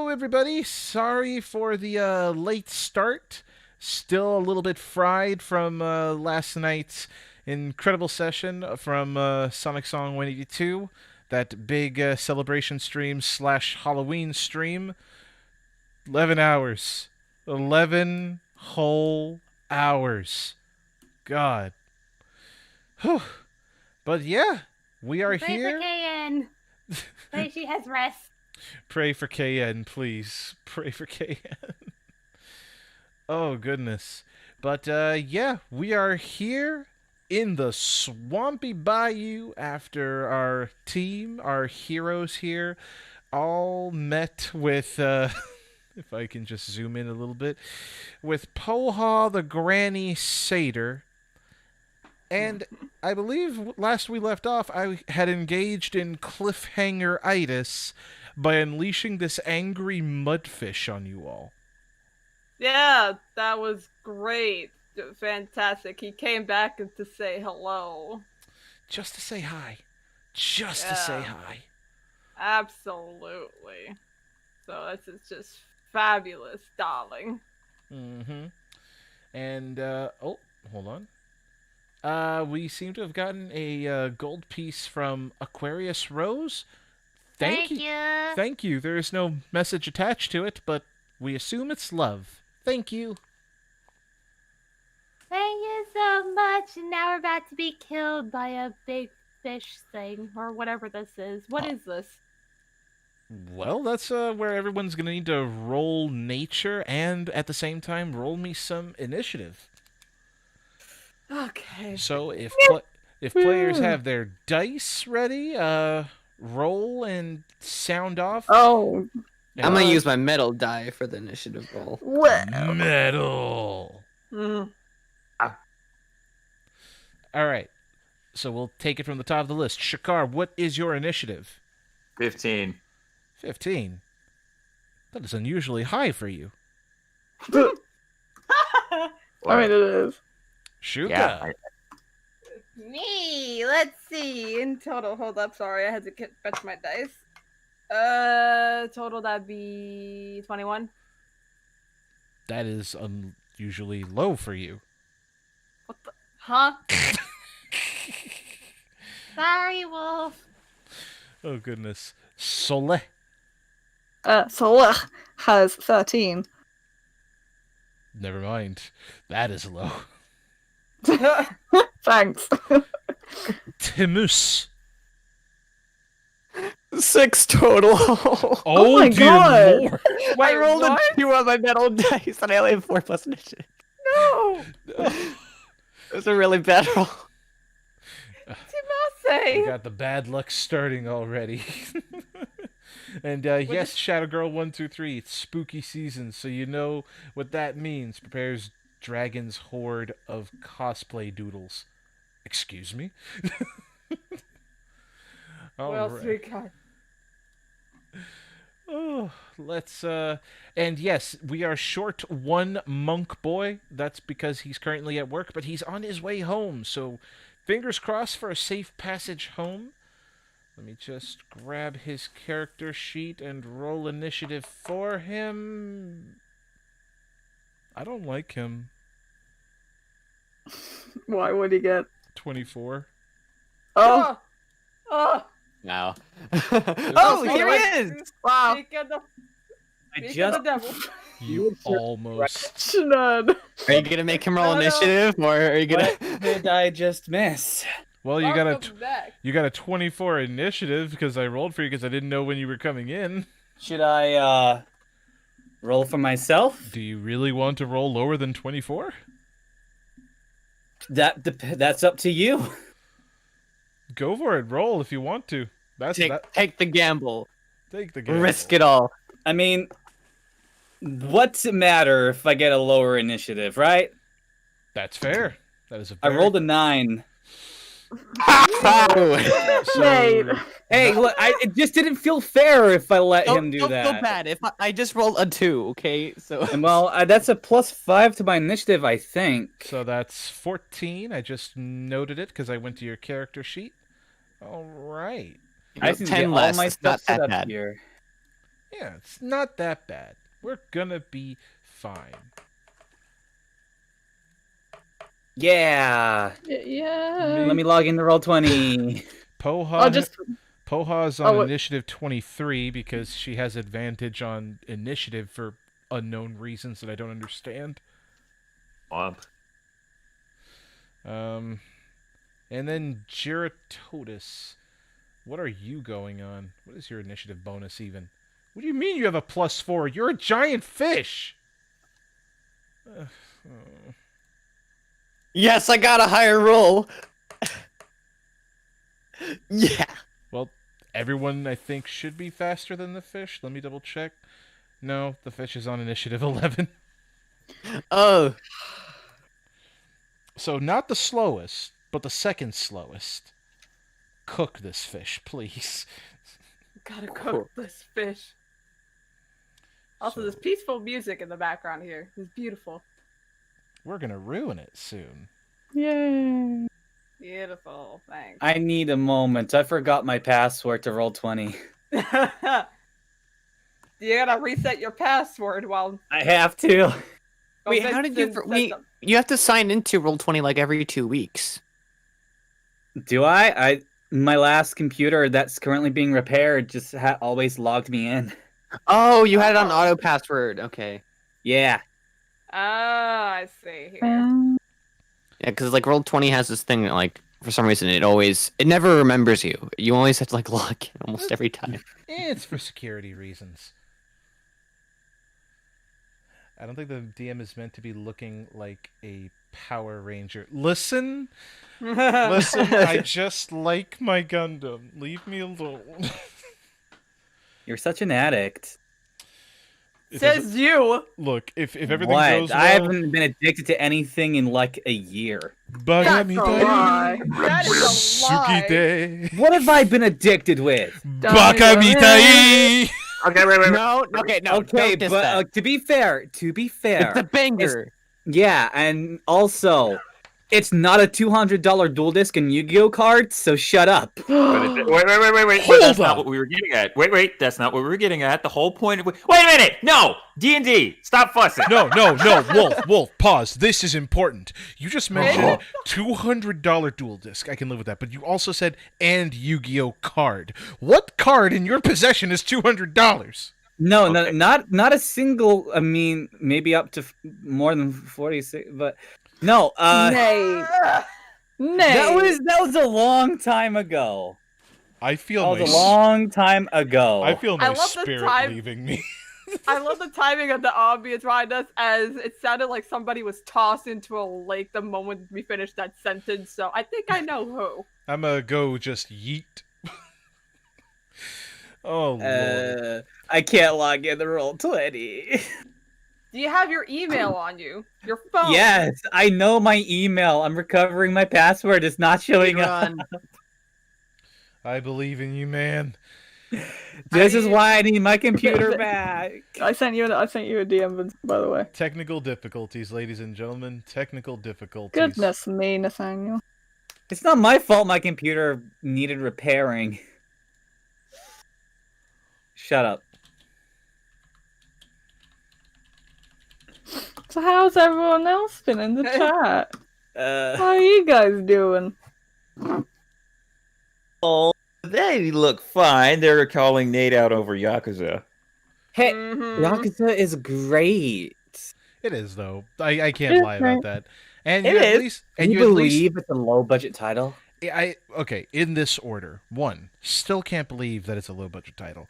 Hello, everybody. Sorry for the late start. Still a little bit fried from last night's incredible session from Sonic Song 182. That big celebration stream slash Halloween stream. 11 hours. 11 whole hours. God. Whew. But yeah, we are Pray here. for KN. Pray she has rest. Pray for KN, please. Pray for KN. Oh, goodness. But, yeah, we are here in the swampy bayou after our team, our heroes here, all met with, if I can just zoom in a little bit, with Poha the Granny Satyr. And I believe last we left off, I had engaged in cliffhanger-itis by unleashing this angry mudfish on you all. Yeah, that was great. Fantastic. He came back to say hello. Just to say hi. Just to say hi. Absolutely. So this is just fabulous, darling. Mm-hmm. And, oh, hold on. We seem to have gotten a gold piece from Aquarius Rose. Thank you. Thank you. There is no message attached to it, but we assume it's love. Thank you. Thank you so much. And now we're about to be killed by a big fish thing, or whatever this is. What is this? Well, that's where everyone's going to need to roll nature and, at the same time, roll me some initiative. Okay. So, if players have their dice ready, roll and sound off. Oh. I'm going to use my metal die for the initiative roll. Well. Metal. Mm. All right. So we'll take it from the top of the list. Sha'karr, what is your initiative? 15. 15. That is unusually high for you. I mean, it is. Shuka. Yeah, Me. Let's see. In total, hold up. Sorry, I had to fetch my dice. Total that'd be 21. That is unusually low for you. What the? Huh? Sorry, Wolf. Oh, goodness. Soleil. Soleil has 13. Never mind. That is low. Thanks. Thymus. 6 total. Oh my dear God. Lord. I rolled what? a 2 on my metal dice, and I only have 4 plus initiative. No. It was a really bad roll. We got the bad luck starting already. And yes, Shadow Girl 123, it's spooky season, so you know what that means. Prepares Dragon's horde of cosplay doodles. Excuse me? Well, right. sweetheart. Oh, let's and yes, we are short one monk boy. That's because he's currently at work, but he's on his way home, so fingers crossed for a safe passage home. Let me just grab his character sheet and roll initiative for him. I don't like him. Why would he get? 24. Oh. Oh. Wow. Oh, here he is! Wow. Speak of the, I speak just of the devil. You almost. Shnun. Are you gonna make him roll No, no. initiative, or are you gonna... what did I just miss? Well, you Welcome back. got a 24 initiative because I rolled for you because I didn't know when you were coming in. Should I roll for myself? Do you really want to roll lower than 24? That's up to you. Go for it. Roll if you want to. Take the gamble. Take the gamble. Risk it all. I mean, what's it matter if I get a lower initiative, right? That's fair. That is a I very... rolled a 9. Mate. Hey, look, it just didn't feel fair if I let him do don't that. feel bad. If I just rolled a 2, okay? So. And well, that's a +5 to my initiative, I think. So that's 14. I just noted it because I went to your character sheet. All right. I just need to 10 get less. all my It's stuff not set that up bad. here. Yeah, it's not that bad. We're gonna be fine. Yeah. Yeah. Let me log into Roll20. I'll just. Poha's on Oh, initiative 23 because she has advantage on initiative for unknown reasons that I don't understand. And then Giratotus. What are you going on? What is your initiative bonus even? What do you mean you have a +4? You're a giant fish! Oh. Yes, I got a higher roll. Yeah. Well, everyone, I think, should be faster than the fish. Let me double check. No, the fish is on initiative 11. Oh. So not the slowest, but the second slowest. Cook this fish, please. Gotta cook this fish. Also, So- there's peaceful music in the background here. It's beautiful. We're gonna ruin it soon. Yay. Beautiful. Thanks. I need a moment. I forgot my password to Roll20. You gotta reset your password while. I have to. Wait, how did you? Vincent said Wait, something. you have to sign into Roll20 like every 2 weeks. Do I? My last computer that's currently being repaired just always logged me in. Oh, you had it on auto password. Okay. Yeah. Ah, I see here. Yeah, because like Roll20 has this thing that, like, for some reason it never remembers you. You always have to like log in almost every time. It's for security reasons. I don't think the DM is meant to be looking like a Power Ranger. Listen, I just like my Gundam. Leave me alone. You're such an addict. It doesn't- Says you. Look, if everything What? goes well, I haven't been addicted to anything in like a year. That's a Bagamitai, lie. That is a lie. Sukite, What have I been addicted with? Bagamitai. Okay, wait. No, okay, no. Okay, don't diss but that. to be fair, It's a banger. yeah, and also, it's not a $200 dual disc and Yu-Gi-Oh card, so shut up. Wait. But Hold that's on. not what we were getting at. Wait. That's not what we were getting at. The whole point of... Wait a minute. No. D&D. Stop fussing. No, Wolf, pause. This is important. You just mentioned $200 dual disc. I can live with that. But you also said, and Yu-Gi-Oh card. What card in your possession is $200? No, Okay. not a single. I mean, maybe up to more than 46, but no. Nay. Nay. That was a long time ago. I feel That my was a long time ago. I feel my I love the spirit time- leaving me. I love the timing of the ambience behind us, as it sounded like somebody was tossed into a lake the moment we finished that sentence. So I think I know who. I'm gonna go just yeet. Oh, Lord. I can't log in the Roll20. Do you have your email on you? Your phone? Yes, I know my email. I'm recovering my password. It's not showing up. Run. I believe in you, man. This is why I need my computer back. I sent you a DM, Vince, by the way. Technical difficulties, ladies and gentlemen. Technical difficulties. Goodness me, Nathaniel. It's not my fault my computer needed repairing. Shut up. So how's everyone else been in the chat? Uh, How are you guys doing? Oh, they look fine. They're calling Nate out over Yakuza. hey, Mhm. Yakuza is great. It is, though. I can't lie about that. And It you at is. least, Can and you you at least, believe it's a low budget title? okay, in this order. 1, still can't believe that it's a low budget title.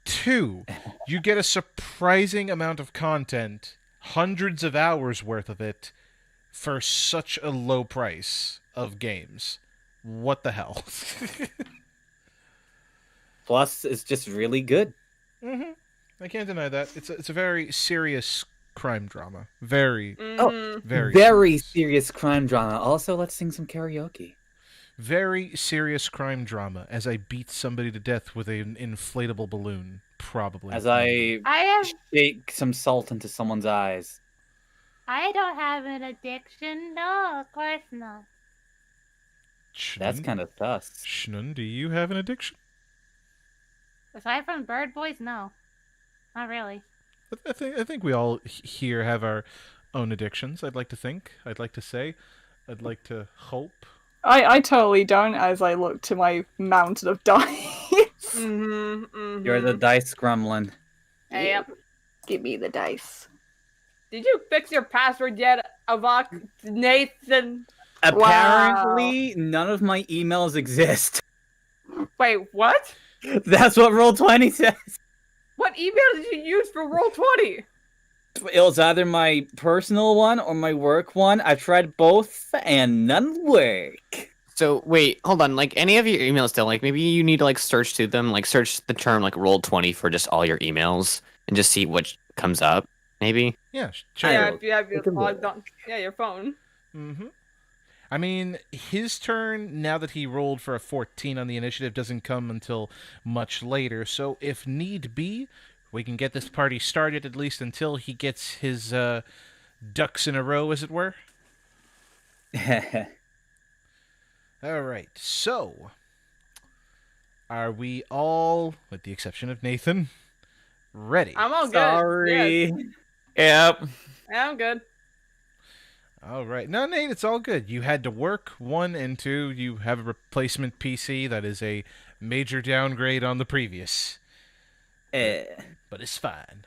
2, you get a surprising amount of content, hundreds of hours worth of it, for such a low price of games. What the hell? Plus, it's just really good. I can't deny that. It's a very serious crime drama. Very, Mhm. very, Very serious crime drama. Also, let's sing some karaoke. very serious crime drama. As I beat somebody to death with an inflatable balloon, probably. As I I shake some salt into someone's eyes. don't have an addiction. No, of course not. That's Shnun? kind of sus. Shnun, do you have an addiction? Aside from Bird Boys, no. Not really. I think we all here have our own addictions. I'd like to think. I'd like to say. I'd like to hope. I totally don't, as I look to my mountain of dice. You're the dice gremlin. Yep. Give me the dice. Did you fix your password yet, Avack? Nathan? Apparently, none of my emails exist. Wait, what? That's what Roll20 says. What email did you use for Roll20? It was either my personal one or my work one. I tried both, and none work. So wait, hold on. Like any of your emails still, like maybe you need to like search through them, like search the term like Roll20 for just all your emails and just see what comes up. Maybe. Yeah, check Yeah, it. if you have your Look at logged on. Yeah, your phone. Mm-hmm. I mean, his turn, now that he rolled for a 14 on the initiative, doesn't come until much later. So if need be, we can get this party started at least until he gets his ducks in a row, as it were. All right, so are we all, with the exception of Nathan, ready? I'm all good. Sorry. Yes. Yep. Yeah, I'm good. All right. No, Nate, it's all good. You had to work, 1 and 2. You have a replacement PC. That is a major downgrade on the previous. But it's fine.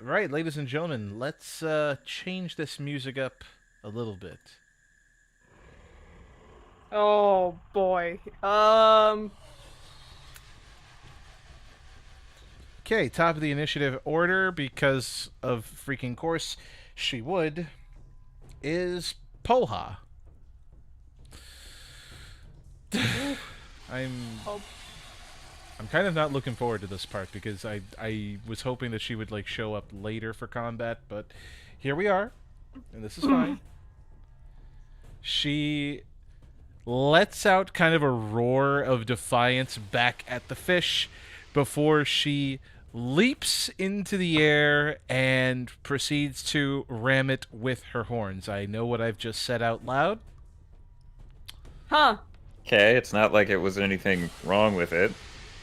Right, ladies and gentlemen, let's change this music up a little bit. Oh boy. Okay, top of the initiative order, because of freaking course she would, is Poha. I'm kind of not looking forward to this part because I was hoping that she would like show up later for combat, but here we are, and this is fine. She lets out kind of a roar of defiance back at the fish before she leaps into the air and proceeds to ram it with her horns. I know what I've just said out loud. Huh. Okay, it's not like it was anything wrong with it.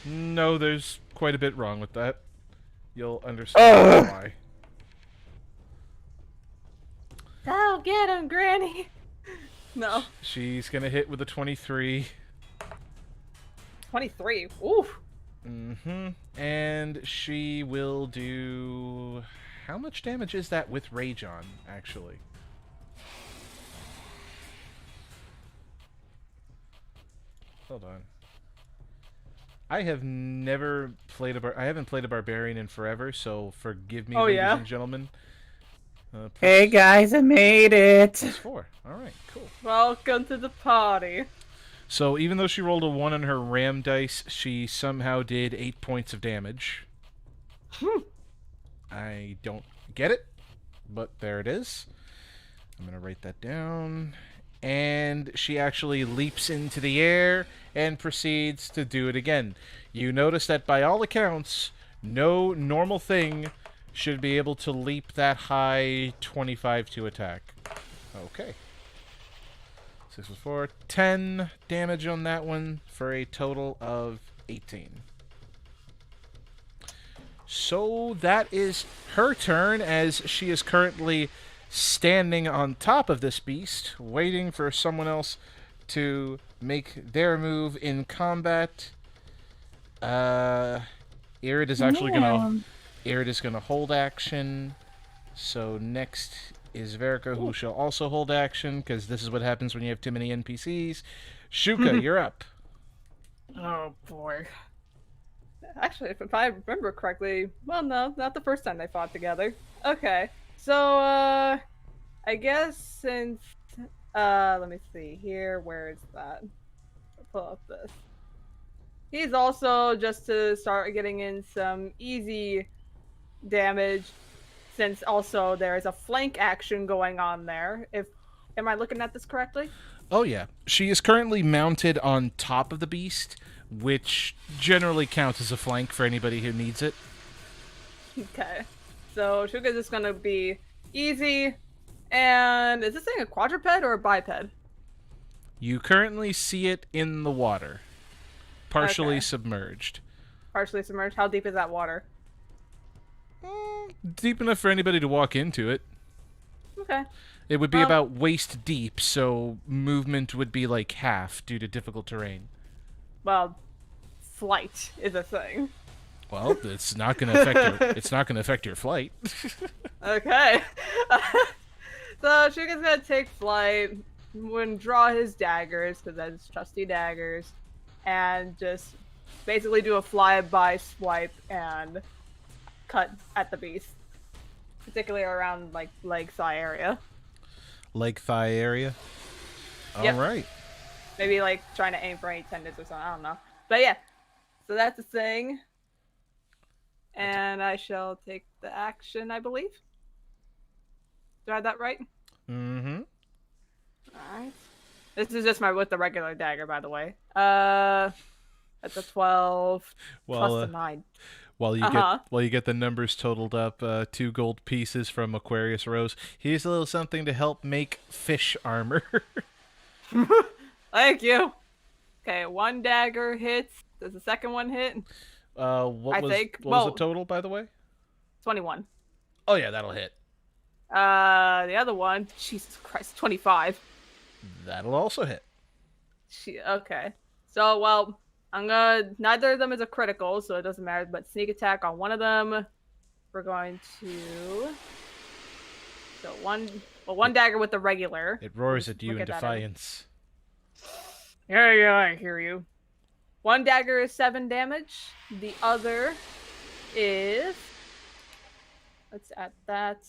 No, there's quite a bit wrong with that. You'll understand why. Go get him, Granny. No. She's gonna hit with a 23. 23. Ooh. Mm-hmm. And she will do... How much damage is that with Rage on, actually? Hold on. I have never played I haven't played a barbarian in forever, so forgive me, ladies and gentlemen. Hey guys, I made it. +4. Alright, cool. Welcome to the party. So even though she rolled a 1 on her ram dice, she somehow did 8 points of damage. I don't get it, but there it is. I'm going to write that down. And she actually leaps into the air and proceeds to do it again. You notice that by all accounts, no normal thing should be able to leap that high 25 to attack. Okay. 6 plus 4, 10 damage on that one for a total of 18. So that is her turn, as she is currently standing on top of this beast, waiting for someone else to make their move in combat. Irid is actually Irid is gonna hold action. So next is Verica, who shall also hold action, because this is what happens when you have too many NPCs. Shuka, you're up. Oh boy. Actually, if I remember correctly, well, no, not the first time they fought together. Okay, so I guess since let me see here, where is that? I'll pull up this. He's also just to start getting in some easy damage, since also there is a flank action going on there. Am I looking at this correctly? Oh yeah, she is currently mounted on top of the beast, which generally counts as a flank for anybody who needs it. Okay, so Shuka's just gonna be easy. And is this thing a quadruped or a biped? You currently see it in the water, partially Okay. submerged. Partially submerged. How deep is that water? Deep enough for anybody to walk into it. Okay. It would be about waist deep, so movement would be like half due to difficult terrain. Well, flight is a thing. Well, it's not going to affect your flight. Okay. So Shuka's gonna take flight, and draw his daggers, because that's trusty daggers, and just basically do a flyby swipe and cut at the beast. Particularly around, like, leg thigh area. Leg thigh area? Yep. Alright. Maybe, like, trying to aim for any tendons or something, I don't know. But yeah, so that's a thing. And I shall take the action, I believe. Do I have that right? Mm-hmm. Alright. This is just with the regular dagger, by the way. That's a 12 plus the 9. While you get the numbers totaled up, 2 gold pieces from Aquarius Rose. Here's a little something to help make fish armor. Thank you. Okay, 1 dagger hits. Does the second one hit? What was the total, by the way? 21. Oh yeah, that'll hit. The other one, Jesus Christ, 25. That'll also hit. Okay. So, well, neither of them is a critical, so it doesn't matter, but sneak attack on one of them. We're going to... So, one dagger with the regular. It roars at you in defiance. Yeah, I hear you. 1 dagger is 7 damage. The other is... Let's add that.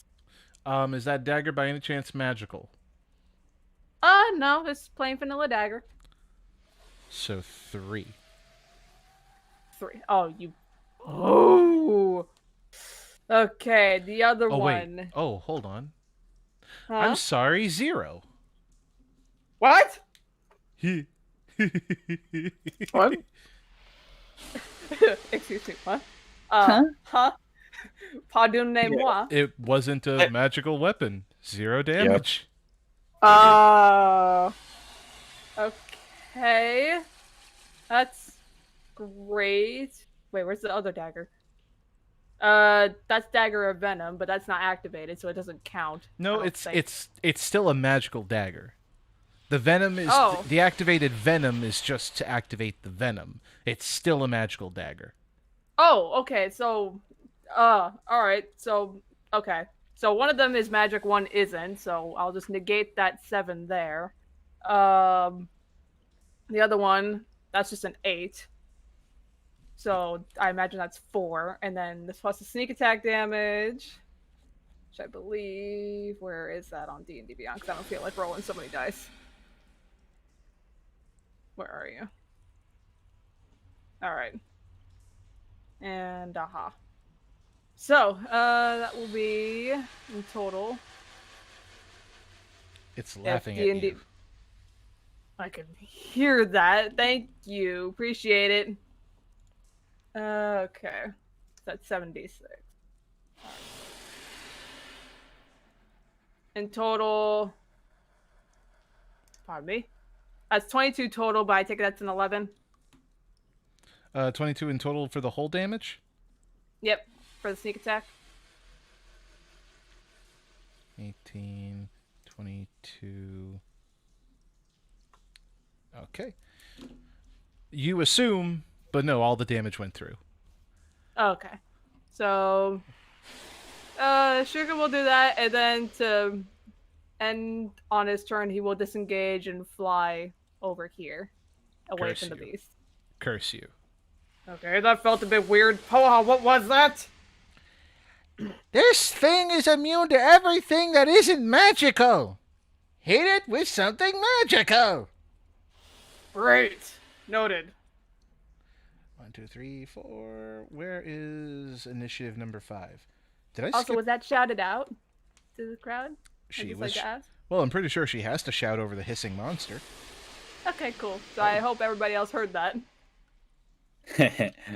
Is that dagger by any chance magical? No, it's plain vanilla dagger. So 3. 3. Oh, you... Oh! Okay, the other one... Wait. Oh, hold on. Huh? I'm sorry, 0. What? What? Excuse me, what? Huh? Pardonnez-moi. It wasn't a magical weapon. 0 damage. Okay. That's great. Wait, where's the other dagger? That's Dagger of Venom, but that's not activated, so it doesn't count. No, it's still a magical dagger. The venom is the activated venom is just to activate the venom. It's still a magical dagger. Oh, okay. So, all right. So, okay. So one of them is magic, one isn't. So I'll just negate that 7 there. The other one, that's just an 8. So I imagine that's 4, and then this plus the sneak attack damage, which I believe, where is that on D&D Beyond? Because I don't feel like rolling so many dice. Where are you? All right. And aha. So that will be in total. It's laughing at D&D... you. I can hear that. Thank you. Appreciate it. Okay. That's 76. In total... Pardon me. That's 22 total, but I take it that's an 11. 22 in total for the whole damage? Yep. For the sneak attack. 18, 22... Okay. You assume, but no, all the damage went through. Okay. So, Shuka will do that, and then to end on his turn, he will disengage and fly over here, away from the beast. Curse you. Okay, that felt a bit weird. Oh, what was that? This thing is immune to everything that isn't magical. Hit it with something magical. Great. Noted. 1, 2, 3, 4. Where is initiative number 5? Did I Also, skip? was that shouted out to the crowd? She I'd was. like to ask. Well, I'm pretty sure she has to shout over the hissing monster. Okay, cool. So I hope everybody else heard that.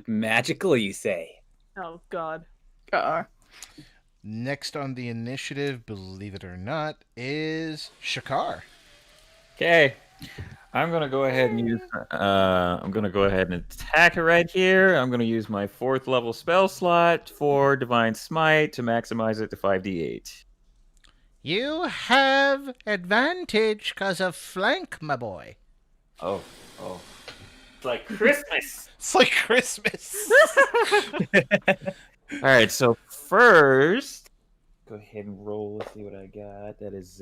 Magical, you say? Oh, God. Next on the initiative, believe it or not, is Sha'karr. Okay, I'm gonna go ahead and use. I'm gonna go ahead and attack it right here. I'm gonna use my 4th level spell slot for Divine Smite to maximize it to 5d8. You have advantage because of flank, my boy. Oh. It's like Christmas. It's like Christmas. All right, so first, go ahead and roll. Let's see what I got. That is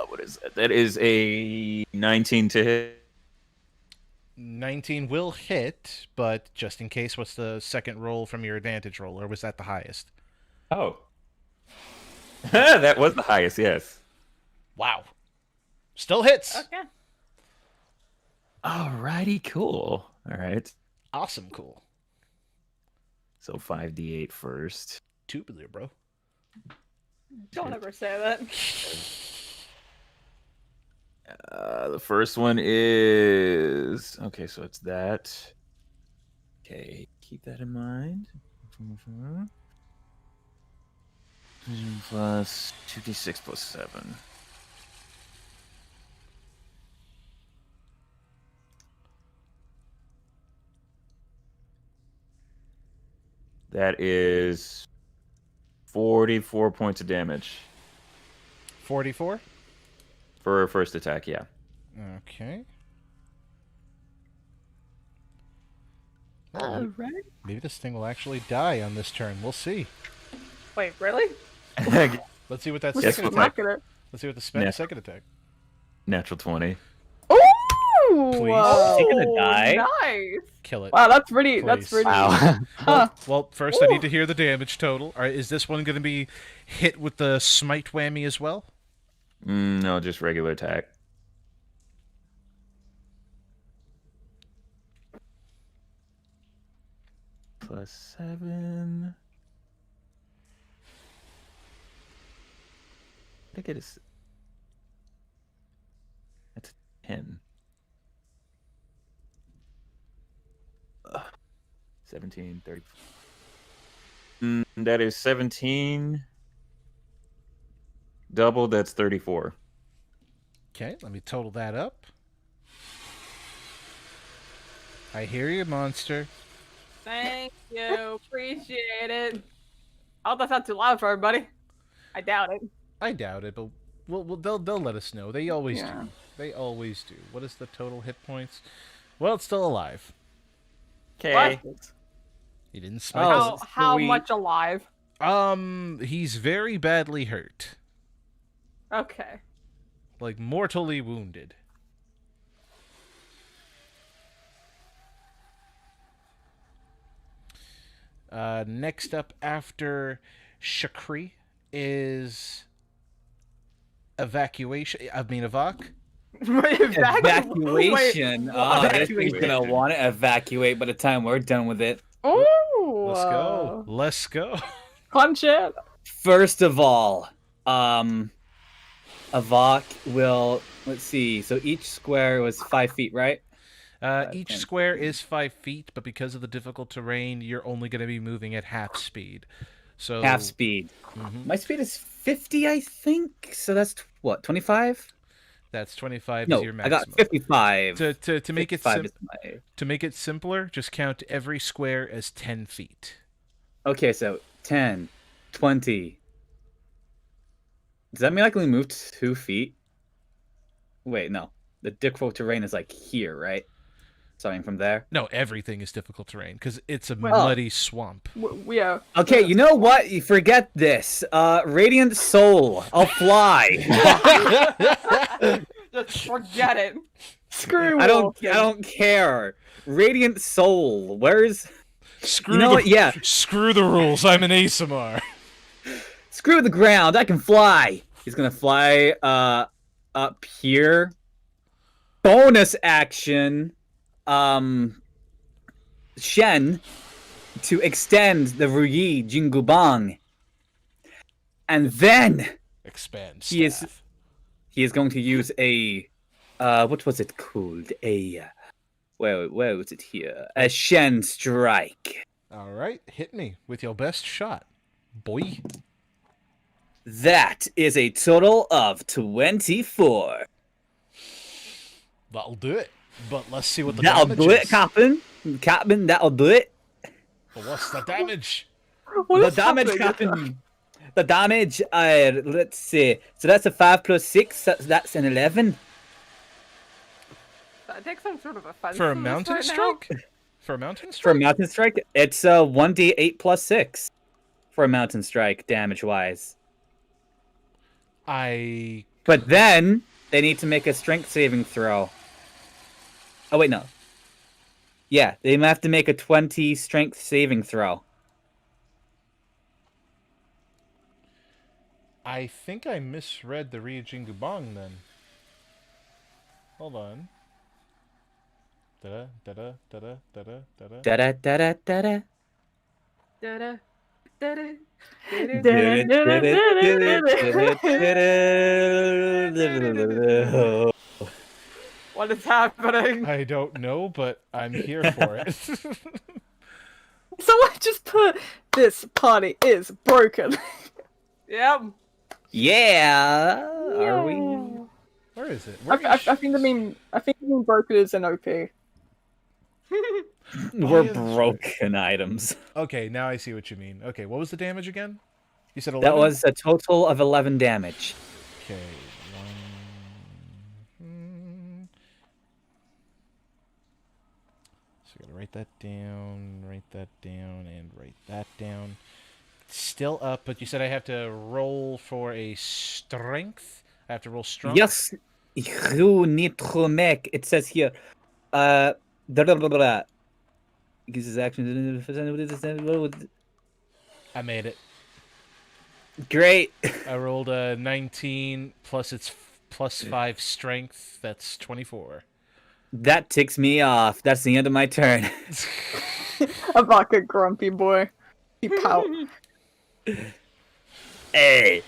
what is that? That is a 19 to hit. 19 will hit, but just in case, what's the second roll from your advantage roll, or was that the highest? Oh, that was the highest. Yes. Wow. Still hits. Okay. Alrighty, cool. All right. Awesome, cool. So 5d8 first. Tubular, bro. Don't ever say that. The first one is okay. So it's that. Okay, keep that in mind. Plus 2d6 plus 7. That is 44 points of damage 44? for first attack. Yeah. Okay. Alright. Maybe this thing will actually die on this turn. We'll see. Wait, really? Let's see what that Yes, second we'll attack. Look at it. Let's see what the Yeah. second attack. Natural 20. Ooh! Please. Whoa, Is he gonna die? Nice. Kill it. Wow, that's pretty. That's Please. pretty. Wow. Huh. Well, first I need to hear the damage total. All right, is this one going to be hit with the smite whammy as well? No, just regular attack. Plus 7. I get a. That's a 10. 17, 30. That is 17. Double, that's 34. Okay, let me total that up. I hear you, monster. Thank you. Appreciate it. I hope that's not too loud for everybody. I doubt it. I doubt it, but they'll let us know. They always Yeah. do. They always do. What is the total hit points? Well, it's still alive. Okay. He didn't smite. Oh, How sweet. much alive? He's very badly hurt. Okay. Like, mortally wounded. Next up after Sha'karr is Avack. Evacuation. Oh, this thing's Evacuation. gonna want to evacuate by the time we're done with it. Ooh! Let's go. Let's go. Punch it. First of all, Avack will. Let's see. So each square was 5 feet, right? Each 10. square is 5 feet, but because of the difficult terrain, you're only going to be moving at half speed. So Half speed. Mhm. My speed is 50, I think. So that's what, 25? That's 25 No, is your I got maximum. 55. To make it 55 is my... to make it simpler, just count every square as 10 feet. Okay, so 10, 20. Does that mean I can only move 2 feet? Wait, no. The difficult terrain is like here, right? Starting from there. No, everything is difficult terrain because it's a Wait. muddy swamp. Yeah. Okay, you know what? You forget this. Radiant Soul. I'll fly. Just forget it. Screw I Wolf. don't care. Radiant Soul. Where's... Screw You know the what? Yeah. Screw the rules. I'm an ASMR. Screw the ground. I can fly. He's gonna fly up here. Bonus action. Shen to extend the Ruyi Jingubang. And then Expand. He is- Staff. he is going to use a what was it called? Where was it here? A Shen strike. All right, hit me with your best shot, boy. That is a total of 24. That'll do it. But let's see what the That'll damage do it, is. Captain. Captain, that'll do it. But what's the damage? What The is damage, happening? Captain. The damage, let's see. So that's a 5 plus 6. That's an 11. I take some sort of offense For a to this mountain right now. strike? For a mountain For a strike? mountain strike, it's 1d8 plus 6 for a mountain strike, damage-wise. But then, they need to make a strength saving throw. Oh, wait, no. Yeah, they have to make a 20 strength saving throw. I think I misread the Ryujingubong then. Hold on. Da da da da da da da da. Da-da-da-da-da-da. Da-da, da-da, What is happening? I don't know, but I'm here for it. Someone just put this party is broken. Yep. Yeah! Are we? Where is it? I Where think the mean broken is an OP. We're yeah, that's right. broken items. Okay, now I see what you mean. Okay, what was the damage again? You said 11? That was a total of 11 damage. Okay, one. So I gotta write that down, and write that down. Still up, but you said I have to roll for a strength? I have to roll strong? Yes, you need to make. It says here, blah, blah, blah, blah. Uses action. I made it. Great. I rolled a 19 plus its plus 5 strength. That's 24. That ticks me off. That's the end of my turn. Avack a grumpy boy. He pout. Hey.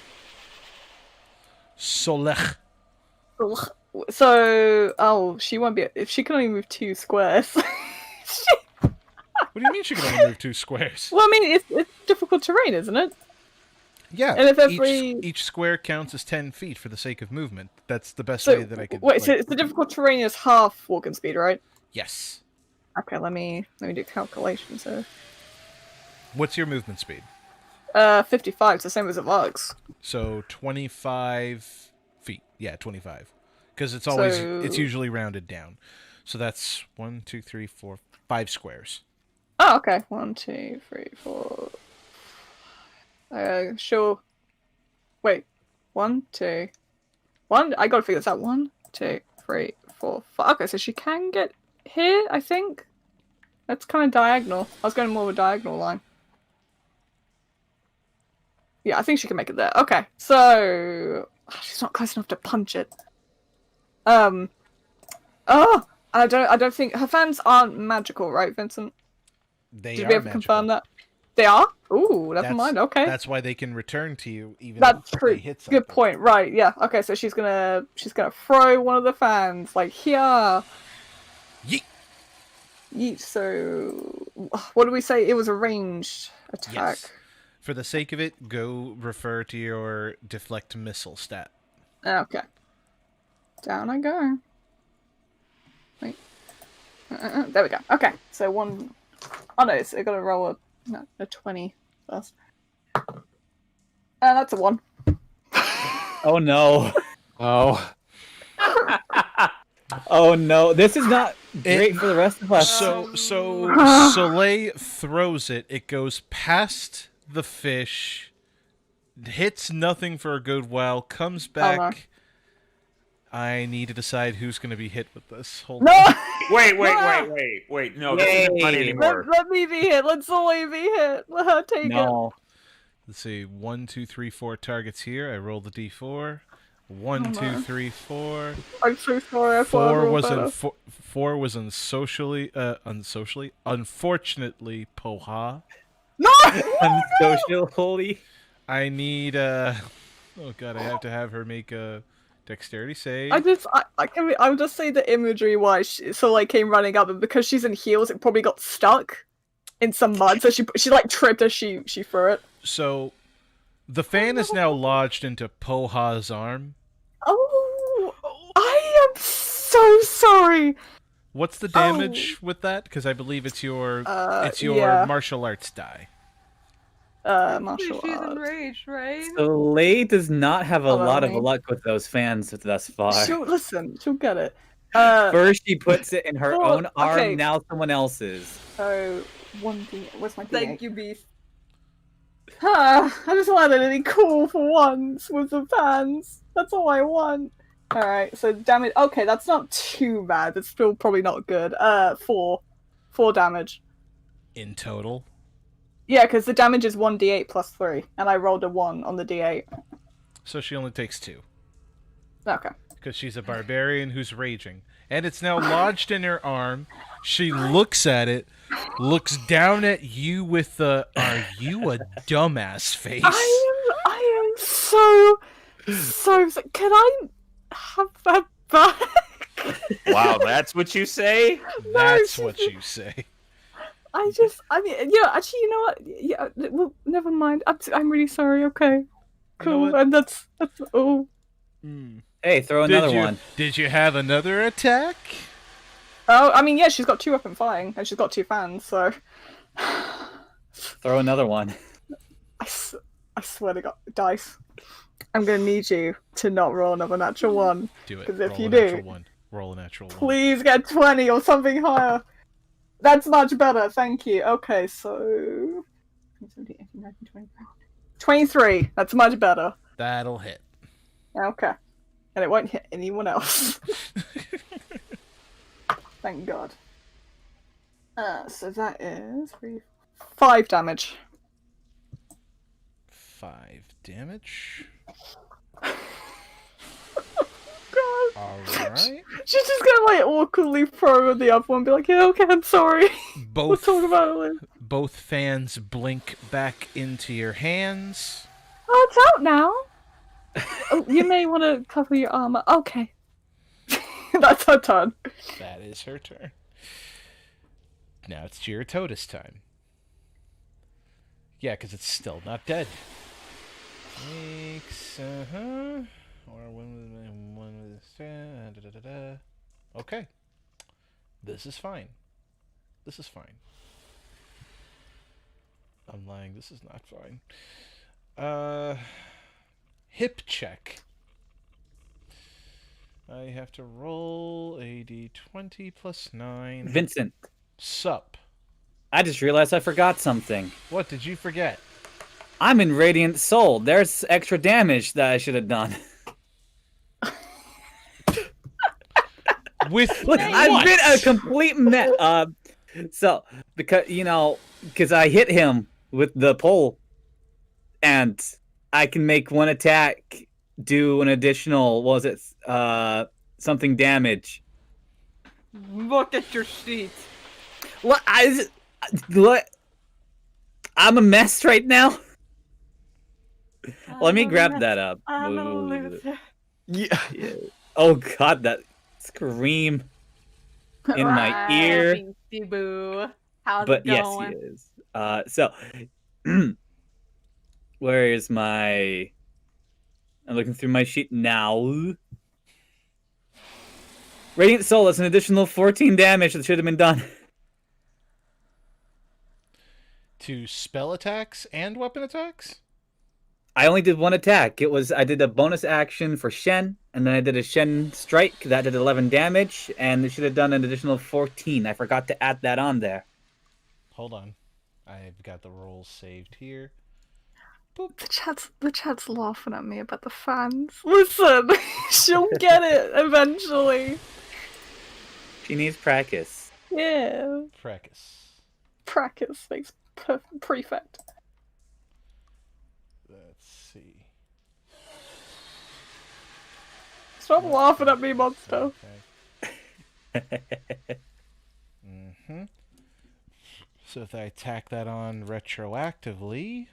Soleil. So, she won't be. If she can only move 2 squares. What do you mean she can only move 2 squares? Well, I mean, it's difficult terrain, isn't it? Yeah, And if every- each square counts as 10 feet for the sake of movement. That's the best So, way that I could... wait, so it's the difficult terrain is half walking speed, right? Yes. Okay, let me do calculations here. What's your movement speed? 55, it's the same as Avack's. So 25 feet. Yeah, 25. Because it's always So- it's usually rounded down. So that's 1, 2, 3, 4, 5 squares. Oh, okay. 1, 2, 3, 4. Sure. Wait. 1, 2. 1. I gotta figure this out. 1, 2, 3, 4, 5. Okay, so she can get here, I think. That's kind of diagonal. I was going more of a diagonal line. Yeah, I think she can make it there. Okay, so she's not close enough to punch it. I don't think her fans aren't magical, right, Vincent? They Did are we ever magical. confirm that? They are? Ooh, never That's- mind. Okay, That's why they can return to you even that's if true. they hit something. Good point. Right? Yeah. Okay, so she's gonna throw one of the fans like here. Yeet. Yeet. So, what do we say? It was a ranged attack. Yes. For the sake of it, go refer to your deflect missile stat. Okay. Down I go. Wait. There we go. Okay, so one. Oh no, so I gotta roll a 20 first. And that's a 1. Oh no. Oh. Oh no. This is not great for the rest of us. So Soleil throws it. It goes past the fish, hits nothing for a good while, comes back. no. I need to decide who's going to be hit with this. Hold No! on. Wait. Ah! No, this isn't funny Yay. anymore. Let me be hit. Let Soleil be hit. Let her take it. No. Let's see. 1, 2, 3, 4 targets here. I roll the d4. 1, Oh, 2, no. 3, 4. I'm so sorry. I thought I 4 rolled was better. four was unsocially unfortunately Poha. No! Unsocial holy. I need oh god, I have to have her make a dexterity save. I would just say the imagery why Soleil came running up, and because she's in heels, it probably got stuck in some mud. So she like tripped as she threw it. So The fan is now lodged into Poha's arm. Oh, I am so sorry. What's the damage with that? Because I believe it's your martial arts die. Martial She's arts. enraged, right? Soleil does not have a Hold on, lot of let me- luck with those fans thus far. She'll get it. First, she puts it in her well, own arm. okay. Now, someone else's. So 1d. Where's my d8? Thank you, Beast. I just wanted to be cool for once with the fans. That's all I want. Alright, so damage. Okay, that's not too bad. It's still probably not good. 4 damage. In total? Yeah, because the damage is 1d8 plus 3, and I rolled a 1 on the d8. So she only takes 2. Okay. Because she's a barbarian who's raging. And it's now lodged in her arm. She looks at it, looks down at you with the, "Are you a dumbass" face? I am so. Can I have that back? Wow, that's what you say? That's what you say. Actually, you know what? Yeah, well, never mind. I'm really sorry. Okay, cool. You know what? And that's all. Hey, throw another one. Did you have another attack? Oh, I mean, yeah, she's got 2 weapon fighting, and she's got 2 fans, so. Throw another one. I swear to God, dice. I'm gonna need you to not roll another natural 1. Do it. Because if Roll you a do, natural 1. Roll a natural 1. please get 20 or something higher. That's much better, thank you. Okay, so 23. That's much better. That'll hit. Okay. And it won't hit anyone else. Thank God. So that is 5 damage. 5 damage. God. Alright. She's just gonna like awkwardly throw the other one and be like, yeah, okay, I'm sorry. We'll talk about it later. Both fans blink back into your hands. Oh, it's out now. Oh, you may want to cover your armor. Okay. That's her turn. That is her turn. Now it's Giratoda's time. Yeah, because it's still not dead. Makes, Or one with Okay. This is fine. This is fine. I'm lying. This is not fine. Hip check. I have to roll a d20 plus 9. Vincent, Sup. I just realized I forgot something. What did you forget? I'm in Radiant Soul. There's extra damage that I should have done. With Look, what? I've been a complete mess. So because I hit him with the pole, and I can make one attack, do an additional, something damage. Look at your sheet. What? I'm a mess right now. Let me grab that up. I'm a loser. Yeah. Oh God, that scream in my ear. Beastie Boo. How's But it yes, going? he is. So, where is my? I'm looking through my sheet now. Radiant Soul. That's an additional 14 damage that should have been done. To spell attacks and weapon attacks? I only did one attack. I did a bonus action for Shen, and then I did a Shen strike that did 11 damage, and it should have done an additional 14. I forgot to add that on there. Hold on. I've got the rolls saved here. The chat's laughing at me about the fans. Listen, she'll get it eventually. She needs practice. Yeah. Practice. Makes prefect. Let's see. Stop laughing at me, monster. Okay. So if I tack that on retroactively...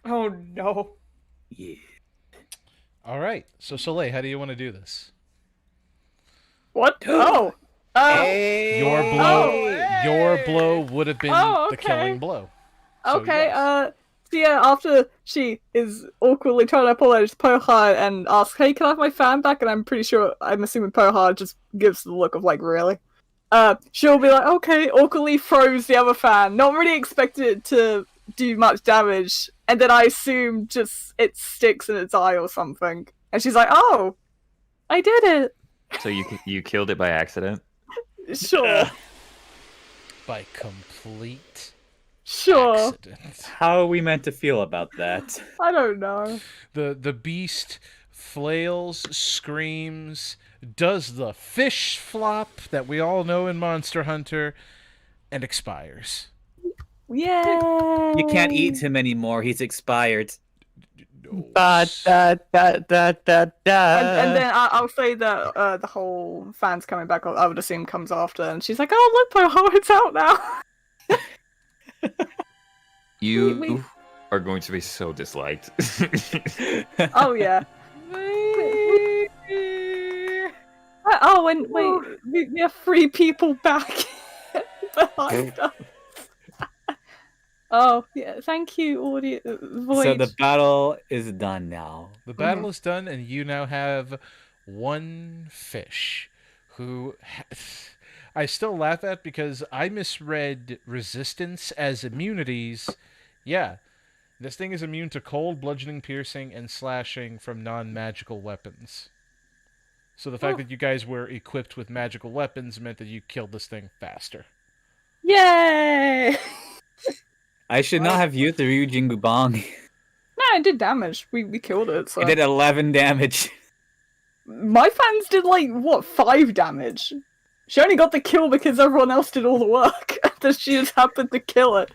Oh no. Yeah. Alright, so Soleil, how do you want to do this? What? Oh! Hey! Your blow, Oh, your hey! blow would have been Oh, the okay. killing blow. So, Okay, yes. so yeah, after she is awkwardly trying to apologize to Pohar and asks, hey, can I have my fan back? And I'm assuming Pohar just gives the look of like, really? She'll be like, okay, awkwardly throws the other fan, not really expecting it to do much damage, and then I assume just it sticks in its eye or something. And she's like, oh, I did it. So you killed it by accident? Sure, By complete sure. accident. How are we meant to feel about that? I don't know. The beast flails, screams, does the fish flop that we all know in Monster Hunter, and expires. Yay! You can't eat him anymore. He's expired. Da, da, da, da, da, da. And then I'll say that the whole fans coming back, I would assume, comes after, and she's like, "Oh look, Pohar, it's out now." You are going to be so disliked. Oh yeah. Oh, and wait, we have 3 people back behind us. Oh yeah, thank you, audio voice. So the battle is done now. The battle is done, and you now have one fish who I still laugh at because I misread resistance as immunities. Yeah, this thing is immune to cold, bludgeoning, piercing, and slashing from non-magical weapons. So the fact that you guys were equipped with magical weapons meant that you killed this thing faster. Yay! I should not have used the Ryujin Gubang. No, it did damage. We killed it. So. It did 11 damage. My fans did like what 5 damage. She only got the kill because everyone else did all the work. That she just happened to kill it.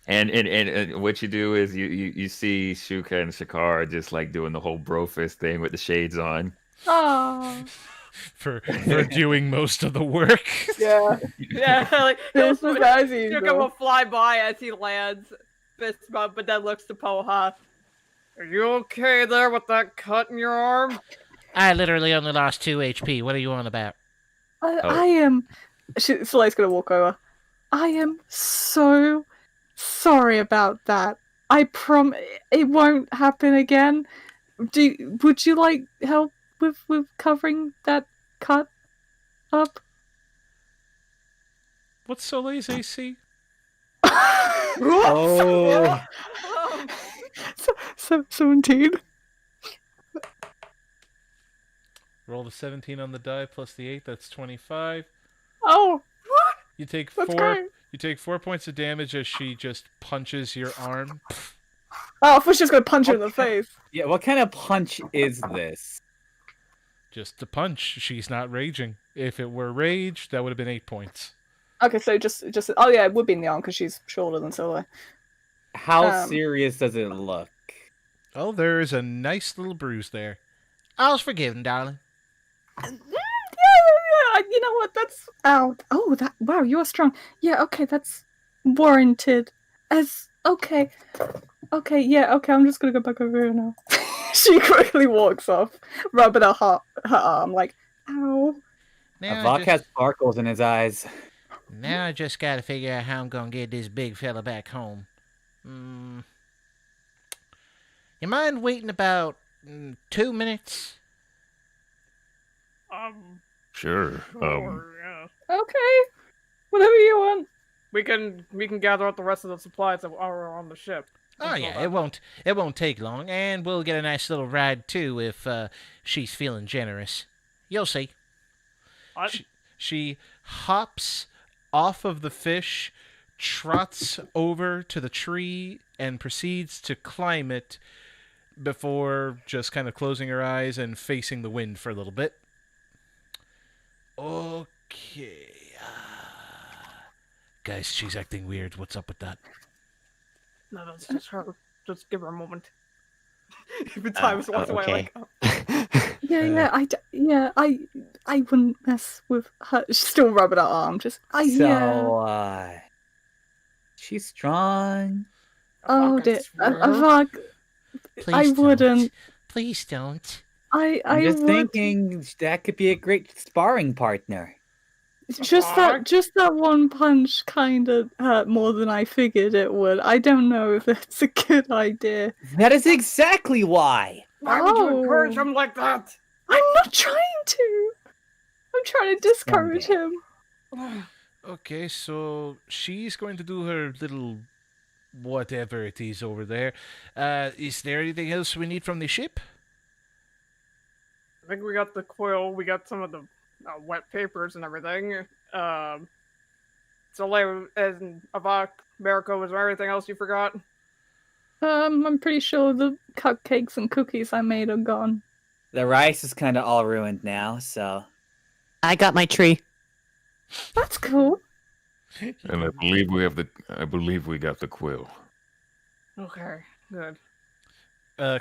And what you do is you see Shuka and Sha'karr just like doing the whole bro fist thing with the shades on. Oh. For doing most of the work. Yeah. Yeah, like This is as usual. Shuka will fly by as he lands, fist bump, but then looks to Poha. Are you okay there with that cut in your arm? I literally only lost 2 HP. What are you on about? I am. Soleil's gonna walk over. I am so sorry about that. I it won't happen again. Would you like help with covering that cut up? What's Soleil's AC? Oh. 17. Roll the 17 on the die plus the 8. That's 25. Oh, You take that's 4. great. You take 4 points of damage as she just punches your arm. Oh, I thought she was gonna punch her in the face. Yeah, what kind of punch is this? Just a punch. She's not raging. If it were rage, that would have been 8 points. Okay, so just oh yeah, it would be in the arm because she's shorter than Soleil. How serious does it look? Oh, there is a nice little bruise there. All's forgiven, darling. Yeah, you know what? That's ow. Oh, that wow, you're strong. Yeah, okay, that's warranted. Okay, yeah, okay. I'm just gonna go back over here now. She quickly walks off, rubbing her arm like, ow. Avack has sparkles in his eyes. Now I just gotta figure out how I'm gonna get this big fella back home. You mind waiting about 2 minutes? Sure. Yeah. Okay, whatever you want. We can gather up the rest of the supplies that are on the ship. Oh yeah, it won't take long, and we'll get a nice little ride too if she's feeling generous. You'll see. She hops off of the fish, trots over to the tree, and proceeds to climb it before just kind of closing her eyes and facing the wind for a little bit. Okay. Guys, she's acting weird. What's up with that? No, that's just her. Just give her a moment. Even Thymus walks away okay. like, Yeah, I wouldn't mess with her. She's still rubbing her arm. Just, She's strong. Oh, dear. Avack, Please I don't. wouldn't. Please don't. I'm I'm just would. thinking that could be a great sparring partner. Just that one punch kind of hurt more than I figured it would. I don't know if that's a good idea. That is exactly why. Why would you encourage Oh. him like that? I'm not trying to. I'm trying to discourage him. Okay, so she's going to do her little whatever it is over there. Is there anything else we need from the ship? I think we got the quill. We got some of the wet papers and everything. Soleil and Avack, Mariko, was there anything else you forgot? I'm pretty sure the cupcakes and cookies I made are gone. The rice is kind of all ruined now, so. I got my tree. That's cool. And I believe we got the quill. Okay, good.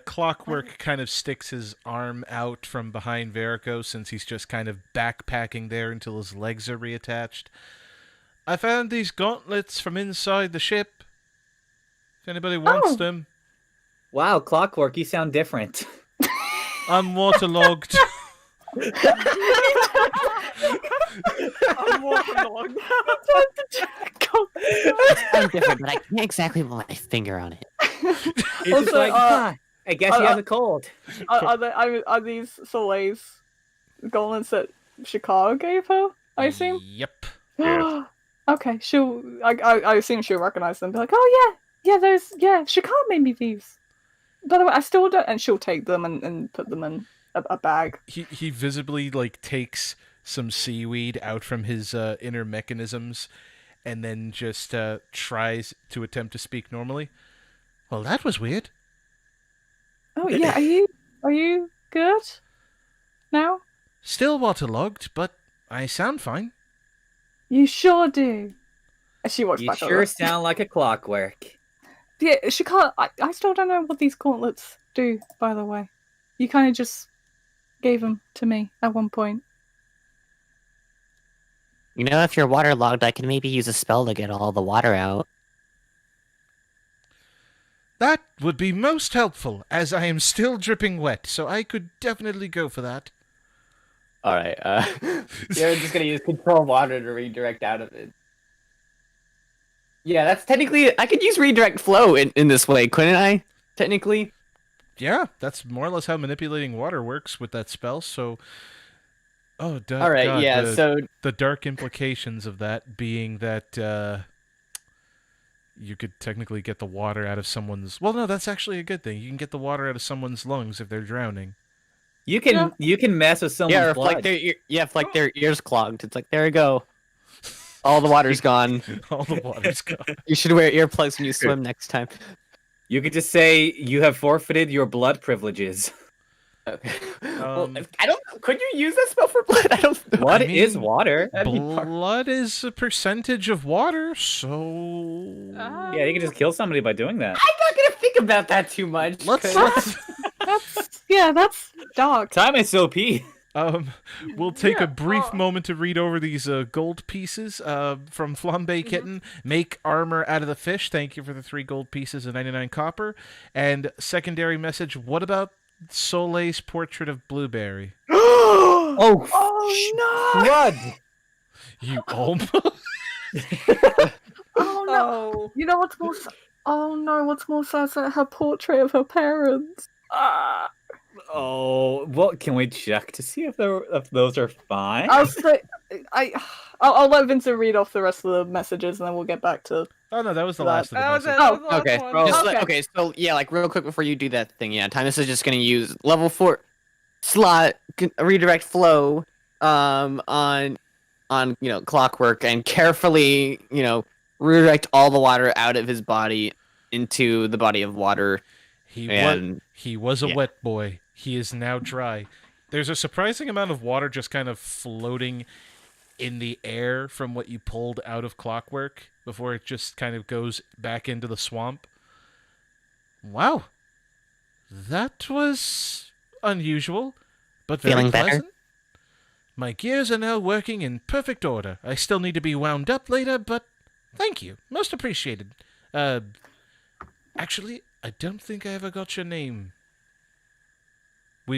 Clockwork kind of sticks his arm out from behind Verico since he's just kind of backpacking there until his legs are reattached. I found these gauntlets from inside the ship. If anybody wants them, Wow, Clockwork, you sound different. I'm waterlogged. I'm walking along. I'm different, but I can't exactly put my finger on it. He's just Also, like, I guess he has a cold. Are these Soleil's gauntlets that Sha'karr gave her? I assume. Yep. Yes. Okay, I assume she'll recognize them. Be like, oh yeah, Sha'karr made me these. By the way, I still don't, and she'll take them and put them in a bag. He visibly takes some seaweed out from his inner mechanisms, and then just tries to attempt to speak normally. Well, that was weird. Oh yeah, are you good now? Still waterlogged, but I sound fine. You sure do. And she walks You back sure over. sound like a Clockwork. Yeah, Sha'karr, I still don't know what these gauntlets do, by the way. You kind of just gave them to me at one point. You know, if you're waterlogged, I can maybe use a spell to get all the water out. That would be most helpful, as I am still dripping wet, so I could definitely go for that. Alright, you're just gonna use control water to redirect out of it. Yeah, that's technically... I could use redirect flow in this way, couldn't I? Technically? Yeah, that's more or less how manipulating water works with that spell, so... Oh, Alright, God, yeah, so... The dark implications of that being that, you could technically get the water out of someone's... Well, no, that's actually a good thing. You can get the water out of someone's lungs if they're drowning. You can mess with someone's Yeah, or if, blood. if their ears clogged. It's like, there you go. All the water's gone. All the water's gone. You should wear earplugs when you swim next time. You could just say you have forfeited your blood privileges. Okay. Well, I don't. Could you use that spell for blood? I don't know. Blood I mean, is water. That'd be part- Blood is a percentage of water, so... Yeah, you can just kill somebody by doing that. I'm not gonna think about that too much. Let's... 'cause- That's dark. Time is OP. We'll take a brief moment to read over these gold pieces from Flambe Kitten. Make armor out of the fish. Thank you for the 3 gold pieces and 99 copper. And secondary message, what about Soleil's portrait of Blueberry? Oh no! Blood. You almost... Oh no! Oh, You know what's more? Oh no! What's more sad than her portrait of her parents? Ah! Oh, what can we check to see if those are fine? I'll say, I'll let Vincent read off the rest of the messages, and then we'll get back to. Oh, no, that was the That- last of the that was it. message. That was the last Okay. one. Just Okay. okay, so yeah, real quick before you do that thing, yeah, Thymus is just gonna use level 4 slot redirect flow on Clockwork and carefully, redirect all the water out of his body into the body of water. He was a yeah. wet boy. He is now dry. There's a surprising amount of water just kind of floating in the air from what you pulled out of Clockwork before it just kind of goes back into the swamp. Wow. That was unusual, but very Feeling better? pleasant. My gears are now working in perfect order. I still need to be wound up later, but thank you. Most appreciated. Actually, I don't think I ever got your name.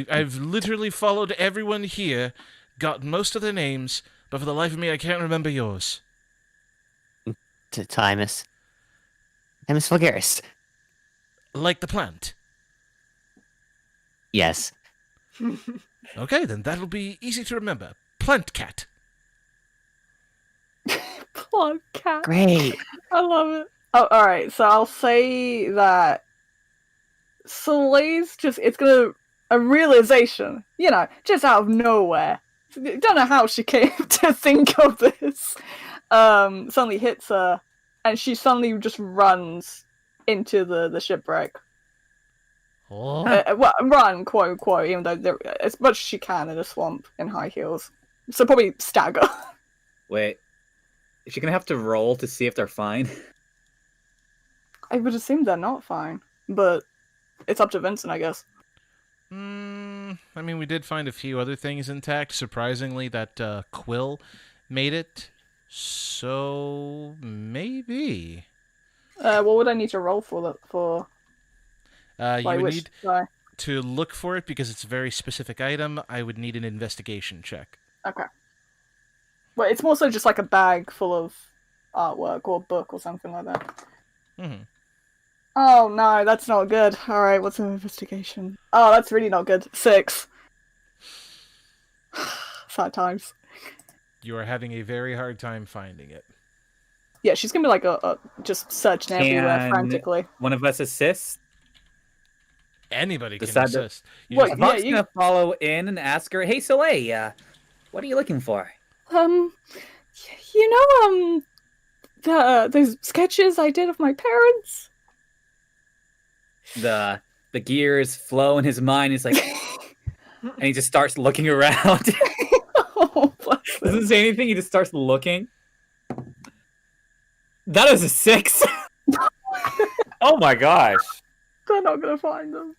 I've literally followed everyone here, got most of their names, but for the life of me, I can't remember yours. Thymus. Thymus Vulgaris. Like the plant. Yes. Okay, then that'll be easy to remember. Plant cat. Plug cat. Great. I love it. Oh, alright, so I'll say that Soleil's it's gonna, a realization, just out of nowhere. Don't know how she came to think of this. Suddenly hits her, and she suddenly just runs into the shipwreck. Oh. Well, run, quote unquote, even though as much as she can in a swamp in high heels. So probably stagger. Wait. Is she gonna have to roll to see if they're fine? I would assume they're not fine, but it's up to Vincent, I guess. I mean, we did find a few other things intact. Surprisingly, that quill made it. So maybe. What would I need to roll for that? You would need to look for it because it's a very specific item. I would need an investigation check. Okay. Well, it's more so just like a bag full of artwork or book or something like that. Mm-hmm. Oh no, that's not good. Alright, what's an investigation? Oh, that's really not good. 6. Sad times. You are having a very hard time finding it. Yeah, she's gonna be like just searching everywhere frantically. One of us assist? Anybody can Decide assist. You What? just- Yeah, Avack's gonna follow in and ask her, "Hey, Soleil, what are you looking for?" Those sketches I did of my parents. The gears flow in his mind. He's like, and he just starts looking around. Oh, bless him. Doesn't say anything. He just starts looking. That is a 6. Oh my gosh. They're not gonna find them.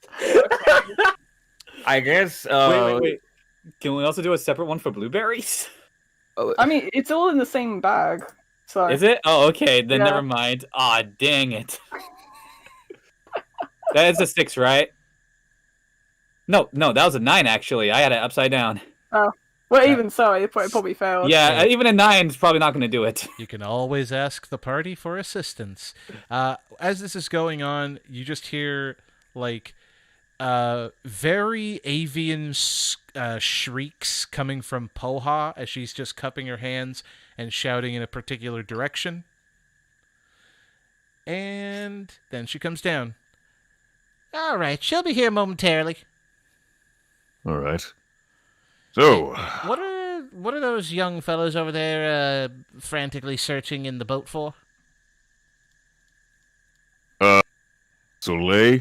I guess. Wait. Can we also do a separate one for blueberries? I mean, it's all in the same bag. So Is it? Oh, okay. Then Yeah. never mind. Ah, dang it. That is a 6, right? No, that was a 9 actually. I had it upside down. well, even so, it probably failed. Yeah, even a 9 is probably not going to do it. You can always ask the party for assistance. As this is going on, you just hear, like, very avian shrieks coming from Poha as she's just cupping her hands and shouting in a particular direction. And then she comes down. All right, she'll be here momentarily. All right. So, What are those young fellows over there frantically searching in the boat for? Soleil,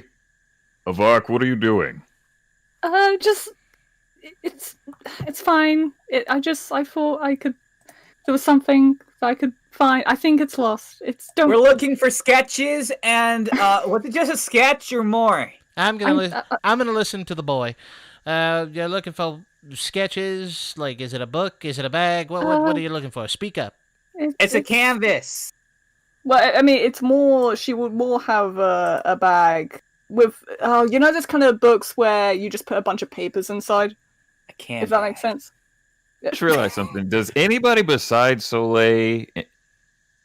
Avack, what are you doing? It's fine. I thought I could. There was something that I could find. I think it's lost. We're looking for sketches, and was it just a sketch or more? I'm gonna listen to the boy. You're looking for sketches? Like, is it a book? Is it a bag? What are you looking for? Speak up. It's a canvas. Well, I mean, it's more. She would more have a bag with. Those kind of books where you just put a bunch of papers inside. A canvas. If that makes sense. Just realized something. Does anybody besides Soleil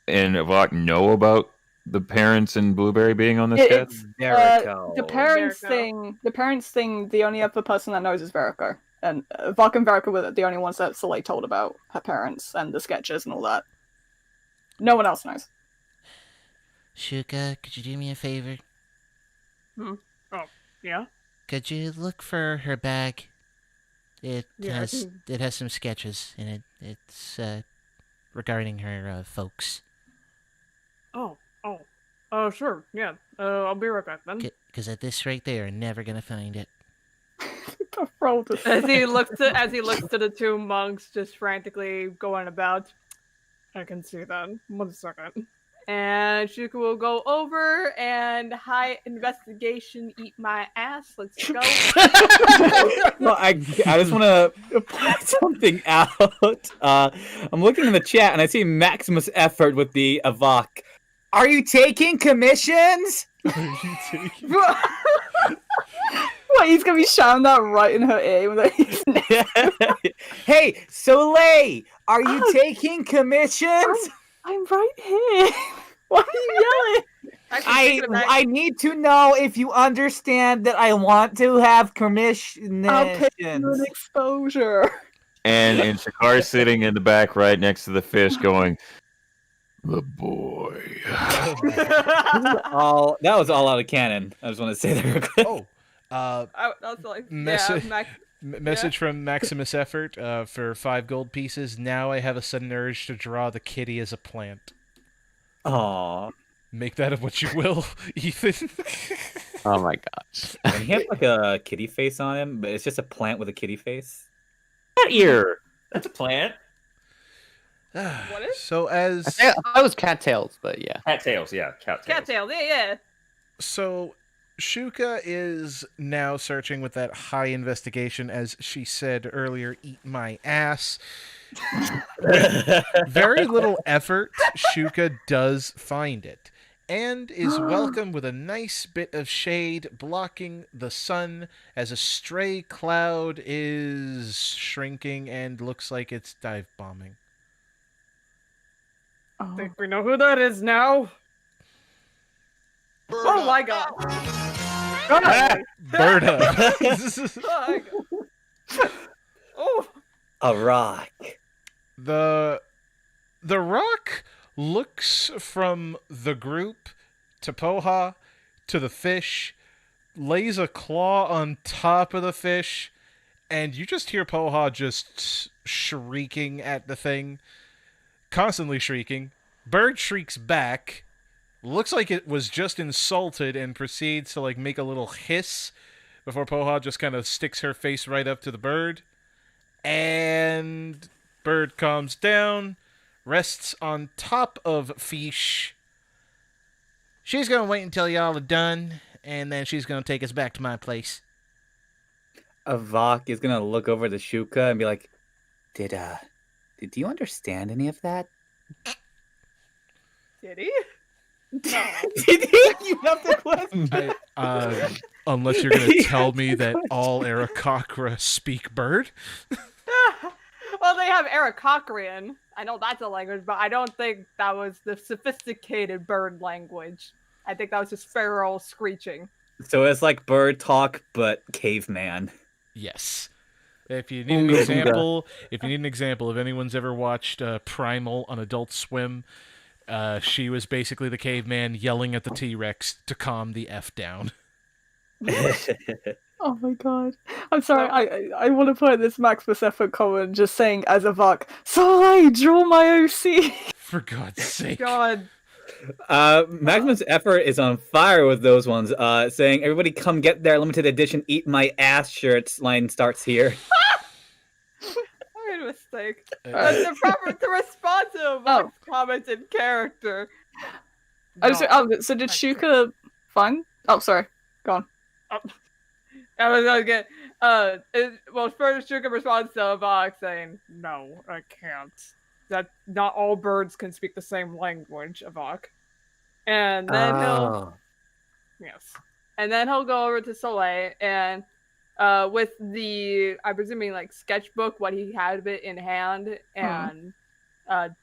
and Avack know about the parents and Blueberry being on this ship? The parents thing. The only other person that knows is Verico, and Avack and Verico were the only ones that Soleil told about her parents and the sketches and all that. No one else knows. Shuka, could you do me a favor? Oh, yeah? Could you look for her bag? It Yeah, has some sketches in it. It's regarding her folks. Sure, yeah. I'll be right back then. Because at this rate, they are never gonna find it. As he looks to the two monks just frantically going about. I can see that. 1 second. And Shuka will go over and high investigation eat my ass. Let's go. Well, I just want to point something out. I'm looking in the chat and I see Maximus Effort with the Avack. Are you taking commissions? What, he's gonna be shouting that right in her ear? Hey, Soleil! Are you taking commissions? I'm right here. Why are you yelling? I need to know if you understand that I want to have commissions. I'll pay you an exposure. And Sha'karr sitting in the back right next to the fish going, the boy. That was all out of canon. I just want to say that real quick. Oh, I was like, message yeah, message from Maximus Effort for 5 gold pieces. Now I have a sudden urge to draw the kitty as a plant. Aww. Make that of what you will, Ethan. Oh my gosh. And he has like a kitty face on him, but it's just a plant with a kitty face. Cat ear. That's a plant. What is? So as I thought it was cattails, but yeah. Cattails, yeah. Cattails. Cattail, yeah. So Shuka is now searching with that high investigation, as she said earlier, eat my ass. Very little effort, Shuka does find it, and is welcomed with a nice bit of shade blocking the sun as a stray cloud is shrinking and looks like it's dive bombing. I think we know who that is now. Oh my god. Berta. Oh. A rock. The rock looks from the group to Poha to the fish, lays a claw on top of the fish, and you just hear Poha just shrieking at the thing, constantly shrieking. Bird shrieks back, looks like it was just insulted, and proceeds to like make a little hiss before Poha just kind of sticks her face right up to the bird. And bird calms down, rests on top of fish. She's gonna wait until y'all are done, and then she's gonna take us back to my place. Avack is gonna look over to Shuka and be like, Did you understand any of that? Did he? Did you have the question? Unless you're gonna tell me that all Aarakocra speak bird. Well, they have Aarakocrean. I know that's a language, but I don't think that was the sophisticated bird language. I think that was just feral screeching. So it's like bird talk, but caveman. Yes. If you need an example, if anyone's ever watched Primal on Adult Swim, she was basically the caveman yelling at the T-Rex to calm the F down. Oh my god. I'm sorry, I want to put this Maximus Effort comment just saying as Avack, Soleil, draw my OC! For God's sake. God. Maximus Effort is on fire with those ones, saying, everybody come get their limited edition Eat My Ass shirts. Line starts here. I made a mistake. The response to Avack's comment in character. So did Shuka find? Oh, sorry. Go on. I was gonna get first Shuka responds to Avack saying, "No, I can't. That not all birds can speak the same language, Avack." And then he'll go over to Soleil and with the I'm presuming like sketchbook, what he had of it in hand, and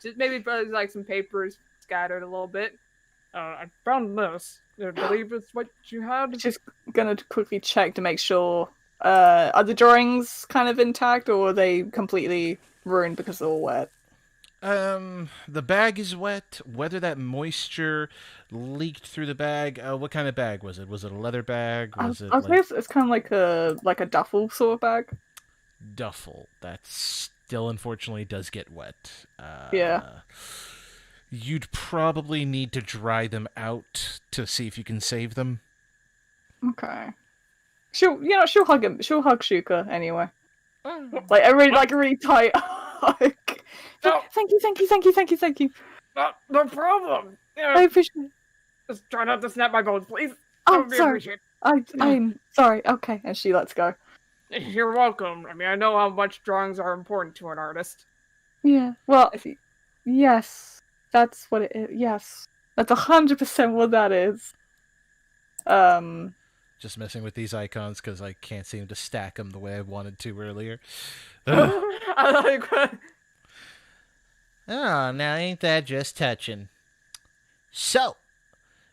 just maybe like some papers scattered a little bit. I found this. I believe it's what you had. Just gonna quickly check to make sure. Are the drawings kind of intact, or are they completely ruined because they're all wet? The bag is wet. Whether that moisture leaked through the bag, what kind of bag was it? Was it a leather bag? I guess it's kind of like a duffel sort of bag. Duffel. That still unfortunately does get wet. Yeah. You'd probably need to dry them out to see if you can save them. Okay. She'll hug him. She'll hug Shuka anyway. Like a really tight hug. Thank you. No problem. I appreciate it. Just try not to snap my bones, please. Oh, sorry. I'm sorry. Okay, and she lets go. You're welcome. I mean, I know how much drawings are important to an artist. Yeah. Well, yes. That's what it is. Yes. That's 100% what that is. Just messing with these icons because I can't seem to stack them the way I wanted to earlier. Oh, now ain't that just touching? So,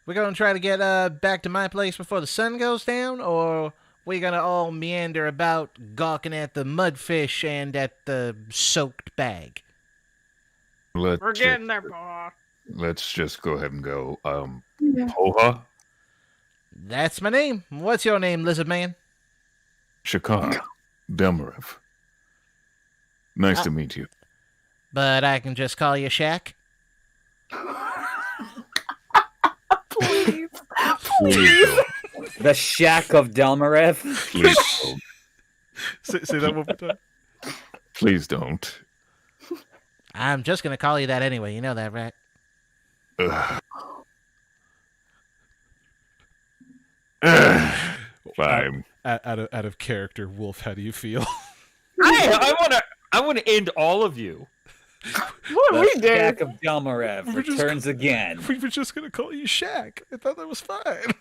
we're gonna try to get back to my place before the sun goes down, or we're gonna all meander about gawking at the mudfish and at the soaked bag? We're getting there, boy. Let's just go ahead and go. Yeah. Poha? That's my name. What's your name, lizard man? Sha'karr. Delmirev. Nice to meet you. But I can just call you Shaq. Please. Please don't. The Shack of Delmirev. Please don't. Say that one more time. Please don't. I'm just gonna call you that anyway. You know that, right? Ugh. Fine. Out of character, Wolf, how do you feel? I want to end all of you. What The we do? Shack of Delmirev We're just- returns again. We were just gonna call you Shaq. I thought that was fine.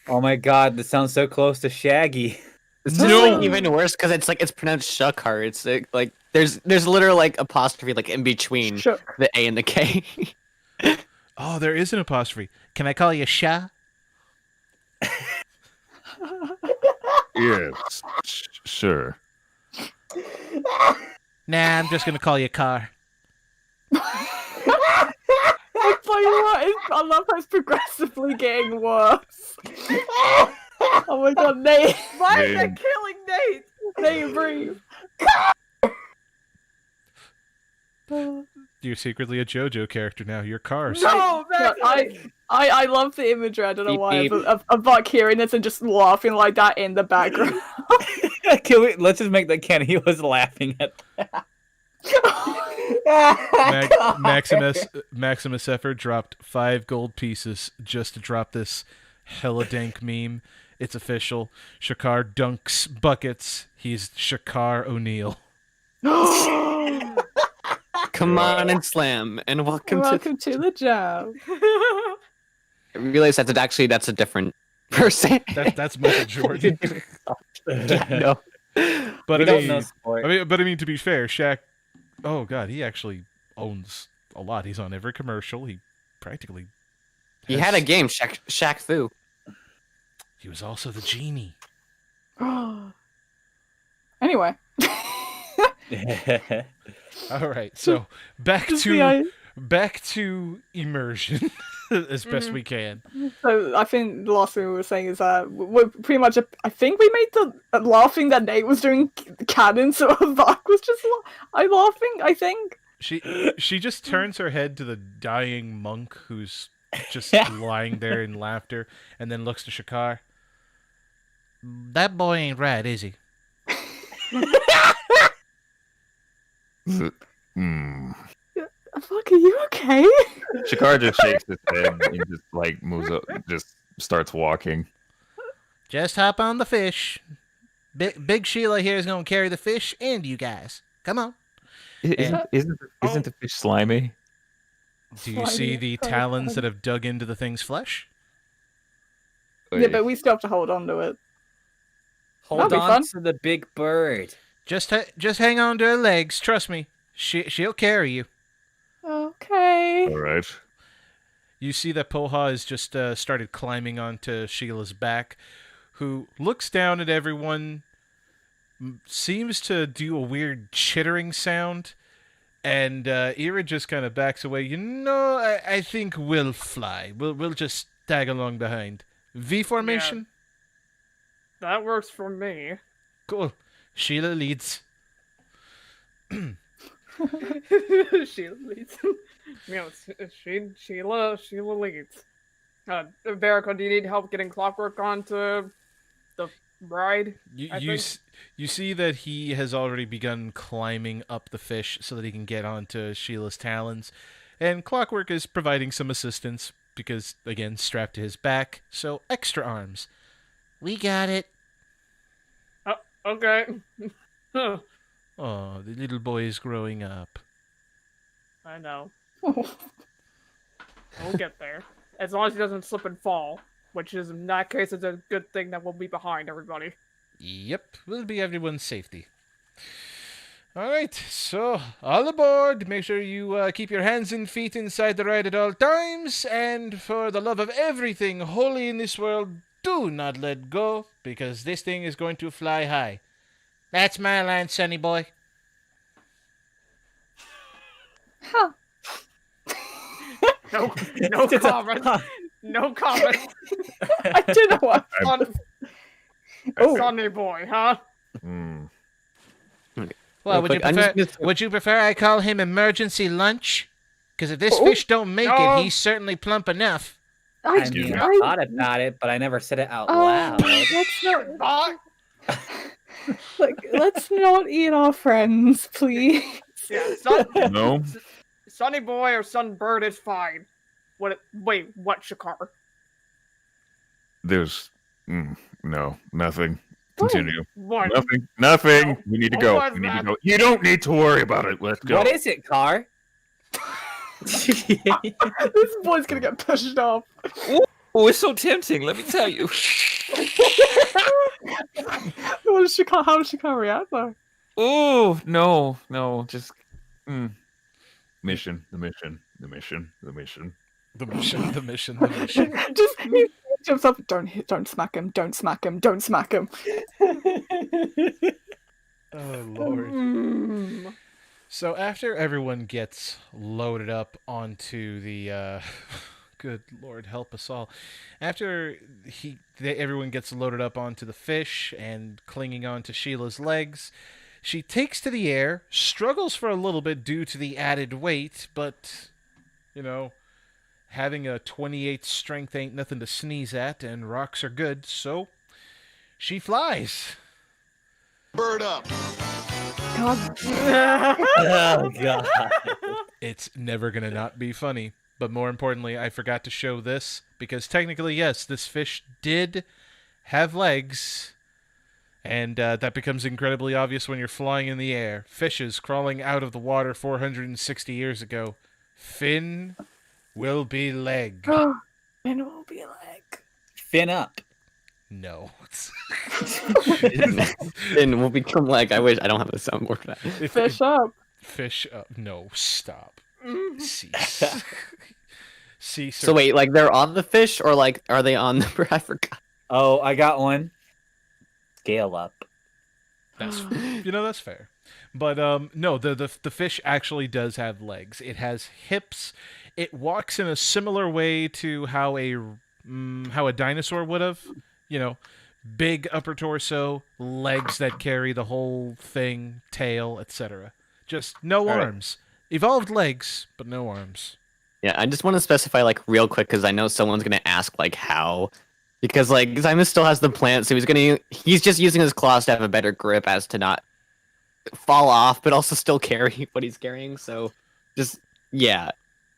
Oh my god, this sounds so close to Shaggy. It's just like even worse because it's pronounced Sha'karr. It's like there's literally like apostrophe like in between Shook. the A and the K. Oh, there is an apostrophe. Can I call you Sha? Yes. Sure. Nah, I'm just gonna call you Car. I tell you what, I love how it's progressively getting worse. Oh my god, Nate. Why is Man. it killing Nate? Nate, breathe. You're secretly a JoJo character now. You're Cars. No, God, man. I love the imagery, I don't know Beep, why, beep. of Avack hearing this and just laughing like that in the background. Let's just make that canon. He was laughing at Maximus Effort dropped 5 gold pieces just to drop this hella dank meme. It's official. Sha'karr dunks buckets. He's Sha'karr O'Neal. Come on and slam and welcome to the job. I realize that's a different person. That's Michael Jordan. Yeah, no. But We I don't mean, know sport. I mean, to be fair, Shaq. Oh God, he actually owns a lot. He's on every commercial. He practically. He had a game, Shaq Fu. He was also the genie. Anyway. All right, so back to immersion as best we can. So I think the last thing we were saying is that we're pretty much. I think we made the laughing that Nate was doing canon, so Avack was just laughing. I think. She just turns her head to the dying monk who's just lying there in laughter, and then looks to Sha'karr. That boy ain't right, is he? Avack, are you okay? Sha'karr just shakes his head and just like moves up, just starts walking. Just hop on the fish. Big Sheila here is gonna carry the fish and you guys. Come on. Isn't the fish slimy? Do you see the talons that have dug into the thing's flesh? Yeah, but we still have to hold on to it. Hold That'll be on fun. to the big bird. Just hang on to her legs. Trust me. She'll carry you. Okay. All right. You see that Poha has just started climbing onto Sheila's back, who looks down at everyone, seems to do a weird chittering sound, and Ira just kind of backs away. You know, I think we'll fly. We'll just tag along behind. V formation? That works for me. Cool. Sheila leads. Sheila leads. Sheila leads. Verico, do you need help getting Clockwork onto the ride? You see that he has already begun climbing up the fish so that he can get onto Sheila's talons, and Clockwork is providing some assistance because, again, strapped to his back, so extra arms. We got it. Okay. Oh, the little boy is growing up. I know. We'll get there. As long as he doesn't slip and fall. Which is, in that case, it's a good thing that we'll be behind everybody. Yep, will be everyone's safety. All right, so all aboard. Make sure you keep your hands and feet inside the ride at all times. And for the love of everything holy in this world, do not let go, because this thing is going to fly high. That's my line, sonny boy. Huh. No It's a- comment. No comment. I don't know what. Sunny boy, huh? Hmm. Well, Real would you quick, I'm just prefer? gonna- Would you prefer I call him emergency lunch? Because if this Oh. fish don't make No. it, he's certainly plump enough. I mean, I thought about it, but I never said it out loud. Let's not. Bye. Let's not eat our friends, please. Yeah, No. Sunny boy or sunbird is fine. Wait, what, Sha'karr? There's no nothing. Continue. What? Nothing. No. We need to What go. was We need to that? go. You don't need to worry about it. Let's go. What is it, Car? This boy's gonna get pushed off. Oh, it's so tempting. Let me tell you. How does Sha'karr react though? Oh no, just Mission. The mission. The mission. The mission. The mission, the mission, the mission. Just he jumps up. Don't smack him. Don't smack him. Don't smack him. Oh, Lord. Mm. So after everyone gets loaded up onto the, good Lord, help us all. After everyone gets loaded up onto the fish and clinging onto Sheila's legs, she takes to the air, struggles for a little bit due to the added weight, but, you know, having a 28 strength ain't nothing to sneeze at, and rocks are good, so she flies. Bird up. God. Oh god. It's never going to not be funny. But more importantly, I forgot to show this, because technically, yes, this fish did have legs, and that becomes incredibly obvious when you're flying in the air. Fishes crawling out of the water 460 years ago. Fin will be leg. And it will be like. Fin up. No. Then we'll become like, I wish I don't have a soundboard for that. Fish up. Fish up. No, stop. Cease. Cease. So wait, like they're on the fish, or like are they on the? I forgot. Oh, I got one. Scale up. That's that's fair. But no, the fish actually does have legs. It has hips. It walks in a similar way to how a dinosaur would have. Big upper torso, legs that carry the whole thing, tail, etc. Just no right. arms. Evolved legs, but no arms. Yeah, I just want to specify like real quick because I know someone's gonna ask like how, because like Thymus still has the plant, so he's just using his claws to have a better grip as to not fall off, but also still carry what he's carrying. So just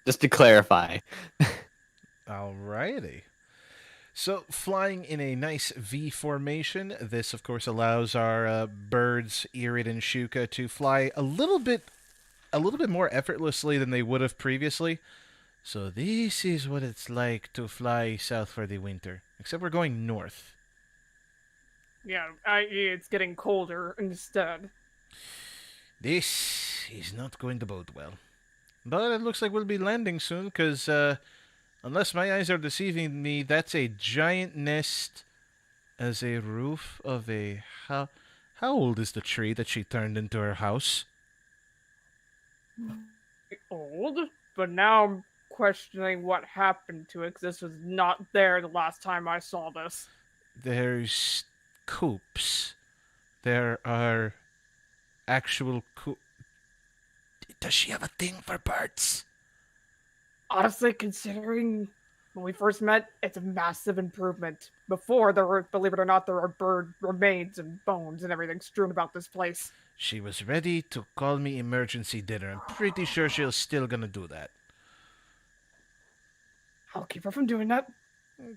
to clarify. Alrighty. So, flying in a nice V formation, this, of course, allows our birds, Irid and Shuka, to fly a little bit more effortlessly than they would have previously. So, this is what it's like to fly south for the winter. Except we're going north. Yeah, i.e. it's getting colder instead. This is not going to bode well. But it looks like we'll be landing soon, because, unless my eyes are deceiving me, that's a giant nest as a roof of a... How old is the tree that she turned into her house? Old, but now I'm questioning what happened to it, because this was not there the last time I saw this. There's coops. There are actual Does she have a thing for birds? Honestly, considering when we first met, it's a massive improvement. Before, believe it or not, there were bird remains and bones and everything strewn about this place. She was ready to call me emergency dinner. I'm pretty sure she's still gonna do that. I'll keep her from doing that.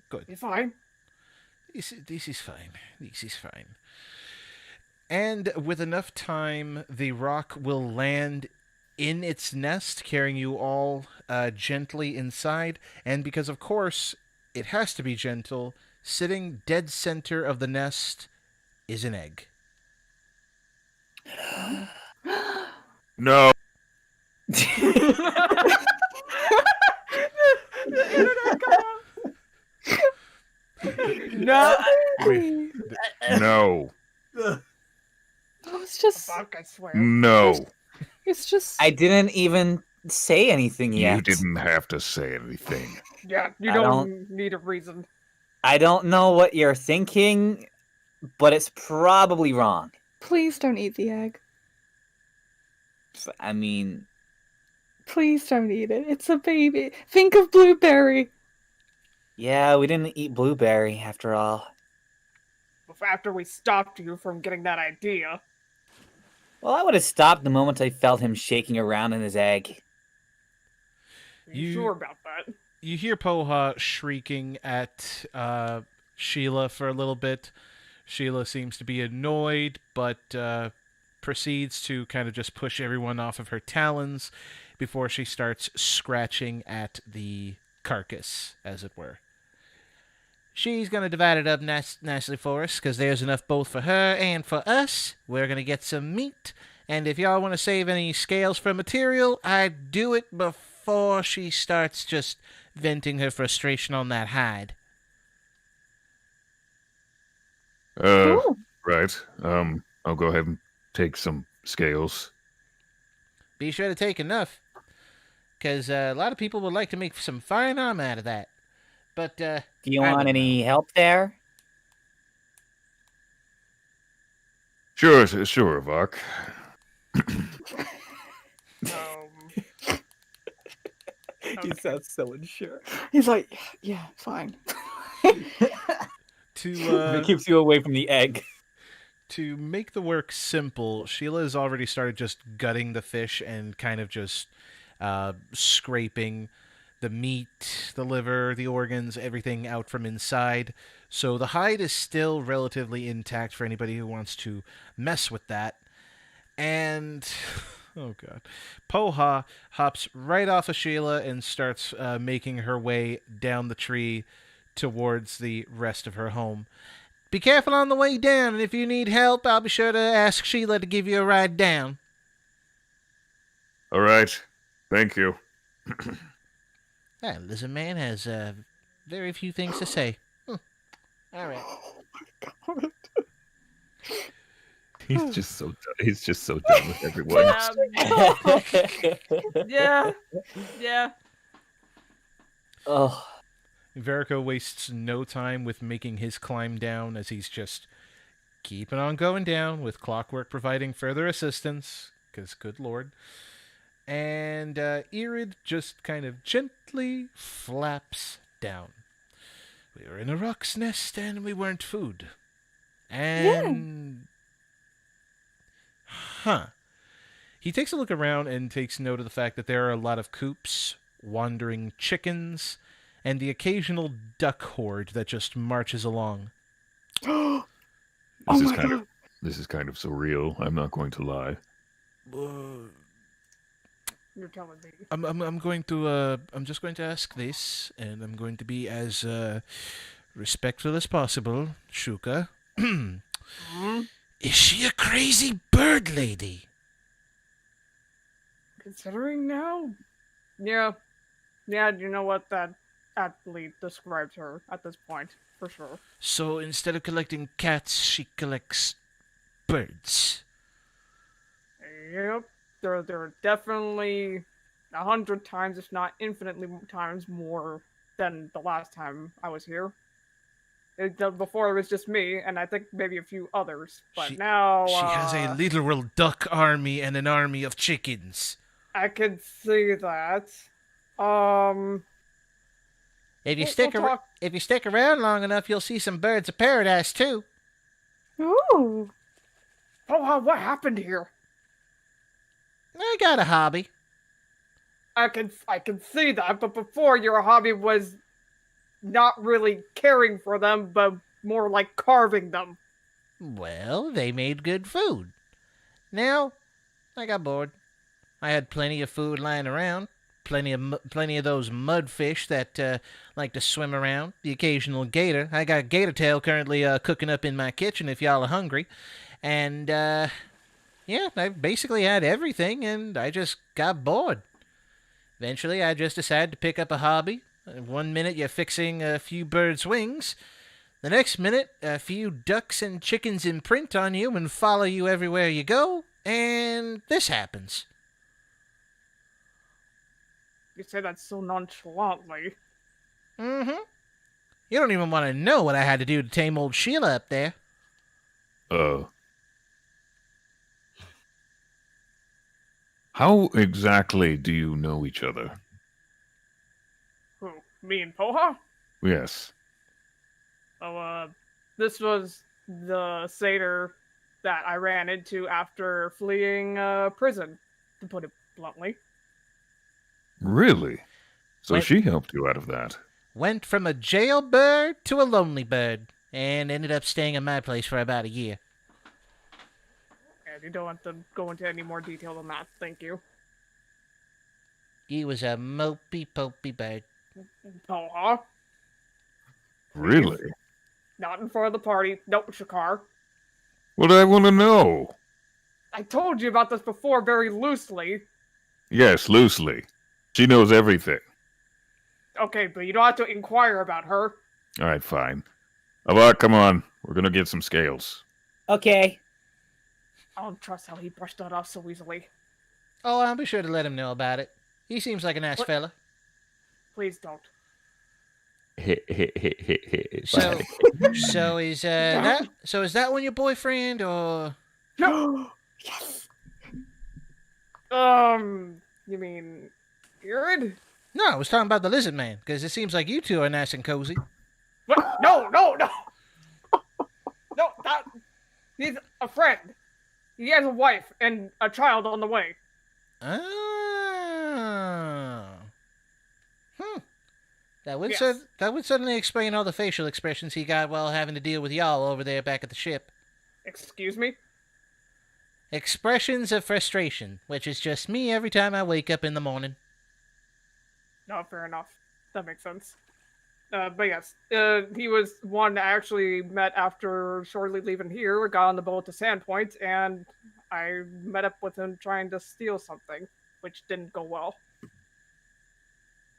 Good. Be fine. This is fine. This is fine. And with enough time, the rock will land in its nest, carrying you all gently inside. And because, of course, it has to be gentle, sitting dead center of the nest is an egg. No. The internet cut off. No. No. It's just. Fuck, I swear. No. It's just. I didn't even say anything yet. You didn't have to say anything. Yeah, you I don't need a reason. I don't know what you're thinking, but it's probably wrong. Please don't eat the egg. I mean, Please don't eat it. It's a baby. Think of Blueberry. yeah, we didn't eat blueberry after all. After we stopped you from getting that idea. Well, I would have stopped the moment I felt him shaking around in his egg. You sure about that? You hear Poha shrieking at Sheila for a little bit. Sheila seems to be annoyed, but proceeds to kind of just push everyone off of her talons before she starts scratching at the carcass, as it were. She's going to divide it up nicely for us, because there's enough both for her and for us. We're going to get some meat, and if y'all want to save any scales for material, I'd do it before she starts just venting her frustration on that hide. Right. I'll go ahead and take some scales. Be sure to take enough, because a lot of people would like to make some fine armor out of that. But, Do you want any help there? Sure, Avack. He sounds so unsure. He's like, yeah, fine. It keeps you away from the egg. To make the work simple, Sheila has already started just gutting the fish and kind of just scraping the meat, the liver, the organs, everything out from inside. So the hide is still relatively intact for anybody who wants to mess with that. And, oh god, Poha hops right off of Sheila and starts making her way down the tree towards the rest of her home. Be careful on the way down, and if you need help, I'll be sure to ask Sheila to give you a ride down. All right. Thank you. Well, Lizard Man has very few things to say. All right. He's just so done with everyone. Yeah. Yeah. Oh, Verico wastes no time with making his climb down, as he's just keeping on going down, with Clockwork providing further assistance, because good lord. And Irid just kind of gently flaps down. We were in a rock's nest and we weren't food. And... Huh. He takes a look around and takes note of the fact that there are a lot of coops, wandering chickens, and the occasional duck horde that just marches along. This is kind of surreal. I'm not going to lie. You're telling me. I'm just going to ask this, and I'm going to be as respectful as possible, Shuka. Is she a crazy bird lady? Considering now? Yeah. Yeah, you know what? That athlete describes her at this point, for sure. So instead of collecting cats, she collects birds. Yep. They're definitely 100 times, if not infinitely times more than the last time I was here. Before it was just me, and I think maybe a few others. But now... She has a literal duck army and an army of chickens. I can see that. If you stick around long enough, you'll see some birds of paradise, too. Ooh. Oh, what happened here? I got a hobby. I can see that, but before your hobby was not really caring for them, but more like carving them. Well, they made good food. Now, I got bored. I had plenty of food lying around. Plenty of those mudfish that like to swim around. The occasional gator. I got gator tail currently cooking up in my kitchen if y'all are hungry. And Yeah, I basically had everything, and I just got bored. Eventually, I just decided to pick up a hobby. One minute you're fixing a few birds' wings. The next minute, a few ducks and chickens imprint on you and follow you everywhere you go, and this happens. You say that so nonchalantly. Mm-hmm. You don't even want to know what I had to do to tame old Sheila up there. Oh. How exactly do you know each other? Who? Me and Poha? Yes. Oh, this was the satyr that I ran into after fleeing prison, to put it bluntly. Really? So Wait. she helped you out of that. Went from a jailbird to a lonely bird, and ended up staying in my place for about a year. And you don't want to go into any more detail than that, thank you. He was a mopey-popey bird. Poha? Really? Not in front of the party. Nope, Sha'karr. What do I want to know? I told you about this before very loosely. Yes, loosely. She knows everything. Okay, but you don't have to inquire about her. All right, fine. Avack, come on. We're going to get some scales. Okay. I don't trust how he brushed that off so easily. Oh, I'll be sure to let him know about it. He seems like a nice What? fella. Please don't. So, is that one your boyfriend, or? No! Yes. You mean... Irid? No, I was talking about the lizard man, because it seems like you two are nice and cozy. What? No, no, no! No, that... He's a friend. He has a wife and a child on the way. Oh. That would Yes. that would certainly explain all the facial expressions he got while having to deal with y'all over there back at the ship. Excuse me? Expressions of frustration, which is just me every time I wake up in the morning. No, fair enough. That makes sense. But yes, he was one I actually met after shortly leaving here. We got on the boat to Sandpoint, and I met up with him trying to steal something, which didn't go well.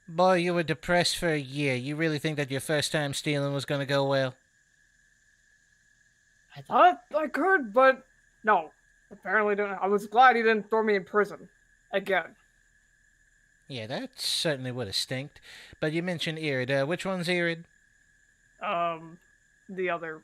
Boy, you were depressed for a year. You really think that your first time stealing was going to go well? I thought I could, but no. Apparently didn't. I was glad he didn't throw me in prison. Again. Yeah, that certainly would have stinked. But you mentioned Irid. Which one's Irid? The other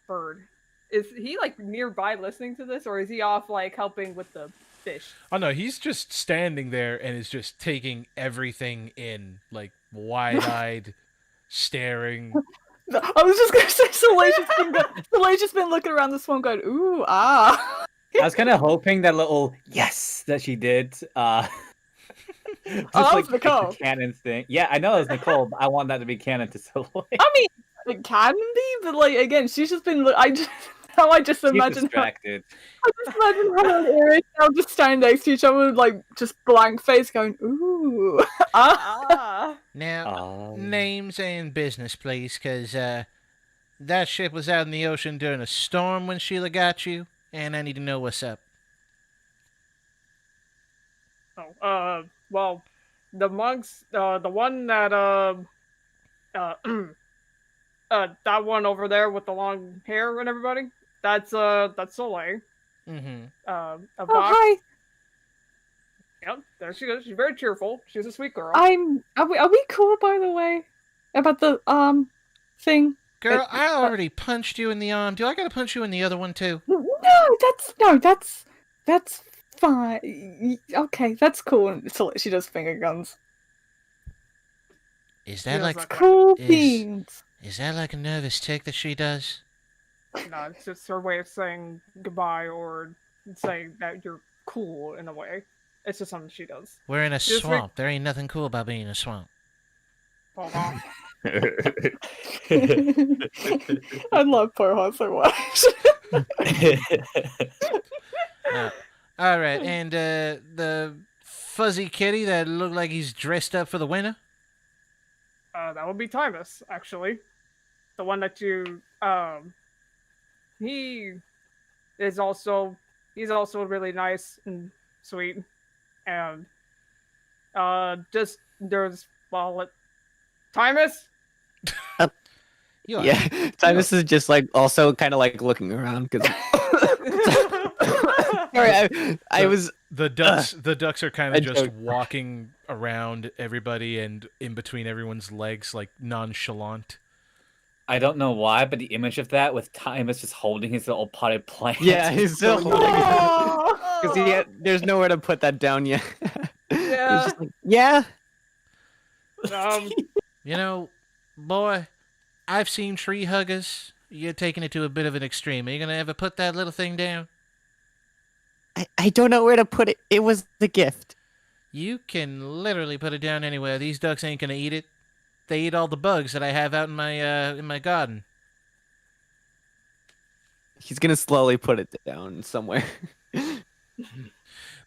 bird. Is he, like, nearby listening to this, or is he off, like, helping with the fish? Oh no, he's just standing there and is just taking everything in, like wide-eyed, staring. I was just gonna say Soleil's just been looking around the swamp going, ooh, ah. I was kind of hoping that little yes that she did. Just that was the Nicole. canon thing. Yeah, I know it was Nicole, but I want that to be canon to Soleil. I mean, it can be, but like again, she's just been. I just She's imagine her. distracted. I just imagine her and Iris now just standing next to each other, with, like just blank face, going, ooh, ah. Ah. Now, names and business, please, because that ship was out in the ocean during a storm when Sheila got you, and I need to know what's up. Oh, well, the monks, the one that, that one over there with the long hair and everybody, that's Soleil. Mm-hmm. Avack. Oh, hi. Yep, there she goes. She's very cheerful. She's a sweet girl. Are we cool, by the way, about the thing? Girl, I already punched you in the arm. Do I gotta punch you in the other one, too? No, that's fine. Okay, that's cool. So she does finger guns. Is that like... Cool Is- beans. Is that like a nervous tick that she does? No, it's just her way of saying goodbye or saying that you're cool in a way. It's just something she does. We're in a Just swamp. There ain't nothing cool about being in a swamp. Hold on. I love Porha so much. All right, and the fuzzy kitty that looked like he's dressed up for the winter? That would be Thymus, actually. The one that you, he is also he's also really nice and sweet. And just there's Thymus. Yeah, Thymus is just like also kind of like looking around because. Sorry, I was. The ducks are kind I of just joke. walking around everybody and in between everyone's legs, like nonchalant. I don't know why, but the image of that with Thymus just holding his little potted plant. Yeah, he's still holding it because there's nowhere to put that down yet. Yeah. He's just like, yeah. You know, boy, I've seen tree huggers. You're taking it to a bit of an extreme. Are you gonna ever put that little thing down? I don't know where to put it. It was the gift. You can literally put it down anywhere. These ducks ain't gonna eat it. They eat all the bugs that I have out in my garden. He's gonna slowly put it down somewhere.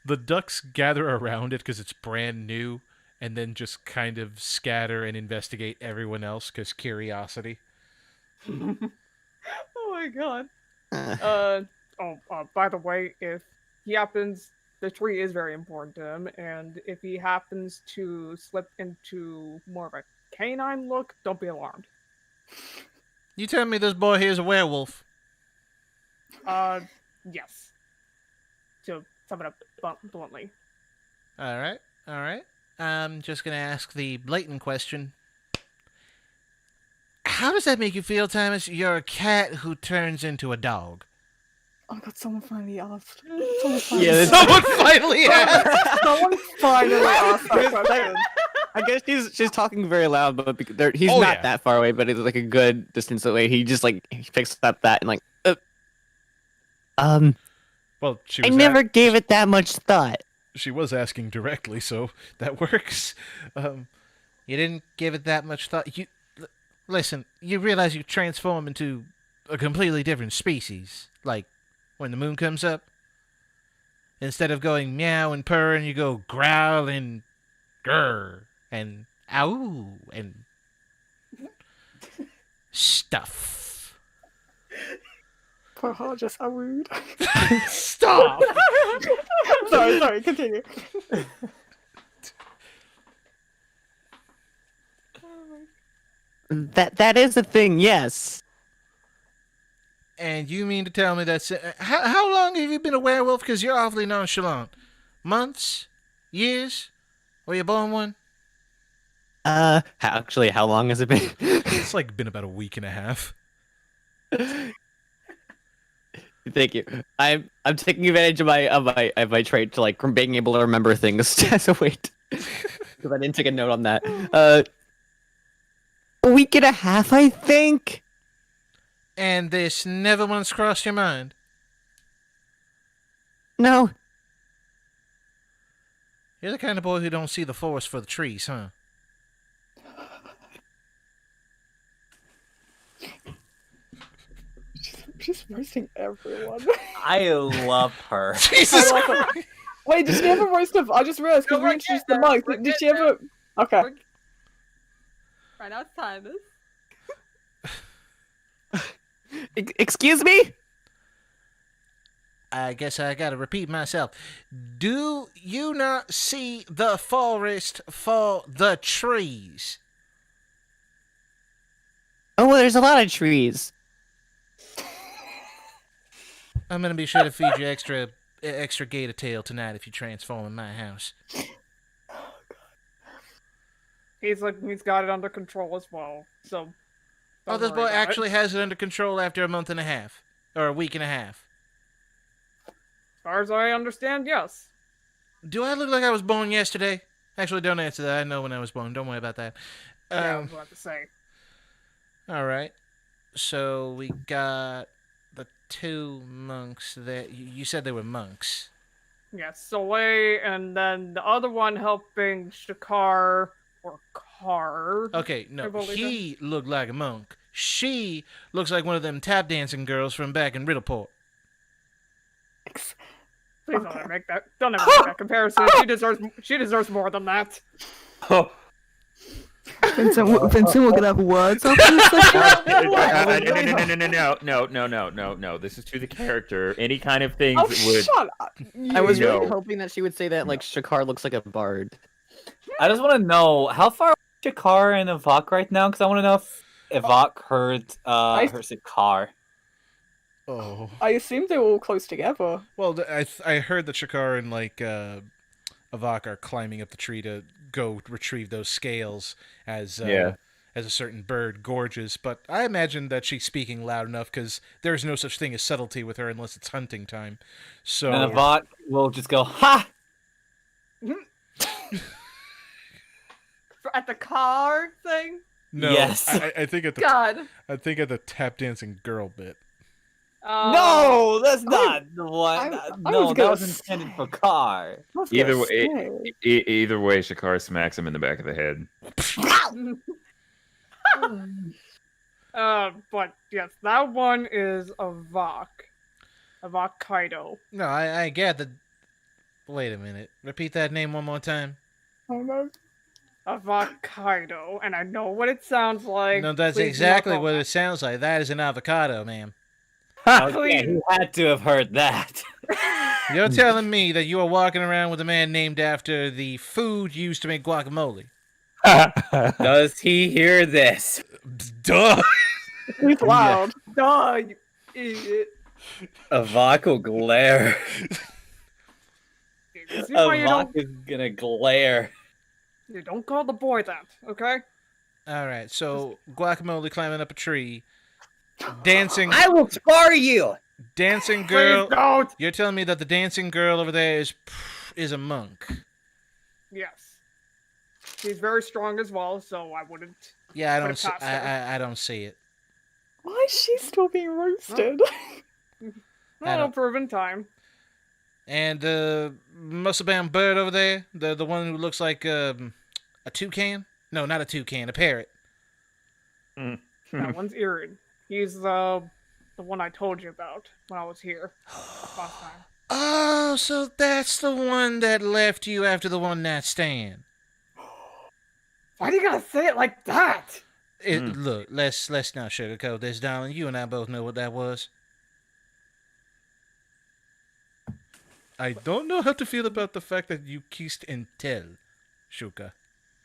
The ducks gather around it because it's brand new, and then just kind of scatter and investigate everyone else because curiosity. Oh my god. By the way, if he happens, the tree is very important to him, and if he happens to slip into more of a canine look, don't be alarmed. You tell me this boy here's a werewolf. Yes. To sum it up bluntly. All right. I'm just gonna ask the blatant question. How does that make you feel, Thomas? You're a cat who turns into a dog. Oh god, someone finally asked. Yeah, Someone finally asked. Someone finally asked that question. I guess she's talking very loud, but he's Oh, not yeah. that far away, but it's like a good distance away. He just like he picks up that and like, Well, she I was never gave it that much thought. she was asking directly, so that works. You didn't give it that much thought. Listen. You realize you transform into a completely different species. Like when the moon comes up, instead of going meow and purr, and you go growl and grrr and ow and stuff. Poor heart, just how rude. Stop! sorry, continue. That is a thing, yes. And you mean to tell me that's... how long have you been a werewolf? Because you're awfully nonchalant. Months? Years? Were you born one? Actually, how long has it been? It's like been about a week and a half. Thank you. I'm taking advantage of my trait to like being able to remember things as a wait. Because I didn't take a note on that. A week and a half, I think. And this never once crossed your mind? No. You're the kind of boy who don't see the forest for the trees, huh? She's roasting everyone. I love her. Jesus I love Christ! her. Wait, did she ever roast of? I just realized because No, we we're introduced getting the there. mic. We're Did she getting ever? Okay. Right now it's Thymus. Excuse me? I guess I gotta repeat myself. Do you not see the forest for the trees? Oh, well, there's a lot of trees. I'm gonna be sure to feed you extra gator tail tonight if you transform in my house. He's got it under control as well. So. Oh, don't this worry boy about it. actually has it under control after a month and a half. Or a week and a half. As far as I understand, yes. Do I look like I was born yesterday? Actually, don't answer that. I know when I was born. Don't worry about that. Yeah, I was about to say. Alright. So we got the two monks that... You said they were monks. Yes, Soleil, and then the other one helping Sha'karr or Carr. Okay, I no. believe He looked like a monk. She looks like one of them tap dancing girls from back in Riddleport. Please Okay. don't ever make that comparison. She deserves more than that. Oh, Vincent we're gonna have words after this session. No. This is to the character. Any kind of things Oh, that would. shut up! I was No. really hoping that she would say that like Sha'karr looks like a bard. I just want to know how far are Sha'karr and Avack right now, because I want to know if Avack heard her say car. Oh. I assumed they were all close together. Well, I heard that Sha'karr and like Avack are climbing up the tree to go retrieve those scales as a certain bird gorges. But I imagine that she's speaking loud enough because there's no such thing as subtlety with her unless it's hunting time. So And Avack will just go, ha! At the car thing? no, Yes. I think at the God. I think at the tap dancing girl bit. No, that's not the one. I No, was that gonna was intended for car. Either way, Sha'karr smacks him in the back of the head. But yes, that one is Avack. Avack Kaido. No, I get the. Wait a minute. Repeat that name one more time. Oh no. Avack Kaido, and I know what it sounds like. No, that's Please exactly knock what off. it sounds like. That is an avocado, ma'am. Okay, he had to have heard that. You're telling me that you are walking around with a man named after the food used to make guacamole. Does he hear this? Duh. He's loud. Duh, you idiot. Avack will glare. You see why Avack is gonna glare. you don't call the boy that, okay? All right, so guacamole climbing up a tree, dancing, I will spar you. dancing Please girl. don't! You're telling me that the dancing girl over there is a monk? Yes. She's very strong as well, so I wouldn't. Yeah, I Put don't. it See, past her. I don't see it. Why is she still being roasted? No, proven time. And the muscle-bound bird over there, the one who looks like a toucan? No, not a toucan, a parrot. That one's Irid. He's the one I told you about when I was here last time. Oh, so that's the one that left you after the one-night stand. Why do you gotta say it like that? Look, let's not sugarcoat this, darling. You and I both know what that was. I don't know how to feel about the fact that you kissed and tell, Shuka.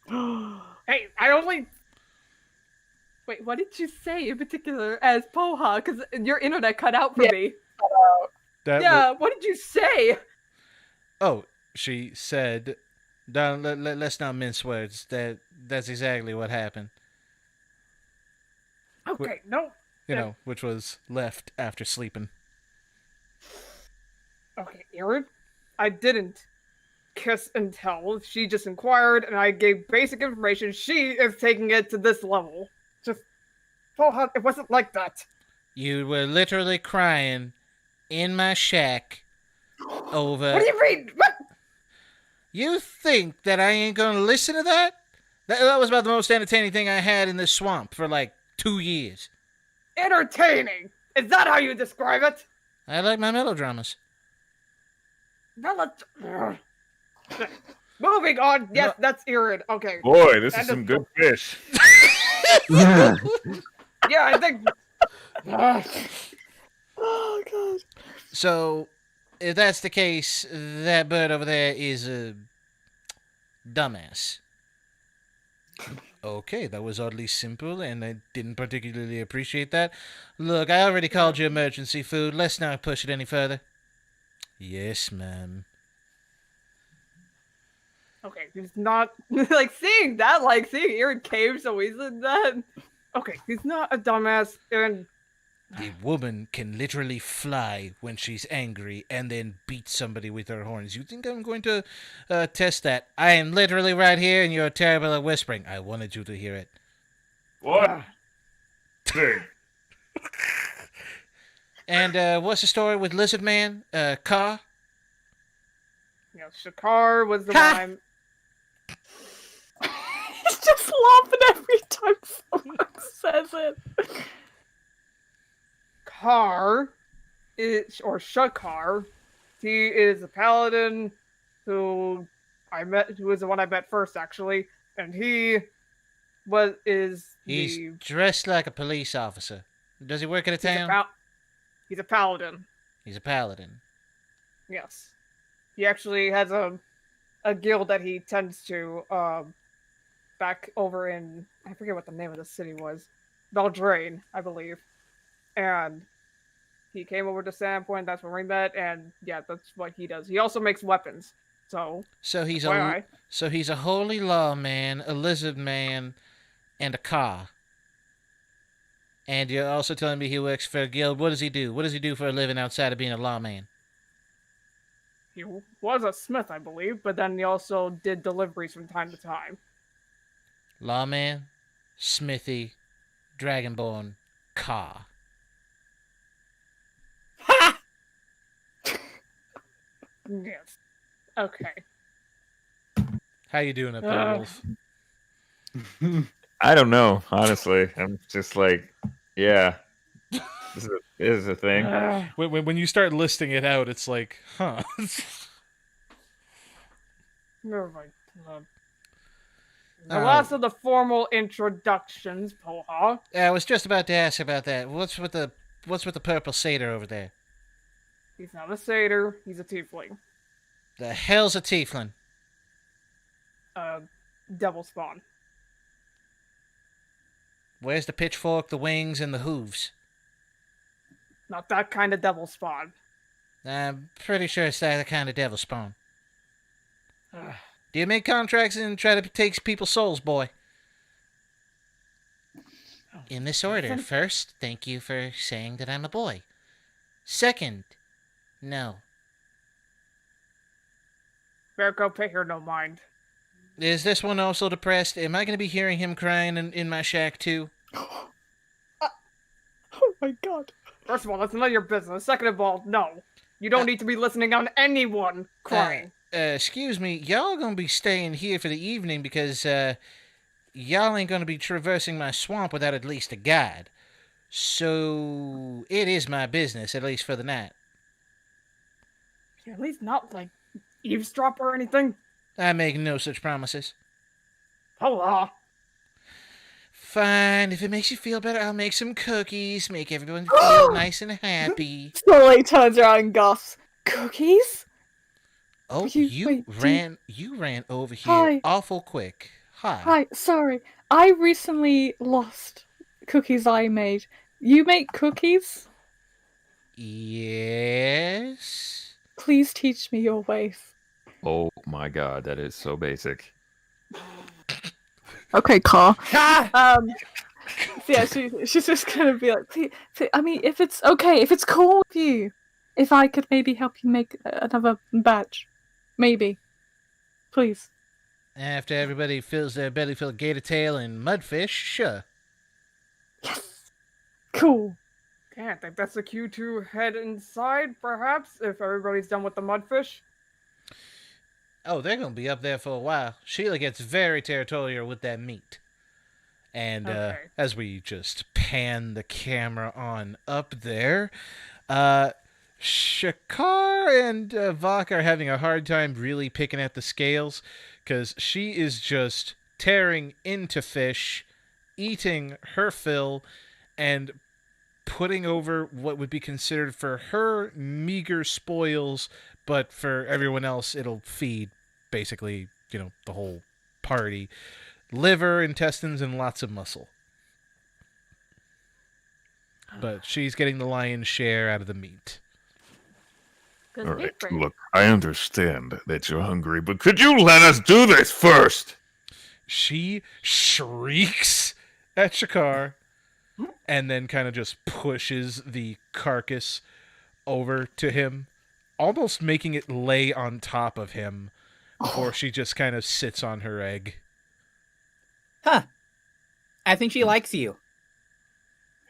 Hey, I only. Wait, what did you say in particular as Poha? Because your internet cut out for me. That Yeah, what did you say? Oh, She said, darling, let's not mince words. That's exactly what happened. Okay, no. you know, which was left after sleeping. Okay, Irid, I didn't kiss and tell. She just inquired, and I gave basic information. She is taking it to this level. Just, Poha, it wasn't like that. You were literally crying in my shack over... What do you mean? What? You think that I ain't gonna listen to that? That was about the most entertaining thing I had in this swamp for like 2 years. Entertaining? Is that how you describe it? I like my melodramas. Moving on. Yes, that's Irid. Okay. Boy, this That is some is- good fish. Yeah, I think. Oh god. So, if that's the case, that bird over there is a dumbass. Okay, that was oddly simple, and I didn't particularly appreciate that. Look, I already called you emergency food. Let's not push it any further. Yes, ma'am. Okay, he's not like seeing that, like seeing Irid cave so easily. That okay, he's not a dumbass, and The woman can literally fly when she's angry and then beat somebody with her horns. You think I'm going to test that? I am literally right here, and you're terrible at whispering. I wanted you to hear it. What? Thing. And what's the story with Lizard Man? Ka? you know, Sha'karr was the Ha! one. I'm... He's just laughing every time someone says it. Sha'karr is, or Sha'karr, he is a paladin who was the one I met first, actually, and he what is He's the... dressed like a police officer. Does he work at a town? He's a paladin. He's a paladin. Yes. He actually has a guild that he tends to back over in, I forget what the name of the city was. Beldraine, I believe. And he came over to Sandpoint, that's where we met, and yeah, that's what he does. He also makes weapons. So he's FYI. a holy law man, a lizard man, and a car. And you're also telling me he works for a guild. What does he do? What does he do for a living outside of being a lawman? He was a smith, I believe, but then he also did deliveries from time to time. Lawman, smithy, dragonborn, car. Ha! Yes. Okay. How you doing up there, Wolf? I don't know, honestly. I'm just like, yeah, this is a thing. When you start listing it out, it's like, huh. Never mind. The last of the formal introductions, Poha. I was just about to ask about that. What's with the purple satyr over there? He's not a satyr, he's a tiefling. The hell's a tiefling? Devil spawn. Where's the pitchfork, the wings, and the hooves? Not that kind of devil spawn. I'm pretty sure it's that kind of devil spawn. Do you make contracts and try to take people's souls, boy? In this order. First, thank you for saying that I'm a boy. Second, no. Better go pay her no mind. Is this one also depressed? Am I going to be hearing him crying in my shack, too? Oh my god. First of all, that's none of your business. Second of all, no. You don't need to be listening on anyone crying. Excuse me, y'all gonna be staying here for the evening because, y'all ain't gonna be traversing my swamp without at least a guide. So, it is my business, at least for the night. You're at least not, like, eavesdrop or anything? I make no such promises. Hola. Fine, if it makes you feel better, I'll make some cookies, make everyone feel nice and happy. Soleil turns around and gasps, "Cookies?" Oh, You ran over here Hi. awful quick. Hi. Hi, sorry. I recently lost cookies I made. You make cookies? Yes? Please teach me your ways. Oh my god, that is so basic. Okay, Carl. Ah! So yeah, she's just gonna be like, please, I mean, if it's okay, if it's cool with you, if I could maybe help you make another batch. Maybe. Please. After everybody fills their belly full of gator tail and mudfish, sure. Yes. Cool. Okay, I think that's the cue to head inside, perhaps, if everybody's done with the mudfish. Oh, they're going to be up there for a while. Sheila gets very territorial with that meat. And Okay. as we just pan the camera on up there, Sha'karr and Avack are having a hard time really picking at the scales because she is just tearing into fish, eating her fill, and putting over what would be considered for her meager spoils, but for everyone else it'll feed basically, the whole party. Liver, intestines, and lots of muscle. But she's getting the lion's share out of the meat. All right, look, I understand that you're hungry, but could you let us do this first? She shrieks at Sha'karr and then kind of just pushes the carcass over to him, almost making it lay on top of him before she just kind of sits on her egg. Huh. I think she likes you.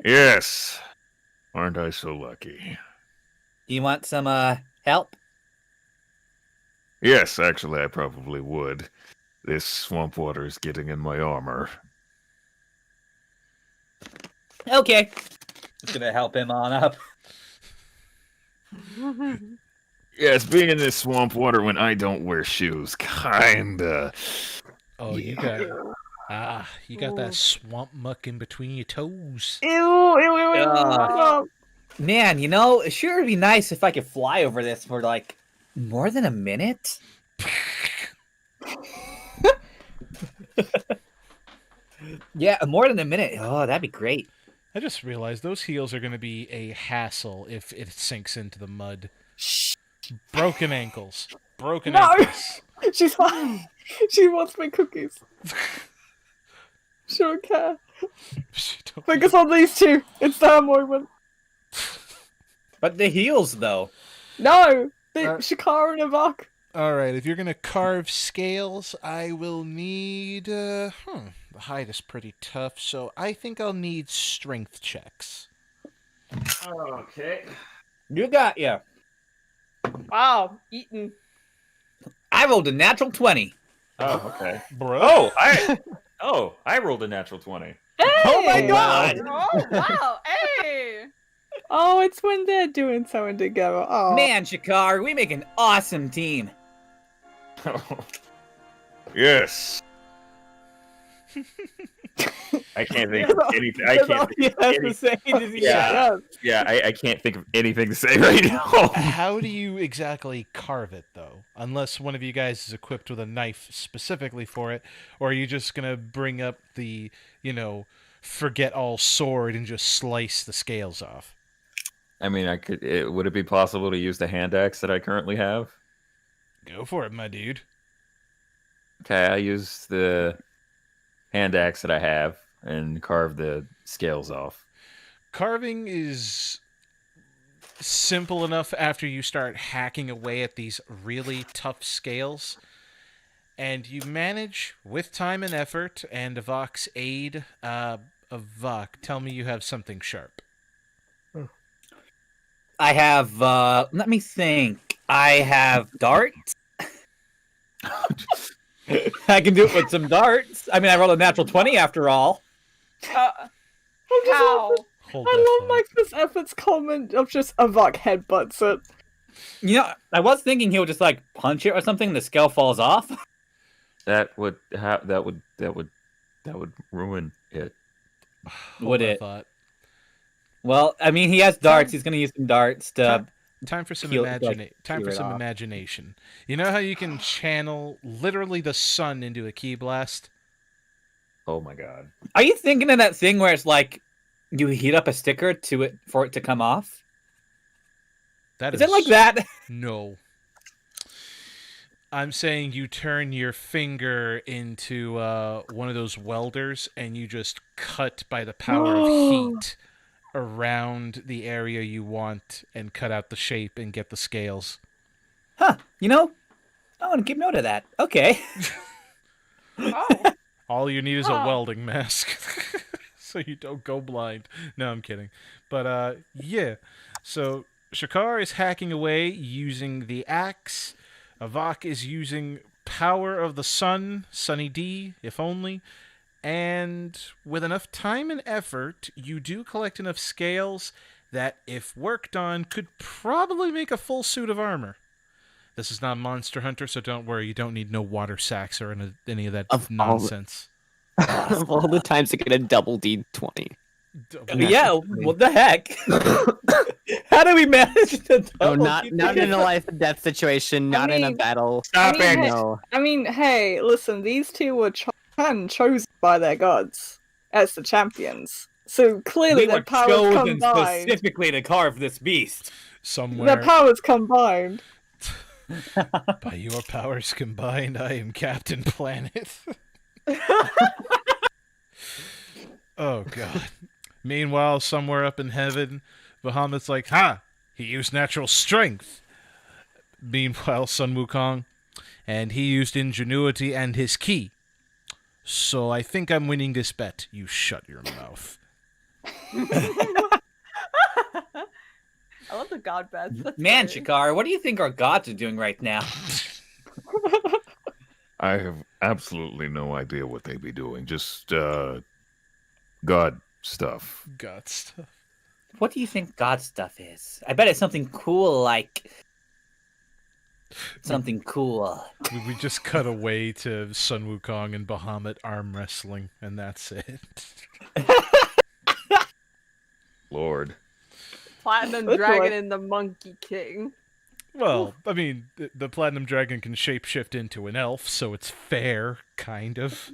Yes. Aren't I so lucky? Do you want some, help? Yes, actually, I probably would. This swamp water is getting in my armor. Okay. Just gonna help him on up. Yes, being in this swamp water when I don't wear shoes, kinda. Oh, Yeah. Ah, you got that swamp muck in between your toes. Ew. Man, you know, it sure would be nice if I could fly over this for like more than a minute. Yeah, more than a minute. Oh, that'd be great. I just realized those heels are going to be a hassle if it sinks into the mud. Broken ankles. Broken ankles. She's fine. She wants my cookies. She don't care. Focus on these two. It's their moment. But the heels, though. No! Sha'karr and Avack. Alright, if you're going to carve scales, I will need... the height is pretty tough, so I think I'll need strength checks. Okay. You got ya. Wow, eaten. I rolled a natural 20. Oh, okay. Bro. I rolled a natural 20. Hey! Oh my god! Oh, wow, hey! Oh, it's when they're doing something together. Oh. Man, Sha'karr, we make an awesome team. Yes. I can't think of anything. I can't think of anything. I can't think of anything to say right now. How do you exactly carve it, though? Unless one of you guys is equipped with a knife specifically for it, or are you just going to bring up the, forget all sword and just slice the scales off? I mean, would it be possible to use the hand axe that I currently have? Go for it, my dude. Okay, I use the hand axe that I have and carve the scales off. Carving is simple enough after you start hacking away at these really tough scales. And you manage, with time and effort, and Avack's aid, Avack, tell me you have something sharp. I have, let me think. I have darts. I can do it with some darts. I mean, I rolled a natural 20 after all. How? I love Max's efforts comment of just Avack headbutts it. You know, I was thinking he would just like punch it or something and the scale falls off. That would ruin it. Would it? Thought. Well, I mean, he has darts. He's going to use some darts to... Time for some Heal- imagination. You know how you can channel literally the sun into a key blast? Oh my god. Are you thinking of that thing where it's like you heat up a sticker for it to come off? Is it like that? No. I'm saying you turn your finger into one of those welders and you just cut by the power of heat around the area you want and cut out the shape and get the scales. Huh. You know, I want to keep note of that. Okay. Oh. All you need is a welding mask so you don't go blind. No, I'm kidding. But, yeah. So, Sha'karr is hacking away using the axe. Avack is using Power of the Sun, Sunny D, if only. And with enough time and effort, you do collect enough scales that, if worked on, could probably make a full suit of armor. This is not Monster Hunter, so don't worry. You don't need no water sacks or any of that nonsense. Of all the times to get a double D20. Yeah, what the heck? How do we manage the double? No, not in a life and death situation, not in a battle. Stop it! No. I mean, hey, listen, these two were chosen by their gods as the champions. So clearly We their were powers chosen combined. specifically to carve this beast. Somewhere. Their powers combined. By your powers combined, I am Captain Planet. Oh, God. Meanwhile, somewhere up in heaven, Bahamut's like, he used natural strength. Meanwhile, Sun Wukong, and he used ingenuity and his ki. So I think I'm winning this bet. You shut your mouth. I love the god bets. That's Man, great. Sha'karr, what do you think our gods are doing right now? I have absolutely no idea what they be doing. Just, God stuff. God stuff. What do you think god stuff is? I bet it's something cool like Something cool. We just cut away to Sun Wukong and Bahamut arm wrestling, and that's it. Lord. Platinum That's Dragon right. and the Monkey King. Well, I mean, the Platinum Dragon can shapeshift into an elf, so it's fair, kind of.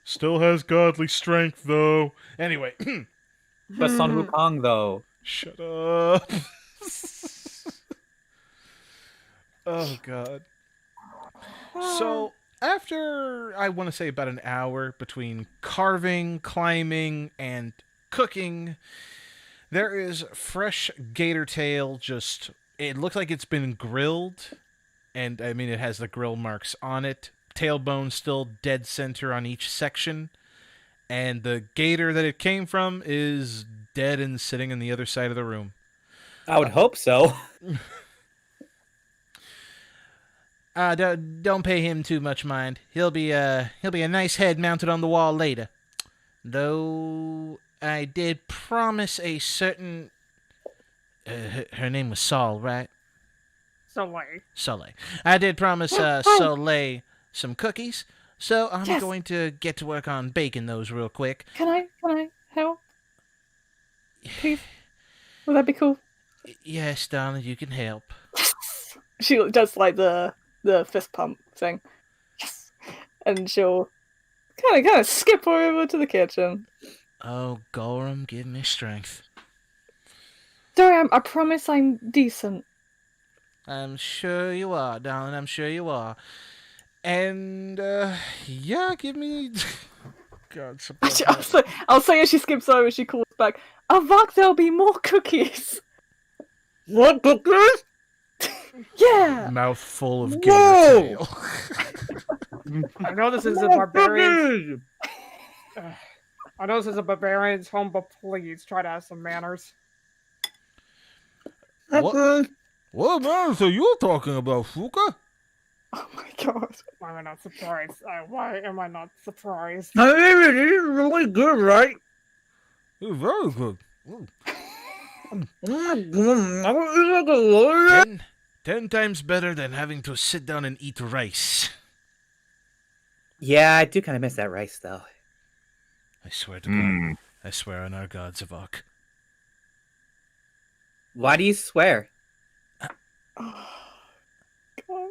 Still has godly strength, though. Anyway, But Sun Wukong, though. shut up. Oh, God. So, after, I want to say about an hour between carving, climbing, and cooking, there is fresh gator tail just... It looks like it's been grilled, and, I mean, it has the grill marks on it. Tailbone still dead center on each section, and the gator that it came from is dead and sitting in the other side of the room. I would hope so. Don't pay him too much mind. He'll be a nice head mounted on the wall later. Though I did promise a certain her name was Sol, right? Soleil. I did promise Soleil some cookies, so I'm Yes. going to get to work on baking those real quick. Can I help? Please? Would that be cool? Yes, darling, you can help. She does like the fist pump thing. Yes. And she'll kind of skip over to the kitchen. Oh, Gorham, give me strength. Sorry, I promise I'm decent. I'm sure you are, darling. I'm sure you are. And, yeah, give me... God, Actually, I'll say as she skips over, she calls back, Avack, there'll be more cookies. What cookies? Yeah. Mouth full of gator Whoa! tail. I know this is a barbarian. I know this is a barbarian's home, but please try to have some manners. What manners are you talking about, Shuka? Oh my god. Why am I not surprised? Why am I not surprised? I mean, it is really good, right? It's very good. Mm. 10 times better than having to sit down and eat rice. Yeah, I do kind of miss that rice, though. I swear to God. I swear on our gods, Avack. Why do you swear? Oh, god.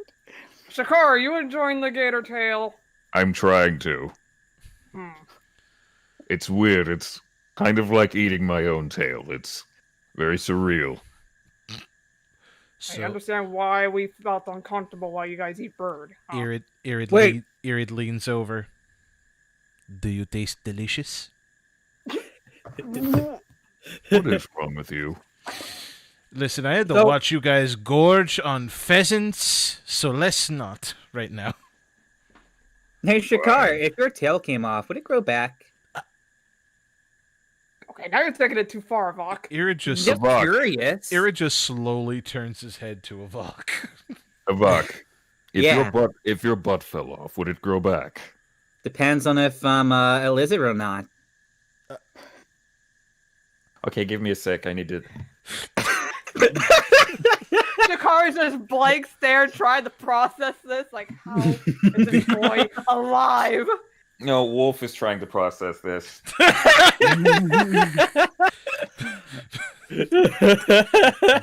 Sha'karr, are you enjoying the gator tail? I'm trying to. It's weird. It's kind of like eating my own tail. It's very surreal. I understand why we felt uncomfortable while you guys eat bird. Irid leans over. Do you taste delicious? What is wrong with you? Listen, I had to watch you guys gorge on pheasants, so let's not right now. Hey, Sha'karr, if your tail came off, would it grow back? Okay, now you're taking it too far, Avack. Irid just Curious. Irid just slowly turns his head to Avack. Avack, Yeah. if your butt fell off, would it grow back? Depends on if I'm a lizard or not. Okay, give me a sec. I need to. Sha'karr's just blank stare trying to process this. Like, how is this boy alive? No, Wolf is trying to process this.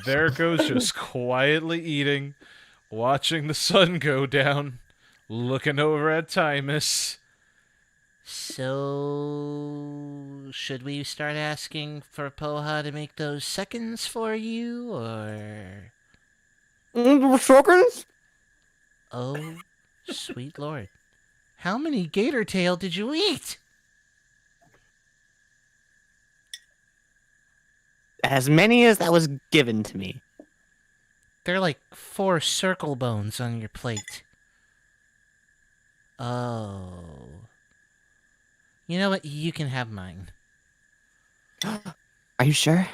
There goes just quietly eating, watching the sun go down, looking over at Thymus. So, should we start asking for Poha to make those seconds for you, or... Seconds? Oh, sweet lord. How many gator tail did you eat? As many as that was given to me. They're like 4 circle bones on your plate. Oh. You know what? You can have mine. Are you sure?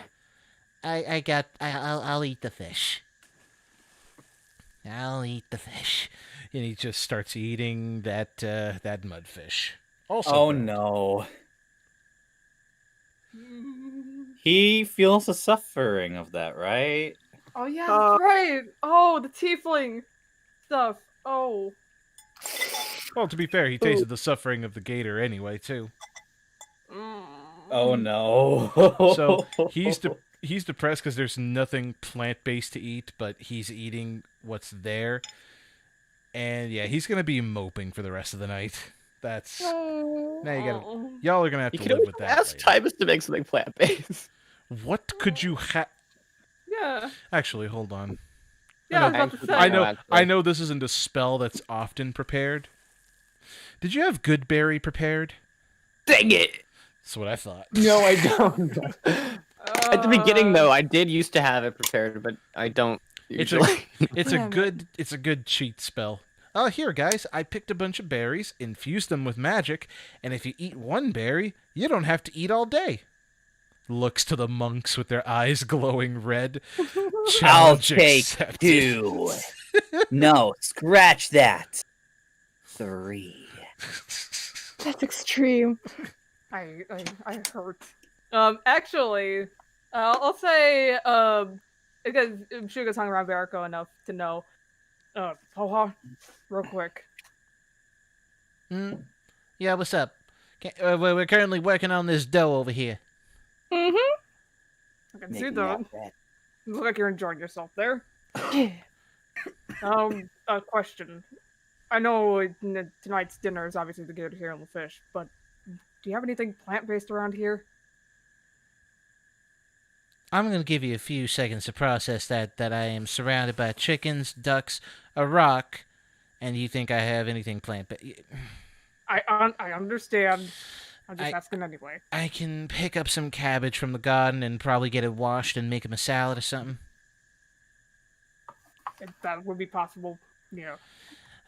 I'll eat the fish. I'll eat the fish. And he just starts eating that mudfish. Also, Oh grilled. no. He feels the suffering of that, right? Oh yeah, that's right. Oh, the tiefling stuff. Oh. Well, to be fair, he tasted the suffering of the gator anyway, too. Oh no. So he's depressed because there's nothing plant-based to eat, but he's eating what's there. And yeah, he's gonna be moping for the rest of the night. That's y'all are gonna have You to can live with that. ask later. Thymus to make something plant-based. What could you have? Yeah. Actually, hold on. Yeah, I was about to say. I know this isn't a spell that's often prepared. Did you have Goodberry prepared? Dang it! That's what I thought. No, I don't. At the beginning, though, I did used to have it prepared, but I don't. It's Usually. a good cheat spell. Oh, here, guys, I picked a bunch of berries, infused them with magic, and if you eat one berry, you don't have to eat all day. Looks to the monks with their eyes glowing red. I'll Challenge take accepted. 2. No, scratch that. 3. That's extreme. I hurt. Actually, I'll say, because Shuka's hung around Barako enough to know, real quick. Yeah, what's up? We're currently working on this dough over here. I can see that. You look like you're enjoying yourself there. A question. I know tonight's dinner is obviously the gator here and the fish, but do you have anything plant-based around here? I'm going to give you a few seconds to process that I am surrounded by chickens, ducks, a rock, and you think I have anything plant-based. I understand. I'm just asking anyway. I can pick up some cabbage from the garden and probably get it washed and make him a salad or something. If that would be possible, yeah.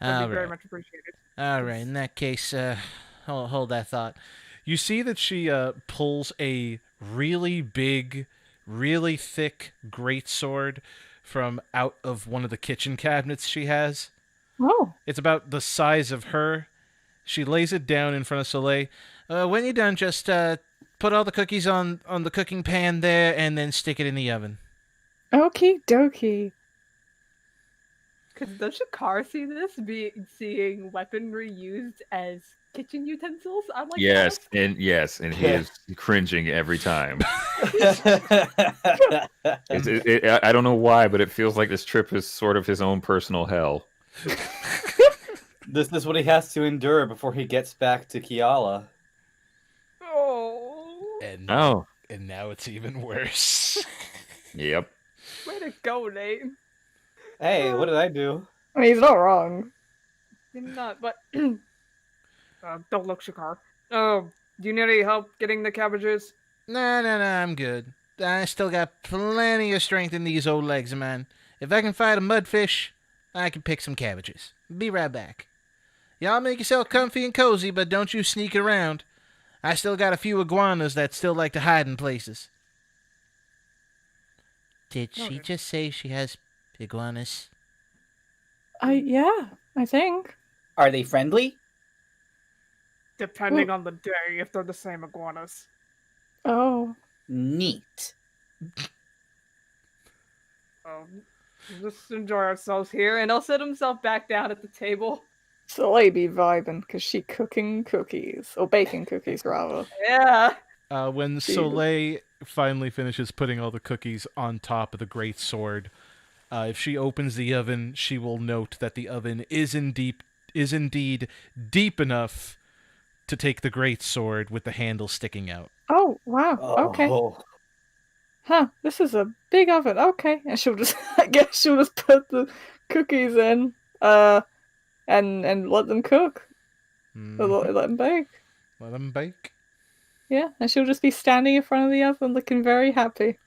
All That'd be very right. much appreciated. All right, in that case, hold that thought. You see that she pulls a really big, really thick greatsword from out of one of the kitchen cabinets she has. Oh. It's about the size of her. She lays it down in front of Soleil. When you're done, just put all the cookies on the cooking pan there and then stick it in the oven. Okie dokie. Does Sha'karr see this, seeing weaponry used as kitchen utensils? I'm like, Yes, and he is cringing every time. I don't know why, but it feels like this trip is sort of his own personal hell. This is what he has to endure before he gets back to Kiala. Oh. And now it's even worse. Yep. Way to go, Nate. Hey, what did I do? I mean, he's not wrong. You're not, but don't look, Sha'karr. Do you need any help getting the cabbages? No, I'm good. I still got plenty of strength in these old legs of mine. If I can fight a mudfish, I can pick some cabbages. Be right back. Y'all make yourself comfy and cozy, but don't you sneak around. I still got a few iguanas that still like to hide in places. Did she just say she has iguanas? Yeah, I think. Are they friendly? Depending on the day, if they're the same iguanas. Oh. Neat. Just enjoy ourselves here, and he'll sit himself back down at the table. Soleil be vibing, because she cooking cookies. Or baking cookies, rather. Yeah. When Soleil finally finishes putting all the cookies on top of the great sword, if she opens the oven, she will note that the oven is indeed deep enough to take the great sword with the handle sticking out. Oh, wow. Okay. Huh, this is a big oven. Okay. And I guess she'll just put the cookies in, and let them cook. Let them bake. Let them bake? Yeah, and she'll just be standing in front of the oven looking very happy.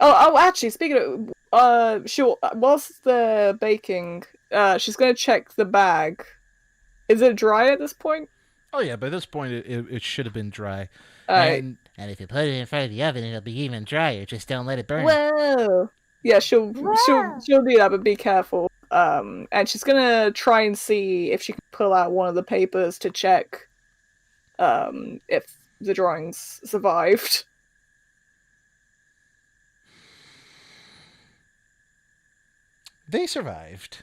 Oh, actually, speaking of, whilst they're baking, she's gonna check the bag. Is it dry at this point? Oh yeah, by this point it should have been dry. And if you put it in front of the oven, it'll be even drier. Just don't let it burn. Whoa! Yeah, she'll do that, but be careful. And she's gonna try and see if she can pull out one of the papers to check, if the drawings survived. They survived.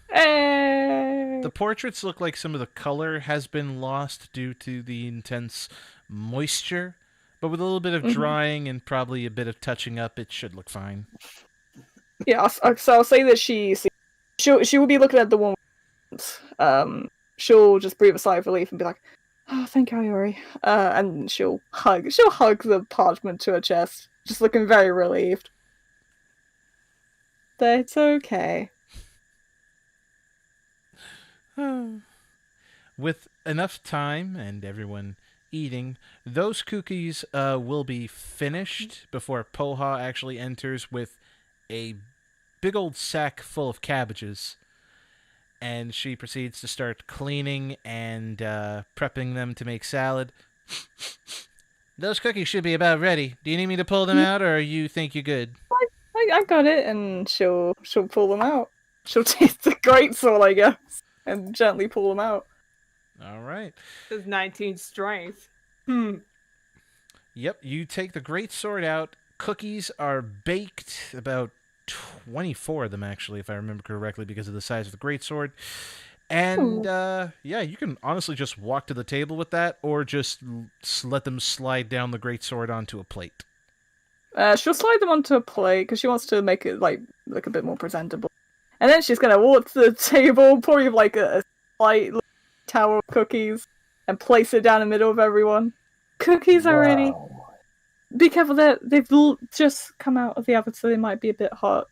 Hey. The portraits look like some of the color has been lost due to the intense moisture, but with a little bit of drying and probably a bit of touching up, it should look fine. Yeah, so I'll say that she will be looking at the one. She'll just breathe a sigh of relief and be like, "Oh, thank you, Iori," and she'll hug the parchment to her chest, just looking very relieved. That's okay. With enough time and everyone eating, those cookies will be finished before Poha actually enters with a big old sack full of cabbages. And she proceeds to start cleaning and prepping them to make salad. Those cookies should be about ready. Do you need me to pull them out, or you think you're good? I got it, and she'll pull them out. She'll taste the greatsword, I guess, and gently pull them out. All right. There's 19 strength. Yep, you take the greatsword out. Cookies are baked, about 24 of them, actually, if I remember correctly, because of the size of the greatsword. And, yeah, you can honestly just walk to the table with that, or just let them slide down the greatsword onto a plate. She'll slide them onto a plate, because she wants to make it, like, look a bit more presentable. And then she's gonna walk to the table, pour you, like, a slight tower of cookies, and place it down in the middle of everyone. Cookies are ready. Be careful, they've just come out of the oven, so they might be a bit hot.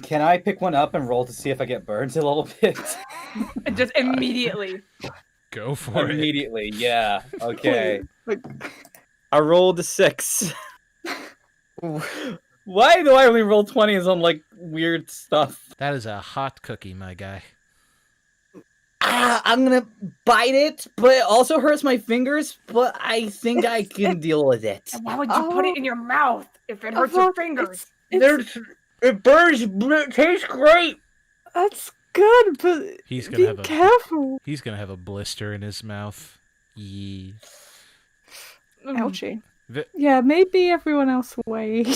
Can I pick one up and roll to see if I get burned a little bit? Just immediately. Go for it. Immediately, yeah. Okay. Like, I rolled a 6. Why do I only roll 20s on, like, weird stuff? That is a hot cookie, my guy. I'm gonna bite it, but it also hurts my fingers, but I think I can deal with it. Why would you put it in your mouth if it hurts your fingers? It burns, but it tastes great. That's good, but He's gonna be careful. He's gonna have a blister in his mouth. Yee. Ouchie. Yeah, maybe everyone else wait.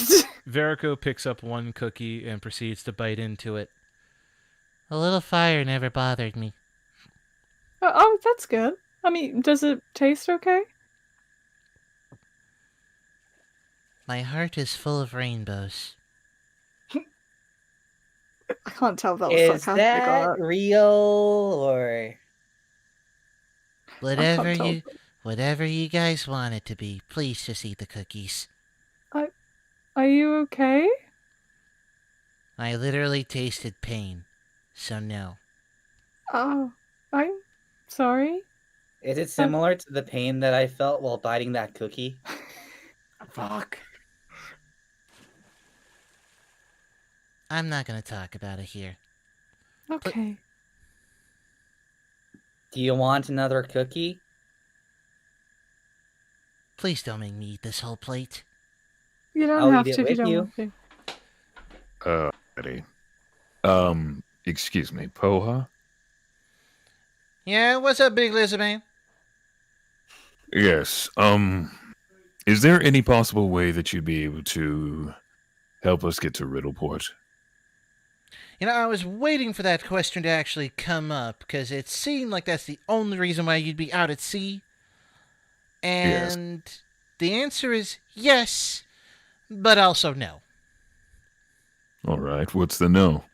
Verico picks up one cookie and proceeds to bite into it. A little fire never bothered me. Oh, that's good. I mean, does it taste okay? My heart is full of rainbows. I can't tell if that was Is sarcastic that or not. real or? Whatever you guys want it to be, please just eat the cookies. Are you okay? I literally tasted pain, so no. Oh, I'm sorry. Is it similar to the pain that I felt while biting that cookie? Fuck. I'm not gonna talk about it here. Okay. Do you want another cookie? Please don't make me eat this whole plate. You don't I'll have eat to it if you with don't you. want to. Eddie. Excuse me, Poha? Yeah, what's up, big lizard man? Yes, is there any possible way that you'd be able to help us get to Riddleport? You know, I was waiting for that question to actually come up, because it seemed like that's the only reason why you'd be out at sea. And the answer is yes, but also no. All right, what's the no?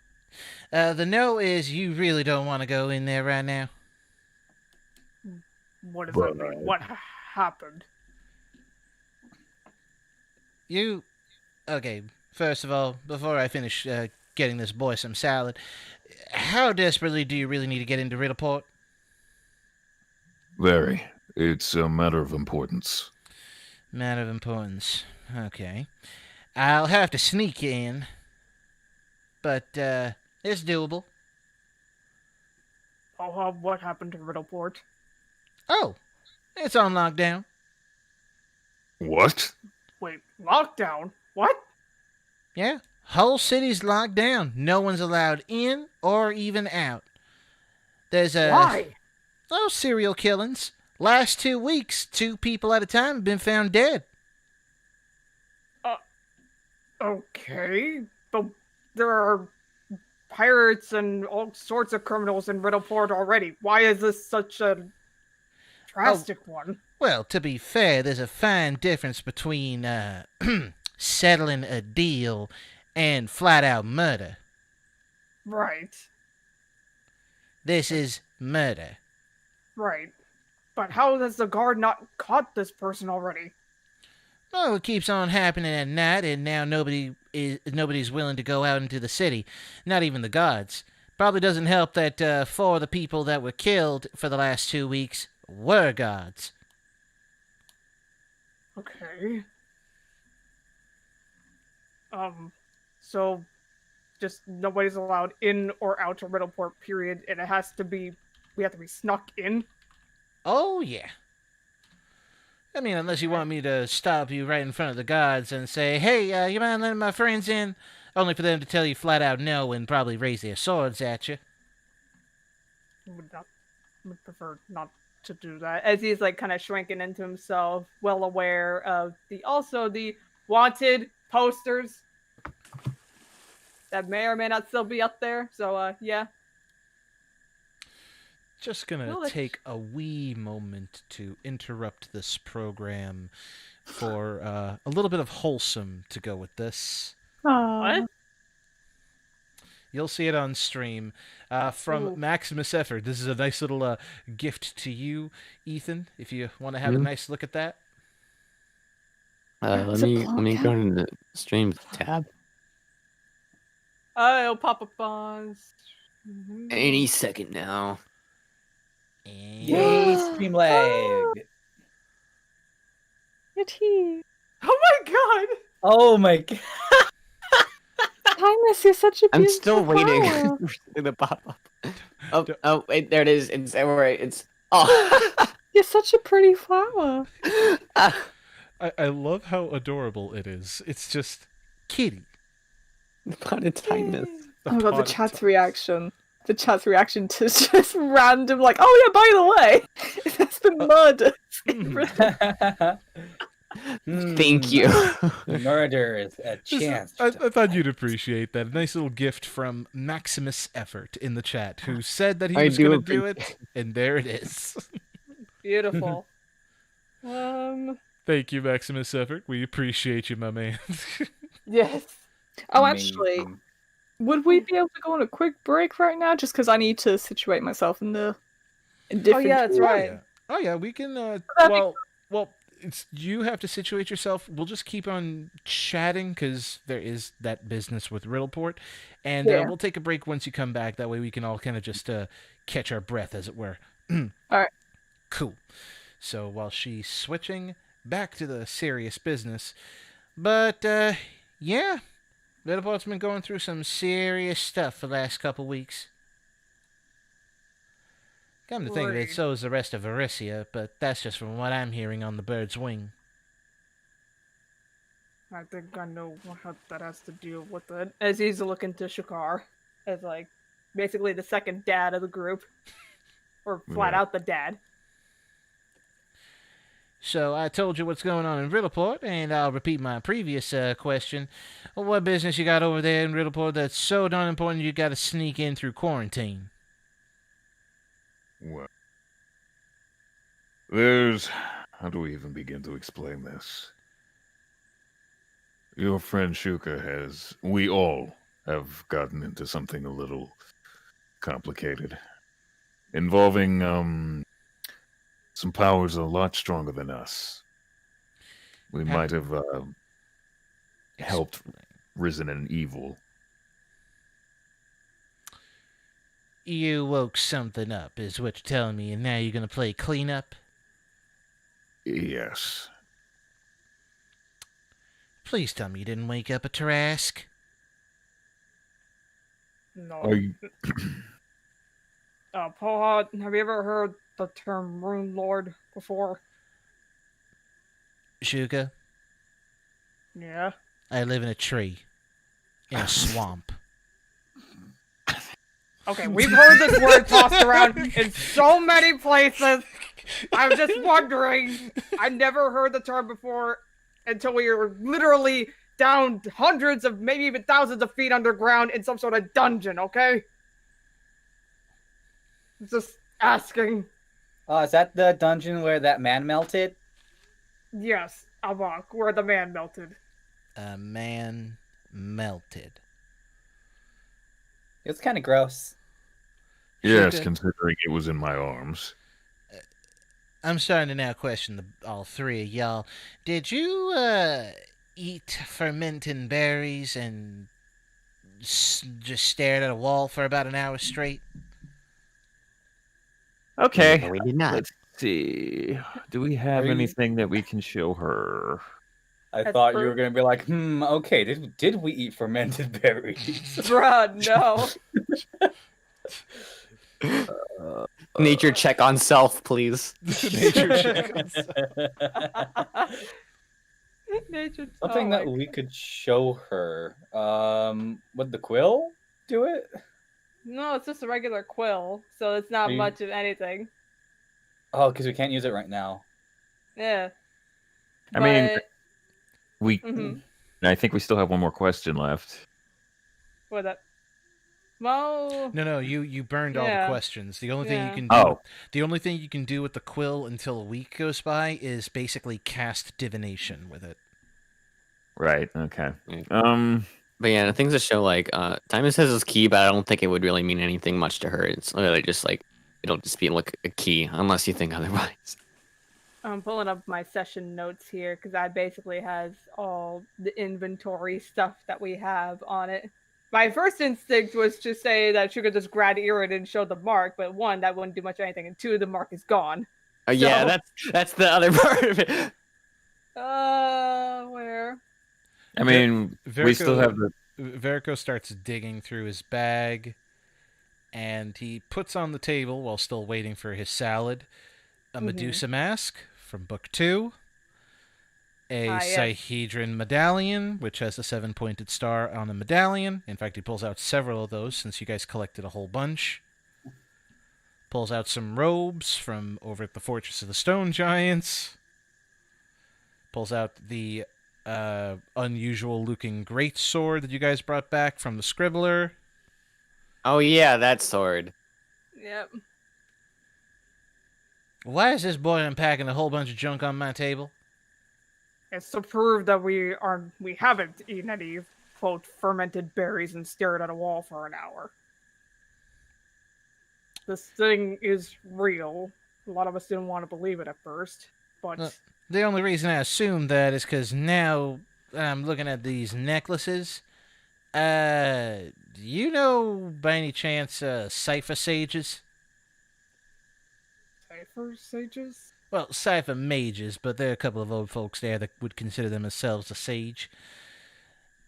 The no is you really don't want to go in there right now. What does that mean? What happened? Okay, first of all, before I finish getting this boy some salad, how desperately do you really need to get into Riddleport? Very. It's a matter of importance. Matter of importance. Okay. I'll have to sneak you in, but it's doable. Oh, what happened to Riddleport? Oh, it's on lockdown. What? Wait, lockdown? What? Yeah, whole city's locked down. No one's allowed in or even out. There's Why? serial killings. Last 2 weeks, 2 people at a time have been found dead. Okay, but there are pirates and all sorts of criminals in Riddleport already. Why is this such a drastic one? Well, to be fair, there's a fine difference between settling a deal and flat-out murder. Right. This is murder. Right. But how has the guard not caught this person already? Well, it keeps on happening at night, and now nobody's willing to go out into the city. Not even the guards. Probably doesn't help that 4 of the people that were killed for the last 2 weeks were guards. Okay. So just nobody's allowed in or out of Riddleport, period, and we have to be snuck in? Oh, yeah. I mean, unless you want me to stop you right in front of the guards and say, hey, you mind letting my friends in? Only for them to tell you flat out no and probably raise their swords at you. Would prefer not to do that. As he's like kind of shrinking into himself, well aware of the wanted posters that may or may not still be up there. So, yeah. Just gonna take a wee moment to interrupt this program for a little bit of wholesome to go with this. What? You'll see it on stream from Maximus Effort. This is a nice little gift to you, Ethan, if you want to have a nice look at that. Let me go into the streams tab. It'll pop up on... Any second now. Yay, Streamlag! Yeti. Oh my god! Oh my god! Thymus, you're such a beautiful I'm still waiting flower. for the pop up. Oh, wait, there it is. It's oh. You're such a pretty flower. I love how adorable it is. It's just kitty. Potted Thymus. Oh my god, the chat's reaction. The chat's reaction to just random, like, oh yeah, by the way, that's been murdered. Thank you. Murder is a chance. I thought you'd appreciate that. A nice little gift from Maximus Effort in the chat, who said that he was going to do it, and there it is. Beautiful. Thank you, Maximus Effort. We appreciate you, my man. Yes. Oh, actually, would we be able to go on a quick break right now? Just because I need to situate myself in different... Oh yeah, that's right. Oh yeah, we can. Well, you have to situate yourself. We'll just keep on chatting because there is that business with Riddleport, and we'll take a break once you come back. That way we can all kind of just catch our breath, as it were. All right. Cool. So while she's switching back to the serious business, but yeah, Riddleport's been going through some serious stuff for the last couple weeks. Come to think of it, so is the rest of Varisia, but that's just from what I'm hearing on the bird's wing. I think I know what that has to do with it. As he's looking to Sha'karr as, like, basically the second dad of the group. Or flat out the dad. So I told you what's going on in Riddleport, and I'll repeat my previous question. What business you got over there in Riddleport that's so darn important you got to sneak in through quarantine? Well, there's... How do we even begin to explain this? Your friend Shuka has... We all have gotten into something a little complicated. Involving, some powers a lot stronger than us. We might have, helped risen in evil. You woke something up, is what you're telling me, and now you're going to play cleanup? Yes. Please tell me you didn't wake up a Trask. No. Are have you ever heard the term Runelord before? Shuka? Yeah. I live in a tree. In a swamp. Okay, we've heard this word tossed around in so many places. I'm just wondering. I never heard the term before until we were literally down hundreds of, maybe even thousands of feet underground in some sort of dungeon, okay? Just asking. Oh, is that the dungeon where that man melted? Yes, Avack, where the man melted. A man melted. It was kind of gross. Yes, Shuka, considering it was in my arms. I'm starting to now question all three of y'all. Did you eat fermenting berries and just stared at a wall for about an hour straight? Okay. No, we did not. Let's see. Do we have Are you- anything that we can show her? I That's thought you per- were gonna be like, okay, did we eat fermented berries? Bruh, no. Nature check on self, please. Nature check. Nature. Something that we could show her. Would the quill do it? No, it's just a regular quill, so it's not Are you- much of anything. Oh, because we can't use it right now. Yeah. I mean, But- we. Mhm. I think we still have one more question left. What that? Well, No, you burned all the Yeah. questions. The only thing you Yeah. can do, Oh. the only thing you can do with the quill until a week goes by is basically cast divination with it. Right. Okay. Yeah. But yeah, the things that show like Thymus has his key, but I don't think it would really mean anything much to her. It's literally just like it'll just be like a key, unless you think otherwise. I'm pulling up my session notes here because I basically has all the inventory stuff that we have on it. My first instinct was to say that she could just grab Irid and show the mark, but one, that wouldn't do much of anything, and two, the mark is gone. Yeah, So- that's the other part of it. Where? I mean, we still have the. Verico starts digging through his bag, and he puts on the table while still waiting for his salad a Medusa mask from Book 2, a yes. Sihedron medallion, which has a 7-pointed star on the medallion. In fact, he pulls out several of those since you guys collected a whole bunch. Pulls out some robes from over at the Fortress of the Stone Giants. Pulls out the unusual-looking great sword that you guys brought back from the Scribbler. Oh yeah, that sword. Yep. Why is this boy unpacking a whole bunch of junk on my table? It's to prove that we haven't eaten any, quote, fermented berries and stared at a wall for an hour. This thing is real. A lot of us didn't want to believe it at first, but The only reason I assume that is because now I'm looking at these necklaces. Do you know by any chance Cypher Sages? Cypher Sages? Well, Cypher Mages, but there are a couple of old folks there that would consider themselves a sage.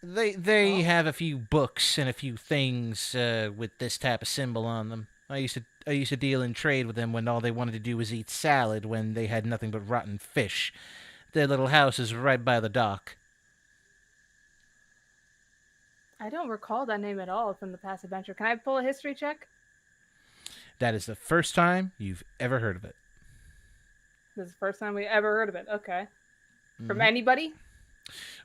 They have a few books and a few things with this type of symbol on them. I used to deal in trade with them when all they wanted to do was eat salad when they had nothing but rotten fish. Their little house is right by the dock. I don't recall that name at all from the past adventure. Can I pull a history check? That is the first time you've ever heard of it. This is the first time we ever heard of it. Okay. From Mhm. anybody?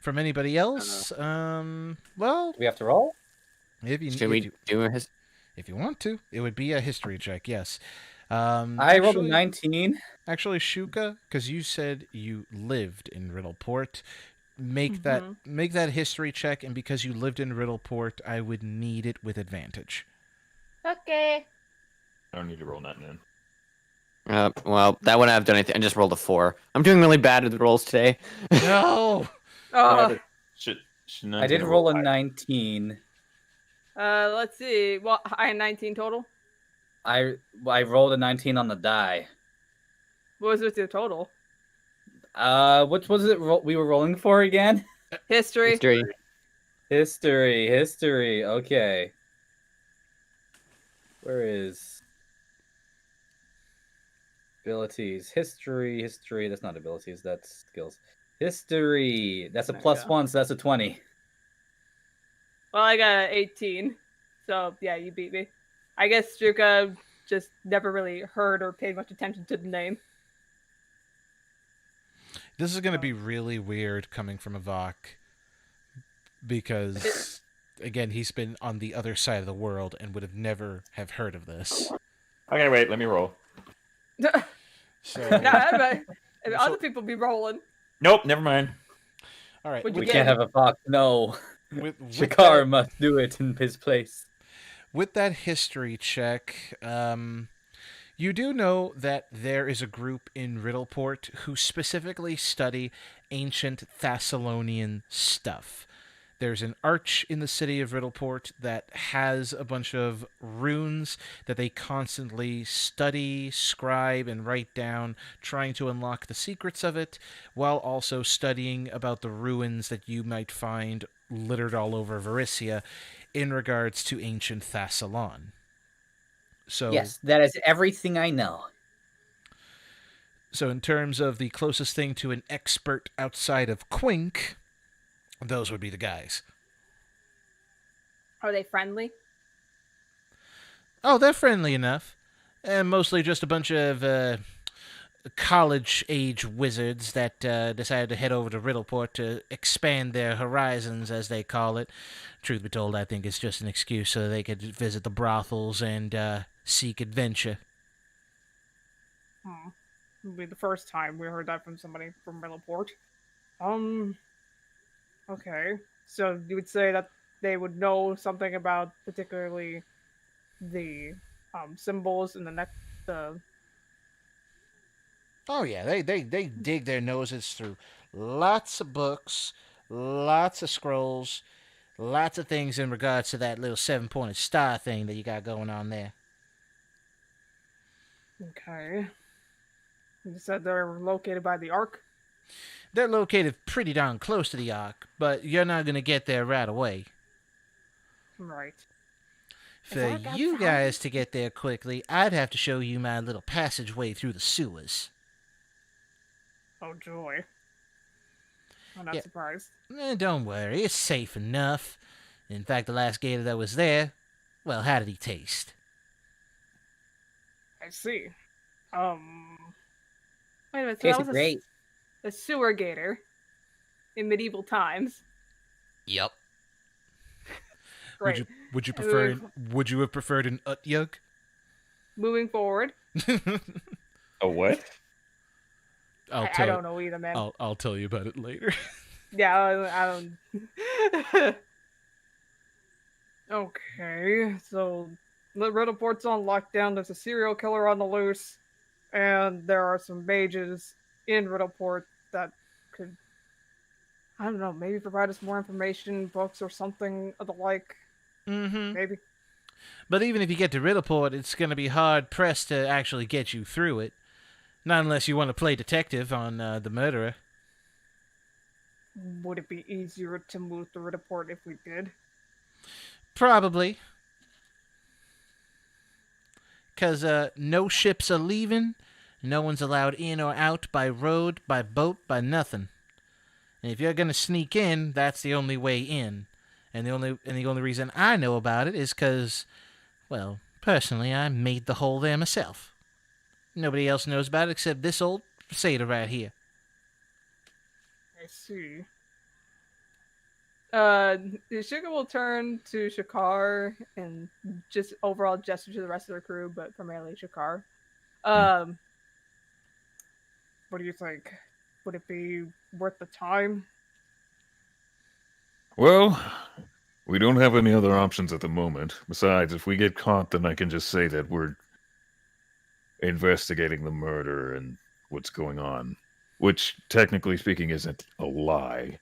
From anybody else? Well, Do we have to roll? if you Should we do his? if you want to, it would be a history check. Yes. I rolled a 19. Actually, Shuka, because you said you lived in Riddleport, make that history check, and because you lived in Riddleport, I would need it with advantage. Okay. I don't need to roll nothing in. Well, that wouldn't have done anything. I just rolled a 4. I'm doing really bad with the rolls today. No. Oh, I did roll a 19. let's see. Well, I had 19 total. I rolled a 19 on the die. What was with your total? What was it we were rolling for again? History. History. Okay. Where is abilities? History. That's not abilities. That's skills. History. That's a There you plus go. 1, so that's a 20. Well, I got 18. So, yeah, you beat me. I guess Shuka just never really heard or paid much attention to the name. This is going to be really weird coming from Avack, because again, he's been on the other side of the world and would have never have heard of this. Okay, wait, let me roll. So, Other people be rolling. Nope, never mind. all right, Would you We get can't it? have Avack. No. with Sha'karr must do it in his place. with that history check, you do know that there is a group in Riddleport who specifically study ancient Thessalonian stuff. There's an arch in the city of Riddleport that has a bunch of runes that they constantly study, scribe, and write down, trying to unlock the secrets of it, while also studying about the ruins that you might find littered all over Varissia in regards to ancient Thassalon. So, Yes, that is everything I know. So in terms of the closest thing to an expert outside of Quink, those would be the guys. Are they friendly? Oh, they're friendly enough. And mostly just a bunch of college-age wizards that decided to head over to Riddleport to expand their horizons, as they call it. Truth be told, I think it's just an excuse so they could visit the brothels and seek adventure. It'll be the first time we heard that from somebody from Riddleport. Okay. So you would say that they would know something about particularly the symbols in the Oh, yeah, they dig their noses through lots of books, lots of scrolls, lots of things in regards to that little 7-pointed star thing that you got going on there. Okay. You said they're located by the Ark? They're located pretty darn close to the Ark, but you're not going to get there right away. Right. For you guys to get there quickly, I'd have to show you my little passageway through the sewers. Oh, joy. I'm not Yeah. surprised. Don't worry, it's safe enough. In fact, the last gator that was there, well, how did he taste? I see. Wait a minute. So that Tastes was great. a sewer gator in medieval times. Yep. Great. Would you have preferred an Utyug? Moving forward. A what? I don't know either, man. I'll tell you about it later. Yeah, I don't. Okay, so the Riddleport's on lockdown. There's a serial killer on the loose, and there are some mages in Riddleport that could, I don't know, maybe provide us more information, books, or something of the like. Mm-hmm. Maybe. But even if you get to Riddleport, it's going to be hard-pressed to actually get you through it. Not unless you want to play detective on the murderer. Would it be easier to move to Riddleport if we did? Probably. Because no ships are leaving, no one's allowed in or out by road, by boat, by nothing. And if you're going to sneak in, that's the only way in. And the only reason I know about it is because, well, personally, I made the hole there myself. Nobody else knows about it except this old satyr right here. I see. Shuka will turn to Sha'karr and just overall gesture to the rest of the crew, but primarily Sha'karr. What do you think? Would it be worth the time? Well, we don't have any other options at the moment. Besides, if we get caught, then I can just say that we're investigating the murder and what's going on. Which, technically speaking, isn't a lie.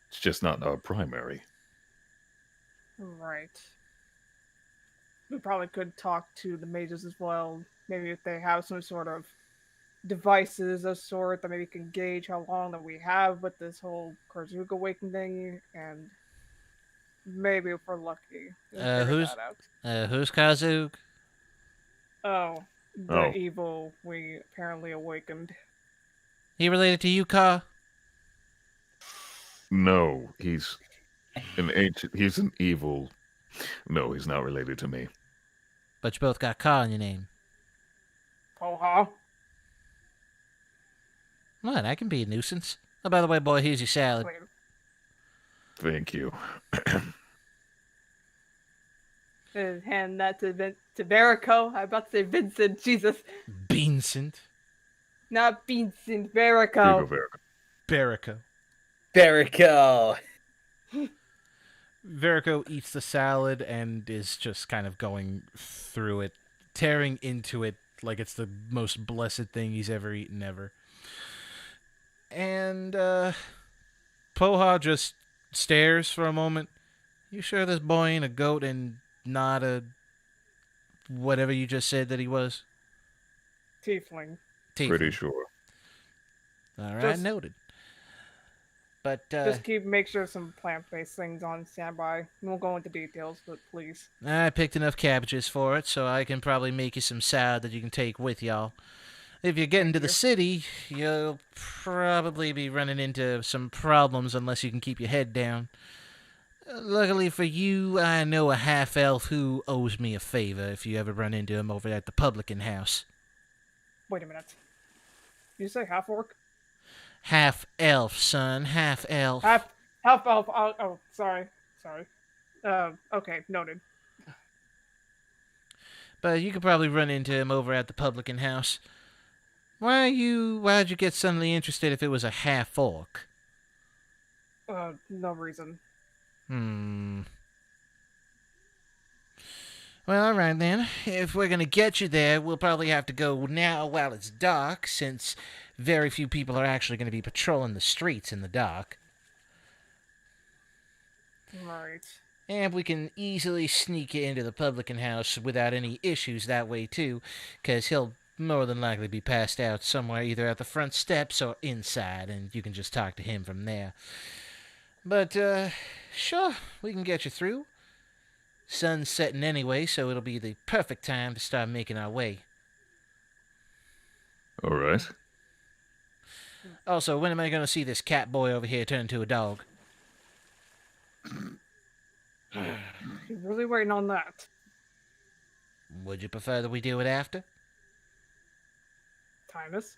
It's just not our primary. Right. We probably could talk to the mages as well. Maybe if they have some sort of devices of sort that maybe can gauge how long that we have with this whole Karzuka awakening, and maybe if we're lucky, we'll figure that out. Who's Kazug? Oh, the evil we apparently awakened. He related to you, Ka? No, he's an evil. No, he's not related to me. But you both got Ka in your name. Poha. What? I can be a nuisance. Oh, by the way, boy, here's your salad. Thank you. And hand that to Verico. I'm about to say Vincent. Jesus, Beansint. not Vincent. Here you Verico. go, Verica. Berico. Berico. Verico eats the salad and is just kind of going through it, tearing into it like it's the most blessed thing he's ever eaten ever. And Poha just stares for a moment. You sure this boy ain't a goat and not a whatever you just said that he was? Tiefling. Pretty sure. All right, Just- noted. But Just make sure some plant-based things on standby. We won't go into details, but please. I picked enough cabbages for it, so I can probably make you some salad that you can take with y'all. If you get into the city, you'll probably be running into some problems unless you can keep your head down. Luckily for you, I know a half-elf who owes me a favor if you ever run into him over at the publican house. Wait a minute. You say half orc? Half-elf, son, half-elf. Half elf. Oh, sorry. Okay, noted. But you could probably run into him over at the publican house. Why'd you get suddenly interested if it was a half-orc? No reason. Well, alright then. If we're gonna get you there, we'll probably have to go now while it's dark, since very few people are actually gonna be patrolling the streets in the dark. Right. And we can easily sneak you into the publican house without any issues that way too, 'cause he'll more than likely be passed out somewhere either at the front steps or inside, and you can just talk to him from there. But, sure, we can get you through. Sun's setting anyway, so it'll be the perfect time to start making our way. All right. Also, when am I going to see this cat boy over here turn into a dog? You're really waiting on that. Would you prefer that we do it after? Thymus?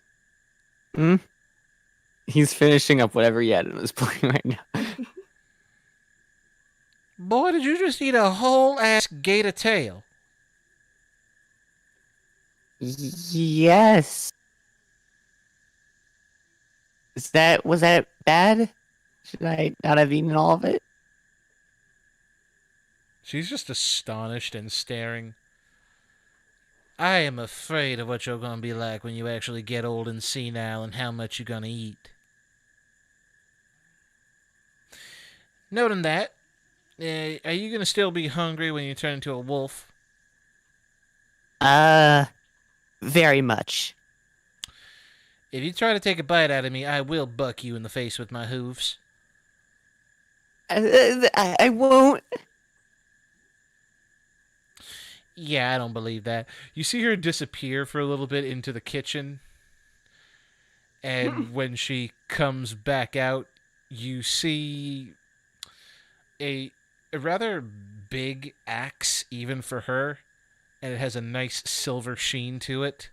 He's finishing up whatever he had in his plate right now. Boy, did you just eat a whole ass gator tail? Yes. Was that bad? Should I not have eaten all of it? She's just astonished and staring. I am afraid of what you're going to be like when you actually get old and senile and how much you're going to eat. Noting that, are you going to still be hungry when you turn into a wolf? Very much. If you try to take a bite out of me, I will buck you in the face with my hooves. I won't. Yeah, I don't believe that. You see her disappear for a little bit into the kitchen. And when she comes back out, you see a rather big axe, even for her. And it has a nice silver sheen to it.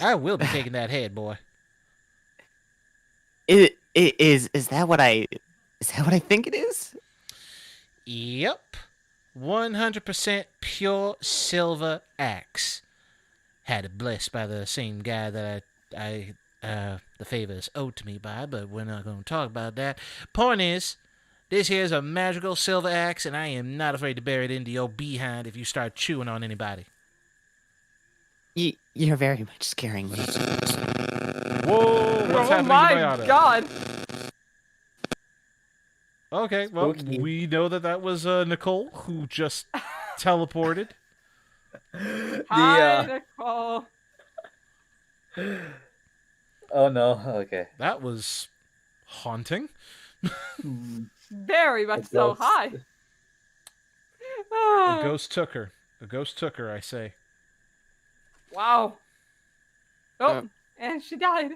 I will be taking that head, boy. Is that what I think it is? Yep. 100% pure silver axe. Had it blessed by the same guy that the favor is owed to me by, but we're not going to talk about that. Point is, this here's a magical silver axe, and I am not afraid to bury it into your behind if you start chewing on anybody. You're very much scaring me. Whoa, what's happening to my Bayada? god! Okay, well, Spooky. we know that was Nicole, who just teleported. Hi, Nicole. Oh no. Okay. That was haunting. Very much so. ghost. Hi. A ghost took her. A ghost took her, I say. Wow. Oh, and she died.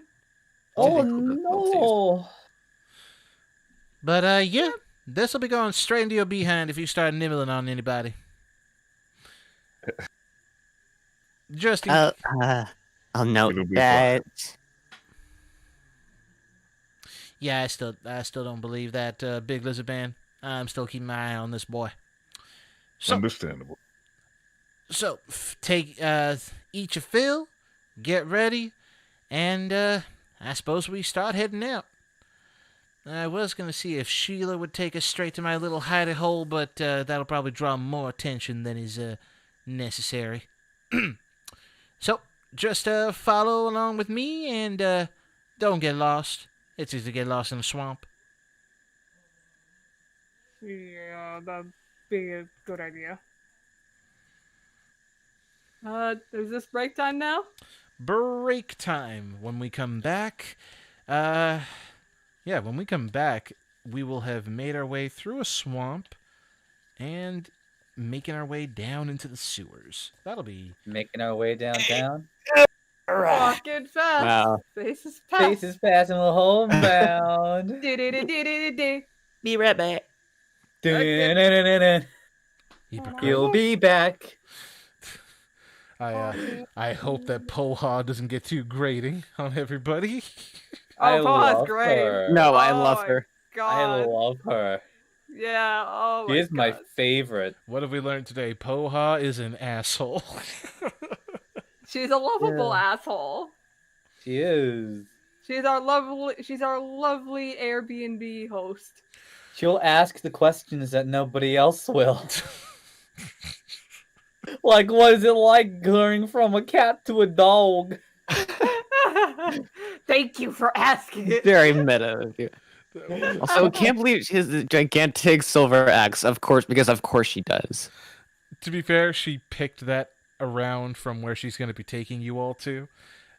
Oh no! But, yeah, this'll be going straight into your behind if you start nibbling on anybody. Just in... I'll note It'll be that. Yeah, I still don't believe that, Big Lizard Man. I'm still keeping my eye on this boy. So, Understandable. So, take each a fill, get ready, and I suppose we start heading out. I was going to see if Sheila would take us straight to my little hidey hole, but that'll probably draw more attention than is necessary. So, just follow along with me and don't get lost. It's easy to get lost in a swamp. Yeah, that'd be a good idea. Is this break time now? Break time. When we come back, when we come back, we will have made our way through a swamp and making our way down into the sewers. That'll be Making our way downtown. Walking fast. Wow. Faces past. Faces passing the homebound. Do-do-do-do-do-do. Be right back. Dun-dun-dun-dun-dun. He'll be back. I hope that Poha doesn't get too grating on everybody. I Oh, Poha's love great. her. No, I Oh love my her. I God. love her. Yeah, oh my She is God. my favorite. What have we learned today? Poha is an asshole. She's a lovable asshole. She is. She's our lovely Airbnb host. She'll ask the questions that nobody else will. Like, what is it like going from a cat to a dog? Thank you for asking it. Very meta of you. Also, can't believe she has the gigantic silver axe. Of course, because of course she does. To be fair, she picked that around from where she's going to be taking you all to,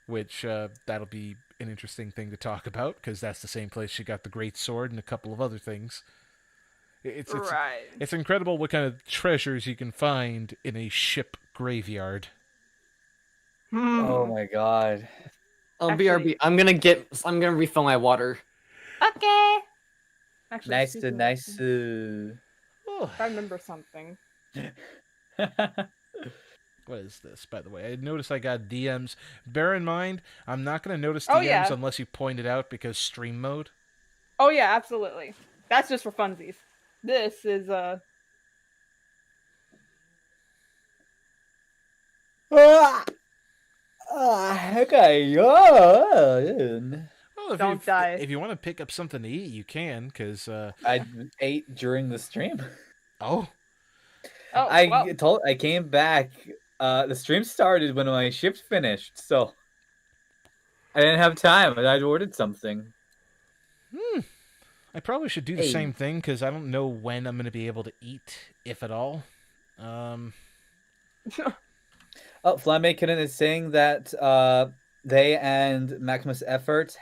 which that'll be an interesting thing to talk about, because that's the same place she got the great sword and a couple of other things. It's Right. it's incredible what kind of treasures you can find in a ship graveyard. Oh my god. BRB. I'm gonna refill my water. Okay. Actually, Nice excuse to me. nice. Oh, I remember something. what is this, by the way? I noticed I got DMs. Bear in mind, I'm not going to notice Oh, DMs yeah. unless you point it out, because stream mode. Oh yeah, absolutely. That's just for funsies. This is Okay, yeah. Well, Don't die. If you want to pick up something to eat, you can, because... I ate during the stream. Oh, I came back. The stream started when my shift finished, so I didn't have time. I'd ordered something. I probably should do the Hey. same thing, because I don't know when I'm going to be able to eat, if at all. Oh, Flamekinen is saying that they and Maximus Effort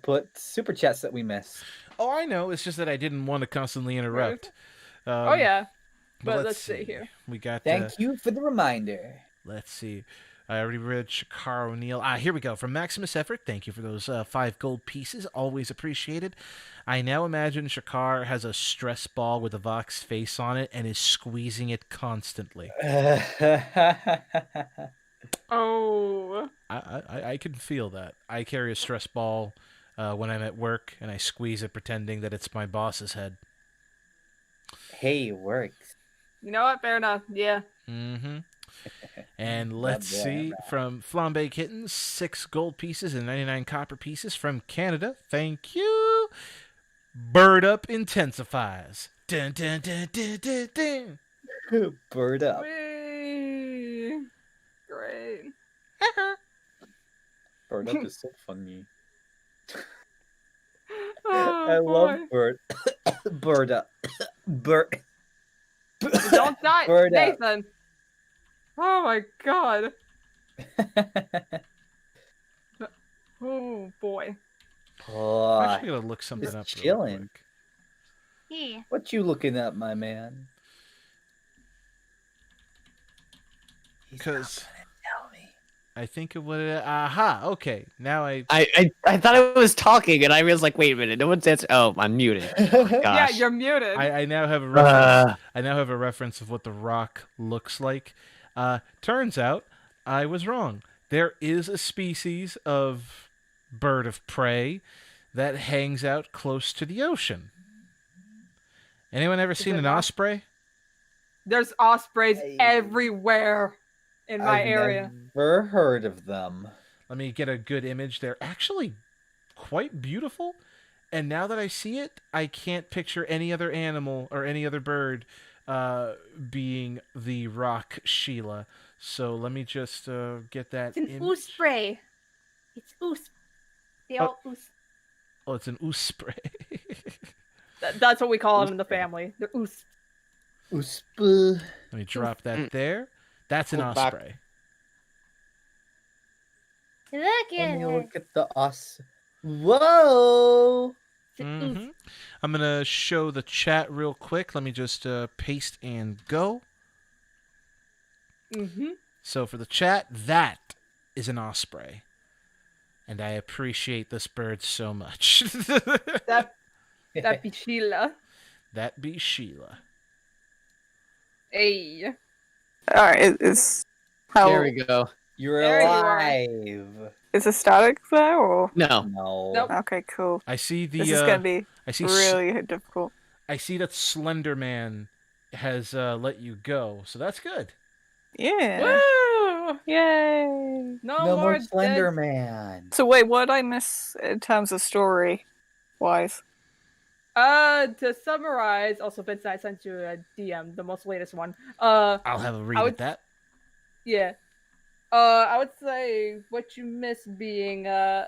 put super chats that we missed. Oh, I know. It's just that I didn't want to constantly interrupt. oh yeah. But But let's see here. We got... Thank you for the reminder. Let's see. I already read Sha'karr O'Neill. Here we go. From Maximus Effort, thank you for those 5 gold pieces. Always appreciated. I now imagine Sha'karr has a stress ball with Avack's face on it and is squeezing it constantly. Oh. I can feel that. I carry a stress ball when I'm at work, and I squeeze it pretending that it's my boss's head. Hey, works. You know what? Fair enough. Yeah. Mm-hmm. And let's see, from Flambe Kittens, 6 gold pieces and 99 copper pieces from Canada. Thank you. Bird Up intensifies. Dun, dun, dun, dun, dun, dun. Bird up. Whee! Great. Bird up is so funny. Oh, I love boy. bird. Bird up. Bird. Don't die, Bird up. Nathan. Oh my God. Oh boy. I'm Oh, actually going to look something just up real chilling. quick. Yeah. what you looking at, my man? He's not 'Cause- gonna tell me. I think it would... Aha, okay. Now I... I thought I was talking, and I was like, wait a minute, no one's answering. Oh, I'm muted. Yeah, Gosh. you're muted. I now have a reference. Uh, I now have a reference of what the rock looks like. Turns out I was wrong. There is a species of bird of prey that hangs out close to the ocean. Anyone ever seen an osprey? There's ospreys everywhere in my I've area. never heard of them. Let me get a good image. They're actually quite beautiful. And now that I see it, I can't picture any other animal or any other bird being the rock Sheila. So let me just get that It's an image. osprey. It's They all Oh, it's an osprey. That's what we call it in the family. They're oos. Usp. Let me drop that there. That's an osprey. Look Let at me it. look at the os. Whoa! Mm-hmm. I'm going to show the chat real quick. Let me just paste and go. Mm-hmm. So for the chat, that is an osprey. And I appreciate this bird so much. That be Sheila. That be Sheila. Hey. Alright, is how There we go. You're There you are. alive. is it static there or No. No. Nope. okay, cool. I see the This is gonna be I see really difficult. I see that Slender Man has let you go. So that's good. Yeah. Woo! Yay. No more dead- Slender Man. So wait, what did I miss in terms of story wise? To summarize, also Vince, I sent you a DM, the most latest one. I'll have a read would- at that. Yeah. I would say what you missed being, I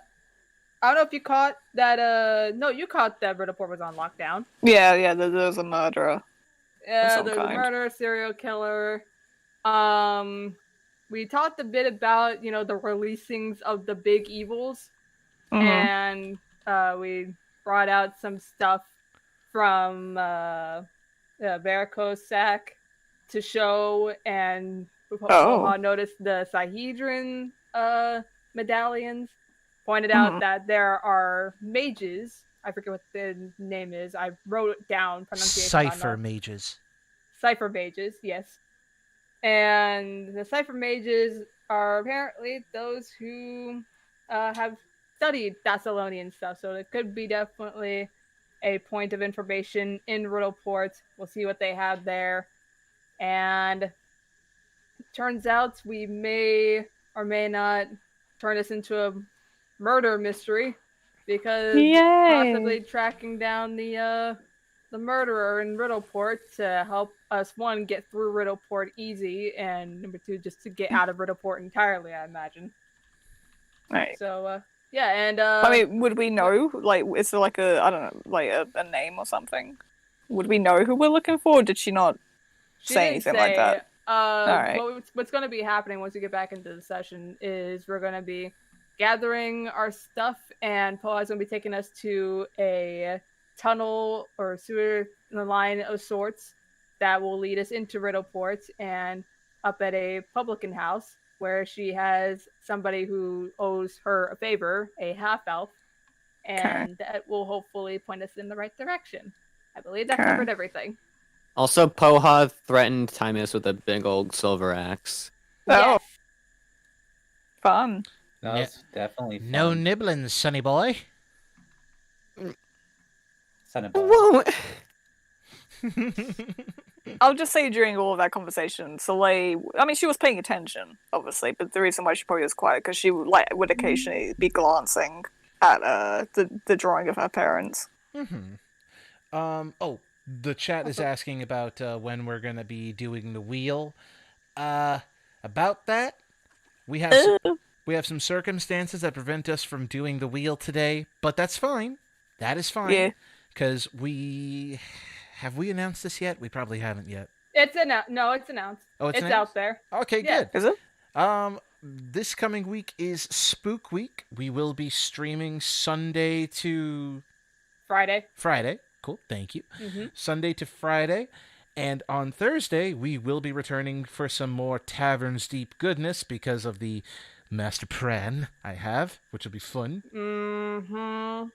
don't know if you caught that, no, you caught that Riddleport was on lockdown. Yeah, there's a murderer. Yeah, some there's a kind. murder, serial killer. We talked a bit about, the releasings of the big evils. Mhm. And we brought out some stuff from Varicose Sack to show, and Poha noticed the Sahedron medallions, pointed out that there are mages. I forget what the name is. I wrote it down. Pronunciation. Cipher mages. Cipher mages, yes. And the Cipher mages are apparently those who have studied Thessalonian stuff, so it could be definitely a point of information in Riddleport. We'll see what they have there. And turns out we may or may not turn this into a murder mystery, because possibly tracking down the murderer in Riddleport to help us, one, get through Riddleport easy, and number two, just to get out of Riddleport entirely, I imagine. Right. So yeah, and I mean, would we know? Like, is there like a, I don't know, like a name or something? Would we know who we're looking for? Or did she not she say didn't anything say, like that? Alright. What's going to be happening once we get back into the session is we're going to be gathering our stuff, and Poa is going to be taking us to a tunnel or sewer line of sorts that will lead us into Riddleport and up at a publican house where she has somebody who owes her a favor, a half-elf, and that will hopefully point us in the right direction. I believe that covered everything. Also, Poha threatened Thymus with a big old silver axe. Oh, fun. That was definitely fun. No nibbling, sonny boy. Son of a- Whoa! I'll just say during all of that conversation, Soleil, I mean, she was paying attention, obviously, but the reason why she probably was quiet, because she would occasionally be glancing at the drawing of her parents. Oh, the chat is asking about when we're going to be doing the wheel. About that, we have some circumstances that prevent us from doing the wheel today, but that's fine. That is fine. Yeah. Because have we announced this yet? We probably haven't yet. It's announced. No, it's announced. Oh, it's announced? out there. Okay, Yeah. good. Is it? This coming week is Spook Week. We will be streaming Sunday to Friday. Cool, thank you. Mm-hmm. Sunday to Friday. And on Thursday, we will be returning for some more Tavern's Deep goodness because of the master plan I have, which will be fun. Mm-hmm.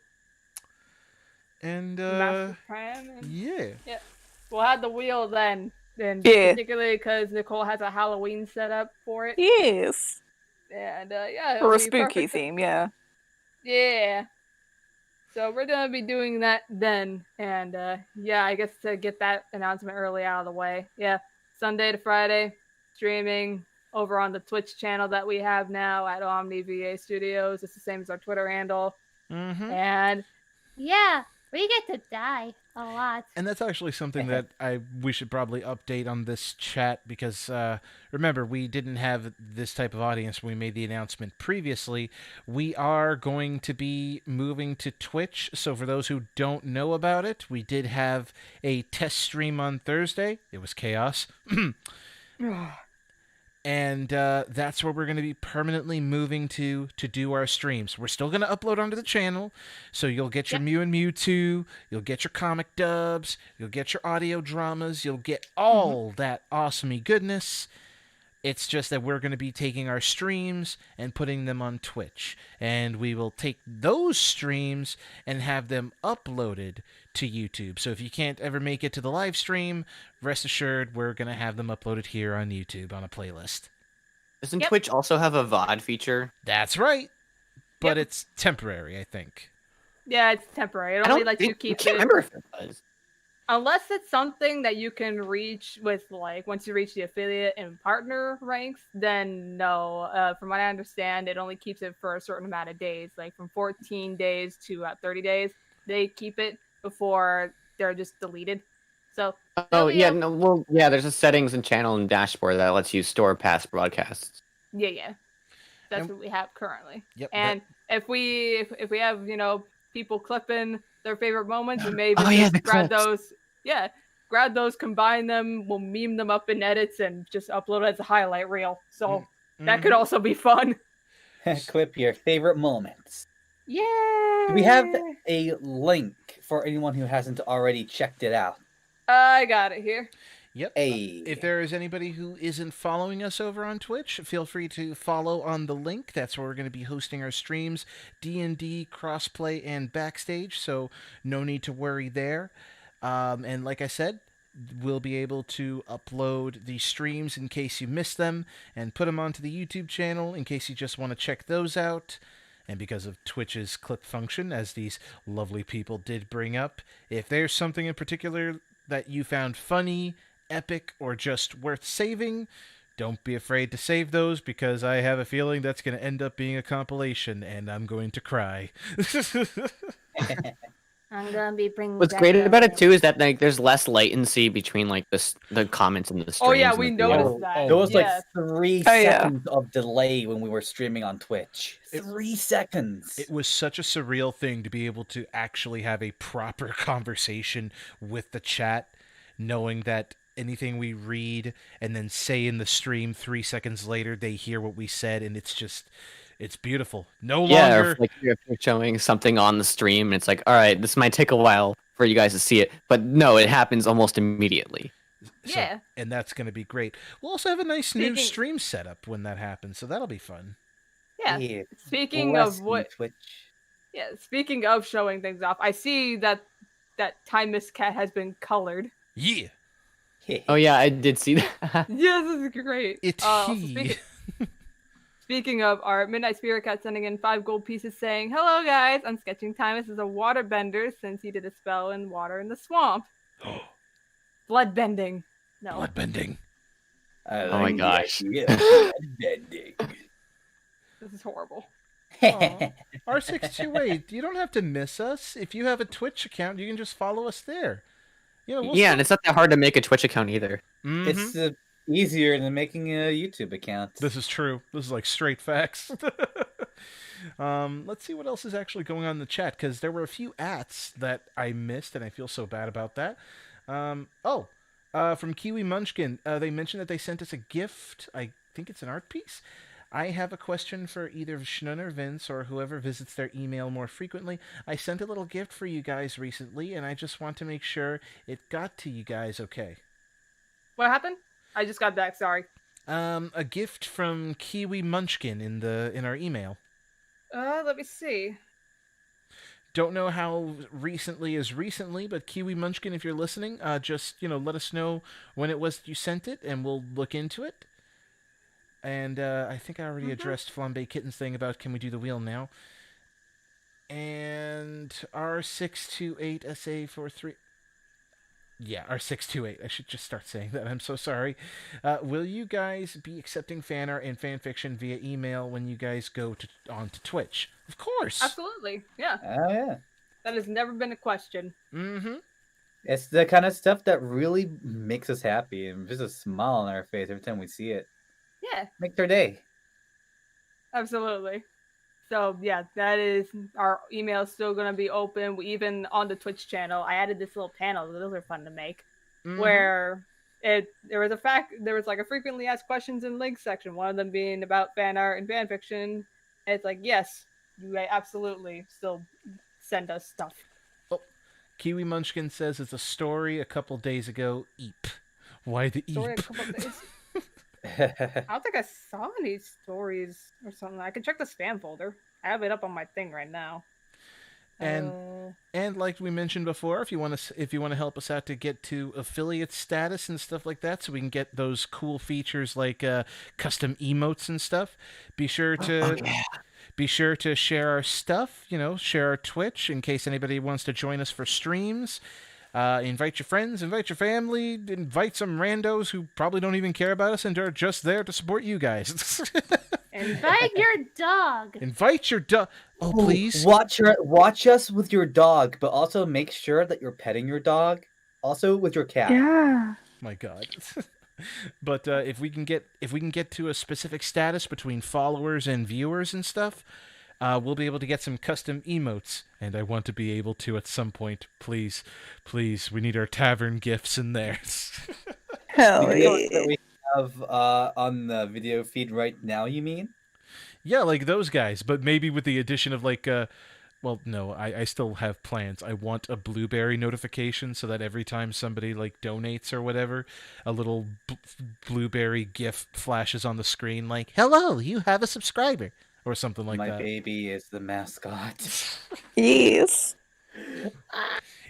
And, Master plan. yeah. We'll have the wheel then. And Yeah. particularly because Nicole has a Halloween setup for it. Yes. And, yeah. Or it'll a be spooky perfect. theme, yeah. Yeah. So we're gonna be doing that then, and yeah, I guess to get that announcement early out of the way. Yeah, Sunday to Friday, streaming over on the Twitch channel that we have now at Omni VA Studios. It's the same as our Twitter handle, Mm-hmm. and Yeah, we get to die a lot. And that's actually something that we should probably update on this chat because remember, we didn't have this type of audience when we made the announcement previously. We are going to be moving to Twitch, so for those who don't know about it, we did have a test stream on Thursday. It was chaos. And that's where we're going to be permanently moving to do our streams. We're still going to upload onto the channel, so you'll get your Mew and Mewtwo, you'll get your comic dubs, you'll get your audio dramas, you'll get all that awesomey goodness. It's just that we're going to be taking our streams and putting them on Twitch. And we will take those streams and have them uploaded to YouTube. So if you can't ever make it to the live stream, rest assured we're going to have them uploaded here on YouTube on a playlist. Doesn't Twitch also have a VOD feature? That's right. But it's temporary, I think. yeah, it's temporary. It only lets you keep I can't it. remember if it was. Unless it's something that you can reach with, like, once you reach the affiliate and partner ranks, then no. From what I understand, it only keeps it for a certain amount of days, like from 14 days to 30 days. They keep it before they're just deleted. So. Oh, yeah, no, well, yeah, there's a settings and channel and dashboard that lets you store past broadcasts. Yeah. That's what we have currently. Yep. And if we have, people clipping their favorite moments, we may the grab clips. those. Yeah, grab those, combine them, we'll meme them up in edits and just upload it as a highlight reel. So that could also be fun. Clip your favorite moments. Yeah. Do we have a link for anyone who hasn't already checked it out? I got it here. Yep. Hey. If there is anybody who isn't following us over on Twitch, feel free to follow on the link. That's where we're going to be hosting our streams, D&D, crossplay, and backstage, so no need to worry there. And like I said, we'll be able to upload the streams in case you missed them and put them onto the YouTube channel in case you just want to check those out. And because of Twitch's clip function, as these lovely people did bring up, if there's something in particular that you found funny, epic, or just worth saving, don't be afraid to save those, because I have a feeling that's going to end up being a compilation, and I'm going to cry. I'm gonna be bringing. What's great about it too is that like there's less latency between like the comments and the streams. Oh yeah, and we the video. noticed that. There was like Yeah. 3 Oh, yeah. seconds of delay when we were streaming on Twitch. 3 seconds. It was such a surreal thing to be able to actually have a proper conversation with the chat, knowing that anything we read and then say in the stream 3 seconds later, they hear what we said, and it's beautiful. No Yeah, longer. or like if you're showing something on the stream, and it's like, all right, this might take a while for you guys to see it, but no, it happens almost immediately. Yeah. And that's going to be great. We'll also have a nice new Speaking- stream setup when that happens, so that'll be fun. Yeah. Speaking Bless of you, what, Twitch. yeah. Speaking of showing things off, I see that Thymus cat has been colored. Yeah. Oh yeah, I did see that. Yeah, this is great. It's Also, he. Speaking of, our Midnight Spirit Cat sending in 5 gold pieces saying, "Hello guys, I'm sketching Thymus as a waterbender since he did a spell in water in the swamp. Bloodbending. No. Bloodbending. Oh my gosh. Bending. This is horrible. R628, you don't have to miss us. If you have a Twitch account, you can just follow us there. You know, we'll Yeah, and it's not that hard to make a Twitch account either. Mhm. It's easier than making a YouTube account. This is true. This is like straight facts. Let's see what else is actually going on in the chat, because there were a few ats that I missed, and I feel so bad about that. From Kiwi Munchkin, they mentioned that they sent us a gift. I think it's an art piece. I have a question for either Shnun or Vince or whoever visits their email more frequently. I sent a little gift for you guys recently, and I just want to make sure it got to you guys okay. What happened? I just got back, sorry. A gift from Kiwi Munchkin in our email. Let me see. Don't know how recently is recently, but Kiwi Munchkin, if you're listening, just let us know when it was that you sent it, and we'll look into it. And I think I already addressed Flambe Kitten's thing about can we do the wheel now. And R628SA43. Yeah, R628. I should just start saying that. I'm so sorry. Will you guys be accepting fan art and fan fiction via email when you guys go onto Twitch? Of course. Absolutely. Yeah. Oh yeah. That has never been a question. Mm-hmm. It's the kind of stuff that really makes us happy and just a smile on our face every time we see it. Yeah. Makes our day. Absolutely. So yeah, that is our email is still gonna be open. We even on the Twitch channel, I added this little panel. Those are fun to make. Where there was like a frequently asked questions and links section. One of them being about fan art and fan fiction. And it's like, yes, you may absolutely still send us stuff. Kiwi Munchkin says it's a story a couple days ago. Eep. Why the eep? Story a couple days. I don't think I saw any stories or something. I can check the spam folder. I have it up on my thing right now. And like we mentioned before, if you want to help us out to get to affiliate status and stuff like that, so we can get those cool features like custom emotes and stuff, be sure to share our stuff. Share our Twitch in case anybody wants to join us for streams. Invite your friends, invite your family, invite some randos who probably don't even care about us and are just there to support you guys. Invite your dog. Invite your dog. Oh, please. Watch us with your dog, but also make sure that you're petting your dog. Also with your cat. Yeah. My God. But if we can get to a specific status between followers and viewers and stuff, we'll be able to get some custom emotes, and I want to be able to at some point. Please, we need our tavern gifts in there. Hell That yeah. we have on the video feed right now, you mean? Yeah, like those guys, but maybe with the addition of like well, no, I still have plans. I want a blueberry notification so that every time somebody like donates or whatever, a little blueberry GIF flashes on the screen like, "Hello, you have a subscriber," or something like My that. baby is the mascot. Yes.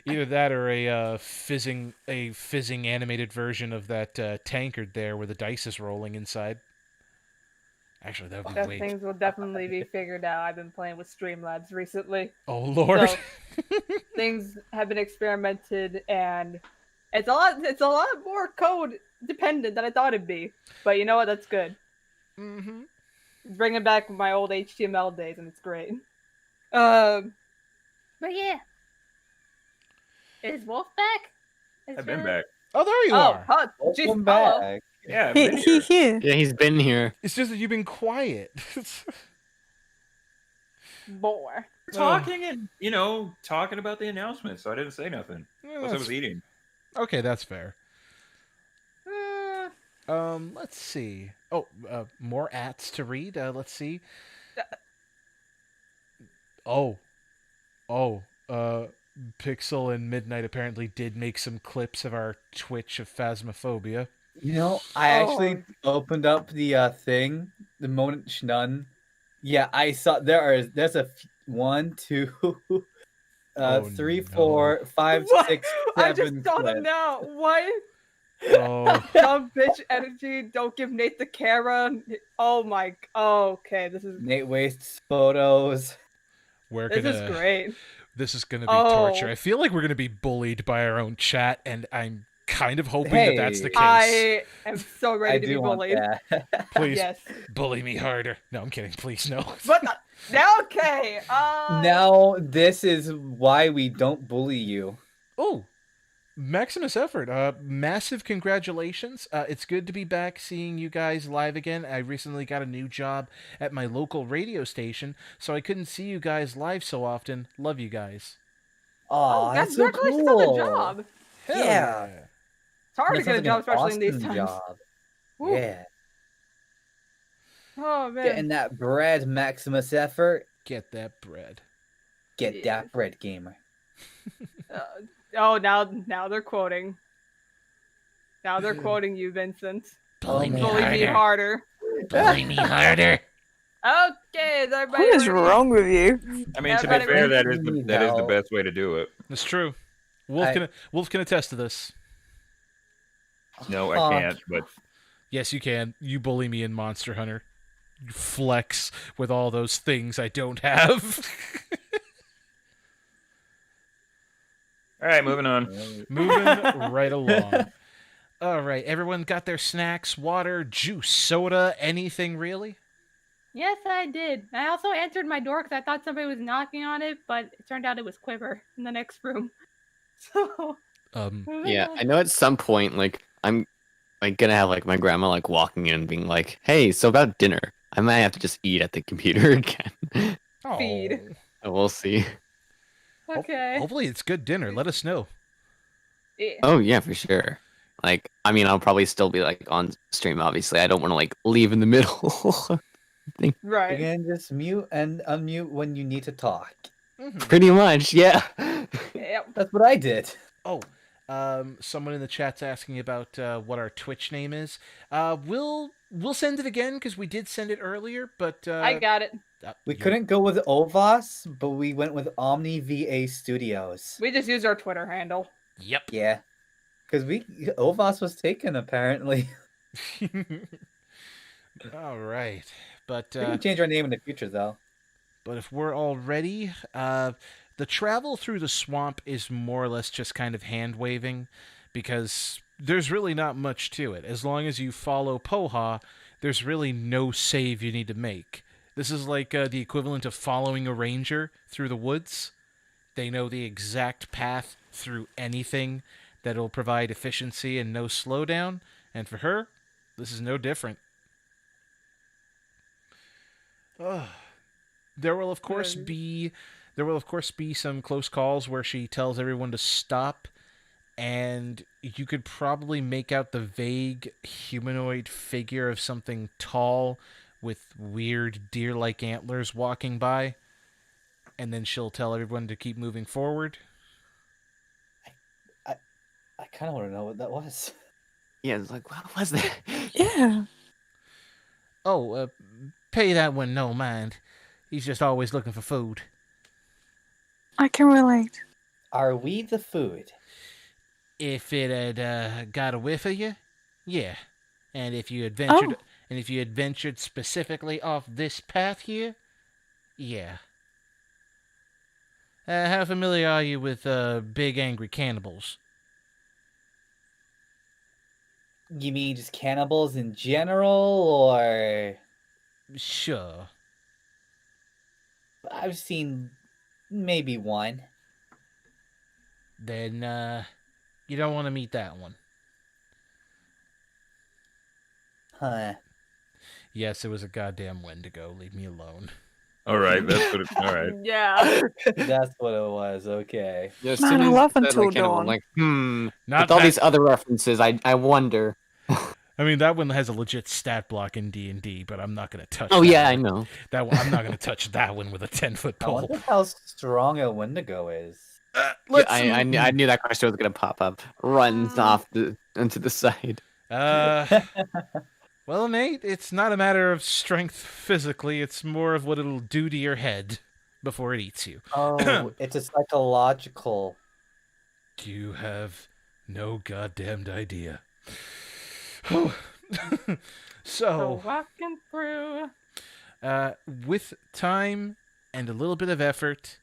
Either that or a fizzing animated version of that tankard there where the dice is rolling inside. Actually, that would be Those things will definitely be figured out. I've been playing with Streamlabs recently. Oh Lord. So, things have been experimented, and it's a lot more code dependent than I thought it'd be. But you know what? That's good. Mm-hmm. It's bringing back my old HTML days, and it's great. But yeah. Is Wolf back? I've been back. Oh, there you are. Jeez, Welcome hello. back. Yeah, I've been here. Here. Yeah, he's been here. It's just that you've been quiet. Boy. Talking and talking about the announcement, so I didn't say nothing. Plus I was eating. Okay, that's fair. Let's see. Oh, more ats to read. Let's see. Pixel and Midnight apparently did make some clips of our Twitch of Phasmophobia. I actually opened up the thing the moment Shnun. Yeah, I saw there's a 1, 2, 3, 4, 5, 6, 7. I just saw them now. What? Oh. Dumb bitch energy. Don't give Nate the camera. Oh my. Oh, okay, this is. Nate wastes photos. This is great. This is gonna be torture. I feel like we're gonna be bullied by our own chat, and I'm kind of hoping that that's the case. I am so ready to be bullied. Please, Yes. bully me harder. No, I'm kidding. Please, no. But okay. Now this is why we don't bully you. Oh, Maximus Effort. Massive congratulations. It's good to be back seeing you guys live again. I recently got a new job at my local radio station, so I couldn't see you guys live so often. Love you guys. Oh, that's so congratulations cool. on the job. Hell Yeah. It's hard to That get a sounds job, like an especially in these awesome times. job. Woo. Yeah. Oh man. Getting that bread, Maximus Effort. Get that bread. Get that bread, gamer. Now they're quoting. Now they're quoting you, Vincent. Bully me Bully me harder. Bully me harder. Okay, is everybody What is ready? wrong with you? I mean, to be Everybody fair, ready? that is the best way to do it. That's true. Wolf can attest to this. No, I can't. But Yes, you can. You bully me in Monster Hunter. You flex with all those things I don't have. All right, moving on. Moving right along. All right, everyone got their snacks, water, juice, soda, anything really? Yes, I did. I also answered my door because I thought somebody was knocking on it, but it turned out it was Quiver in the next room. So, moving Yeah, on. I know at some point, like, I'm like gonna have like my grandma like walking in and being like, "Hey, so about dinner?" I might have to just eat at the computer again. Feed. We'll see. Okay. Hopefully it's good dinner. Let us know. Yeah. Oh yeah, for sure. Like, I mean, I'll probably still be like on stream. Obviously, I don't want to like leave in the middle. You Right. can just mute and unmute when you need to talk. Pretty much, yeah. Yep. That's what I did. Oh, someone in the chat's asking about what our Twitch name is. We'll send it again because we did send it earlier, but I got it. We couldn't go with OVAS, but we went with Omni VA Studios. We just used our Twitter handle. Yep. Yeah. Because OVAS was taken, apparently. All right, but We can change our name in the future, though. But if we're all ready, the travel through the swamp is more or less just kind of hand-waving, because there's really not much to it. As long as you follow Poha, there's really no save you need to make. This is like the equivalent of following a ranger through the woods. They know the exact path through anything that'll provide efficiency and no slowdown, and for her, this is no different. There will of course be some close calls where she tells everyone to stop, and you could probably make out the vague humanoid figure of something tall with weird deer-like antlers walking by, and then she'll tell everyone to keep moving forward. I kind of want to know what that was. Yeah, it's like, what was that? Yeah. Oh, pay that one no mind. He's just always looking for food. I can relate. Are we the food? If it had got a whiff of you, yeah. And if you adventured specifically off this path here, yeah. How familiar are you with big angry cannibals? You mean just cannibals in general, or... Sure. I've seen maybe one. Then, you don't want to meet that one. Huh. Yes, it was a goddamn Wendigo. Leave me alone. All right, that's what it's. All right. Yeah. That's what it was, okay. Yeah, as Man, soon I as love you said, Until like, cannibal, I'm Dawn. like, Not with all that- these other references, I wonder. I mean, that one has a legit stat block in D&D, but I'm not going to touch Oh that yeah, one. I know. That one, I'm not going to touch that one with a 10-foot I pole. wonder how strong a Wendigo is. Yeah, I knew that question was gonna pop up. Runs off into the side. Well, Nate, it's not a matter of strength physically. It's more of what it'll do to your head before it eats you. Oh, it's a psychological. You have no goddamned idea. So So, walking through. with time and a little bit of effort.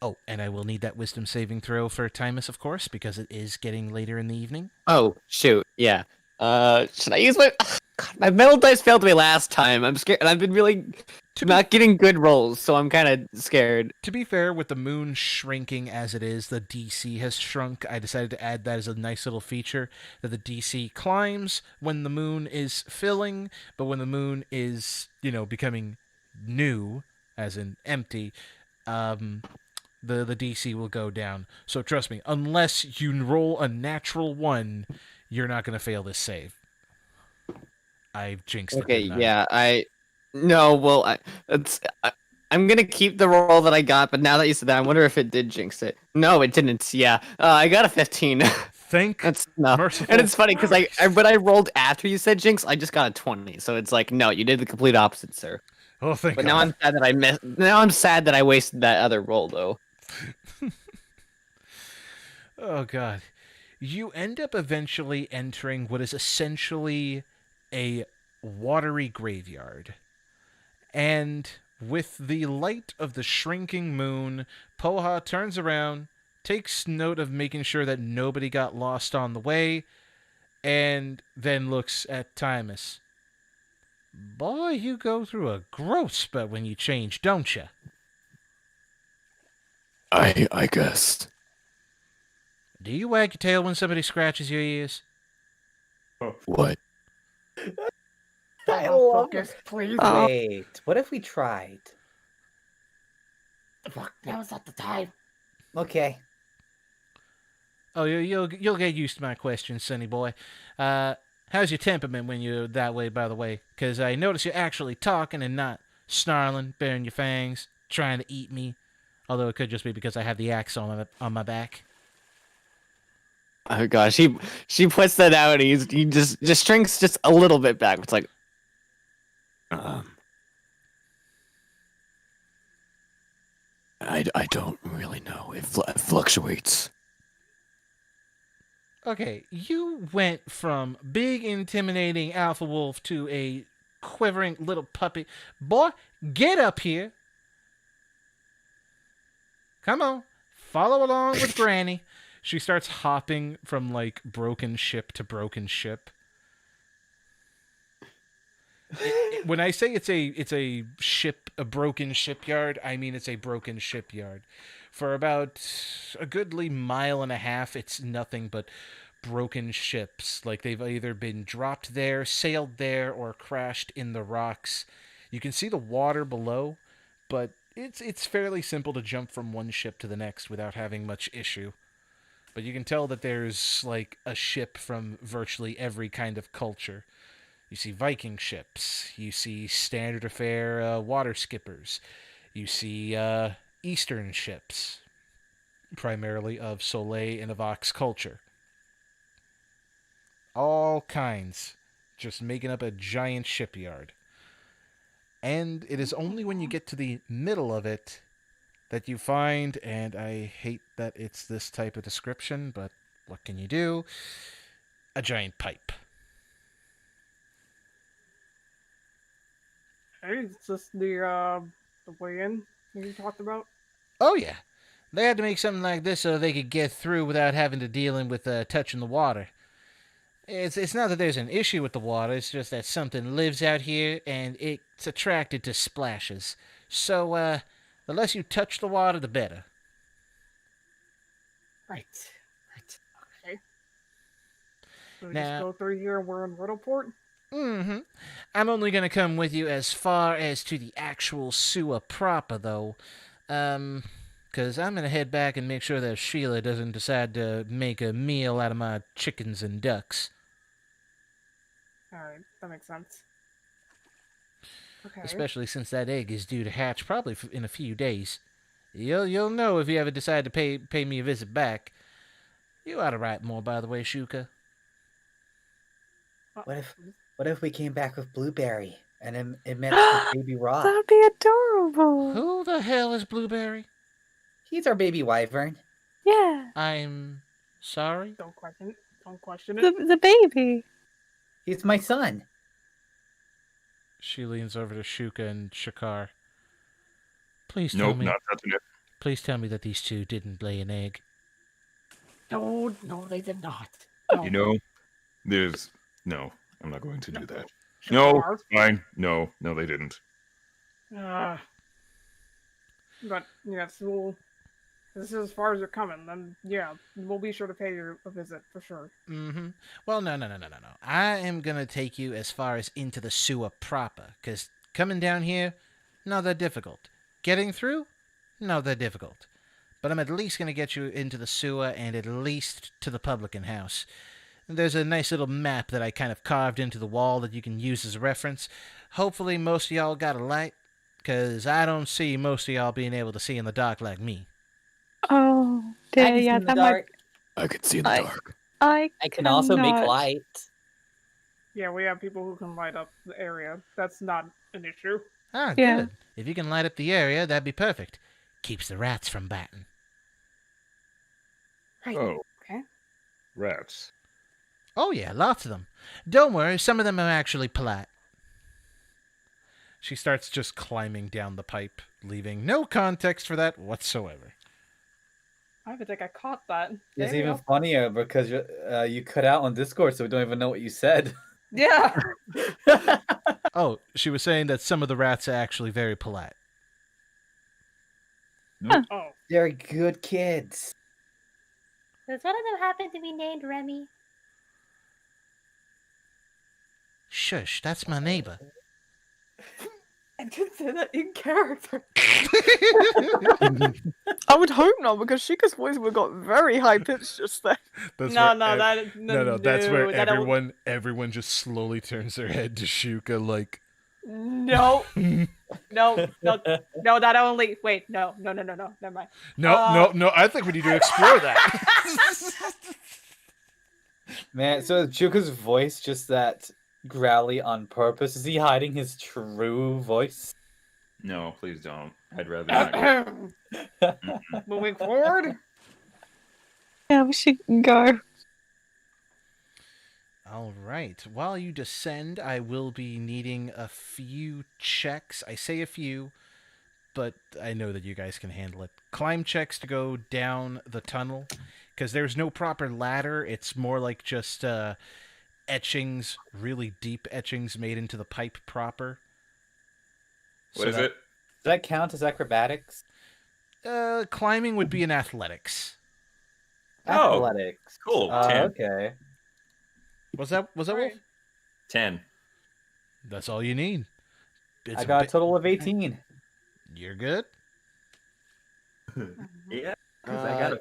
Oh, and I will need that wisdom saving throw for Thymus, of course, because it is getting later in the evening. Oh shoot, yeah. Should I use my? God, my metal dice failed me last time. I'm scared, and I've been really not getting good rolls, so I'm kind of scared. To be fair, with the moon shrinking as it is, the DC has shrunk. I decided to add that as a nice little feature, that the DC climbs when the moon is filling, but when the moon is, becoming new, as in empty, the DC will go down. So trust me, unless you roll a natural 1, you're not going to fail this save. I've jinxed it. Okay, didn't I? yeah, I'm gonna keep the roll that I got, but now that you said that, I wonder if it did jinx it. No, it didn't. Yeah, I got a 15. Thank That's enough. merciful And it's funny because when I rolled after you said jinx, I just got a 20. So it's like, no, you did the complete opposite, sir. Oh, thank But God. now I'm sad that I missed. Now I'm sad that I wasted that other roll, though. Oh, God. You end up eventually entering what is essentially a watery graveyard. And with the light of the shrinking moon, Poha turns around, takes note of making sure that nobody got lost on the way, and then looks at Thymus. Boy, you go through a growth spurt when you change, don't you? I guess. Do you wag your tail when somebody scratches your ears? What? I love Focus, please. Wait, what if we tried? Fuck, now's not the time. Okay. Oh, you'll get used to my questions, sonny boy. How's your temperament when you're that way, by the way? Because I notice you're actually talking and not snarling, baring your fangs, trying to eat me. Although it could just be because I have the axe on my back. Oh gosh, she puts that out and he just shrinks just a little bit back. It's like, I don't really know. It fluctuates. Okay, you went from big, intimidating alpha wolf to a quivering little puppy. Boy, get up here. Come on, follow along with Granny. She starts hopping from, like, broken ship to broken ship. When I say it's a broken shipyard, I mean it's a broken shipyard. For about a goodly mile and a half, it's nothing but broken ships. Like, they've either been dropped there, sailed there, or crashed in the rocks. You can see the water below, but it's fairly simple to jump from one ship to the next without having much issue. But you can tell that there's, like, a ship from virtually every kind of culture. You see Viking ships. You see standard affair water skippers. You see Eastern ships, primarily of Soleil and Avack's culture. All kinds, just making up a giant shipyard. And it is only when you get to the middle of it that you find, and I hate that it's this type of description, but what can you do? A giant pipe. Hey, is this the way in you talked about? Oh yeah, they had to make something like this so they could get through without having to deal with touching the water. It's not that there's an issue with the water, it's just that something lives out here and it's attracted to splashes. So, the less you touch the water, the better. Right. Okay. So we Now- just go through here and we're in Riddleport? Mm-hmm. I'm only going to come with you as far as to the actual sewer proper, though. Because I'm going to head back and make sure that Sheila doesn't decide to make a meal out of my chickens and ducks. Alright, that makes sense. Okay. Especially since that egg is due to hatch probably in a few days. You'll know if you ever decide to pay me a visit back. You ought to write more, by the way, Shuka. What if we came back with Blueberry and it meant with Baby Rock? That'd be adorable. Who the hell is Blueberry? He's our baby wyvern. Yeah, I'm sorry? Don't question it. the baby. He's my son. She leans over to Shuka and Sha'karr. Please tell Nope, me. not touching it. Please tell me that these two didn't lay an egg. No, they did not. No. You know, no, I'm not going to do that. No, Sha'karr. it's fine. No, they didn't. But yes, this is as far as you're coming. Then yeah, we'll be sure to pay you a visit for sure. Mm-hmm. Well, no. I am going to take you as far as into the sewer proper, because coming down here, not that difficult. Getting through, not that difficult. But I'm at least going to get you into the sewer and at least to the publican house. There's a nice little map that I kind of carved into the wall that you can use as a reference. Hopefully most of y'all got a light, because I don't see most of y'all being able to see in the dark like me. Oh, I can see yeah, in the that dark. I could see in the dark. I can also make cannot. light. Yeah, we have people who can light up the area. That's not an issue. Ah, Yeah. good. If you can light up the area, that'd be perfect. Keeps the rats from biting. Right. Oh, Okay. rats. Oh yeah, lots of them. Don't worry, some of them are actually polite. She starts just climbing down the pipe, leaving no context for that whatsoever. I don't think I caught that. It's There you even go. funnier because you cut out on Discord, so we don't even know what you said. Yeah. Oh, she was saying that some of the rats are actually very polite. Oh. They're good kids. Does one of them happen to be named Remy? Shush, that's my neighbor. I did say that in character. I would hope not, because Shuka's voice would got very high pitched just then. That's No, where no, that is no, that's where that don't- everyone just slowly turns their head to Shuka like No. No, that only. Wait, no, never mind. No, I think we need to explore that. Man, so is Shuka's voice just that growly on purpose? Is he hiding his true voice? No, please don't. I'd rather not. Moving forward. Yeah, we should go. All right. While you descend, I will be needing a few checks. I say a few, but I know that you guys can handle it. Climb checks to go down the tunnel, because there's no proper ladder. It's more like just etchings, really deep etchings made into the pipe proper. What is it? Does that count as acrobatics? Climbing would be in athletics. Oh, Athletics. Cool. 10. Okay. Was that Wolf? 10. That's all you need. I got a total of 18. You're good. Yeah, because I got a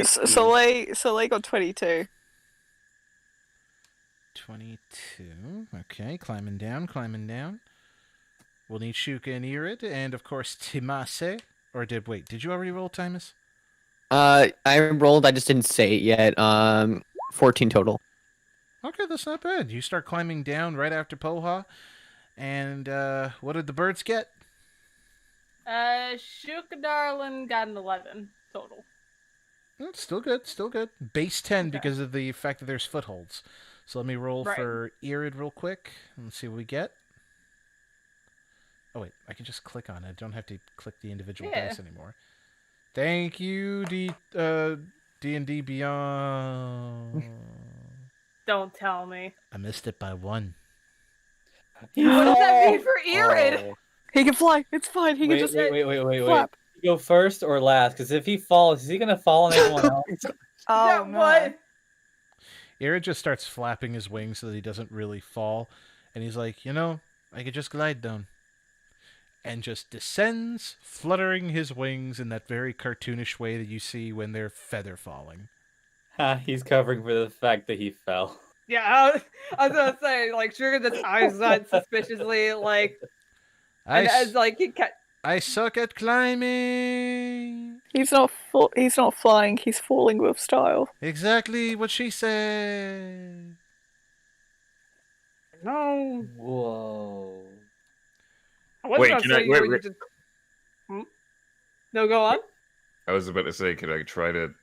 5. Soleil got 22. 22. Okay, climbing down. We'll need Shuka and Irid, and of course Timase. Or did you already roll, Thymus? I rolled, I just didn't say it yet. 14 total. Okay, that's not bad. You start climbing down right after Poha. And what did the birds get? Shuka Darlin got an 11 total. Still good. Base 10 because of the fact that there's footholds. So let me roll for Irid real quick. Let's see what we get. Oh, wait. I can just click on it. I don't have to click the individual dice anymore. Thank you, D&D Beyond. Don't tell me. I missed it by 1. What does that mean for Irid? Oh. He can fly. It's fine. He can just Wait. flap. You go first or last? Because if he falls, is he gonna fall on everyone else? Oh, no. What? Irid just starts flapping his wings so that he doesn't really fall. And he's like, I could just glide down. And just descends, fluttering his wings in that very cartoonish way that you see when they're feather falling. He's covering for the fact that he fell. Yeah, I was gonna say, like, Sugar just eyes that suspiciously, like, I suck at climbing. He's not flying. He's falling with style. Exactly what she said. No. Whoa. Wait, wait. No, go on. I was about to say, could I try to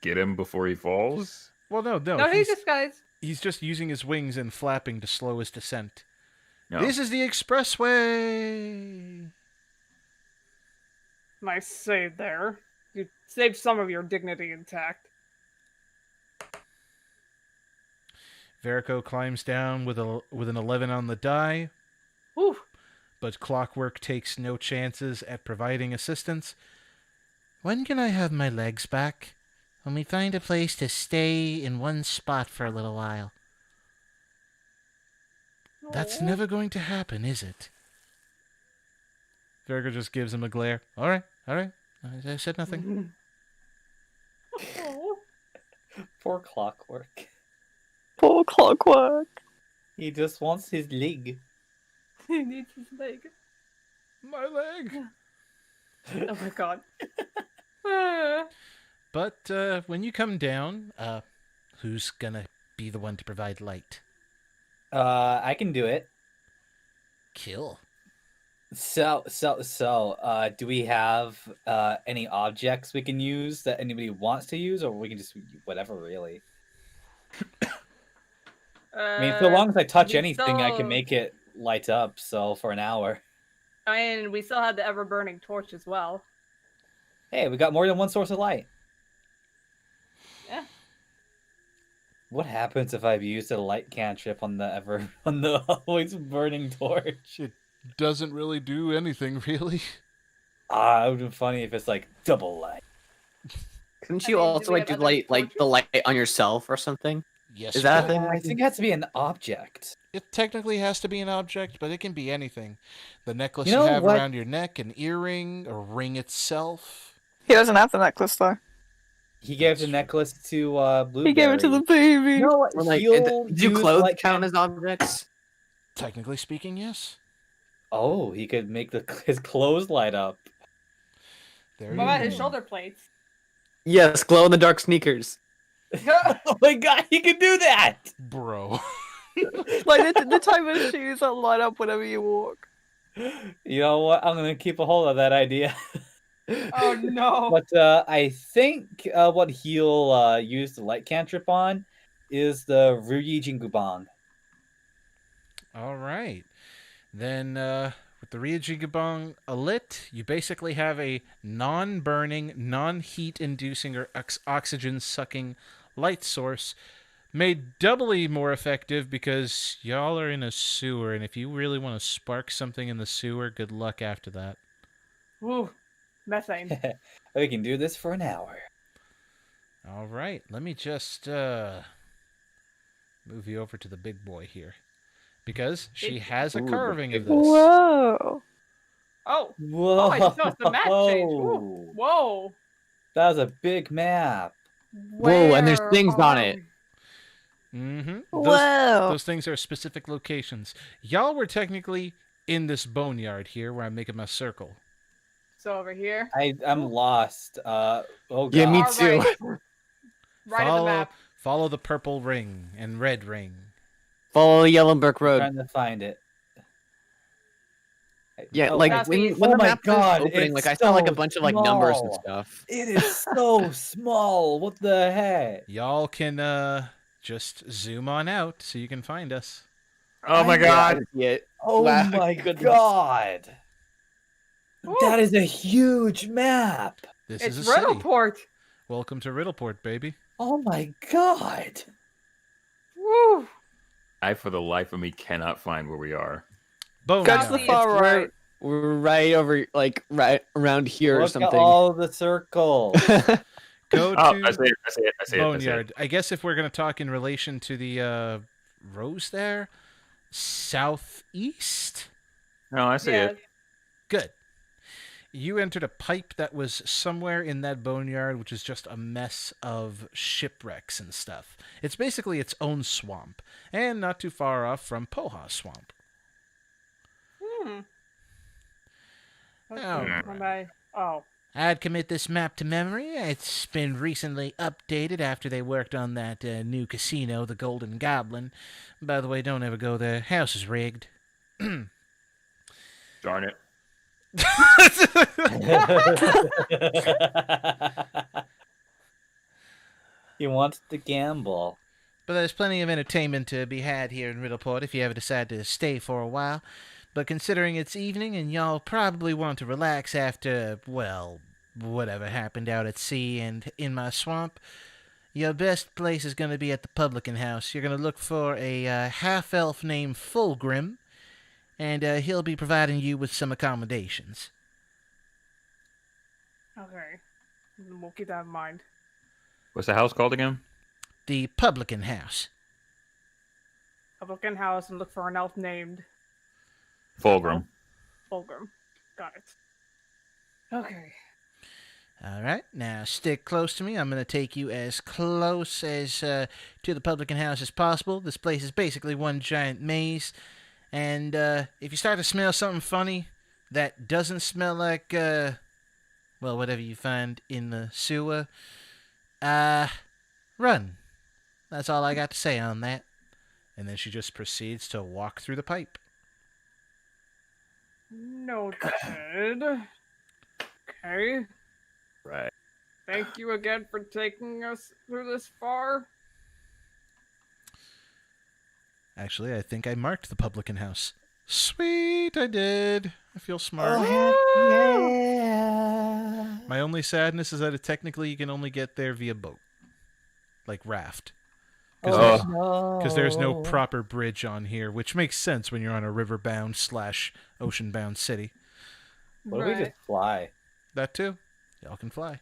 get him before he falls? Well, no. No, He's just using his wings and flapping to slow his descent. No. This is the expressway. Nice save there. You saved some of your dignity intact. Verico climbs down with an 11 on the die. Whew. But Clockwork takes no chances at providing assistance. When can I have my legs back? When we find a place to stay in one spot for a little while. That's never going to happen, is it? Verico just gives him a glare. All right. I said nothing. Poor Clockwork. Poor Clockwork. He just wants his leg. He needs his leg. My leg. Oh my god. But when you come down, who's gonna be the one to provide light? I can do it. Kill. So, do we have any objects we can use that anybody wants to use, or we can just whatever, really? I mean, so long as I touch anything, I can make it light up. So for an hour. I mean, we still had the ever-burning torch as well. Hey, we got more than one source of light. Yeah. What happens if I've used a light cantrip on the always burning torch? It doesn't really do anything, really. It would be funny if it's like double light. Couldn't I you mean, do also we like have do other light like the light on yourself or something? Yes. Is that a but thing? I think it has to be an object. It technically has to be an object, but it can be anything. The necklace You you, know have what? around your neck, an earring, a ring itself. He doesn't have the necklace though. He gave That's the true. necklace to Blueberry. He gave it to the baby. No, Or like, he'll do use clothes light count as objects? Technically speaking, yes. Oh, he could make his clothes light up. There What you about go. his shoulder plates? Yes, glow in the dark sneakers. Oh my god, he can do that! Bro. Like the type of shoes that light up whenever you walk. You know what? I'm gonna keep a hold of that idea. Oh no. But I think what he'll use the light cantrip on is the Ruyi Jingubang. All right. Then with the Ryujigabong lit, you basically have a non-burning, non-heat inducing or oxygen-sucking light source made doubly more effective because y'all are in a sewer, and if you really want to spark something in the sewer, good luck after that. Woo. Methane. We can do this for an hour. All right, let me just move you over to the big boy here. Because she has a carving of this. Whoa. Oh. Whoa! Oh, I just noticed the map change. Woo. Whoa. That was a big map. Whoa, and there's things on it. Mm-hmm. Whoa. Those things are specific locations. Y'all were technically in this boneyard here where I'm making my circle. So over here. I'm lost. Oh god. Yeah, me Far too. Right of the map. Follow the purple ring and red ring. Follow the Yellow Brick I'm Road. trying to find it. Yeah, Oh, like that's when, the- when oh the my map was God, opening, it's like I saw like a so bunch of like numbers and small. stuff. It is so small. What the heck? Y'all can just zoom on out so you can find us. Oh my god. Yeah. Oh Wow, my goodness. god. Woo. That is a huge map. This It's is a city. Riddleport. Welcome to Riddleport, baby. Oh my god. Woo. I, for the life of me, cannot find where we are. Go to the Boneyard. far right. We're right over, like right around here or Look at something. all the circles. Go Oh, to I see it. I see it. I see it. I see Boneyard. it. I guess if we're going to talk in relation to the rose there, southeast? No, I see Yeah. it. Good. You entered a pipe that was somewhere in that boneyard, which is just a mess of shipwrecks and stuff. It's basically its own swamp, and not too far off from Poha Swamp. Hmm. All right. Am I- Oh. I'd commit this map to memory. It's been recently updated after they worked on that new casino, the Golden Goblin. By the way, don't ever go there. House is rigged. Darn it. He wants to gamble. But there's plenty of entertainment to be had here in Riddleport if you ever decide to stay for a while. But considering it's evening and y'all probably want to relax after, well, whatever happened out at sea and in my swamp, your best place is going to be at the publican house. You're going to look for a half-elf named Fulgrim, and he'll be providing you with some accommodations. Okay. We'll keep that in mind. What's the house called again? The publican house. Publican house and look for an elf named Fulgrim. Fulgrim. Got it. Okay. All right, now stick close to me. I'm going to take you as close as to the publican house as possible. This place is basically one giant maze. And if you start to smell something funny that doesn't smell like, well, whatever you find in the sewer, run. That's all I got to say on that. And then she just proceeds to walk through the pipe. Noted. Okay. Right. Thank you again for taking us through this far. Actually, I think I marked the publican house. Sweet, I did. I feel smart. Oh, yeah. My only sadness is that technically you can only get there via boat, like raft. Because there's no proper bridge on here, which makes sense when you're on a river-bound / ocean-bound city. What if we just fly? That too. Y'all can fly.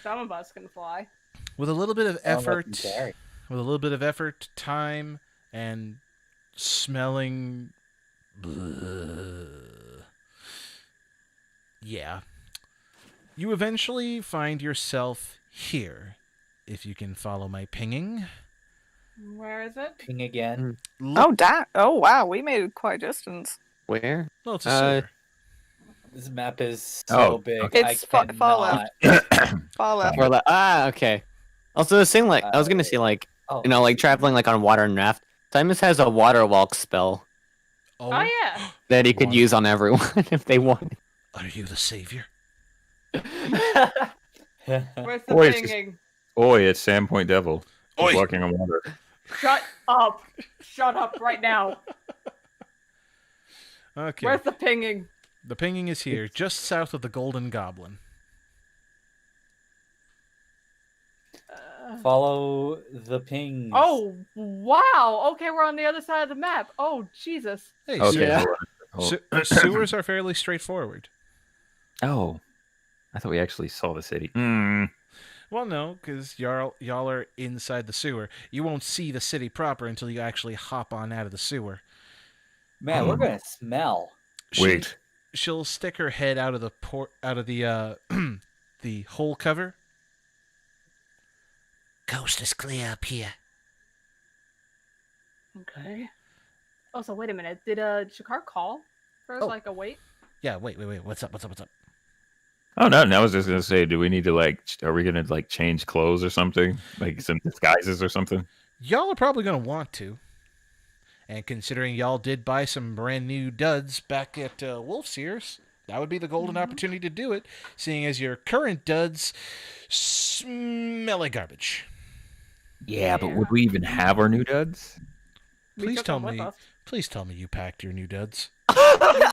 Some of us can fly. With a little bit of effort, carry. with a little bit of effort, time, and smelling. Yeah. You eventually find yourself here, if you can follow my pinging. Where is it? Ping again. Oh, oh, wow. We made it quite a distance. Where? Well, it's a sewer. This map is so big. It's far left. Far left. Okay. Also, the thing, I was gonna say, traveling like on water and raft. Thymus has a water walk spell Oh yeah. that he could use on everyone if they wanted. Are you the savior? Where's the Oi, pinging? It's Sandpoint Devil. He's walking on water. Shut up. Shut up right now. Okay. Where's the pinging? The pinging is here, just south of the Golden Goblin. Follow the ping. Oh, wow. Okay, we're on the other side of the map. Oh, Jesus. Hey, Okay. sewers are fairly straightforward. Oh, I thought we actually saw the city. Well, no, because y'all are inside the sewer. You won't see the city proper until you actually hop on out of the sewer. Man, we're gonna smell. Wait. She'll stick her head out of the the hole cover. Coast is clear up here. Okay. Oh, so wait a minute. Did Sha'karr call for a wait? Yeah, wait. What's up? Oh no! I was just gonna say, do we need to are we gonna change clothes or something, like some disguises or something? Y'all are probably gonna want to. And considering y'all did buy some brand new duds back at Wolf's Ears, that would be the golden opportunity to do it, seeing as your current duds smell like garbage. Yeah, but would we even have our new duds? Please tell me you packed your new duds.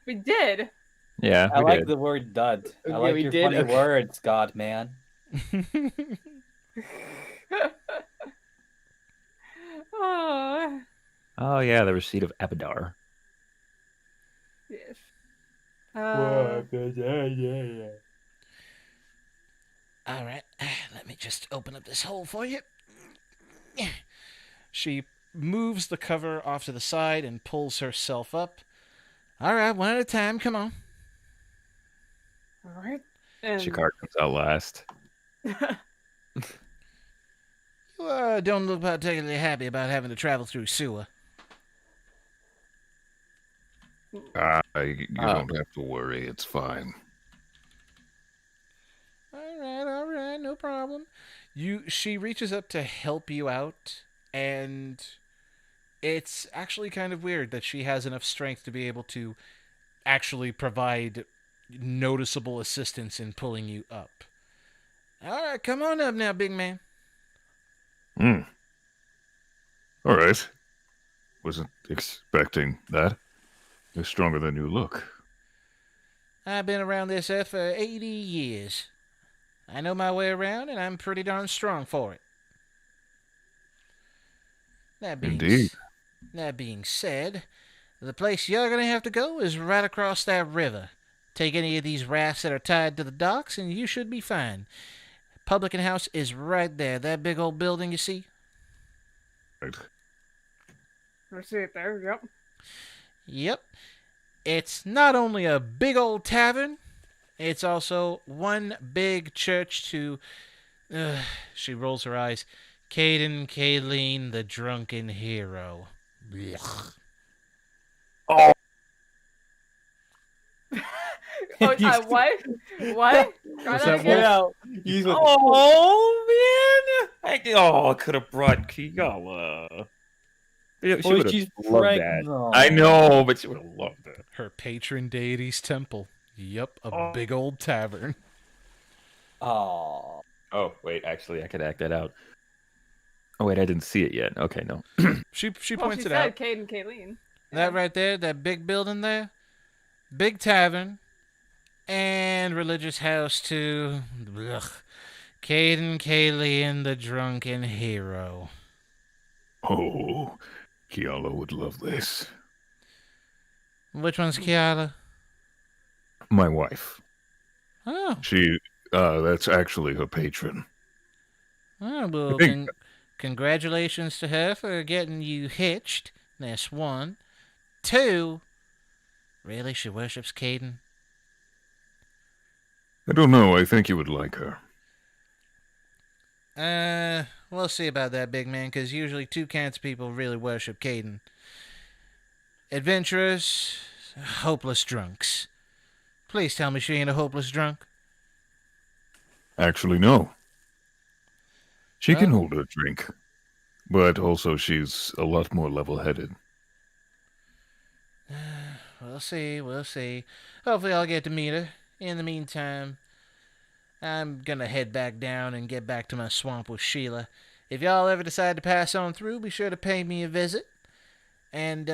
We did. Yeah, I we like did. the word dud. I Okay, like we your did? funny Okay. words, God man. Oh, Oh yeah, the receipt of Abadar. yes. All right, let me just open up this hole for you. She moves the cover off to the side and pulls herself up. All right, one at a time. Come on. All right. And Sha'karr comes out last. You don't look particularly happy about having to travel through sewer. You don't have to worry. It's fine. All right, no problem. She reaches up to help you out, and it's actually kind of weird that she has enough strength to be able to actually provide noticeable assistance in pulling you up. All right, come on up now, big man. All right. Wasn't expecting that. You're stronger than you look. I've been around this earth for 80 years. I know my way around, and I'm pretty darn strong for it. That being said, the place you're going to have to go is right across that river. Take any of these rafts that are tied to the docks, and you should be fine. Publican house is right there. That big old building you see? Right. I see it there. Yep. Yep. It's not only a big old tavern, it's also one big church to... she rolls her eyes. Caden Kayleen, the drunken hero. Blech. Oh, what? What? Try that again. Oh man! I could have brought Kigala. She would she's have loved that. pregnant. I know, but she would have loved it. Her patron deity's temple. Yep, a big old tavern. Oh. Oh wait, actually, I could act that out. Oh wait, I didn't see it yet. Okay, no. She Well, points she it said out. Cade and Kayleen. That right there, that big building there, big tavern, And religious house to Caden Kalian, the drunken hero. Oh, Kiala would love this. Which one's Kiala? My wife. Oh. That's actually her patron. Oh, well, congratulations to her for getting you hitched. That's one. Two, really, she worships Caden? I don't know. I think you would like her. We'll see about that, big man, because usually two kinds of people really worship Caden. Adventurers, hopeless drunks. Please tell me she ain't a hopeless drunk. Actually, no. She can hold her drink, but also she's a lot more level-headed. We'll see. Hopefully I'll get to meet her. In the meantime, I'm gonna head back down and get back to my swamp with Sheila. If y'all ever decide to pass on through, be sure to pay me a visit. And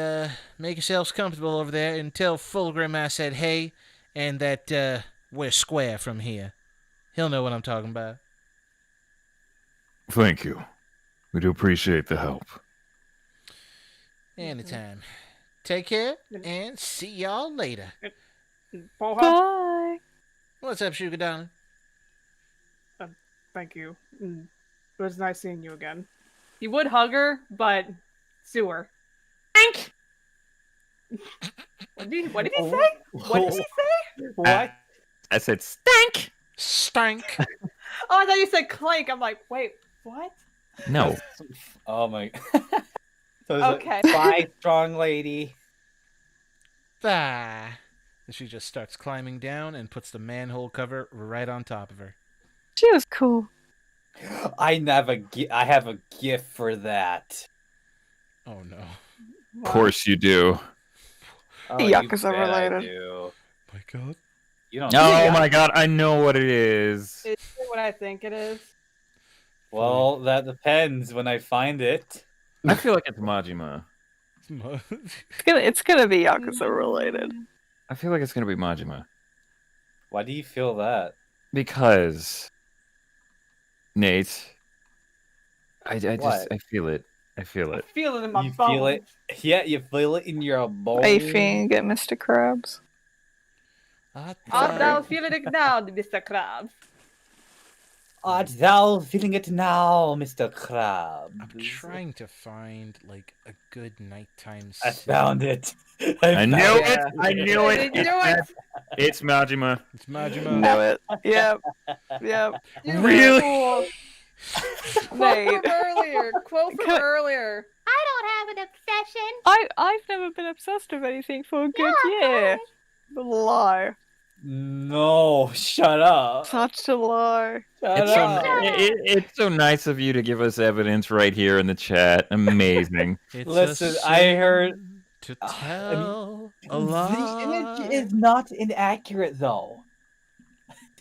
make yourselves comfortable over there and tell Fulgrim I said hey and that we're square from here. He'll know what I'm talking about. Thank you. We do appreciate the help. Anytime. Take care and see y'all later. Bye. What's up, Shuka darling? Thank you. It was nice seeing you again. He would hug her, but sewer. Thank. What did he say? What did he say? What? I said stank. Stank. Oh, I thought you said clank. I'm like, wait, what? No. Oh my. So Okay. Bye, strong lady. And she just starts climbing down and puts the manhole cover right on top of her. She was cool. I have a gift for that. Oh no. Of course you do. Oh, Yakuza you bet I related. do. My God. You don't. Oh my god, I know what it is. Is it what I think it is? Well, that depends when I find it. I feel like it's Majima. It's gonna be Yakuza related. I feel like it's gonna be Majima. Why do you feel that? Because Nate, I feel it. I feel I it. feel it in my You bones. feel it? Yeah, you feel it in your bones. Are you feeling it, Mr. Krabs? Art thou feeling it now, Mr. Krabs? Art thou feeling it now, Mr. Krabs? I'm trying to find like a good nighttime. I found it. I knew it. I knew You it. knew it. It's Majima. It's Majima. Know it. Yep. Yep. You Really? fool. Quote Nate. from earlier. Quote from earlier. I don't have an obsession. I've never been obsessed with anything for a good year. Lie. No, shut up. Such a lie. Shut It's so, up. it's so nice of you to give us evidence right here in the chat. Amazing. It's Listen, a I heard sin to tell a the lie. image is not inaccurate though.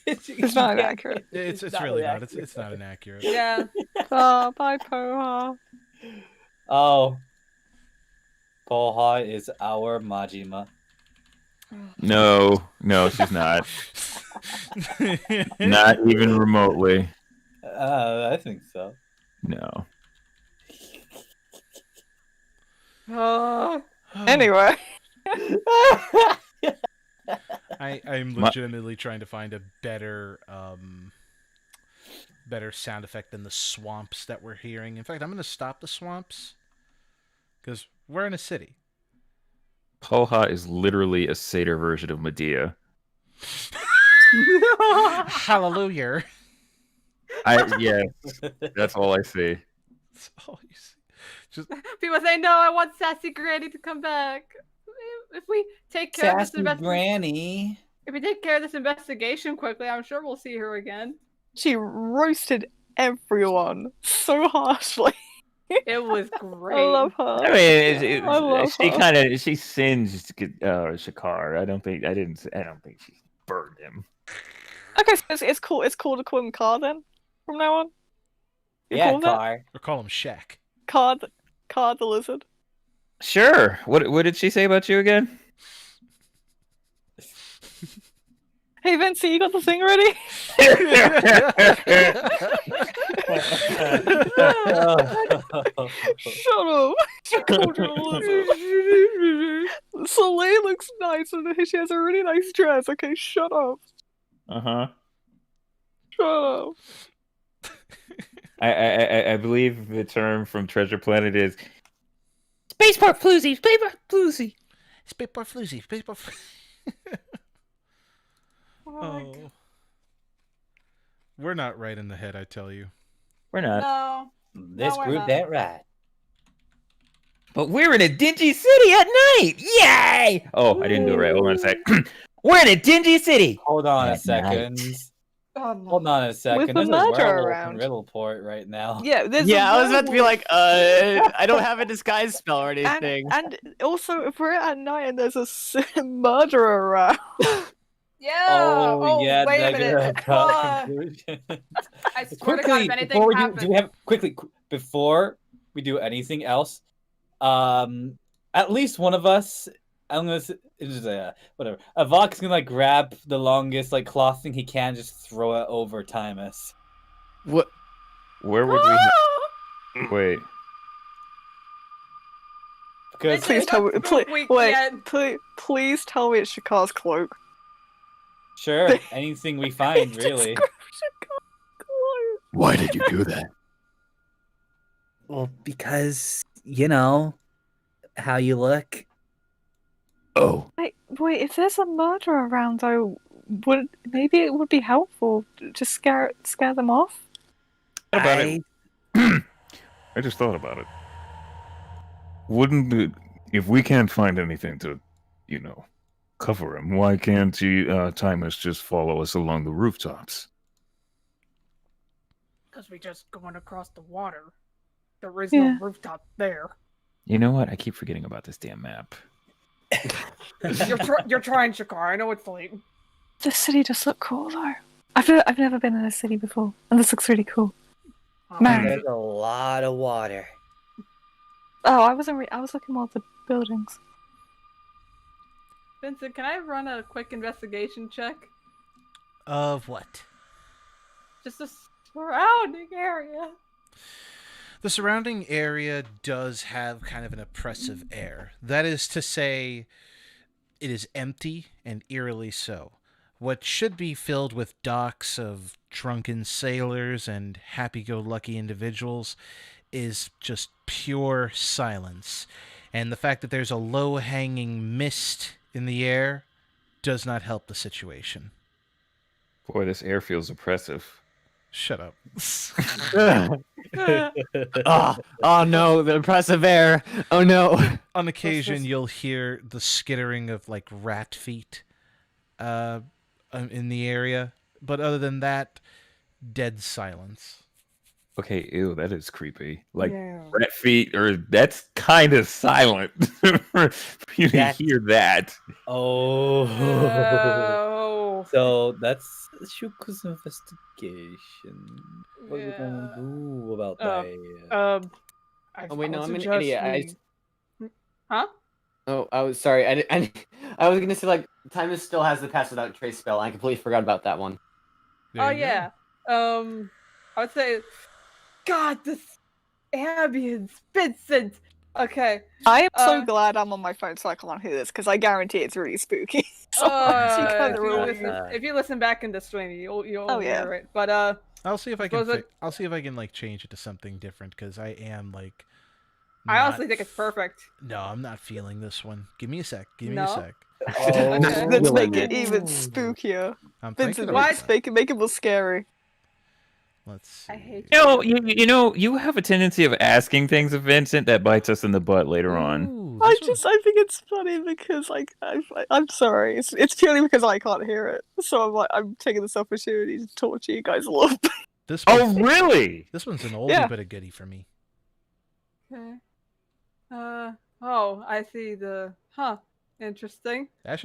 It's not inaccurate. It's really not. It's not inaccurate. Yeah. Oh, bye, Poha. Oh, Poha is our Majima. No, she's not. Not even remotely. I think so. No. Anyway. I'm legitimately trying to find a better sound effect than the swamps that we're hearing. In fact, I'm going to stop the swamps because we're in a city. Poha is literally a satyr version of Medea. Hallelujah. Yeah, that's all I see. That's all you see. Just People say, no, I want Sassy Granny to come back. If we take care of this Sassy Granny. If we take care of this investigation quickly, I'm sure we'll see her again. She roasted everyone so harshly. It was great. I love her. I mean, I love her. she singed Sha'karr. I don't think she burned him. Okay, so it's cool. It's cool to call him Car then, from now on. You Yeah, cool with that? Car. or call him Shaq. Car the lizard. Sure. What did she say about you again? Hey, Vincey, you got the thing ready? Shut up. She called her Elizabeth. Soleil looks nice and she has a really nice dress. Okay, shut up. Uh-huh. Shut up. I believe the term from Treasure Planet is Spaceport floozy, spaceport floozy. Spaceport floozy, spaceport floozy. Oh. We're not right in the head, I tell you. we're not. No. This we're group not. ain't right. But we're in a dingy city at night! Yay! Oh, I didn't do it right. Hold on a sec. We're in a dingy city! Hold on a At second. Oh, no. Hold on a second. With the There's a murder werewolf around. in Riddleport right now. Yeah, there's Yeah, a I was about to be werewolf. like, I don't have a disguise spell or anything. And also, if we're at night and there's a murderer around. Yeah. Oh, yeah, wait a they're minute. gonna draw conclusions. I swear to God, if anything happens. Before we do anything else, at least one of us, whatever. Avack's gonna like grab the longest like cloth thing he can, just throw it over Thymus. What? Where would we... Wait. Because Please tell me. We Wait, can't. please tell me it's Sha'karr's cloak. sure, anything we find, really. Sha'karr's cloak. Why did you do that? Well, because you know how you look. Oh, Wait, if there's a murderer around, though, maybe it would be helpful to scare them off. What about it? I just thought about it. Wouldn't it, if we can't find anything to, cover him, why can't Thymus just follow us along the rooftops? Because we just going across the water. There is no rooftop there. You know what? I keep forgetting about this damn map. You're trying, Sha'karr. I know it's late. The city does look cool, though. I've never been in a city before, and this looks really cool. Man. There's a lot of water. Oh, I was looking more at the buildings. Vincent, can I run a quick investigation check? Of what? Just the surrounding area. The surrounding area does have kind of an oppressive air. That is to say, it is empty and eerily so. What should be filled with docks of drunken sailors and happy-go-lucky individuals is just pure silence. And the fact that there's a low-hanging mist in the air does not help the situation. Boy, this air feels oppressive. Shut up. Oh no, the oppressive air. Oh no. On occasion, you'll hear the skittering of, like, rat feet in the area. But other than that, dead silence. Okay, ew, that is creepy. Like, rat feet, that's kind of silent. You didn't hear that. Oh. So that's Shuka's investigation. What are we gonna do about that? Oh wait, no, I'm an idiot. Huh? Oh, I was sorry. I was gonna say like Thymus still has the pass without trace spell. I completely forgot about that one. Oh yeah. I would say, God, this ambience, Vincent. Okay. I am so glad I'm on my phone so I can't hear this because I guarantee it's really spooky. If you listen back in the stream, you'll hear it. But I'll see if I can. I'll see if I can like change it to something different because I am like. I honestly think it's perfect. No, I'm not feeling this one. Give me a sec. Give me No? a sec. Let's make it even spookier. Vincent, make it more scary. Let's see. I hate You have a tendency of asking things of Vincent that bites us in the butt later on. Ooh, I think it's funny because like I'm sorry. It's purely because I can't hear it. So I'm taking this opportunity to torture you guys a little bit. Really? This one's an oldie but a goodie for me. Okay. Oh, I see the. Interesting. That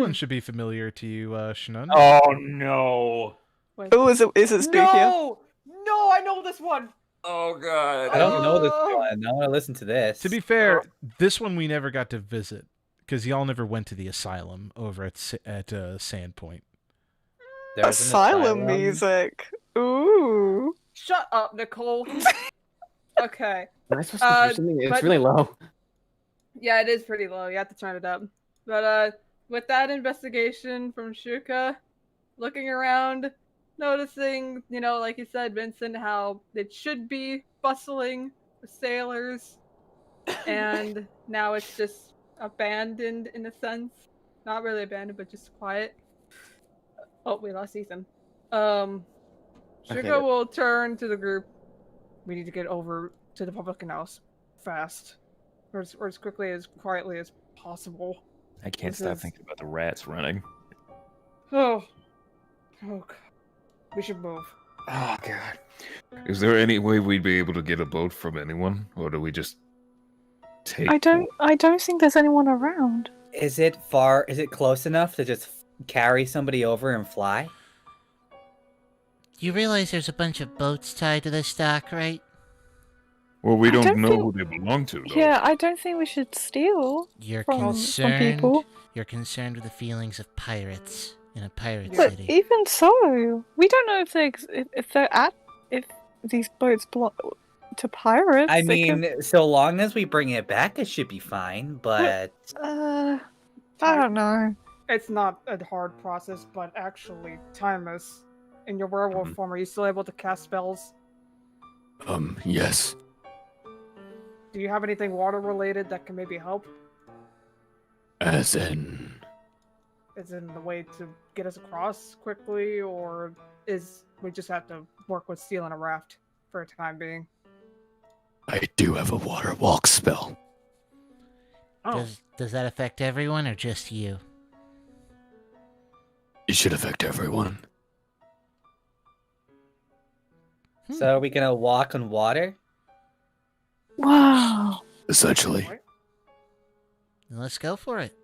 one should be familiar to you, Shnun. Oh no. Oh, is it spookier? No, I know this one. Oh god. I don't know this one. I want to listen to this. To be fair, this one we never got to visit because y'all never went to the asylum over at Sandpoint. There's an Asylum music. Ooh. Shut up, Nicole. Okay. Am I supposed to do something? It's really low. Yeah, it is pretty low. You have to turn it up. But with that investigation from Shuka, looking around, noticing, like you said, Vincent, how it should be bustling with sailors, and now it's just abandoned in a sense. Not really abandoned, but just quiet. Oh, we lost Ethan. Shuka will turn to the group. We need to get over to the public house fast. Or as quickly, as quietly as possible. I can't stop thinking about the rats running. Oh, God. We should move. Oh, God. Is there any way we'd be able to get a boat from anyone? Or do we just take... I don't think there's anyone around. Is it far? Is it close enough to just carry somebody over and fly? You realize there's a bunch of boats tied to this dock, right? Well, we I don't don't know think- who they belong to, though. Yeah, I don't think we should steal You're from concerned. people. You're concerned with the feelings of pirates in a pirate But city. even so, we don't know if these boats belong to pirates. I They mean, so long as we bring it back, it should be fine, but... I don't know. It's not a hard process, but actually, Thymus, in your werewolf form, are you still able to cast spells? Yes. Do you have anything water-related that can maybe help? As in... Is in the way to get us across quickly, or is we just have to work with stealing a raft for a time being? I do have a water walk spell. Oh, Does that affect everyone or just you? It should affect everyone. So are we gonna walk on water? Wow. Essentially. Then let's go for it.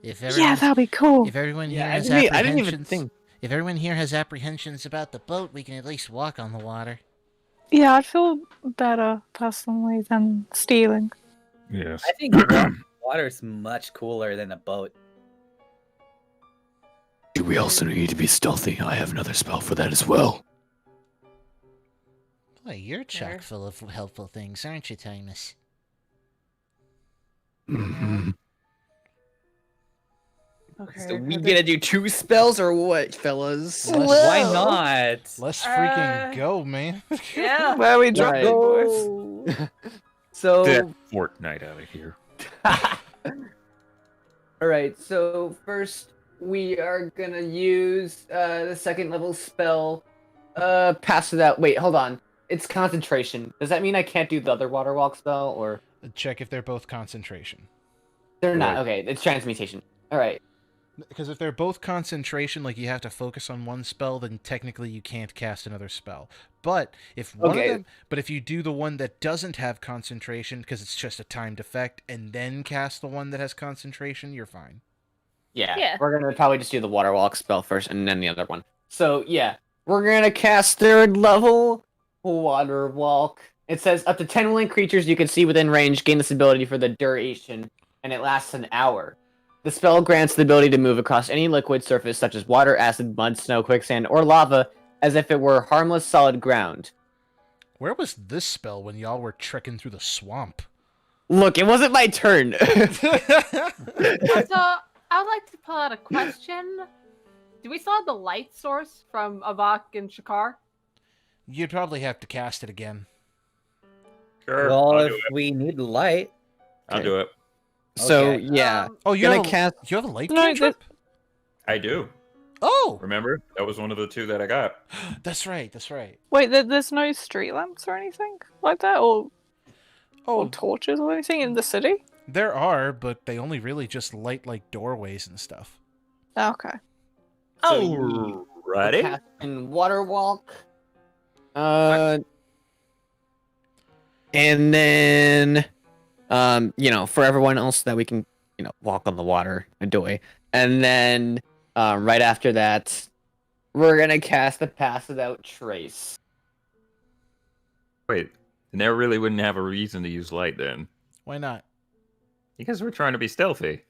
If Yeah, everyone's- that'd be cool. If everyone here Yeah, has I didn't even apprehensions, think. if everyone here has apprehensions about the boat, we can at least walk on the water. Yeah, I'd feel better personally than stealing. Yes. I think water's much cooler than a boat. We also need to be stealthy. I have another spell for that as well. Boy, you're chock full of helpful things, aren't you, Thymus? Mm-hmm. okay. So we gonna do 2 spells or what, fellas? Why not? Let's freaking go, man. Yeah. Where we drop Right. the boys. So Get Fortnite out of here. Alright, so first we are gonna use the 2nd level spell. Pass it out. Wait, hold on. It's concentration. Does that mean I can't do the other water walk spell, or Check if they're both concentration. they're not? Right. Okay, it's transmutation. Alright. Because if they're both concentration, like you have to focus on one spell, then technically you can't cast another spell. But if one Okay. of them, but if you do the one that doesn't have concentration, because it's just a timed effect, and then cast the one that has concentration, you're fine. Yeah, Yeah. we're gonna probably just do the water walk spell first and then the other one. So yeah, we're gonna cast 3rd level water walk. It says up to 10 willing creatures you can see within range gain this ability for the duration, and it lasts an hour. The spell grants the ability to move across any liquid surface such as water, acid, mud, snow, quicksand, or lava as if it were harmless solid ground. Where was this spell when y'all were trekking through the swamp? Look, it wasn't my turn. So I would like to pull out a question. Do we still have the light source from Avack and Sha'karr? You'd probably have to cast it again. Sure. Well, I'll if do it. we need light, I'll do it. So Okay. yeah, Oh, you gonna have, cast. you have a light No, cantrip? I do. Oh, Remember? That was one of the 2 that I got. that's right. That's right. Wait, there's no street lamps or anything like that, or Oh, torches or anything in the city? there are, but they only really just light like doorways and stuff. Okay. So Ready? casting water walk. And then, for everyone else that we can, walk on the water and do it. And then, right after that, we're gonna cast the Pass It Out Trace. Wait, and there really wouldn't have a reason to use light then. Why not? Because we're trying to be stealthy.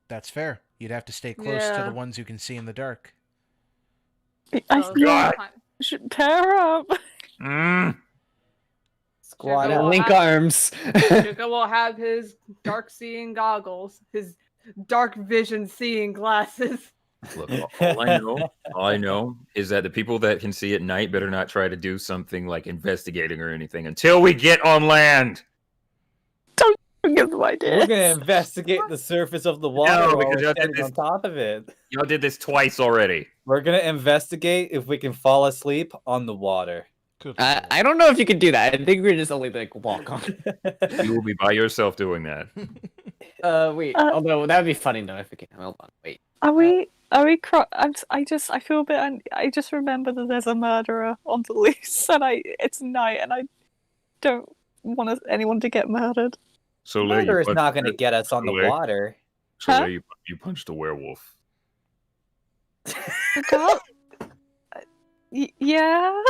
That's fair. You'd have to stay close to Yeah. the ones you can see in the dark. So, should pair up. Squad Shuka will Link have- arms. Shuka will have his dark seeing goggles, his dark vision seeing glasses. Look, all I know is that the people that can see at night better not try to do something like investigating or anything until we get on land. Give them We're ideas. gonna investigate the surface of the water No, while because we're y'all did standing this- on top of it. Y'all did this twice already. We're gonna investigate if we can fall asleep on the water. Good I don't know if you could do that. I think we're just only like walk on. You will be by yourself doing that. Wait. Although that would be funny though if we can. Hold on. Wait. Are we? I feel a bit. I just remember that there's a murderer on the loose, and it's night, and I don't want anyone to get murdered. Soleil, Murder is not gonna get us on the Soleil. water. Soleil, you punched a werewolf. Yeah.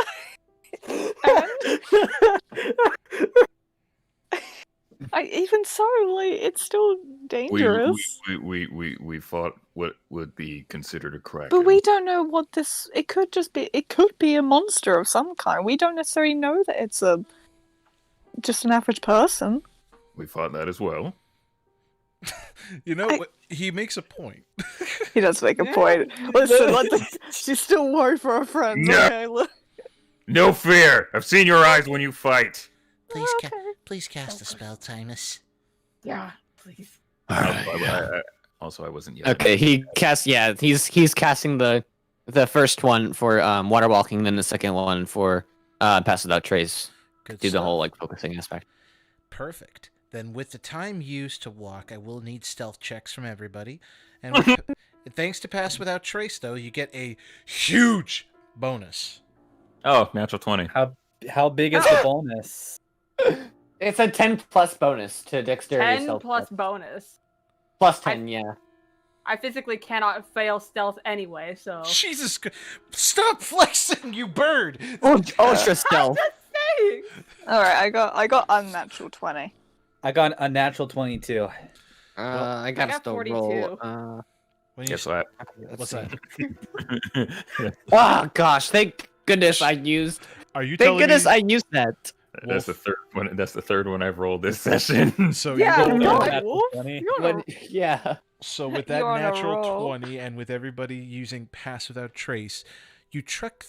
Even so, like, it's still dangerous. We fought what would be considered a kraken. But we don't know what this. It could just be. It could be a monster of some kind. We don't necessarily know that it's just an average person. We fought that as well. You know, what? He makes a point. He does make a point. Listen, she's still worried for her friends. No. Okay, look. No fear. I've seen your eyes when you fight. Please cast a spell, Thymus. Yeah, please. I wasn't yet. Okay, he casts. Yeah, he's casting the first one for water walking, then the second one for pass without trace. Good Do the stuff. whole like focusing aspect. Perfect. Then with the time used to walk, I will need stealth checks from everybody. And with, thanks to Pass Without Trace, though, you get a huge bonus. Oh, natural 20. How big is the bonus? It's a 10 plus bonus to dexterity. 10 stealth plus check. bonus. Plus 10, yeah. I physically cannot fail stealth anyway, so. Jesus, stop flexing, you bird! Ultra stealth. Saying. All right, I got unnatural 20. I got a natural 22. I gotta got still 42. roll. When you Guess what? What's that? Oh gosh! Thank goodness I used. Are you Thank telling goodness me? I used that. That's the third one. That's the third one I've rolled this session. So Yeah, you no, rolled- I- Natural 20. Yeah. So with that You're on a natural roll. 20, and with everybody using Pass Without Trace, you trek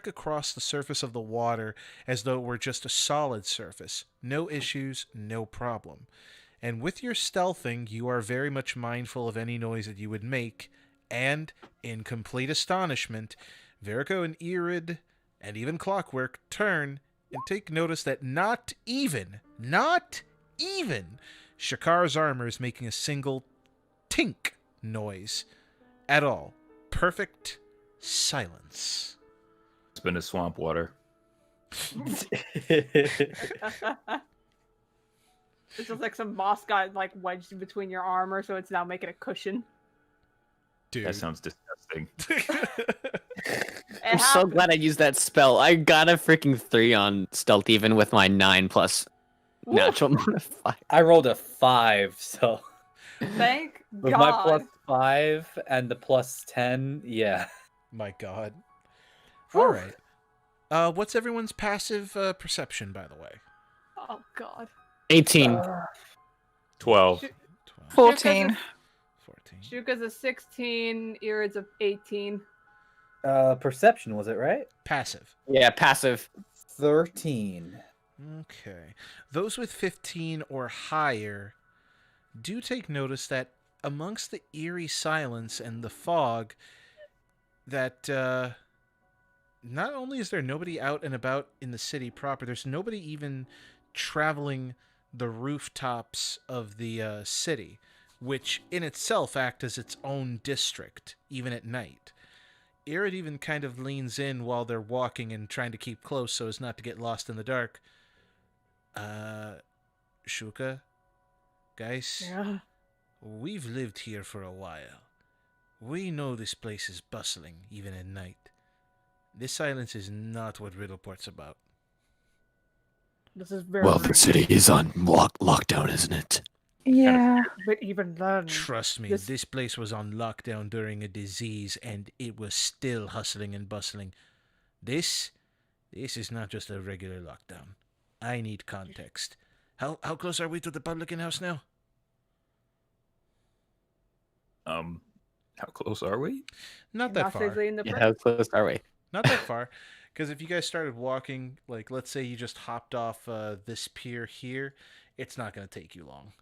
across the surface of the water as though it were just a solid surface. No issues, no problem. And with your stealthing, you are very much mindful of any noise that you would make, and, in complete astonishment, Verico and Irid, and even Clockwork, turn and take notice that not even, Sha'karr's armor is making a single tink noise at all. Perfect silence. It's been a swamp water. It's just like some moss got like wedged in between your armor, so it's now making a cushion. Dude. That sounds disgusting. I'm so glad I used that spell. I got a freaking 3 on stealth even with my 9 plus natural modifier. I rolled a 5, so Thank with God. my plus 5 and the plus 10, yeah. My God. All right. What's everyone's passive perception, by the way? Oh God. 18. 12. 14. 14. Shuka's a 16, Irid's a 18. Perception, was it right? Passive. Yeah, passive. 13. Okay. Those with 15 or higher do take notice that amongst the eerie silence and the fog, that not only is there nobody out and about in the city proper, there's nobody even traveling the rooftops of the city, which in itself act as its own district, even at night. Irid even kind of leans in while they're walking and trying to keep close so as not to get lost in the dark. Shuka, guys, Yeah. we've lived here for a while. We know this place is bustling, even at night. This silence is not what Riddleport's about. This is very Well, the city is on lockdown, isn't it? Yeah. But even then, Trust me, this place was on lockdown during a disease, and it was still hustling and bustling. This is not just a regular lockdown. I need context. How close are we to the publican house now? How close are we? Not that far. How close are we? Not that far. Because if you guys started walking, like, let's say you just hopped off this pier here, it's not going to take you long.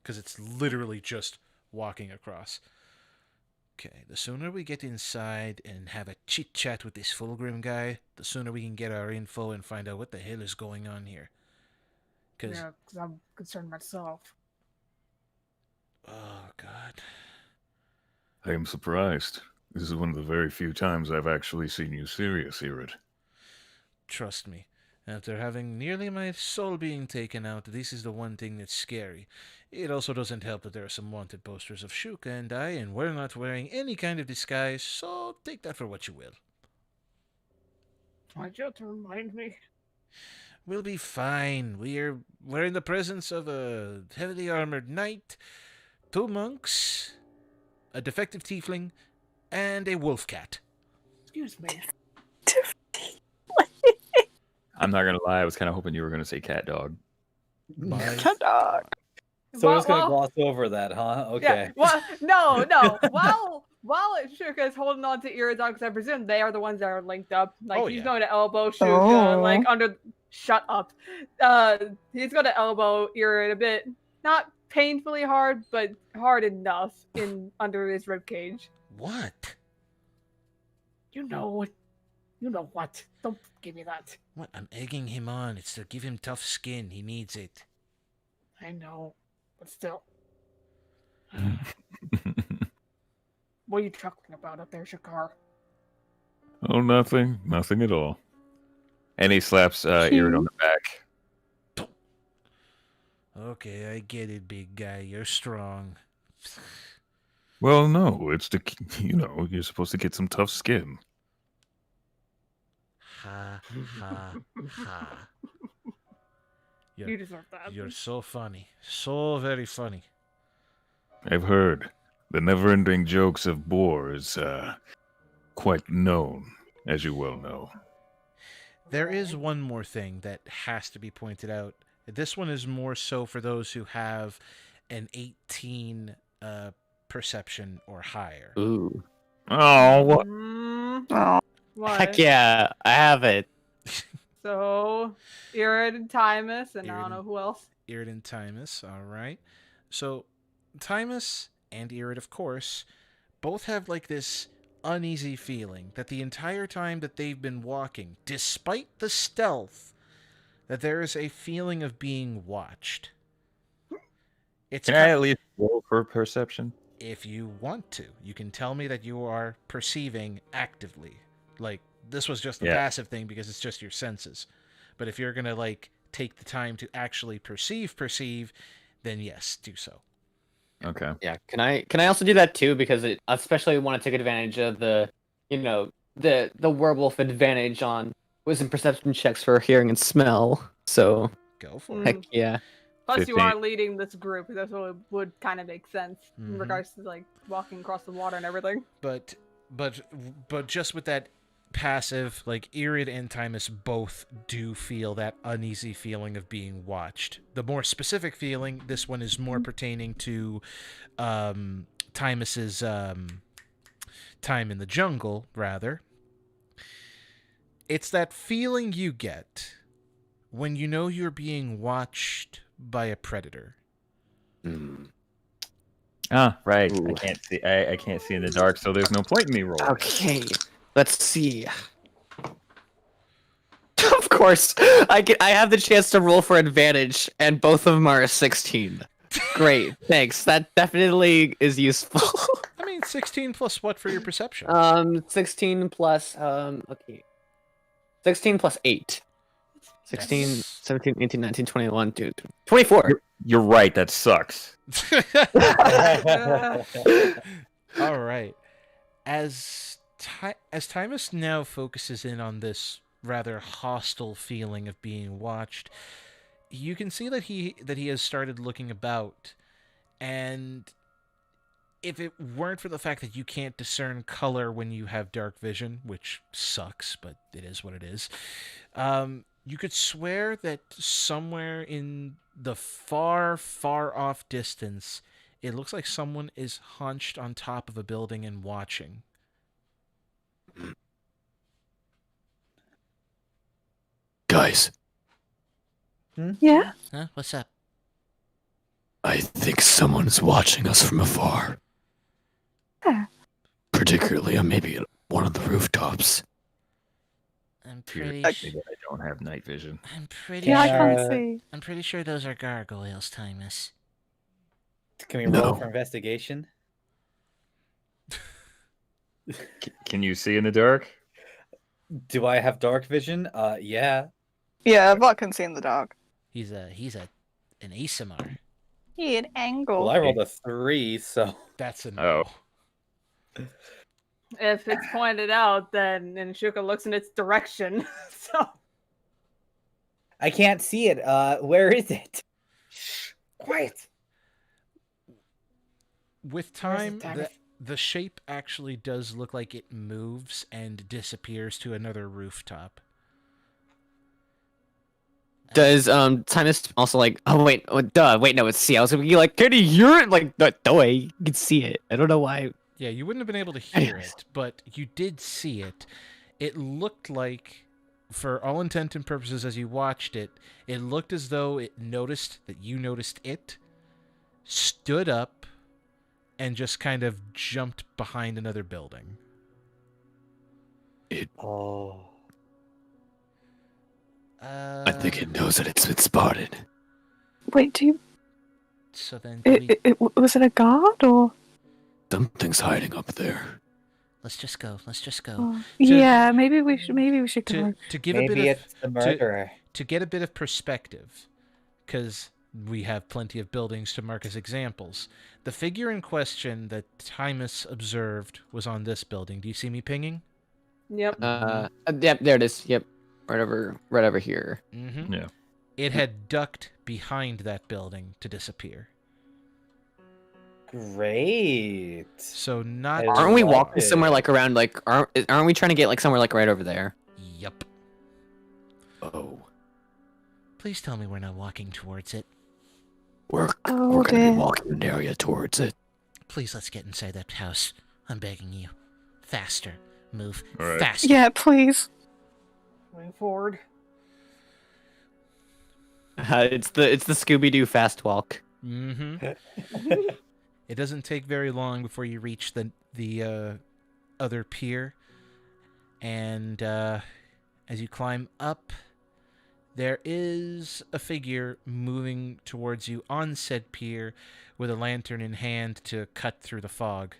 Because it's literally just walking across. Okay, the sooner we get inside and have a chit-chat with this Fulgrim guy, the sooner we can get our info and find out what the hell is going on here. Because I'm concerned myself. Oh, God. I am surprised. This is one of the very few times I've actually seen you serious, Irid. Trust me. After having nearly my soul being taken out, this is the one thing that's scary. It also doesn't help that there are some wanted posters of Shuka and I, and we're not wearing any kind of disguise, so take that for what you will. Why'd you have to remind me? We'll be fine. We're in the presence of a heavily armored knight, 2 monks, a defective tiefling, and a wolf cat. Excuse me. I'm not gonna lie. I was kind of hoping you were gonna say cat dog. Cat dog. So we're just gonna gloss over that, huh? Okay. Yeah, well, no. While Shuka is holding on to Iridon, because I presume they are the ones that are linked up. Like he's going to elbow Shuka, like under. Shut up. He's going to elbow Irid a bit, not painfully hard, but hard enough in under his rib cage. What? You know what? Don't give me that. What? I'm egging him on. It's to give him tough skin. He needs it. I know, but still. What are you chuckling about up there, Sha'karr? Oh, nothing. Nothing at all. And he slaps Irid on the back. Okay, I get it, big guy. You're strong. Well, no, it's you're supposed to get some tough skin. Ha, ha, ha. You deserve that. You're so funny. So very funny. I've heard. The never-ending jokes of Boar is quite known, as you well know. There is one more thing that has to be pointed out. This one is more so for those who have an 18 perception or higher. Ooh. Oh, what? What? Heck yeah, I have it. So, Irid and Thymus, and I don't know who else. Irid and Thymus, all right. So, Thymus and Irid, of course, both have like this uneasy feeling that the entire time that they've been walking, despite the stealth, that there is a feeling of being watched. Can I at least roll for perception? If you want to, you can tell me that you are perceiving actively. Like, this was just a passive thing because it's just your senses. But if you're going to, like, take the time to actually perceive, then yes, do so. Okay. Yeah. Can I also do that too? Because I especially want to take advantage of the werewolf advantage on wisdom perception checks for hearing and smell. So go for it. Heck yeah. Plus, 15. you are leading this group. That's what would kind of make sense in regards to like walking across the water and everything. But just with that passive, like Irid and Thymus both do feel that uneasy feeling of being watched. The more specific feeling, this one is more pertaining to Thymus's time in the jungle, rather. It's that feeling you get when you know you're being watched by a predator. Ah, right. Ooh. I can't see. I can't see in the dark, so there's no point in me rolling. Okay, let's see. Of course, I have the chance to roll for advantage, and both of them are a 16. Great, thanks. That definitely is useful. I mean, 16 plus what for your perception? 16 plus okay. 16 plus 8. 16, 17, 18, 19, 21, 24. You're right, that sucks. All right. As Thymus now focuses in on this rather hostile feeling of being watched, you can see that he has started looking about, and if it weren't for the fact that you can't discern color when you have dark vision, which sucks, but it is what it is, you could swear that somewhere in the far, far off distance, it looks like someone is hunched on top of a building and watching. Guys. Yeah? Huh? What's up? I think someone's watching us from afar. Yeah. Particularly on maybe one of the rooftops. I'm pretty I don't have night vision. I'm pretty Yeah, I sure can't see. I'm pretty sure those are gargoyles, Thymus. Can we roll for investigation? Can you see in the dark? Do I have dark vision? Yeah. Yeah, Avack can see in the dark. He's an ASMR. He an angle. Well, I rolled a 3, so... That's a no. If it's pointed out, then Shuka looks in its direction. So I can't see it. Where is it? shh, quiet. With time, the shape actually does look like it moves and disappears to another rooftop. Does Thymus also like? Oh wait, no, it's C. I was gonna be like, can you hear it? Like, no way, you can see it. I don't know why. Yeah, you wouldn't have been able to hear it, but you did see it. It looked like, for all intent and purposes as you watched it, it looked as though it noticed that you noticed it, stood up, and just kind of jumped behind another building. Oh. I think it knows that it's been spotted. Wait, do you... So then was it a guard, or...? Something's hiding up there. let's just go. Oh. Yeah, maybe we should go. To give Maybe a bit it's the murderer. to get a bit of perspective, because we have plenty of buildings to mark as examples. The figure in question that Thymus observed was on this building. Do you see me pinging? Yep. Yep, there it is. Yep, right over here. Mm-hmm. Yeah. It had ducked behind that building to disappear. Great. So not. Aren't we love walking it. somewhere like around like aren't we trying to get like somewhere like right over there? Yup. Oh. Please tell me we're not walking towards it. We're Oh, gonna dear. be walking an area towards it. Please, let's get inside that house. I'm begging you. Faster. Move. All right. Faster. Yeah, please. Moving forward. It's the Scooby Doo fast walk. Mm-hmm. It doesn't take very long before you reach the other pier, and as you climb up, there is a figure moving towards you on said pier with a lantern in hand to cut through the fog.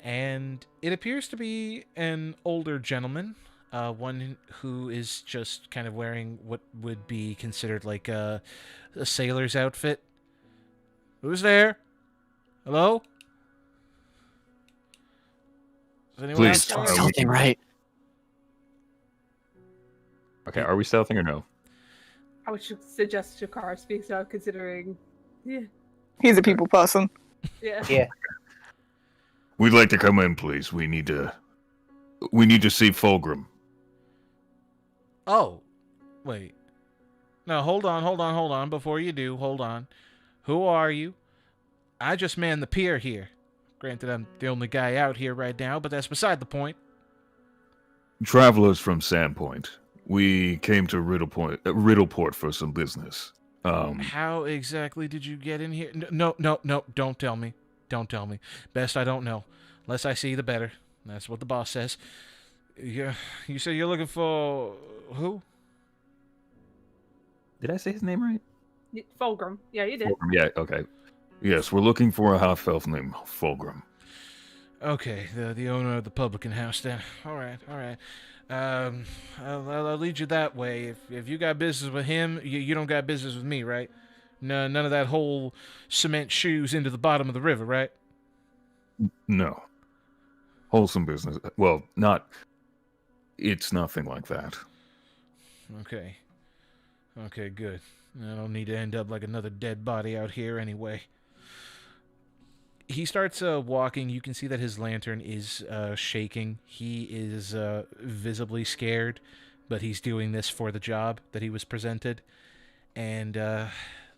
And it appears to be an older gentleman, one who is just kind of wearing what would be considered like a sailor's outfit. Who's there? Hello? Is anyone Please, out there? Something right. Okay, are we stealthing or no? I would suggest Sha'karr speaks out, considering. Yeah. He's a people person. Yeah. Yeah. We'd like to come in, please. We need to see Fulgrim. Oh, wait. No, hold on. Before you do, hold on. Who are you? I just manned the pier here. Granted, I'm the only guy out here right now, but that's beside the point. Travelers from Sandpoint. We came to Riddleport for some business. How exactly did you get in here? No, don't tell me. Don't tell me. Best I don't know. Less I see, the better. That's what the boss says. You said you're looking for who? Did I say his name right? Fulgrim. Yeah, you did. Fulgrim, yeah, okay. Yes, we're looking for a half-elf named Fulgrim. Okay, the owner of the publican house then. All right. I'll lead you that way. If you got business with him, you don't got business with me, right? No, none of that whole cement shoes into the bottom of the river, right? No. Wholesome business. Well, not... It's nothing like that. Okay. Okay, good. I don't need to end up like another dead body out here anyway. He starts walking. You can see that his lantern is shaking. He is visibly scared, but he's doing this for the job that he was presented. And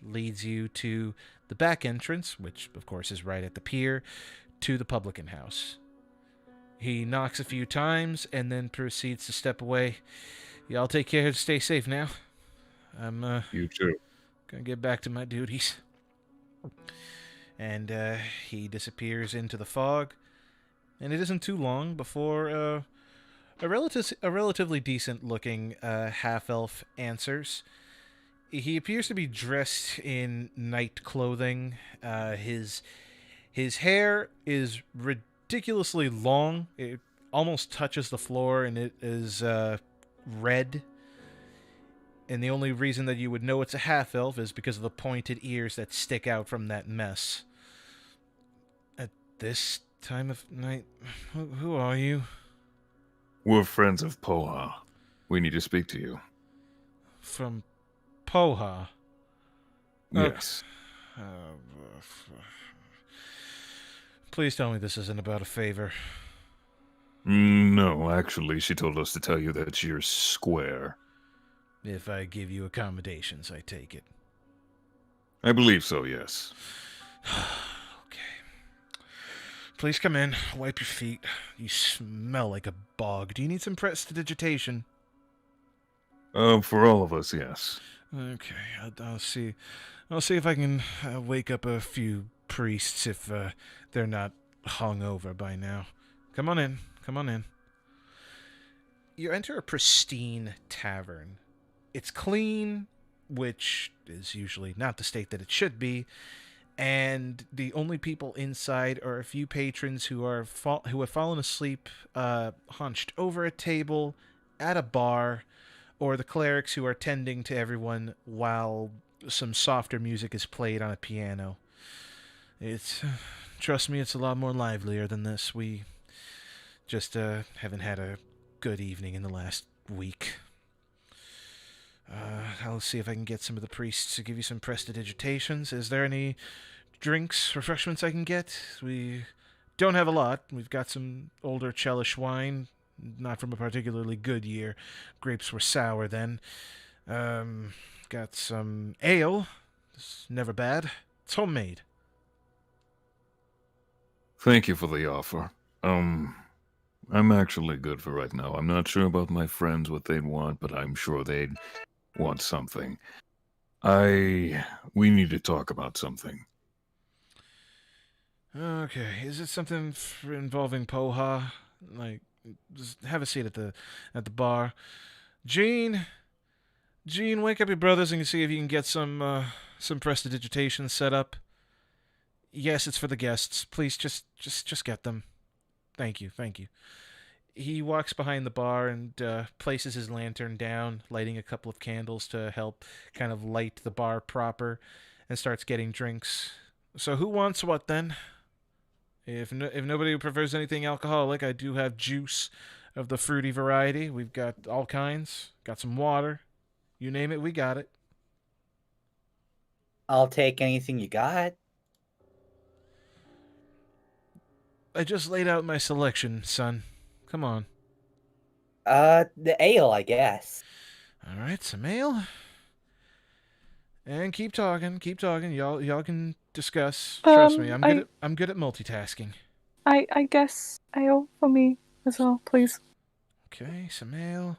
leads you to the back entrance, which, of course, is right at the pier, to the publican house. He knocks a few times and then proceeds to step away. Y'all take care to stay safe now. I'm You too. gonna get back to my duties. And he disappears into the fog. And it isn't too long before a relatively decent-looking half-elf answers. He appears to be dressed in night clothing. His hair is ridiculously long. It almost touches the floor, and it is red. And the only reason that you would know it's a half-elf is because of the pointed ears that stick out from that mess. At this time of night, who are you? We're friends of Poha. We need to speak to you. From Poha. Yes. Please tell me this isn't about a favor. No, actually, she told us to tell you that you're square. If I give you accommodations, I take it. I believe so, yes. Okay. Please come in. Wipe your feet. You smell like a bog. Do you need some prestidigitation? For all of us, yes. Okay, I'll see. I'll see if I can wake up a few priests if they're not hung over by now. Come on in. Come on in. You enter a pristine tavern. It's clean, which is usually not the state that it should be, and the only people inside are a few patrons who have fallen asleep hunched over a table at a bar, or the clerics who are tending to everyone while some softer music is played on a piano. Trust me, it's a lot more livelier than this. We just haven't had a good evening in the last week. I'll see if I can get some of the priests to give you some prestidigitations. Is there any drinks, refreshments I can get? We don't have a lot. We've got some older Chelish wine, not from a particularly good year. Grapes were sour then. Got some ale. It's never bad. It's homemade. Thank you for the offer. I'm actually good for right now. I'm not sure about my friends, what they'd want, but I'm sure they'd want something. We need to talk about something. Okay, is it something involving Poha? Like, just have a seat at the bar. Gene, wake up your brothers and see if you can get some prestidigitation set up. Yes, it's for the guests. Please, just get them. Thank you. He walks behind the bar and places his lantern down, lighting a couple of candles to help kind of light the bar proper, and starts getting drinks. So who wants what then? If nobody prefers anything alcoholic, I do have juice of the fruity variety. We've got all kinds. Got some water. You name it, we got it. I'll take anything you got. I just laid out my selection, son. Come on. The ale, I guess. All right, some ale. And keep talking. Y'all can discuss. Trust me, I'm good at multitasking. I guess ale for me as well, please. Okay, some ale.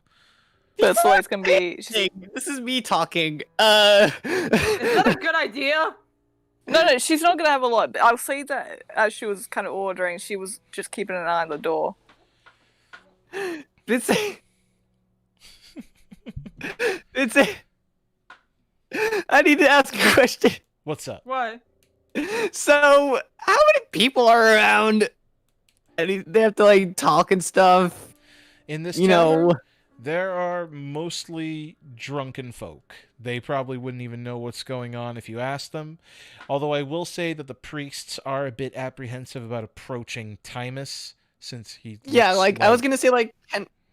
But Soleil's gonna be. This is me talking. Is that a good idea? No, she's not gonna have a lot. I'll say that as she was kind of ordering, she was just keeping an eye on the door. I need to ask a question. What's up? What? So, how many people are around? And they have to like talk and stuff. In this you tavern, know, there are mostly drunken folk. They probably wouldn't even know what's going on if you asked them. Although I will say that the priests are a bit apprehensive about approaching Thymus, since he. Yeah, like I was gonna say, like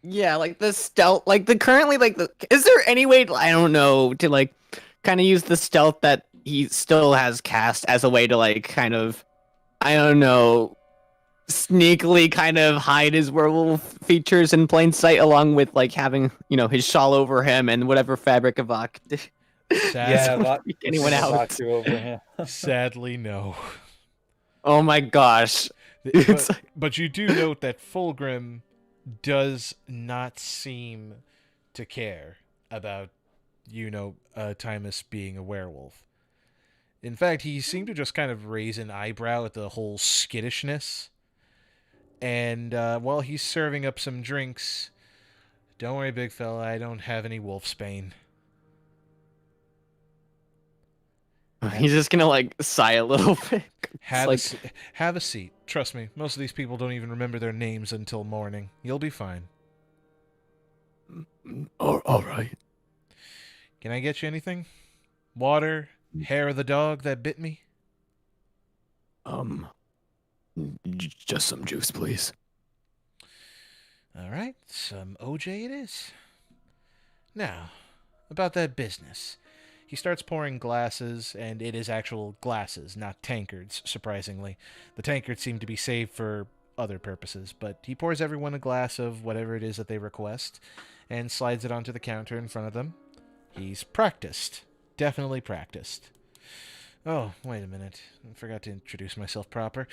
Yeah, like the stealth, like the currently, like the. Is there any way, I don't know, to like kind of use the stealth that he still has cast as a way to like kind of, I don't know, sneakily kind of hide his werewolf features in plain sight, along with like having, you know, his shawl over him and whatever fabric Avack did. Anyone out? Sadly, no. Oh my gosh. But you do note that Fulgrim does not seem to care about, Thymus being a werewolf. In fact, he seemed to just kind of raise an eyebrow at the whole skittishness. And while he's serving up some drinks, don't worry, big fella, I don't have any wolfsbane. He's just gonna like sigh a little bit. Have a seat. Trust me, most of these people don't even remember their names until morning. You'll be fine. All right. Can I get you anything? Water? Hair of the dog that bit me? Just some juice, please. All right, some OJ it is. Now, about that business. He starts pouring glasses, and it is actual glasses, not tankards, surprisingly. The tankards seem to be saved for other purposes, but he pours everyone a glass of whatever it is that they request, and slides it onto the counter in front of them. He's practiced. Definitely practiced. Oh, wait a minute. I forgot to introduce myself proper.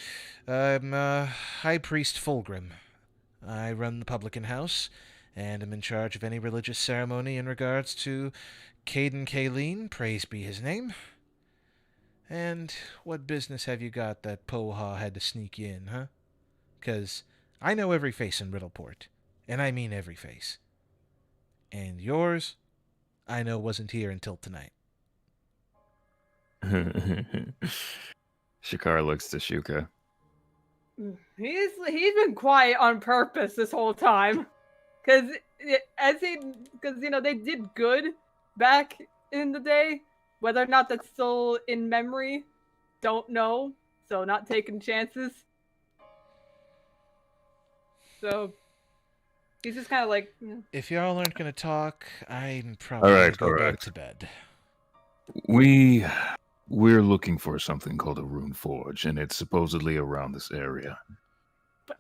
I'm High Priest Fulgrim. I run the publican house, and am in charge of any religious ceremony in regards to Caden Kayleen, praise be his name. And what business have you got that Poha had to sneak you in, huh? 'Cause I know every face in Riddleport, and I mean every face. And yours, I know wasn't here until tonight. Sha'karr looks to Shuka. He's been quiet on purpose this whole time, because they did good back in the day. Whether or not that's still in memory, don't know. So not taking chances. So he's just kind of like. If y'all aren't gonna talk, I'm probably gonna go back to bed. We're looking for something called a rune forge, and it's supposedly around this area.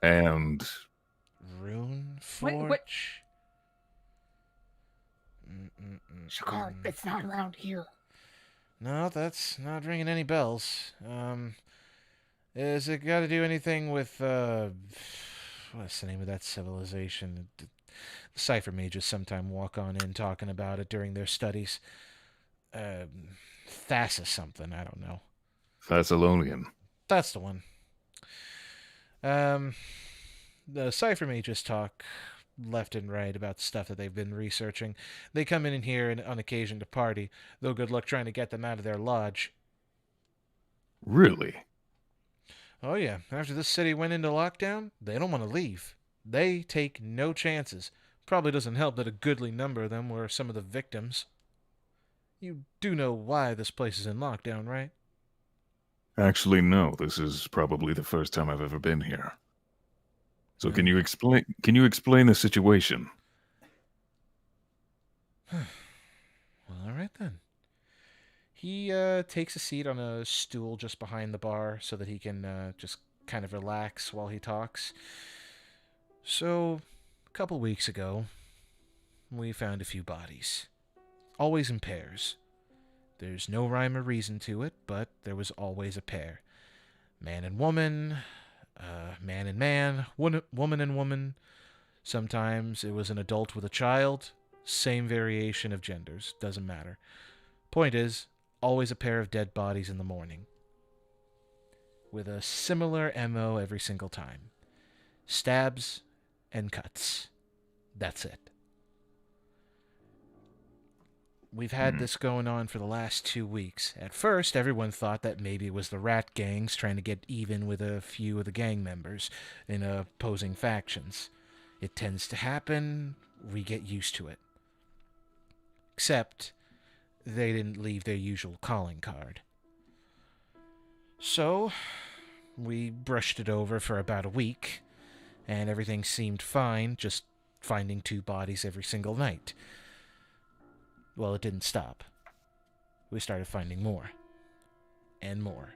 And rune forge. Sha'karr, it's not around here. No, that's not ringing any bells. Has it got to do anything with what's the name of that civilization? The cipher mages sometime walk on in talking about it during their studies. Thymus something, I don't know. Thessalonian. That's the one. The cipher mages talk left and right about stuff that they've been researching. They come in here on occasion to party, though good luck trying to get them out of their lodge. Really? Oh yeah, after this city went into lockdown, they don't want to leave. They take no chances. Probably doesn't help that a goodly number of them were some of the victims. You do know why this place is in lockdown, right? Actually, no. This is probably the first time I've ever been here. So can you explain the situation? Well, all right then. He takes a seat on a stool just behind the bar so that he can just kind of relax while he talks. So, a couple weeks ago, we found a few bodies. Always in pairs. There's no rhyme or reason to it, but there was always a pair. Man and woman, man and man, woman and woman. Sometimes it was an adult with a child. Same variation of genders, doesn't matter. Point is, always a pair of dead bodies in the morning. With a similar MO every single time. Stabs and cuts. That's it. We've had this going on for the last 2 weeks. At first, everyone thought that maybe it was the rat gangs trying to get even with a few of the gang members in opposing factions. It tends to happen. We get used to it. Except, they didn't leave their usual calling card. So, we brushed it over for about a week, and everything seemed fine, just finding 2 bodies every single night. Well, it didn't stop. We started finding more. And more.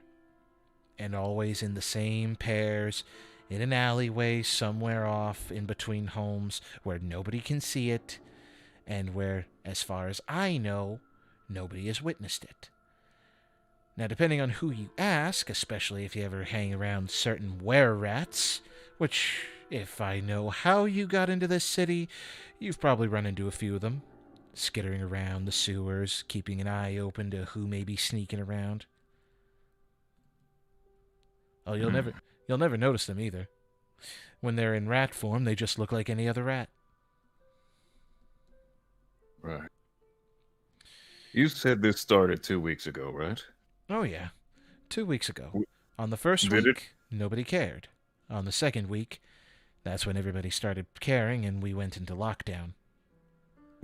And always in the same pairs, in an alleyway somewhere off in between homes where nobody can see it, and where, as far as I know, nobody has witnessed it. Now, depending on who you ask, especially if you ever hang around certain were-rats, which, if I know how you got into this city, you've probably run into a few of them, skittering around the sewers, keeping an eye open to who may be sneaking around. Oh, you'll never notice them either. When they're in rat form, they just look like any other rat. Right. You said this started 2 weeks ago, right? Oh, yeah. 2 weeks ago. On the first Did week, nobody cared. On the second week, that's when everybody started caring and we went into lockdown.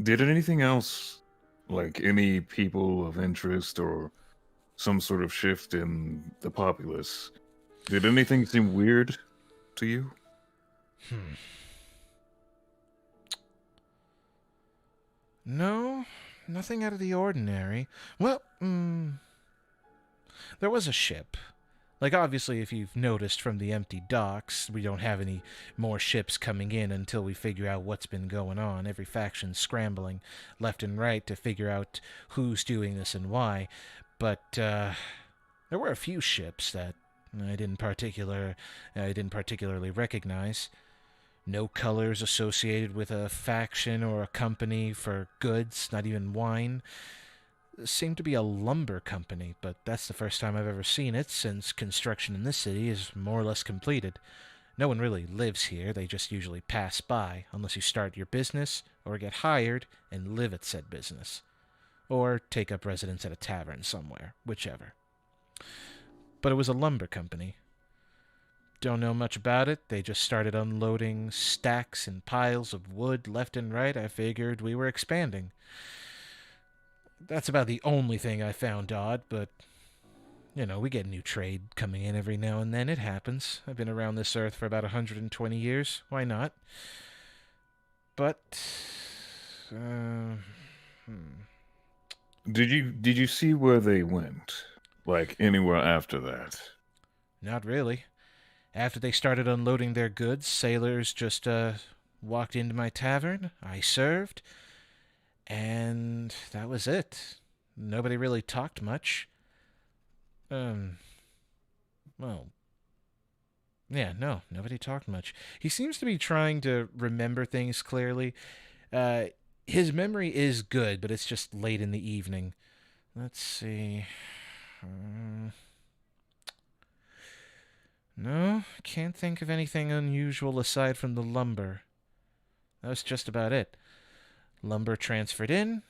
Did anything else, like any people of interest or some sort of shift in the populace, did anything seem weird to you? No, nothing out of the ordinary. Well, there was a ship. Like, obviously, if you've noticed from the empty docks, we don't have any more ships coming in until we figure out what's been going on. Every faction's scrambling left and right to figure out who's doing this and why. But there were a few ships that I didn't particularly recognize. No colors associated with a faction or a company for goods, not even wine. Seemed to be a lumber company, but that's the first time I've ever seen it since construction in this city is more or less completed. No one really lives here, they just usually pass by, unless you start your business, or get hired and live at said business. Or take up residence at a tavern somewhere, whichever. But it was a lumber company. Don't know much about it, they just started unloading stacks and piles of wood left and right. I figured we were expanding. That's about the only thing I found odd, but, you know, we get new trade coming in every now and then. It happens. I've been around this earth for about 120 years. Why not? But, Did you see where they went? Like, anywhere after that? Not really. After they started unloading their goods, sailors just, walked into my tavern. I served. And that was it. Nobody really talked much. Well, yeah, no, nobody talked much. He seems to be trying to remember things clearly. His memory is good, but it's just late in the evening. Let's see. No, can't think of anything unusual aside from the lumber. That was just about it. Lumber transferred in.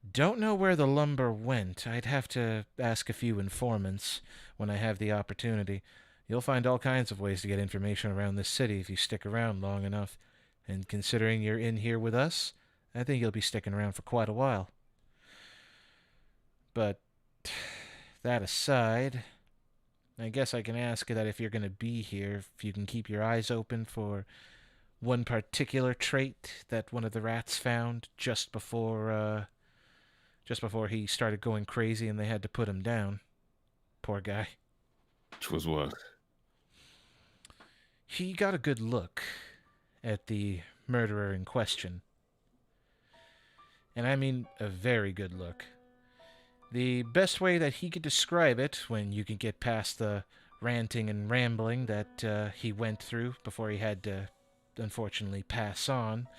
Don't know where the lumber went. I'd have to ask a few informants when I have the opportunity. You'll find all kinds of ways to get information around this city if you stick around long enough. And considering you're in here with us, I think you'll be sticking around for quite a while. But that aside, I guess I can ask that if you're going to be here, if you can keep your eyes open for one particular trait that one of the rats found just before he started going crazy and they had to put him down. Poor guy. Which was what? He got a good look at the murderer in question. And I mean a very good look. The best way that he could describe it, when you can get past the ranting and rambling that he went through before he had to unfortunately pass on,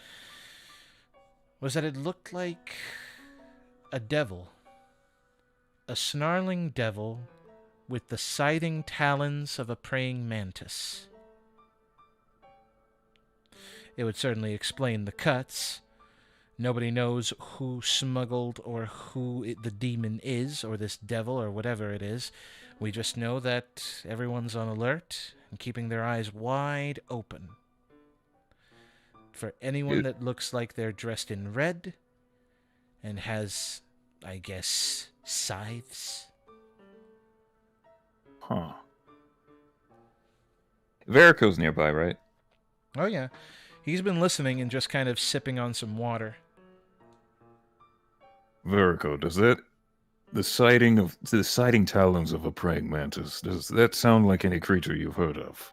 was that it looked like a devil. A snarling devil with the scything talons of a praying mantis. It would certainly explain the cuts. Nobody knows who smuggled or who the demon is, or this devil, or whatever it is. We just know that everyone's on alert and keeping their eyes wide open. For anyone that looks like they're dressed in red and has, I guess, scythes. Huh. Verico's nearby, right? Oh, yeah. He's been listening and just kind of sipping on some water. Verico, does that the sighting talons of a praying mantis? Does that sound like any creature you've heard of?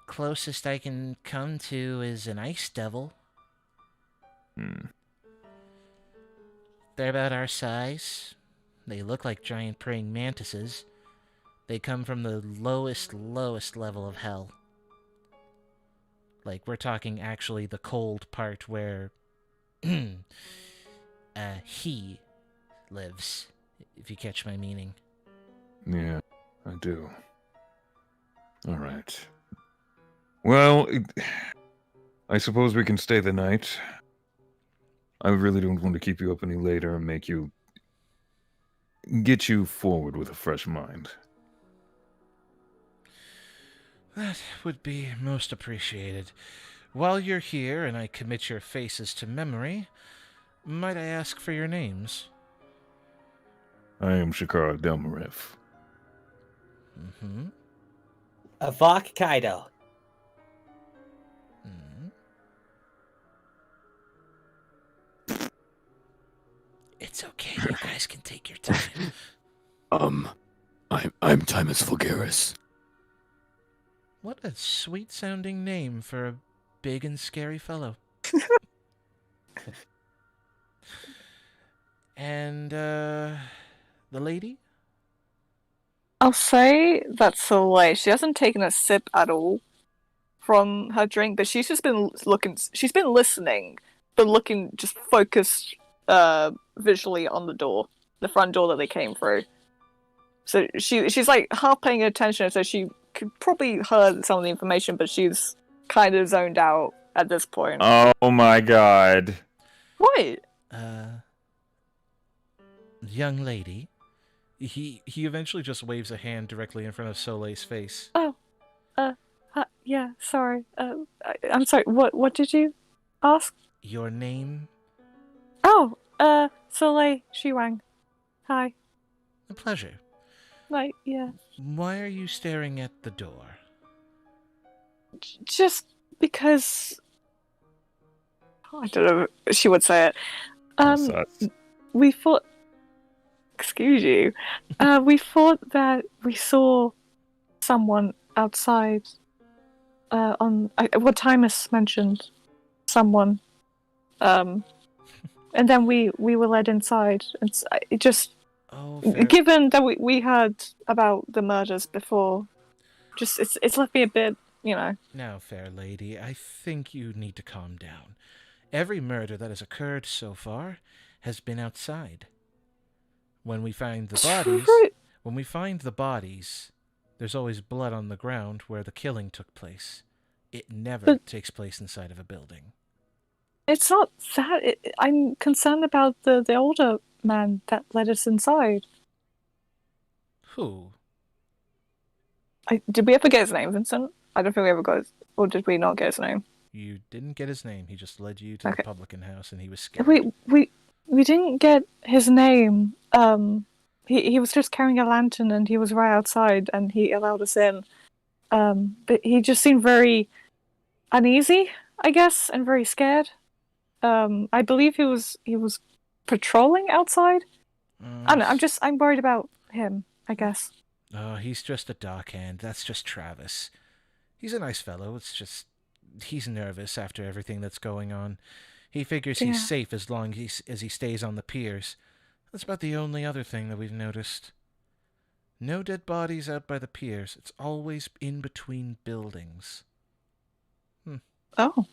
Closest I can come to is an ice devil. They're about our size. They look like giant praying mantises. They come from the lowest level of hell. Like, we're talking actually the cold part where he lives, if you catch my meaning. Yeah, I do. All right. Well, I suppose we can stay the night. I really don't want to keep you up any later and get you forward with a fresh mind. That would be most appreciated. While you're here and I commit your faces to memory, might I ask for your names? I am Sha'karr Delmirev. Avack Kaido. It's okay, you guys can take your time. I'm Thymus Vulgaris. What a sweet-sounding name for a big and scary fellow. And, the lady? I'll say that Soleil, she hasn't taken a sip at all from her drink, but she's just been listening, but looking just focused visually on the front door that they came through. So she's like half paying attention, so she could probably heard some of the information, but she's kind of zoned out at this point. Oh my god. What? Young lady. He eventually just waves a hand directly in front of Soleil's face. Oh, yeah, sorry. I'm sorry, what did you ask? Your name? Oh, Soleil Xīwàng. Hi. A pleasure. Like, yeah. Why are you staring at the door? Just because... I don't know if she would say it. We thought... Excuse you. We thought that we saw someone outside what Thymus mentioned. Someone. And then we were led inside. And it just... Given that we heard about the murders before, just it's left me a bit, you know. Now, fair lady, I think you need to calm down. Every murder that has occurred so far has been outside. When we find the bodies, there's always blood on the ground where the killing took place. It never takes place inside of a building. It's not that. I'm concerned about the older man that led us inside. Who? Did we ever get his name, Vincent? I don't think we ever got his... Or did we not get his name? You didn't get his name. He just led you to the publican house and he was scared. We didn't get his name. He was just carrying a lantern and he was right outside and he allowed us in. But he just seemed very uneasy, I guess, and very scared. I believe he was patrolling outside. I don't know, I'm worried about him, I guess. Oh, he's just a dockhand. That's just Travis. He's a nice fellow. It's just he's nervous after everything that's going on. He figures he's safe as long as he stays on the piers. That's about the only other thing that we've noticed. No dead bodies out by the piers. It's always in between buildings. Oh.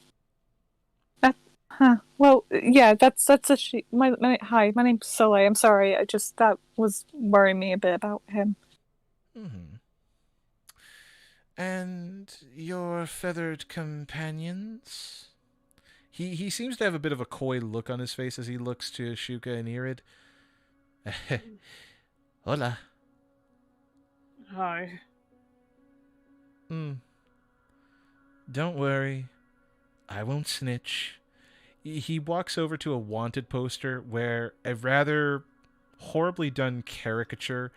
Well, yeah, that's actually... Hi, my name's Soleil. I'm sorry. That was worrying me a bit about him. And your feathered companions? He seems to have a bit of a coy look on his face as he looks to Shuka and Irid. Hola. Hi. Don't worry. I won't snitch. He walks over to a wanted poster where a rather horribly done caricature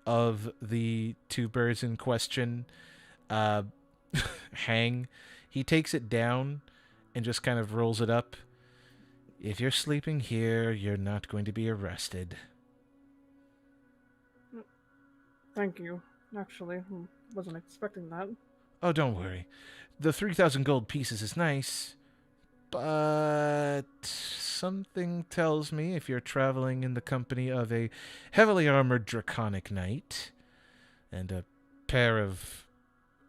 of the two birds in question hang, he takes it down and just kind of rolls it up. If you're sleeping here, you're not going to be arrested. Thank you. Actually, wasn't expecting that. Oh, don't worry. The 3,000 gold pieces is nice, but something tells me if you're traveling in the company of a heavily armored draconic knight and a pair of,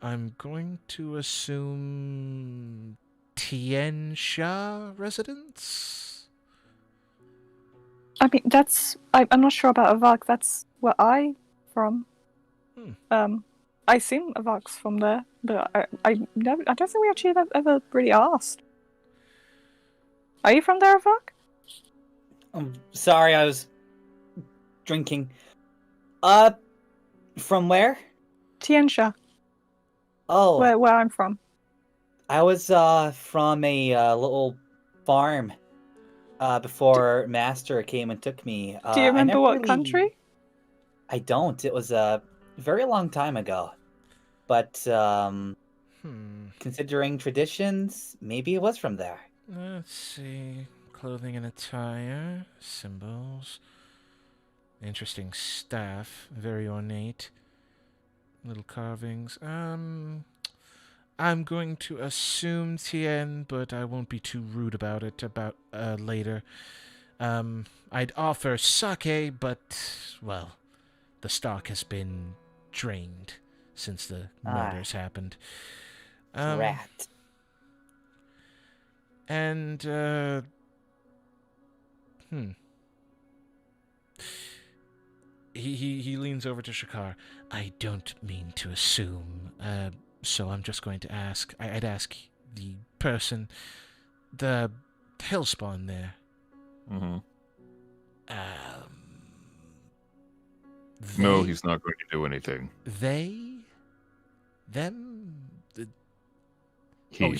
I'm going to assume, Tiansha residents? I mean, I'm not sure about Avack. That's where I'm from. I assume Avack's from there, but I don't think we actually ever really asked. Are you from there, Avack? I'm sorry, I was drinking. From where? Tiansha. Oh. Where I'm from. I was from a little farm before Master came and took me. Do you remember what country? I don't. It was a very long time ago. But considering traditions, maybe it was from there. Let's see. Clothing and attire, symbols, interesting staff, very ornate, little carvings. I'm going to assume Tien, but I won't be too rude about it later. I'd offer sake, but, well, the stock has been drained since the murders happened. Rat. And, He leans over to Sha'karr. I don't mean to assume, so I'm just going to ask. I'd ask the person, the hellspawn there. Mm-hmm. No, he's not going to do anything. Them? He. Oh,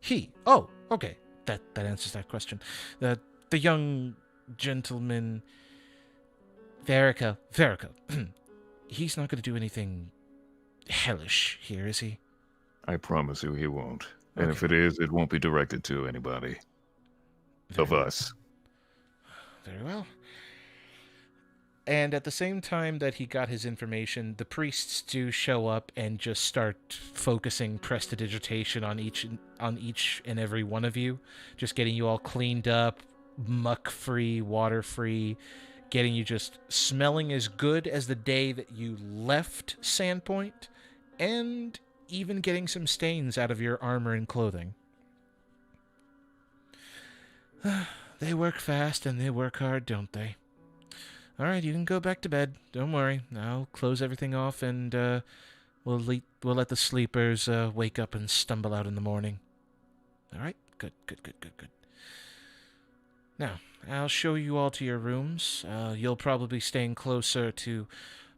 he. Oh, okay. That answers that question. The young gentleman, Verica. He's not going to do anything hellish here, is he? I promise you he won't. And if it is, it won't be directed to anybody of us. Very well. And at the same time that he got his information, the priests do show up and just start focusing prestidigitation on each and every one of you, just getting you all cleaned up, muck-free, water-free, getting you just smelling as good as the day that you left Sandpoint, and even getting some stains out of your armor and clothing. They work fast and they work hard, don't they? All right, you can go back to bed. Don't worry. I'll close everything off, and we'll let the sleepers wake up and stumble out in the morning. All right? Good. Now, I'll show you all to your rooms. You'll probably be staying closer to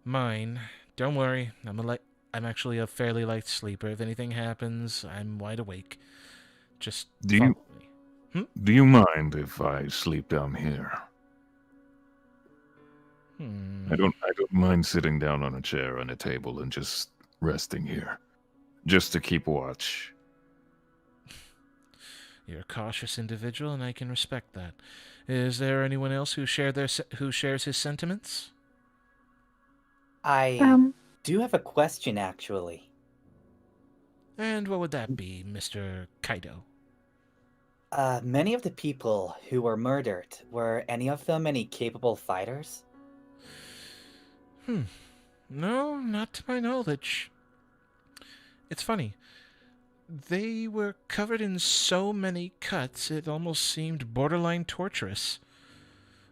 mine. Don't worry. I'm actually a fairly light sleeper. If anything happens, I'm wide awake. Just follow me. Do you mind if I sleep down here? I don't mind sitting down on a chair on a table and just resting here, just to keep watch. You're a cautious individual, and I can respect that. Is there anyone else who shares his sentiments? I do have a question, actually. And what would that be, Mr. Kaido? Many of the people who were murdered, were any of them any capable fighters? No, not to my knowledge. It's funny. They were covered in so many cuts, it almost seemed borderline torturous,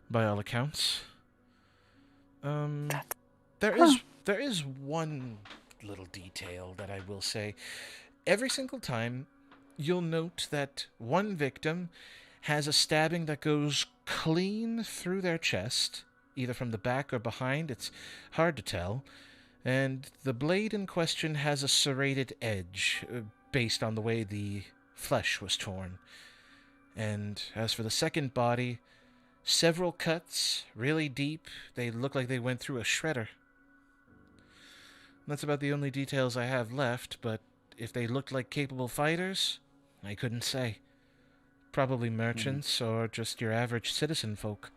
by all accounts. There is one little detail that I will say. Every single time, you'll note that one victim has a stabbing that goes clean through their chest, either from the back or behind. It's hard to tell. And the blade in question has a serrated edge, based on the way the flesh was torn. And as for the second body, several cuts, really deep. They look like they went through a shredder. That's about the only details I have left, but if they looked like capable fighters, I couldn't say. Probably merchants or just your average citizen folk.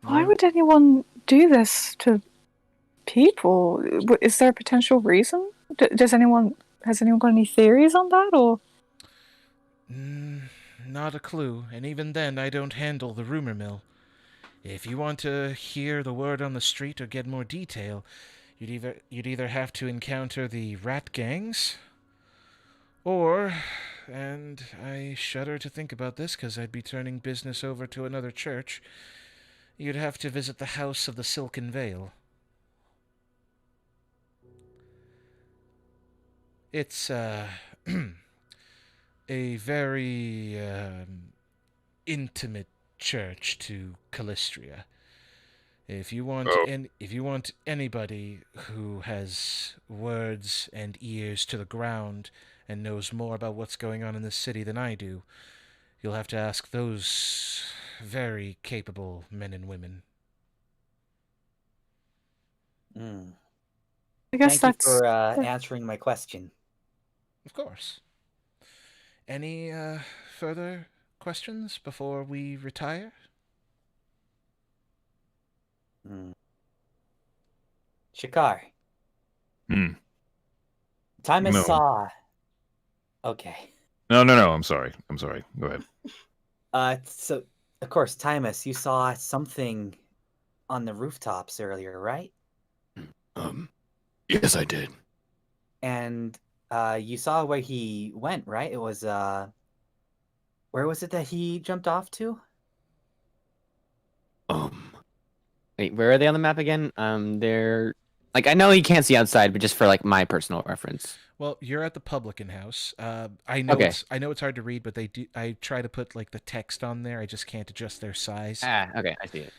Why would anyone do this to people? Is there a potential reason? Has anyone got any theories on that, or? Not a clue, and even then I don't handle the rumor mill. If you want to hear the word on the street or get more detail, you'd either have to encounter the rat gangs, or, and I shudder to think about this because I'd be turning business over to another church, you'd have to visit the House of the Silken Veil. It's, a very, intimate church to Callistria. If you want anybody who has words and ears to the ground and knows more about what's going on in this city than I do, you'll have to ask those very capable men and women. I guess Thank you for answering my question. Of course. Any further questions before we retire? Sha'karr. Thymus saw. Okay. No. I'm sorry. Go ahead. So, of course, Thymus, you saw something on the rooftops earlier, right? Yes, I did. And you saw where he went, right? It was where was it that he jumped off to? Wait, where are they on the map again? They're like, I know you can't see outside, but just for like my personal reference. Well, you're at the Publican House. I know it's hard to read, but I try to put like the text on there. I just can't adjust their size. Okay, I see it.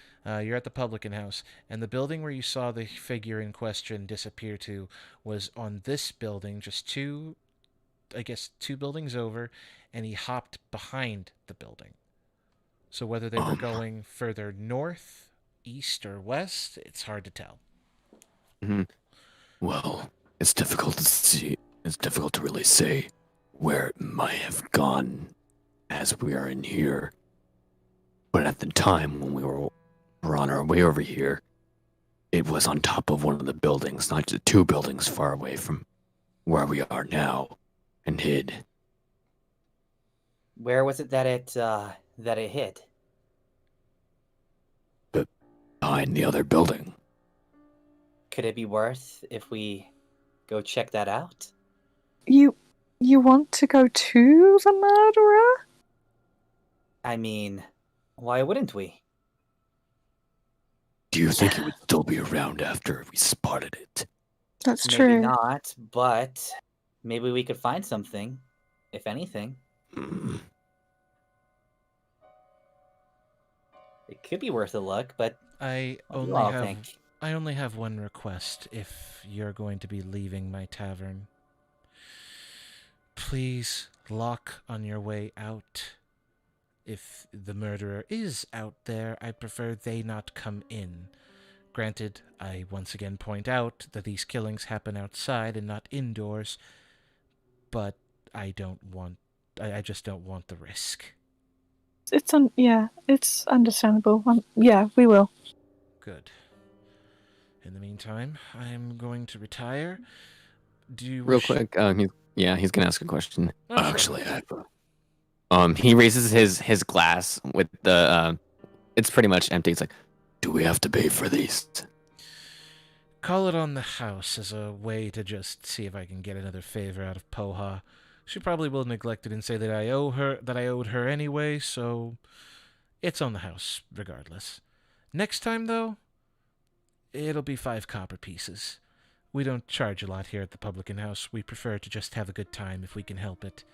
You're at the Publican House, and the building where you saw the figure in question disappear to was on this building, just two buildings over, and he hopped behind the building. So whether they were going further north, east, or west, it's hard to tell. Well, it's difficult to see. It's difficult to really say where it might have gone as we are in here. But at the time when we were on our way over here, it was on top of one of the buildings, not just 2 buildings far away from where we are now, and hid. Where was it that it hid? Behind the other building. Could it be worth if we go check that out? You want to go to the murderer? I mean, why wouldn't we? Do you think it would still be around after we spotted it? That's maybe true. Maybe not, but maybe we could find something, if anything. It could be worth a look, but I only have one request if you're going to be leaving my tavern. Please lock on your way out. If the murderer is out there, I prefer they not come in. Granted, I once again point out that these killings happen outside and not indoors, but I just don't want the risk. It's understandable. Yeah, we will. Good. In the meantime, I'm going to retire. Do you Real quick, he's gonna ask a question. Oh, Actually, he raises his glass with the it's pretty much empty. It's like, do we have to pay for these? Call it on the house as a way to just see if I can get another favor out of Poha. She probably will neglect it and say that I owed her anyway, so it's on the house regardless. Next time though, it'll be 5 copper pieces. We don't charge a lot here at the Publican House. We prefer to just have a good time if we can help it.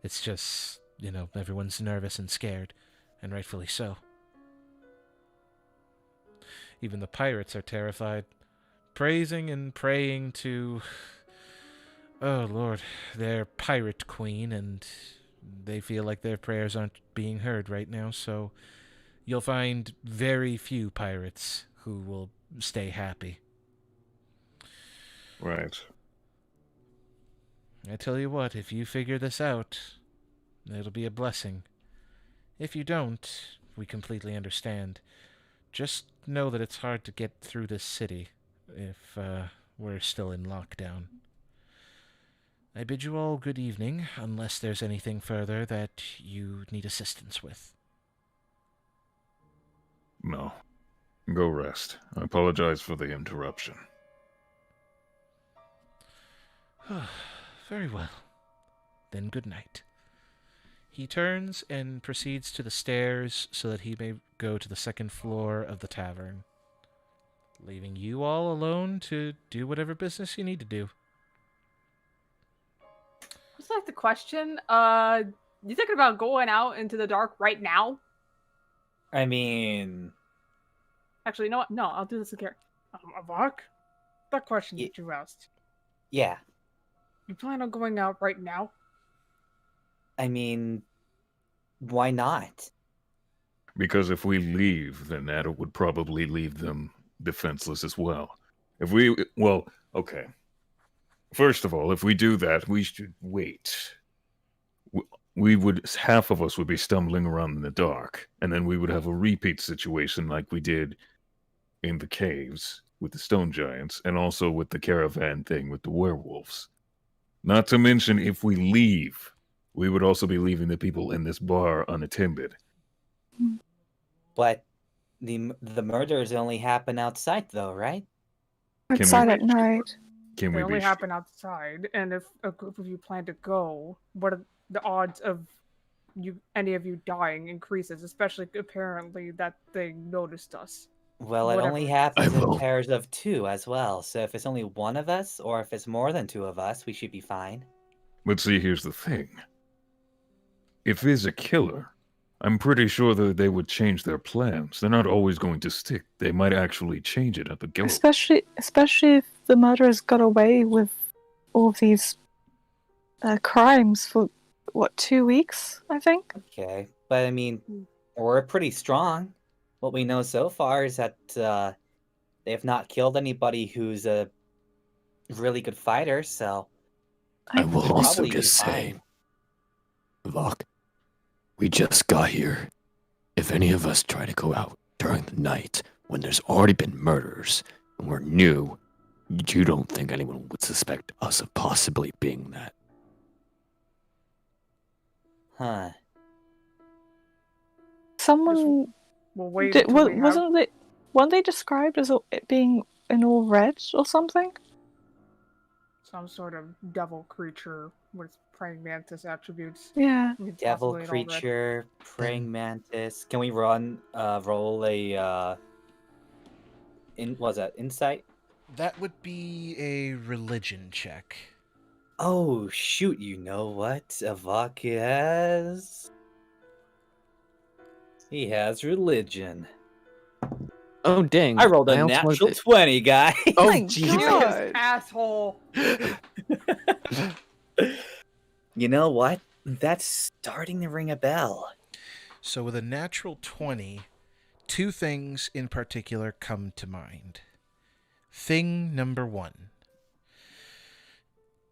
It's just, everyone's nervous and scared, and rightfully so. Even the pirates are terrified, praising and praying to, oh Lord, their pirate queen, and they feel like their prayers aren't being heard right now, so you'll find very few pirates who will stay happy. Right. I tell you what, if you figure this out, it'll be a blessing. If you don't, we completely understand. Just know that it's hard to get through this city if we're still in lockdown. I bid you all good evening, unless there's anything further that you need assistance with. No. Go rest. I apologize for the interruption. Very well. Then good night. He turns and proceeds to the stairs so that he may go to the second floor of the tavern, leaving you all alone to do whatever business you need to do. Just like the question, you thinking about going out into the dark right now? I mean, Actually, you know what? No, I'll do this again. Avack? That question that you asked. yeah. You plan on going out right now? I mean, why not? Because if we leave, then that would probably leave them defenseless as well. Okay. First of all, if we do that, we should wait. Half of us would be stumbling around in the dark, and then we would have a repeat situation like we did in the caves with the stone giants, and also with the caravan thing with the werewolves. Not to mention, if we leave, we would also be leaving the people in this bar unattended. But the murders only happen outside, though, right? Outside at night. Can They we only be happen outside, and if a group of you plan to go, what are the odds of any of you dying increases, especially apparently that they noticed us. Well, it Whatever. only happens in pairs of 2 as well, so if it's only one of us, or if it's more than 2 of us, we should be fine. But see, here's the thing. If he's a killer, I'm pretty sure that they would change their plans. They're not always going to stick. They might actually change it at the go. Especially if the murderers got away with all of these crimes for, 2 weeks, I think? Okay, but I mean, we're pretty strong. What we know so far is that they have not killed anybody who's a really good fighter, so... I will we'll also probably be just say, fine. Avack, we just got here. If any of us try to go out during the night when there's already been murders and we're new, you don't think anyone would suspect us of possibly being that? Huh. Someone... We'll wait Did, until we have... weren't they described as it being in all red or something? some sort of devil creature with praying mantis attributes. Yeah. Devil Possibly in all red. creature, praying mantis. Can we roll a was that insight? That would be a religion check. Oh shoot! You know what Avack has? He has religion. Oh dang! I rolled a also natural wanted 20, guy. Oh, my jeez. God. Asshole. You know what? That's starting to ring a bell. So with a natural 20, two things in particular come to mind. Thing number one.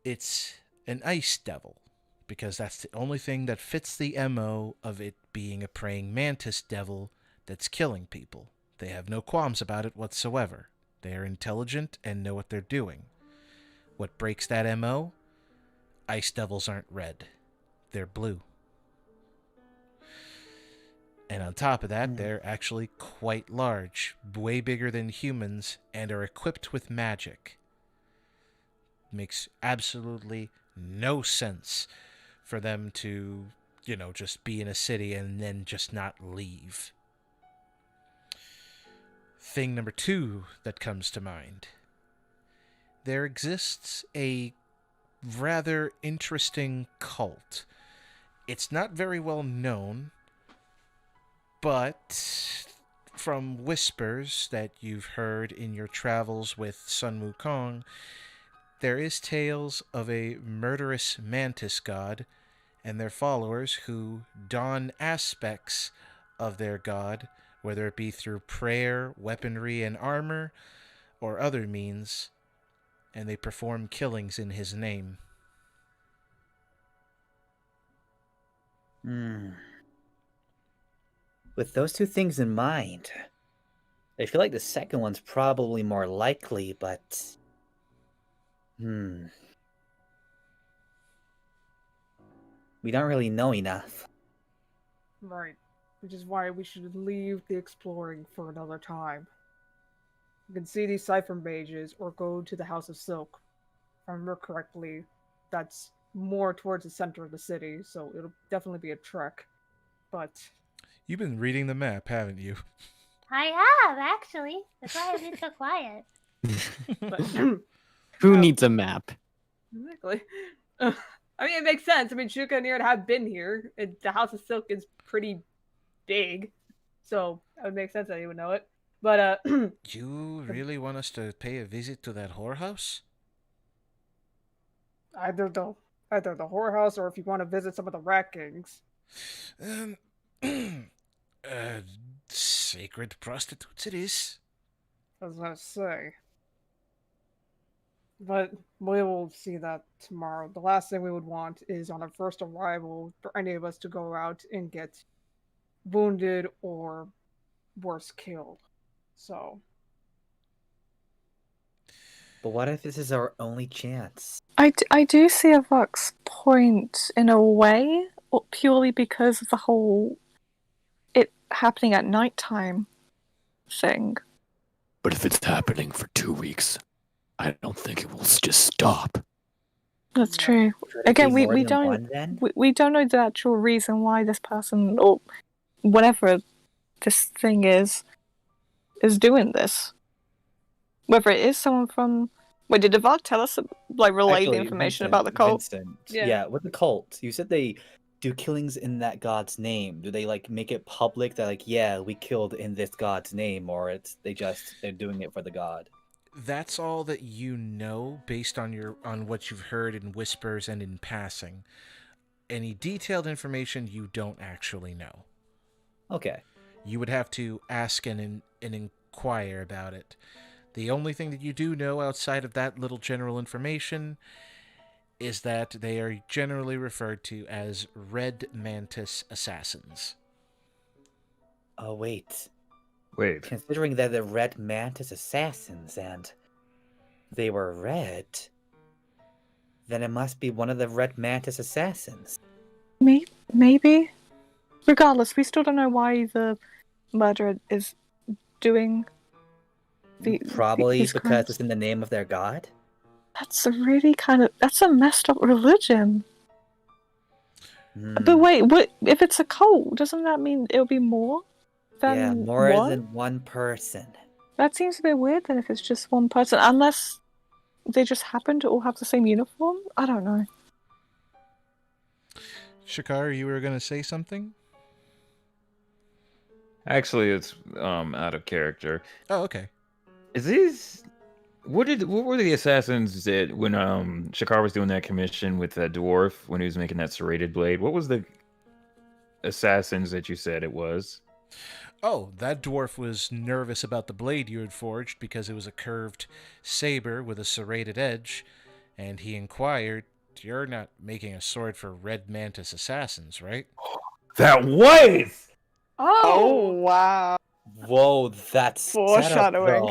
It's an ice devil, because that's the only thing that fits the MO of it being a praying mantis devil that's killing people. They have no qualms about it whatsoever. They are intelligent and know what they're doing. What breaks that MO? Ice devils aren't red. They're blue. And on top of that, they're actually quite large, way bigger than humans, and are equipped with magic. Makes absolutely no sense for them to, just be in a city and then just not leave. Thing number two that comes to mind. There exists a rather interesting cult. It's not very well known, but from whispers that you've heard in your travels with Sun Wukong, there is tales of a murderous mantis god and their followers who don aspects of their god, whether it be through prayer, weaponry, and armor, or other means, and they perform killings in his name. With those two things in mind, I feel like the second one's probably more likely, but... We don't really know enough. Right. Which is why we should leave the exploring for another time. You can see these cipher mages or go to the House of Silk. If I remember correctly, that's more towards the center of the city, so it'll definitely be a trek. But... You've been reading the map, haven't you? I have, actually. That's why I've been so quiet. Who needs a map? Exactly. I mean, it makes sense. I mean, Shuka and Nird have been here. The House of Silk is pretty big, so it would make sense that you would know it. But, You really want us to pay a visit to that whorehouse? Either the whorehouse, or if you want to visit some of the rat kings. Sacred prostitutes it is. I was gonna say. But we will see that tomorrow. The last thing we would want is on our first arrival for any of us to go out and get wounded or worse, killed. So. But what if this is our only chance? I do see Avack's point in a way, purely because of the whole it happening at nighttime thing. But if it's happening for 2 weeks, I don't think it will just stop. That's true. Again, we don't know the actual reason why this person or whatever this thing is doing this. Whether it is someone from... Wait, did Avack tell us, relay the information about the cult? Vincent, yeah, with the cult, you said they do killings in that god's name. Do they, make it public that, yeah, we killed in this god's name, or they're doing it for the god? That's all that you know based on what you've heard in whispers and in passing. Any detailed information you don't actually know. Okay. You would have to ask and inquire about it. The only thing that you do know outside of that little general information is that they are generally referred to as Red Mantis assassins. Oh, wait. Wait. Considering that the Red Mantis assassins and they were red, then it must be one of the Red Mantis assassins. Maybe. Regardless, we still don't know why the murderer is doing Probably these because crimes. it's in the name of their god? That's a really that's a messed up religion. But wait, if it's a cult, doesn't that mean it'll be more than more one? than one person. That seems a bit weird then if it's just one person, unless they just happen to all have the same uniform. I don't know. Sha'karr, you were going to say something? Actually, it's out of character. Oh, okay. What were the assassins that when Sha'karr was doing that commission with that dwarf when he was making that serrated blade? What was the assassins that you said it was? Oh, that dwarf was nervous about the blade you had forged because it was a curved saber with a serrated edge, and he inquired, "You're not making a sword for Red Mantis assassins, right?" That was! Oh wow. Whoa, that's foreshadowing.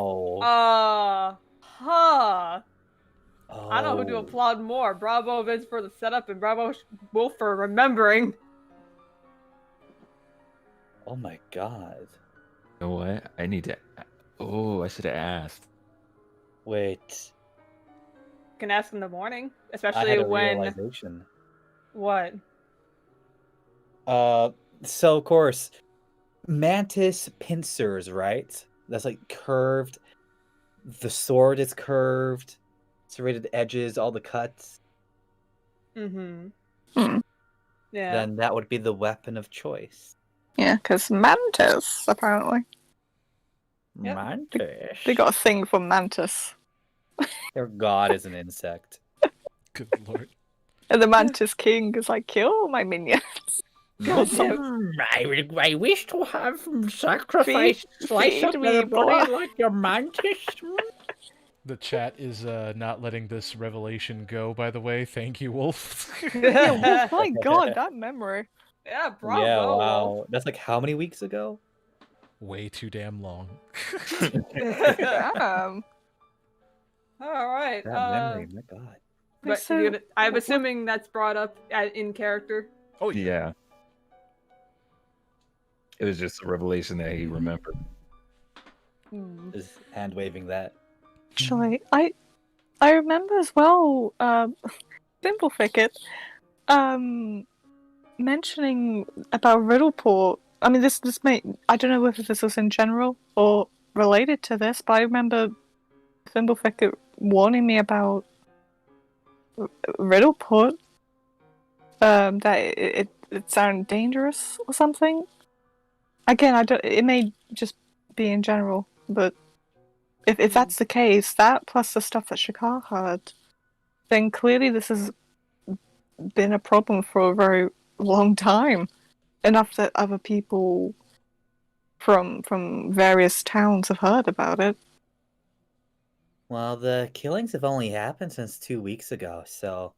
I don't know who to applaud more. Bravo Vince for the setup and bravo Wolf for remembering. Oh my god. You know what? I need to... Oh, I should have asked. Wait. You can ask in the morning. I Especially had a when... realization. What? So of course, mantis pincers, right? That's curved. The sword is curved. Serrated edges, all the cuts. Mm-hmm. Hmm. Yeah. Then that would be the weapon of choice. Yeah, because mantis, apparently. Yep. Mantis. They got a thing for mantis. Their god is an insect. Good lord. And the mantis king is like, kill my minions. I wish to have sacrifice slice up my body like your mantis. The chat is not letting this revelation go, by the way. Thank you, Wolf. Yeah, my god, that memory. Yeah, bravo. Yeah, Wolf. wow. That's like how many weeks ago? Way too damn long. Damn. All right. That memory, my god. But So, I'm assuming that's brought up in character. Oh Yeah. It was just a revelation that he remembered. Just hand waving that. Actually, I remember as well, Thimble Thicket, mentioning about Riddleport. I mean, this may, I don't know whether this was in general or related to this, but I remember Thimble Thicket warning me about Riddleport. That it sounded dangerous or something. Again, I don't. It may just be in general, but if that's the case, that plus the stuff that Sha'karr heard, then clearly this has been a problem for a very long time. Enough that other people from various towns have heard about it. Well, the killings have only happened since 2 weeks ago, so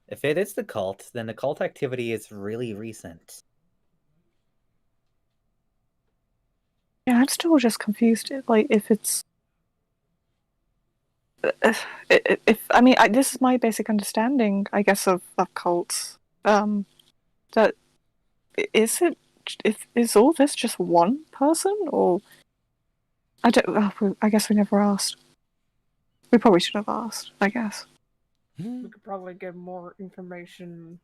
if it is the cult, then the cult activity is really recent. Yeah, I'm still just confused. Like, if it's, if I mean, this is my basic understanding, I guess, of cults. That is it. Is all this just one person, or I don't? I guess we never asked. We probably should have asked, I guess. We could probably get more information.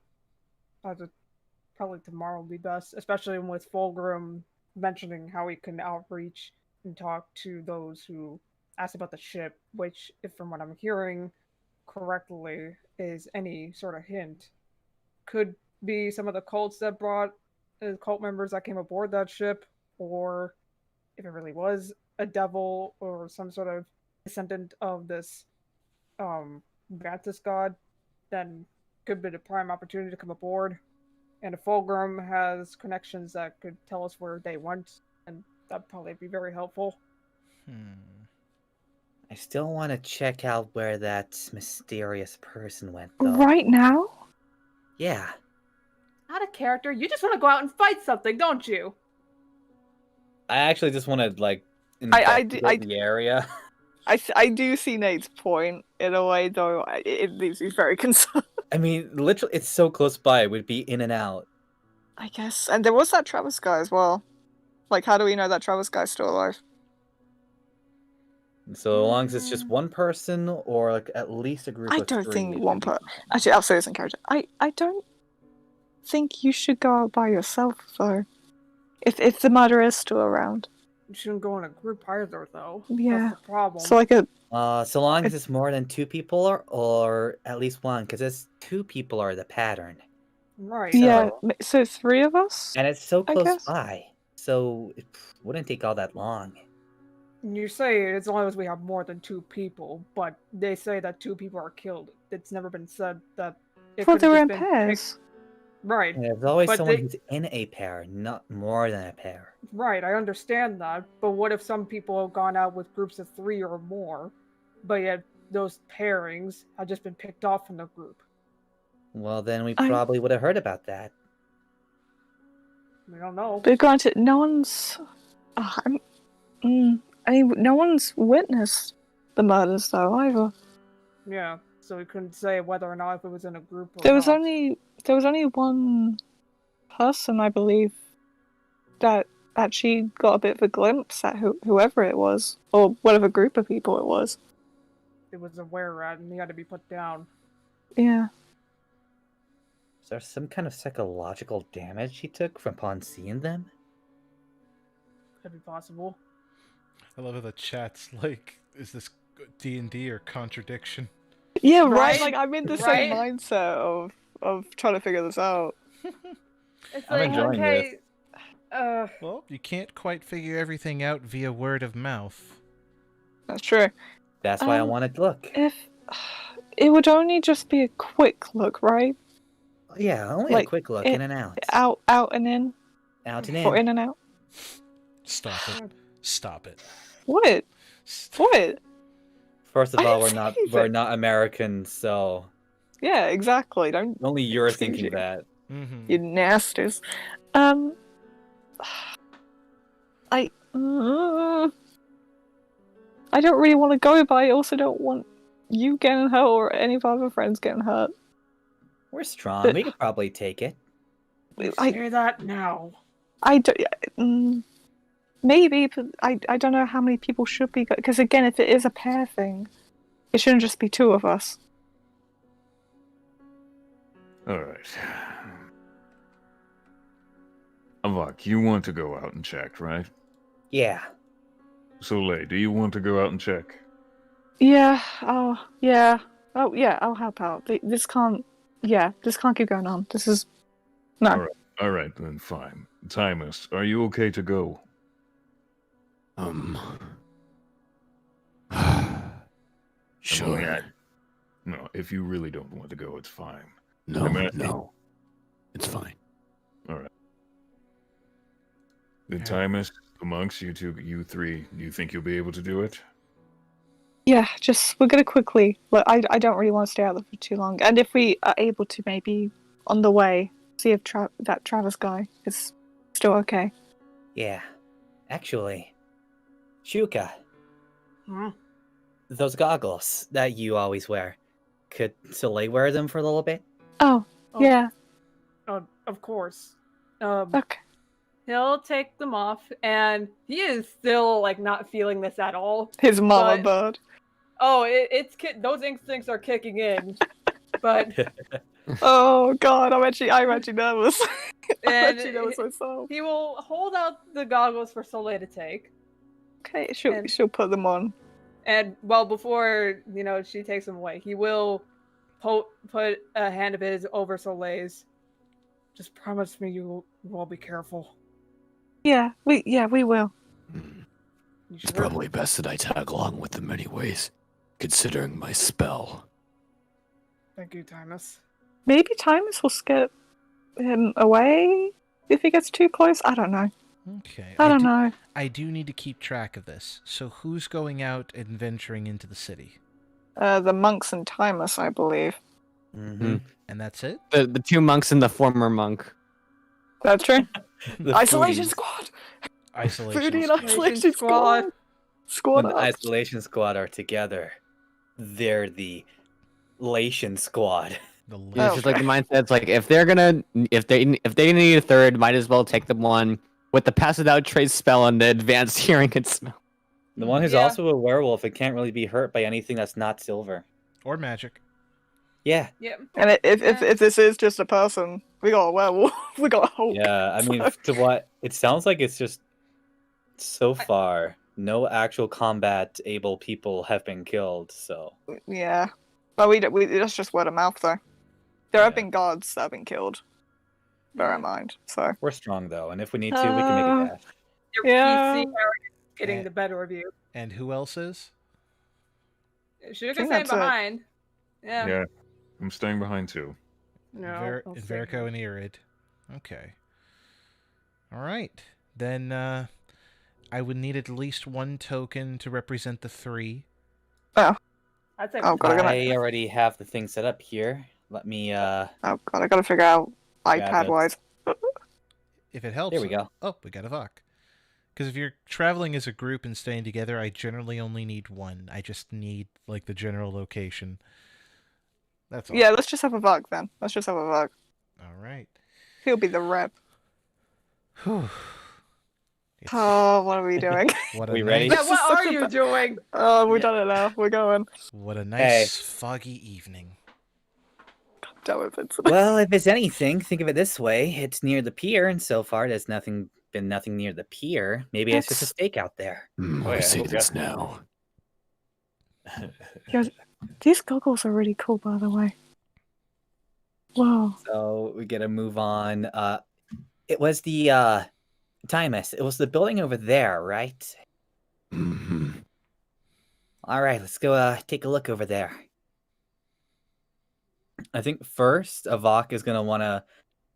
Probably tomorrow would be best, especially with Fulgrim mentioning how he can outreach and talk to those who asked about the ship, which, if from what I'm hearing correctly, is any sort of hint. Could be some of the cults that brought cult members that came aboard that ship, or if it really was a devil or some sort of descendant of this Vantis god, then could be the prime opportunity to come aboard. And if Fulgrim has connections that could tell us where they went, and that'd probably be very helpful. I still want to check out where that mysterious person went, though. Right now? Yeah. Out of character, you just want to go out and fight something, don't you? I actually just want to like I investigate the area. I do see Nate's point in a way, though. It leaves me very concerned. I mean, literally, it's so close by. It would be in and out. I guess. And there was that Travis guy as well. Like, how do we know that Travis guy's still alive? So long as it's just one person or like at least a group of I don't three. think one person. Actually, I'll say this in character. I don't think you should go out by yourself, though. If the murderer is still around. You shouldn't go in a group either, though. Yeah. That's the problem. So like a. So long as it's more than 2 people or at least 1, because it's 2 people are the pattern. Right. Yeah. So 3 of us. And it's so I close guess. by, so it wouldn't take all that long. You say as long as we have more than 2 people, but they say that 2 people are killed. It's never been said that. Well, they were in pairs. Right. And there's always But someone they- who's in a pair, not more than a pair. Right, I understand that. But what if some people have gone out with groups of 3 or more, but yet those pairings have just been picked off from the group? Well, then we probably would have heard about that. We don't know. But granted, no one's. I mean, no one's witnessed the murders, though, either. Yeah, so we couldn't say whether or not if it was in a group or There was not. only one person, I believe, that actually got a bit of a glimpse at whoever it was, or whatever group of people it was. It was a were-rat and he had to be put down. Yeah. Is there some kind of psychological damage he took from upon seeing them? Could be possible. I love how the chat's like, is this D&D or contradiction? Yeah, right? Right? Like, I'm in the Right? same mindset of trying to figure this out. It's I'm like, enjoying okay, Well, you can't quite figure everything out via word of mouth. That's true. That's why I wanted to look. If it would only just be a quick look, right? Yeah, only Like, a quick look, it- in and out. Out and in. Out and Or in. in and out. Stop it. Stop it. What? What? First of I all, didn't say we're anything. not Americans, so Yeah, exactly. Don't only you're excuse thinking you. that. You nasties. I don't really want to go, but I also don't want you getting hurt or any of our other friends getting hurt. We're strong. But- We could probably take it. Say that now. I don't. Maybe, but I don't know how many people should be. Because again, if it is a pair thing, it shouldn't just be two of us. All right. Avack, you want to go out and check, right? Yeah. Soleil, do you want to go out and check? Yeah. Oh, yeah. Oh, yeah. I'll help out. This can't. Yeah, this can't keep going on. This is no. All right, then fine. Thymus, are you okay to go? Sure. No, if you really don't want to go, it's fine. No. It's fine. All right. Then Thymus, amongst you two, you three, do you think you'll be able to do it? Yeah, we're gonna quickly. Look, I don't really want to stay out there for too long. And if we are able to, maybe on the way, see if that Travis guy is still okay. Yeah. Actually, Shuka, Hmm? those goggles that you always wear, could Soleil wear them for a little bit? Oh, yeah. Of course. Okay. He'll take them off, and he is still like not feeling this at all. His mama bird. Oh, it's those instincts are kicking in, but Oh God, I'm actually nervous. I'm and actually nervous myself. he will hold out the goggles for Soleil to take. Okay, she'll put them on. And well, before she takes them away, he will put a hand of his over Soleil's. Just promise me you will be careful. Yeah, we will. It's probably best that I tag along with them anyways, considering my spell. Thank you, Thymus. Maybe Thymus will scare him away if he gets too close. I don't know. Okay. I don't know. I do need to keep track of this. So who's going out and venturing into the city? The monks and Thymus, I believe. Mm-hmm. And that's it? The two monks and the former monk. That's true. The Isolation foodies. squad. Isolation Foodie and isolation squad. Squad When the up. isolation squad are together, they're the Lation squad. It's just like the mindset's like if they need a third, might as well take the one with the pass without trace spell and the advanced hearing and smell. The one who's also a werewolf, it can't really be hurt by anything that's not silver. Or magic. Yeah. Yep. And if this is just a person, we got a werewolf. We got a whole. Yeah, I mean, to what it sounds like, it's just so far no actual combat able people have been killed. So Yeah, but we that's just word of mouth though. There have been guards that have been killed. Bear in mind. So we're strong though, and if we need to, we can make it dash. Your Yeah. PC is getting the better of you. And who else is? Shuka's think staying that's it. behind. Yeah. I'm staying behind too. No. I'll stay Verico and Irid. Okay. All right. Then I would need at least one token to represent the three. Oh. I'd say I already have the thing set up here. Let me Oh God, I gotta figure out iPad wise. If it helps. There we go. Oh, we got Avack. Because if you're traveling as a group and staying together, I generally only need one. I just need like the general location. That's all. Yeah, let's just have a Avack then. Let's just have a Avack. All right. He'll be the rep. Whew. Oh, what are we doing? What a We ready? Yeah, what are you doing? Oh, we've done it now. We're going. What a nice foggy evening. Damn it, Vincent. Well, if it's anything, think of it this way: it's near the pier, and so far there's been nothing near the pier. Maybe it's just a stake out there. I see this now. Yo, these goggles are really cool, by the way. Whoa. So we gotta move on. It was the Thymus. It was the building over there, right? Mm-hmm. All right, let's go take a look over there. I think first Avack is gonna want to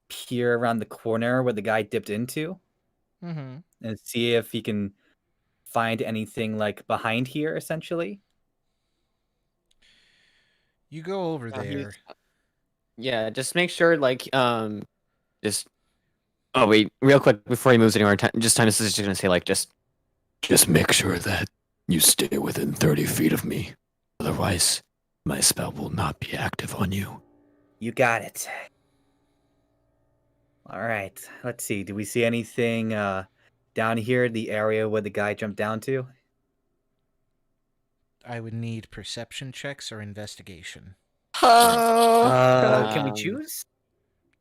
peer around the corner where the guy dipped into, Mm-hmm. and see if he can find anything like behind here, essentially. You go over there. Yeah, just make sure, like, just. Oh wait, real quick before he moves anywhere, just Thymus is just gonna say, like, just make sure that you stay within 30 feet of me. Otherwise, my spell will not be active on you. You got it. All right. Let's see. Do we see anything down here, the area where the guy jumped down to? I would need perception checks or investigation. Can we choose?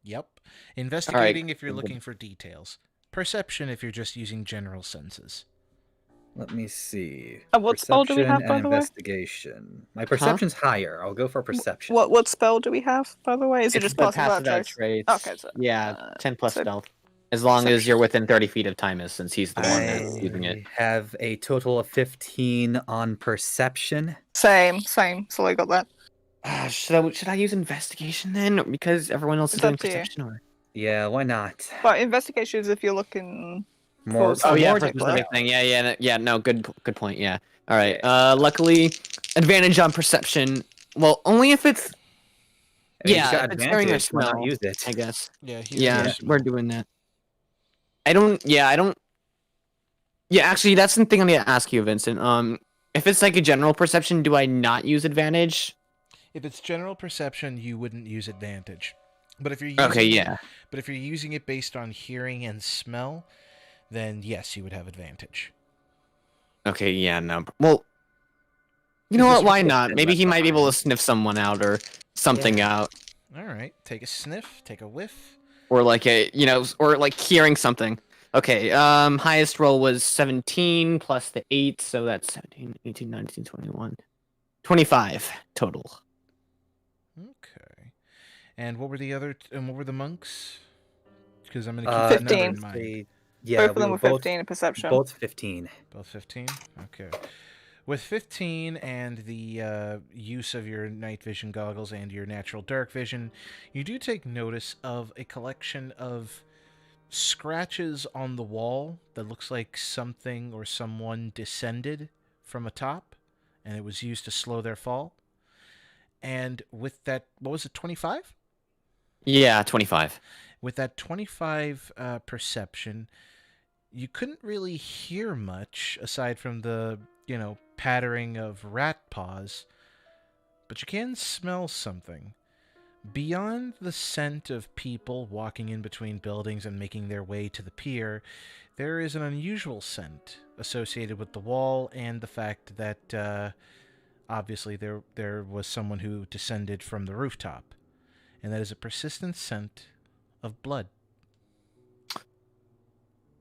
Yep. Investigating if you're looking for details. Perception if you're just using general senses. Let me see. What spell do we have, by the way? Investigation. My perception's higher. I'll go for perception. What spell do we have, by the way? Is it just passive out traits? Okay, so, 10 plus stealth. As long as you're within 30 feet of Thymus, since he's the one that's using it. I have a total of 15 on perception. Same. So I got that. Should I use investigation then? Because everyone else is doing perception, or? Yeah, why not? But investigation is if you're looking more. For specific thing. Yeah. No, good point. Yeah. All right. Luckily, advantage on perception. Well, only if it's. If it's during a smell. Use it, I guess. Yeah. We're doing that. I don't. Yeah, actually, that's the thing I'm gonna ask you, Vincent. If it's like a general perception, do I not use advantage? If it's general perception, you wouldn't use advantage. But if you're using But if you're using it based on hearing and smell, then yes, you would have advantage. Okay, yeah, no. Well, you know what? Why not? Maybe he might be able to sniff someone out or something out. All right, take a sniff, take a whiff. Or like or like hearing something. Okay, highest roll was 17 plus the 8, so that's 17, 18, 19, 21. 25 total. Okay. And what were the monks? Because I'm going to keep 15. that number in mind. Yeah, both of them were 15 in perception. Both 15. Both 15? Okay. With 15 and the use of your night vision goggles and your natural dark vision, you do take notice of a collection of scratches on the wall that looks like something or someone descended from atop, and it was used to slow their fall. And with that, what was it, 25? Yeah, 25. With that 25 perception, you couldn't really hear much aside from the, pattering of rat paws, but you can smell something. Beyond the scent of people walking in between buildings and making their way to the pier, there is an unusual scent associated with the wall and the fact that obviously there was someone who descended from the rooftop, and that is a persistent scent of blood.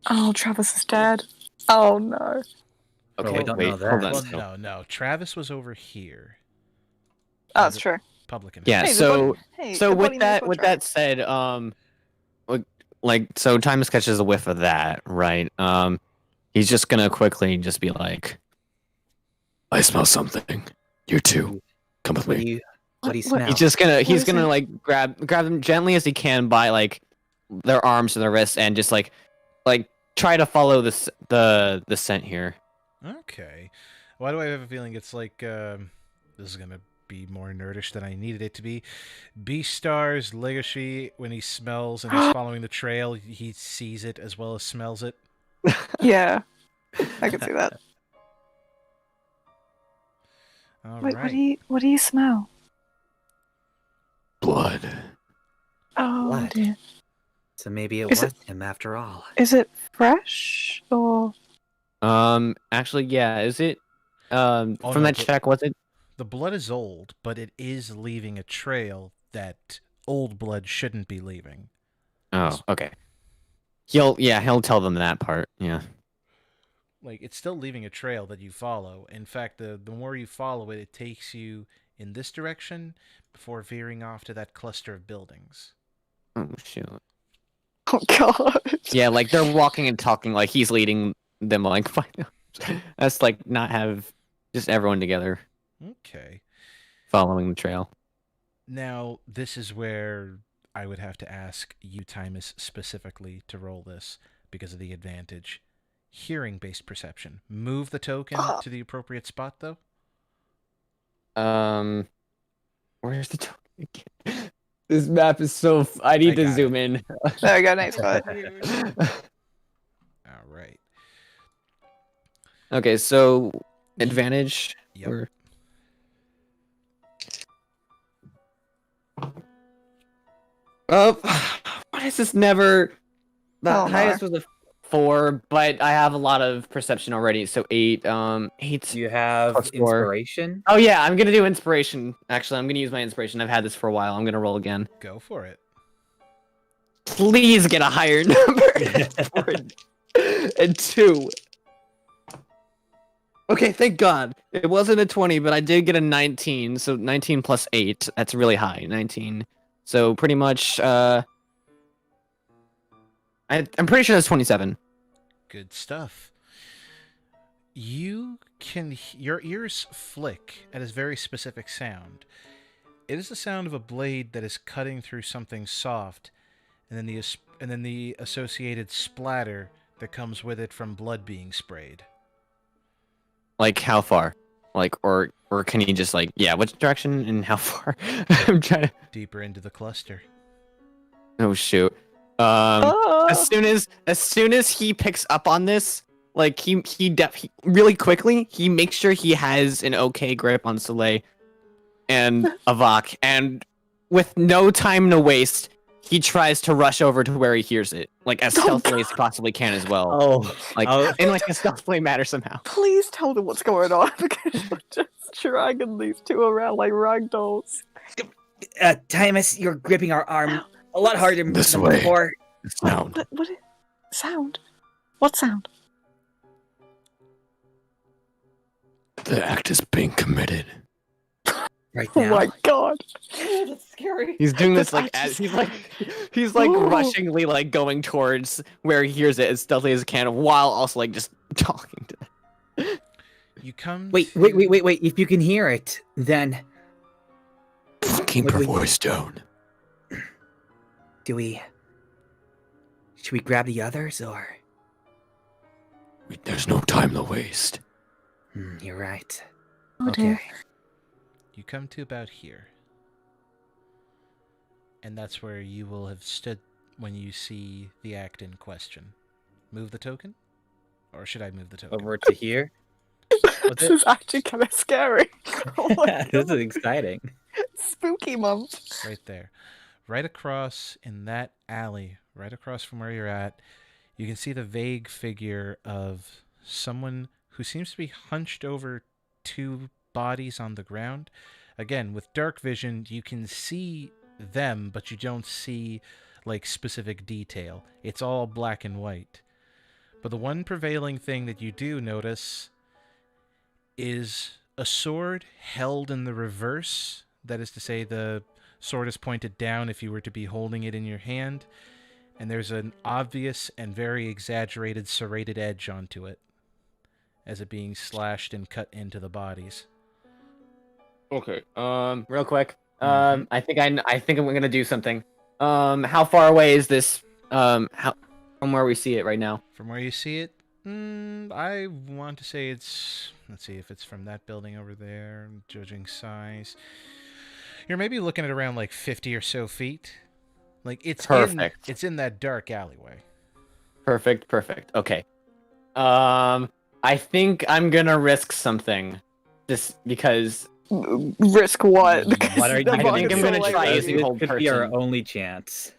Oh, Travis is dead. Oh no. Okay, we don't know that. Hold on. No. Travis was over here. Oh, that's true. Publican. Yeah. Hey, So the with body knows what that said, so Thymus catches a whiff of that, right? He's just gonna quickly just be like, I smell something. You too. Come with me. What do you smell? he's gonna like grab them gently as he can by like their arms or their wrists and just like try to follow the scent here. Okay. Why do I have a feeling it's like this is gonna be more nerdish than I needed it to be? Beastar's Legacy, when he smells and he's following the trail, he sees it as well as smells it. Yeah, I can see that. All Wait, right. what do you smell? Blood. Oh Blood. dear. So maybe it Is was him after all. Is it fresh or? Actually, yeah. Is it from that check? Was it? The blood is old, but it is leaving a trail that old blood shouldn't be leaving. Oh, okay. He'll tell them that part. Yeah. Like, it's still leaving a trail that you follow. In fact, the more you follow it, it takes you in this direction before veering off to that cluster of buildings. Oh shoot. Oh god. Yeah, like they're walking and talking like he's leading them. Like, that's like not have just everyone together. Okay. Following the trail. Now, this is where I would have to ask you, Thymus, specifically to roll this because of the advantage. Hearing-based perception. Move the token to the appropriate spot, though? Where's the token again? This map is so. I need to zoom in. There we go. Nice spot. All right. Okay, so advantage. Yep. Or... Oh, what is this? Never. The highest was a 4, but I have a lot of perception already, so 8. 8. You have inspiration? Oh yeah, I'm gonna do inspiration. Actually, I'm gonna use my inspiration. I've had this for a while. I'm gonna roll again. Go for it. Please get a higher number. And 2. Okay, thank God. It wasn't a 20, but I did get a 19. So 19 plus 8. That's really high. 19. So pretty much, I'm pretty sure that's 27. Good stuff. You can... Your ears flick at a very specific sound. It is the sound of a blade that is cutting through something soft, and then the associated splatter that comes with it from blood being sprayed. Like how far? Like or can you just like which direction and how far? I'm trying to deeper into the cluster. Oh shoot. As soon as he picks up on this, like he really quickly, he makes sure he has an okay grip on Soleil and Avack, and with no time to waste, he tries to rush over to where he hears it, like as stealthily as he possibly can as well. In like a stealthily manner somehow. Please tell them what's going on, because you're just dragging these two around like rag dolls. Thymus, you're gripping our arm a lot harder than before. Sound. What sound? What sound? The act is being committed. Right now. Oh my God. That's scary. He's doing this like as he's rushingly like going towards where he hears it as stealthily as he can, while also like just talking to them. You come. Wait! If you can hear it, then keep your voice down. Should we grab the others, or? There's no time to waste. You're right. Okay. You come to about here. And that's where you will have stood when you see the act in question. Move the token? Or should I move the token? Over to here? This is actually kind of scary. Oh my This is exciting. Spooky month. Right there. Right across in that alley, right across from where you're at, you can see the vague figure of someone who seems to be hunched over 2 bodies on the ground. Again, with dark vision, you can see them, but you don't see like specific detail. It's all black and white. But the one prevailing thing that you do notice is a sword held in the reverse. That is to say, the sword is pointed down if you were to be holding it in your hand, and there's an obvious and very exaggerated serrated edge onto it, as it being slashed and cut into the bodies. Okay. Real quick. I think I'm gonna do something. How far away is this? How from where we see it right now? From where you see it, I want to say it's. Let's see if it's from that building over there. Judging size, you're maybe looking at around like 50 or so feet. Like it's perfect. It's in that dark alleyway. Perfect. Okay. I think I'm gonna risk something, just because. Risk what? What are you? I think I'm gonna try using This hold could person. be our only chance.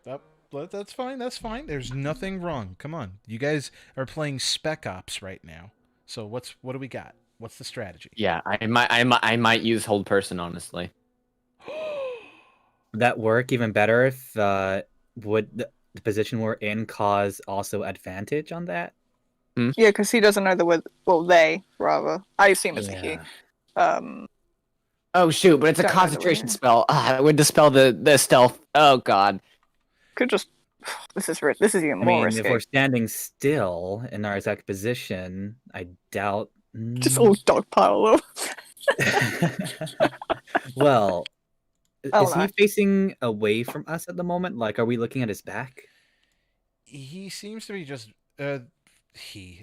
That's fine. That's fine. There's nothing wrong. Come on, you guys are playing Spec Ops right now. So what do we got? What's the strategy? Yeah, I might use hold person, honestly. Would that work even better if would the position we're in cause also advantage on that? Yeah, because he doesn't know they rather. I assume it's a he. Oh shoot! But it's a concentration spell. It would dispel the stealth. Oh god. Could just. This is even more risky. If we're standing still in our exact position, I doubt. Just all dogpile them. Well, is he facing away from us at the moment? Like, are we looking at his back? He seems to be just.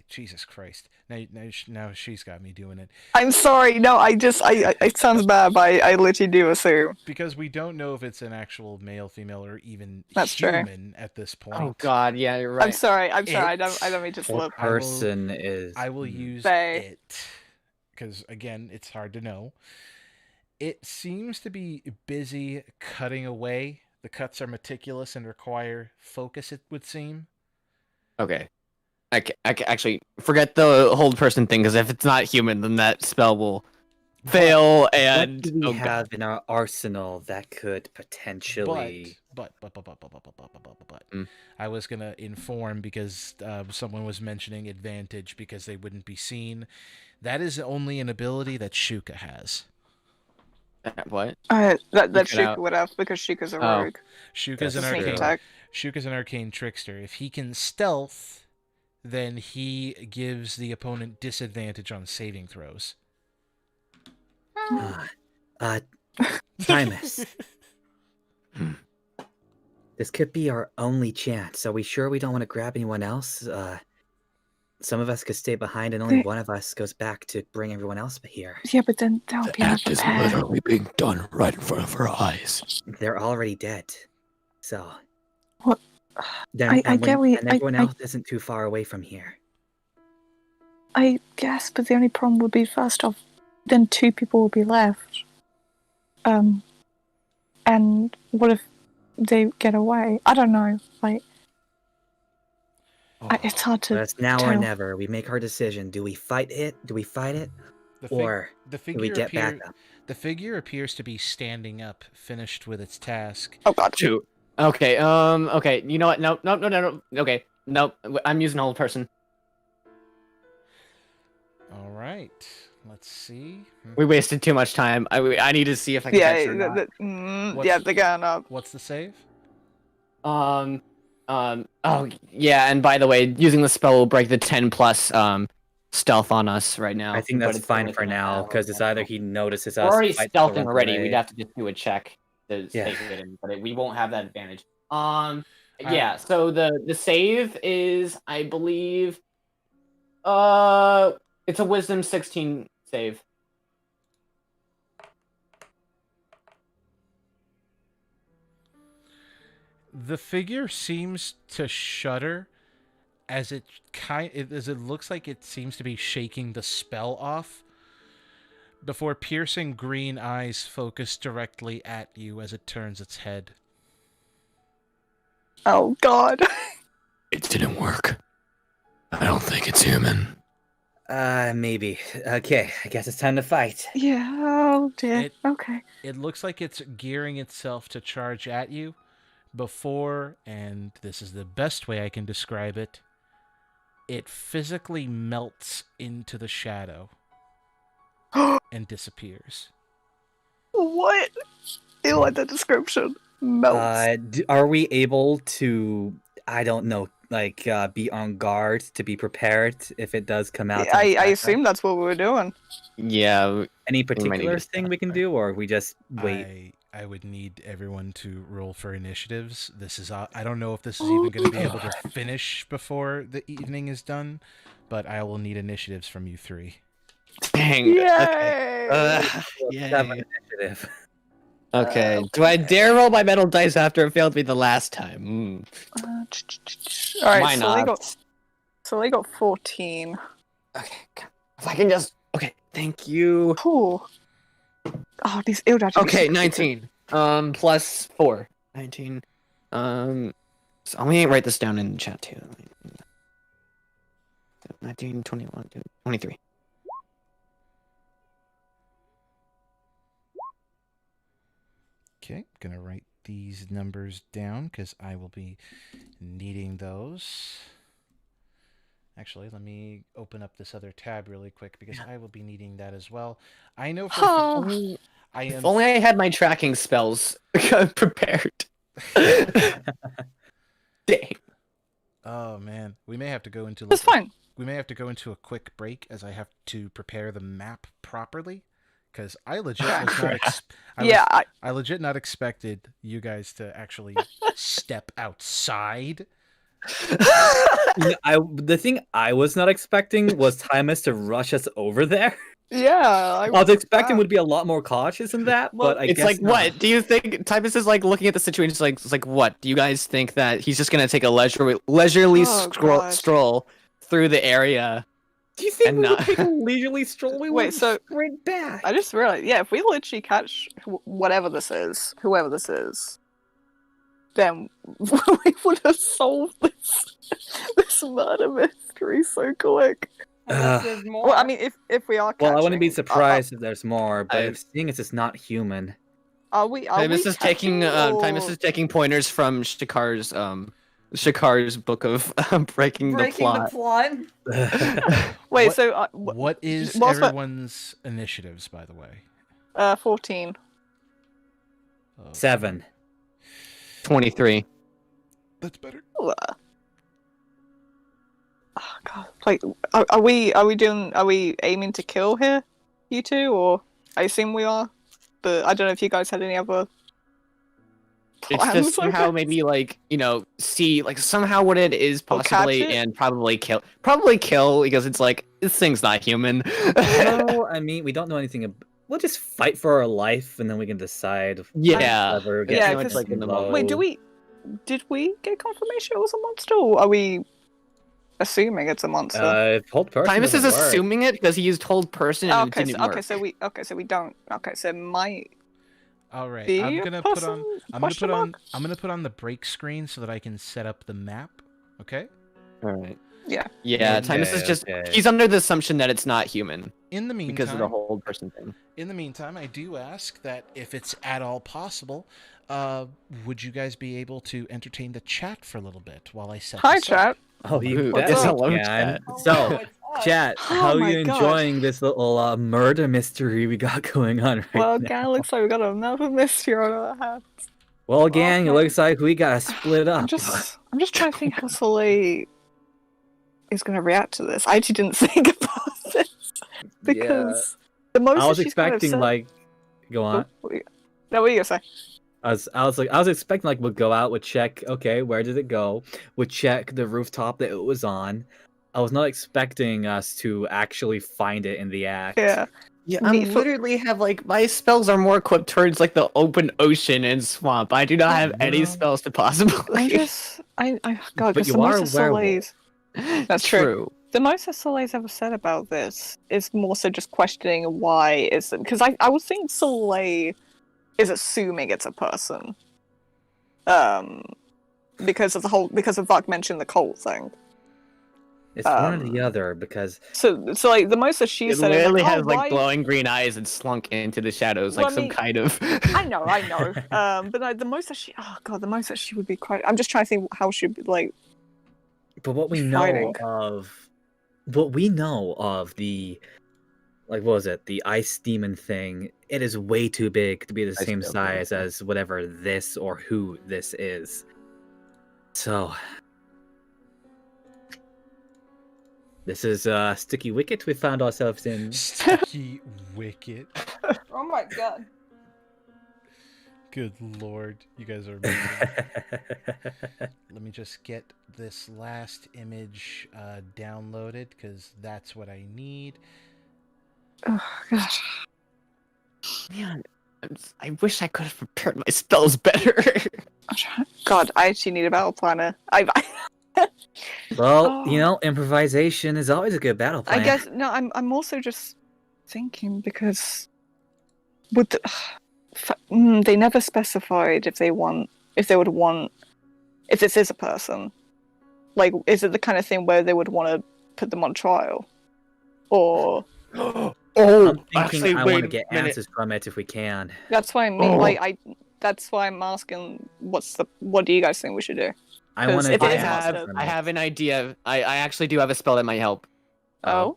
Jesus Christ. Now she's got me doing it. I'm sorry. No, I it sounds bad, but I literally do assume. Because we don't know if it's an actual male, female, or even That's human at this point. Oh God, yeah, you're right. I'm sorry. I don't mean to slip. Person is. I will use They. it. Because, again, it's hard to know. It seems to be busy cutting away. The cuts are meticulous and require focus, it would seem. Okay. I actually forget the hold person thing, because if it's not human, then that spell will fail. And what do we have in our arsenal that could potentially? But I was gonna inform because someone was mentioning advantage because they wouldn't be seen. That is only an ability that Shuka has. What? That Shuka would have because Shuka's a rogue. Shuka's an arcane trickster. If he can stealth, then he gives the opponent disadvantage on saving throws. Thymus. This could be our only chance. Are we sure we don't want to grab anyone else? Some of us could stay behind, and only one of us goes back to bring everyone else here. Yeah, but then that'll be act is literally being done right in front of our eyes. They're already dead. So. What? Everyone else isn't too far away from here. I guess, but the only problem would be, first off, then 2 people will be left. And what if they get away? I don't know. It's hard to. It's now or never. We make our decision. Do we fight it? Or do we get back up? The figure appears to be standing up, finished with its task. Oh God! Shoot. Okay. Okay. You know what? No. Okay. No. I'm using hold person. All right. Let's see. We wasted too much time. I need to see if I can catch her or not. Yeah, they're going up. What's the save? Oh yeah, and by the way, using the spell will break the 10+ stealth on us right now. I think that's fine for now, because it's either he notices us. We're already stealthing already. We'd have to just do a check to stay hidden, but we won't have that advantage. Yeah. So the save is, I believe, it's a Wisdom 16 save. The figure seems to shudder as it looks like it seems to be shaking the spell off before piercing green eyes focus directly at you as it turns its head. Oh God. It didn't work. I don't think it's human. Maybe. Okay, I guess it's time to fight. Yeah, oh dear. Okay. It looks like it's gearing itself to charge at you before, and this is the best way I can describe it, it physically melts into the shadow and disappears. What? I like that description. Melts. Are we able to, I don't know, be on guard to be prepared if it does come out? I assume that's what we were doing. Yeah. Any particular thing we can do, or we just wait? I would need everyone to roll for initiatives. This is I don't know if this is even going to be able to finish before the evening is done, but I will need initiatives from you 3. Dang. Yay! Initiative. Okay. Do I dare roll my metal dice after it failed me the last time? All right. Why not? Soleil got 14. Okay. If I can just. Okay. Thank you. Cool. Oh, these Eldad. Okay, 19. Plus 4. 19. So let me write this down in the chat too. 19, 21, 23. Okay, gonna write these numbers down because I will be needing those. Actually, let me open up this other tab really quick because I will be needing that as well. I know for If only I had my tracking spells prepared. Dang. Oh man, we may have to go into. That's fine. We may have to go into a quick break as I have to prepare the map properly, because I legit was not. I legit not expected you guys to actually step outside The thing I was not expecting was Thymus to rush us over there. Yeah, I was expecting would be a lot more cautious in that, but I it's guess like, not. what? Do you think Thymus is like looking at the situation? It's like, what? Do you guys think that he's just gonna take a leisurely stroll through the area? Do you think and we not... would take a leisurely stroll? We Wait, would so sprint back. I just realized, yeah, if we literally catch whoever this is, then we would have solved this murder mystery so quick. There's more. Well, I mean, if we are catching... Well, I wouldn't be surprised if there's more, but if seeing as it's not human... Thymus is taking pointers from Sha'karr's book of breaking the plot. Wait, so... what is everyone's initiatives, by the way? 14. 7. 23. That's better. Oh god! Like, are we aiming to kill here, you two, or I assume we are, but I don't know if you guys had any other plans. It's just somehow maybe see somehow what it is possibly and probably kill because it's like this thing's not human. No, I mean we don't know anything. We'll just fight for our life and then we can decide. Yeah, wait, did we get confirmation it was a monster, or are we assuming it's a monster? Thymus is assuming it because he used hold person and it didn't work. Okay, so we don't. Okay, so it might. All right, be I'm a gonna person? put on the break screen so that I can set up the map. Okay. All right. Yeah. Yeah, Thymus is just he's under the assumption that it's not human. In the meantime, because of the hold person thing. In the meantime, I do ask that if it's at all possible, would you guys be able to entertain the chat for a little bit while I set Hi, this chat. up? Oh, you What's bet up? we can. So, chat, how are you enjoying this little murder mystery we got going on right Well, now? gang, looks like we got another mystery on our hands. Well, gang, it looks like we gotta split up. I'm just trying to think how Soleil is going to react to this. I actually didn't think about this because the most I was she's kind of expecting said... go on. No, what are you gonna say? I was expecting we'll go out, we'll check, okay, where did it go? We'll check the rooftop that it was on. I was not expecting us to actually find it in the act. Yeah. Yeah, I literally have my spells are more equipped towards the open ocean and swamp. I do not have any spells to possibly. But you are a werewolf. That's true. The most that Soleil's ever said about this is more so just questioning why is it, because I would think Soleil is assuming it's a person. Because of Avack mentioned the cult thing. It's one or the other because so the most that she said literally has glowing green eyes and slunk into the shadows kind of. I know. But the most that she would be quite. I'm just trying to think how she'd be like. But what we know of the what was it? The ice demon thing. It is way too big to be the same size as whatever this or who this is. So this is Sticky Wicket we found ourselves in. Sticky Wicket. Oh my god. Good lord, you guys are amazing. Let me just get this last image downloaded because that's what I need. Oh gosh. Man, I wish I could have prepared my spells better. God, I actually need a battle planner. Well, improvisation is always a good battle plan. I guess no. I'm also just thinking because they never specified if this is a person. Like, is it the kind of thing where they would want to put them on trial, or? I'm thinking I want to get answers from it if we can. That's why I mean, that's why I'm asking. What do you guys think we should do? I have an idea. I actually do have a spell that might help. Oh.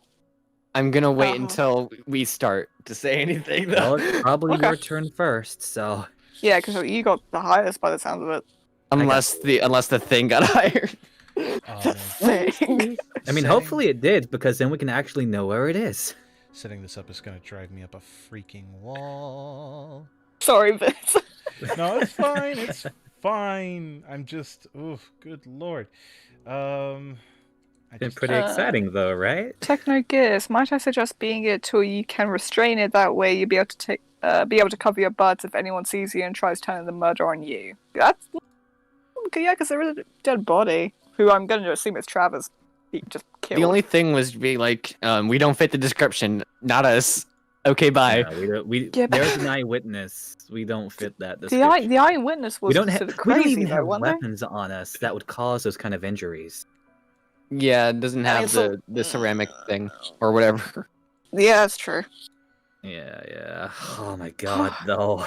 I'm gonna wait until we start to say anything, though. Well, it's probably your turn first, so. Yeah, because you got the highest by the sounds of it. Unless the thing got hired. I mean, hopefully it did, because then we can actually know where it is. Setting this up is gonna drive me up a freaking wall. Sorry, Vince. No, it's fine. It's fine. I'm just, good lord. Been pretty exciting though, right? Techno Gears. Might I suggest being it till you can restrain it? That way, you'll be able to be able to cover your butts if anyone sees you and tries turning the murder on you. That's yeah, because there is a dead body who I'm going to assume is Travis. He just killed. The only thing was to be like, we don't fit the description. Not us. Okay, bye. Yeah, there's an eyewitness. We don't fit that. The eyewitness was we don't crazy even though, have wasn't they? weapons on us that would cause those kind of injuries. Yeah, it doesn't have the ceramic thing or whatever. Yeah, that's true. Yeah. Oh my god, no.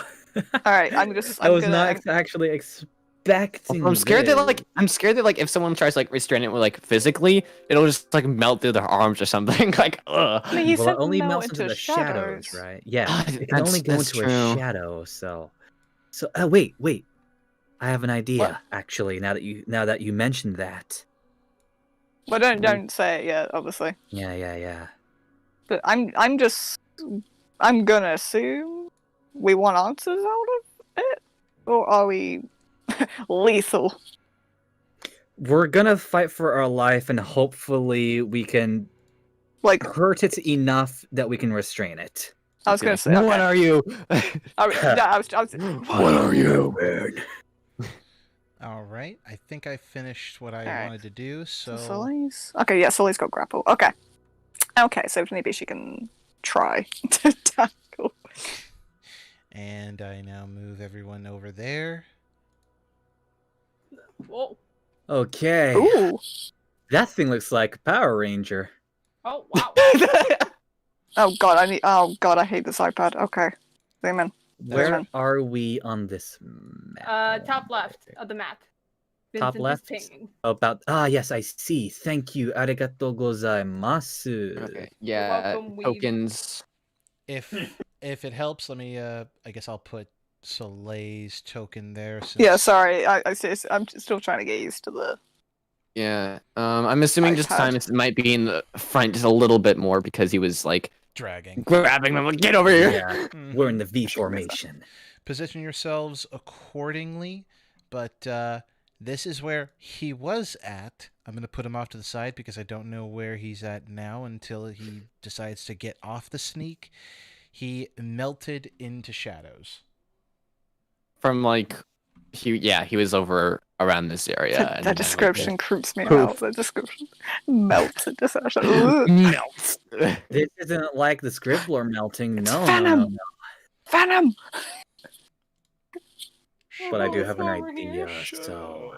Alright, I was not actually expecting. I'm scared that if someone tries to like restrain it with like physically, it'll just like melt through their arms or something. Like, ugh. I mean, you well, said it only melts into the shadows, right? Yeah, it can That's- only go that's into true. a shadow. So, wait. I have an idea. Actually, now that you mentioned that. Well, don't say it yet, obviously. Yeah. But I'm gonna assume we want answers out of it, or are we lethal? We're gonna fight for our life, and hopefully we can hurt it enough that we can restrain it. I was gonna say, What are you? What are you, man? All right, I think I finished what I wanted to do. So Soleil's okay. Yeah, Soleil's got grapple. Okay, so maybe she can try to tackle. And I now move everyone over there. Whoa. Okay. Ooh. That thing looks like a Power Ranger. Oh wow. Oh god, I hate this iPad. Okay, zoom in. Where are we on this map? Top left of the map. Top Vincent is left? pinging. Yes, I see. Thank you. Arigatou gozaimasu. Okay. Yeah. welcome, weeb. Tokens. If it helps, let me. I guess I'll put Soleil's token there. Since... Yeah, sorry. I'm still trying to get used to the. Yeah. I'm assuming just Thymus might be in the front just a little bit more because he was like dragging, grabbing them. Like, get over here. Yeah. We're in the V formation. Position yourselves accordingly, but this is where he was at. I'm going to put him off to the side because I don't know where he's at now until he decides to get off the sneak. He melted into shadows. From like, he was over around this area. That description creeps me out. That description melts into shadows. Melts. This isn't like the Scribbler melting. No, Venom. no. Venom. But I do have an idea. So.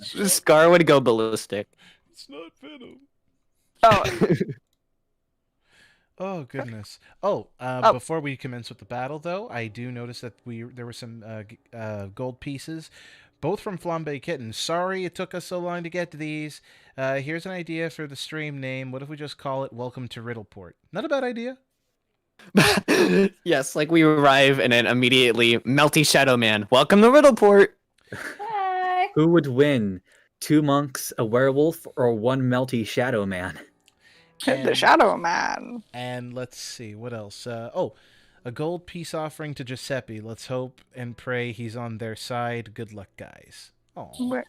Scar would go ballistic. It's not Venom. Oh. Oh goodness. Before we commence with the battle, though, I do notice that there were some gold pieces, both from Flambe Kitten. Sorry it took us so long to get to these. Here's an idea for the stream name. What if we just call it "Welcome to Riddleport"? Not a bad idea. Yes, like we arrive and then immediately Melty Shadow Man. Welcome to Riddleport. Hi. Who would win? 2 monks, a werewolf, or 1 melty shadow man? The Shadow Man. And let's see, what else? A gold peace offering to Giuseppe. Let's hope and pray he's on their side. Good luck, guys. Oh,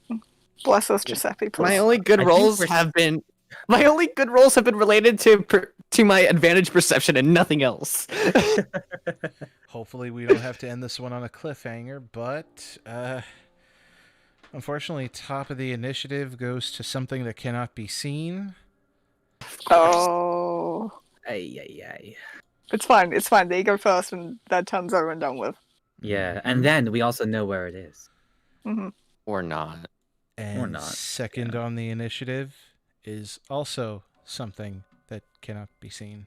bless us, Giuseppe. Please. My only good rolls have been related to my advantage perception and nothing else. Hopefully we don't have to end this one on a cliffhanger, but unfortunately, top of the initiative goes to something that cannot be seen. Oh. Ay. It's fine. They go first and that turn's over and done with. Yeah, and then we also know where it is. Mm-hmm. Or not. And second on the initiative is also something that cannot be seen.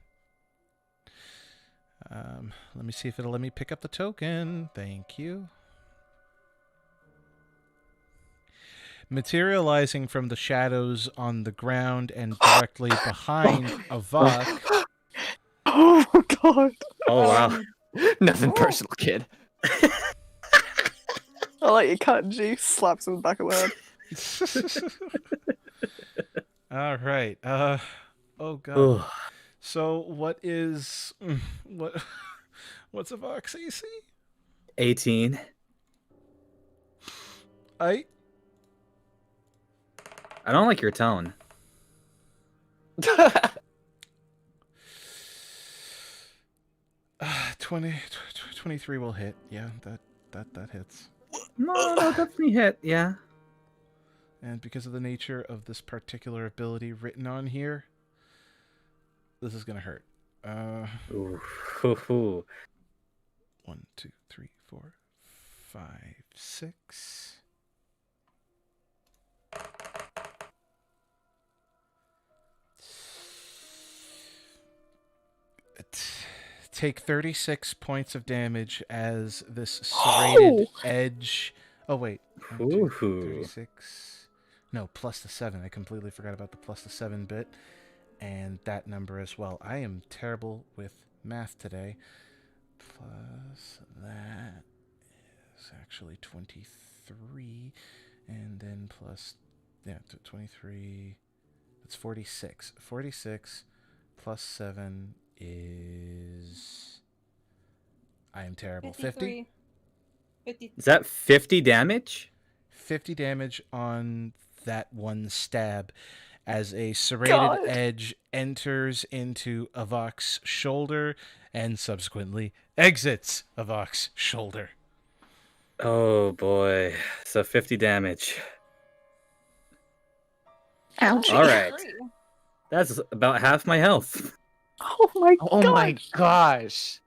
Let me see if it'll let me pick up the token. Thank you. Materializing from the shadows on the ground and directly behind Avack. Oh god. Oh wow. Nothing personal, kid. I like your cut, G. Slaps him in the back of the head. All right. Oh god. So what's Avack's AC? 18. I don't like your tone. 23 will hit. Yeah, that hits. No, definitely hit. Yeah. And because of the nature of this particular ability written on here, this is gonna hurt. Ooh. 1, 2, 3, 4, 5, 6. Take 36 points of damage as this serrated edge. Oh wait, 36. No, plus the 7. I completely forgot about the plus the 7 bit, and that number as well. I am terrible with math today. Plus that is actually 23, and then plus 23. It's 46. 46 plus 7 is... I am terrible. 50? 50. Is that 50 damage? 50 damage on that one stab as a serrated edge enters into Avack's shoulder and subsequently exits Avack's shoulder. Oh boy. So 50 damage. Ouch. All right. That's about half my health. Oh my god. Oh my gosh.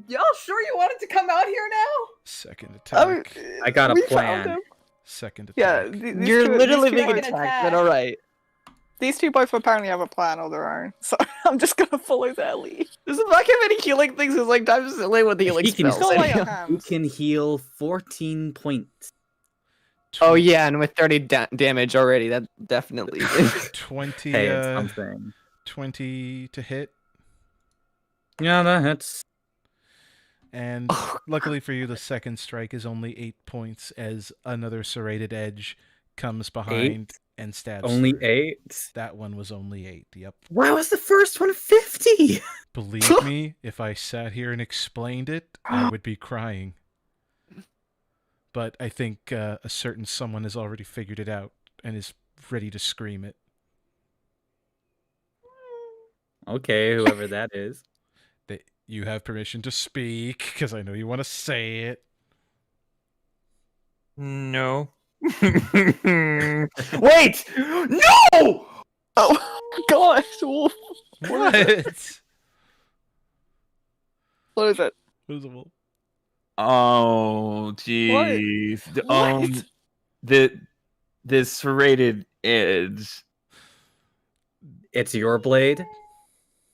Y'all sure you wanted to come out here now? Second attack. I got a we plan. found him. Second Yeah, attack. You're literally these two being both- attacked, but alright. These two both apparently have a plan of their own, so I'm just gonna follow their lead. Does the Avack have any healing things? It's like time to delay with the healing He can spells. Go lay your You hands. can heal 14 points. Oh yeah, and with 30 damage already, that definitely. 20, Hey, it's something. 20 to hit. Yeah, that hits. And luckily for you, the second strike is only 8 points as another serrated edge comes behind and stabs. Only through. 8? That one was only 8, yep. Why was the first one 50? Believe me, if I sat here and explained it, I would be crying. But I think a certain someone has already figured it out and is ready to scream it. Okay, whoever that is. You have permission to speak, because I know you want to say it. No. Wait! No! Oh gosh, Wolf. What? What is it? What is it, Wolf? Oh, jeez. What? This serrated edge. It's your blade?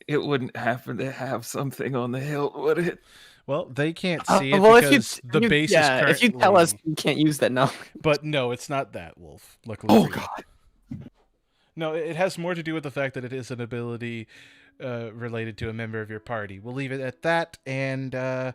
It wouldn't happen to have something on the hilt, would it? Well, they can't see it well, because the base is currently... if you tell us you can't use that now. But no, it's not that, Wolf. Luckily Oh, for you. God. No, it has more to do with the fact that it is an ability related to a member of your party. We'll leave it at that, and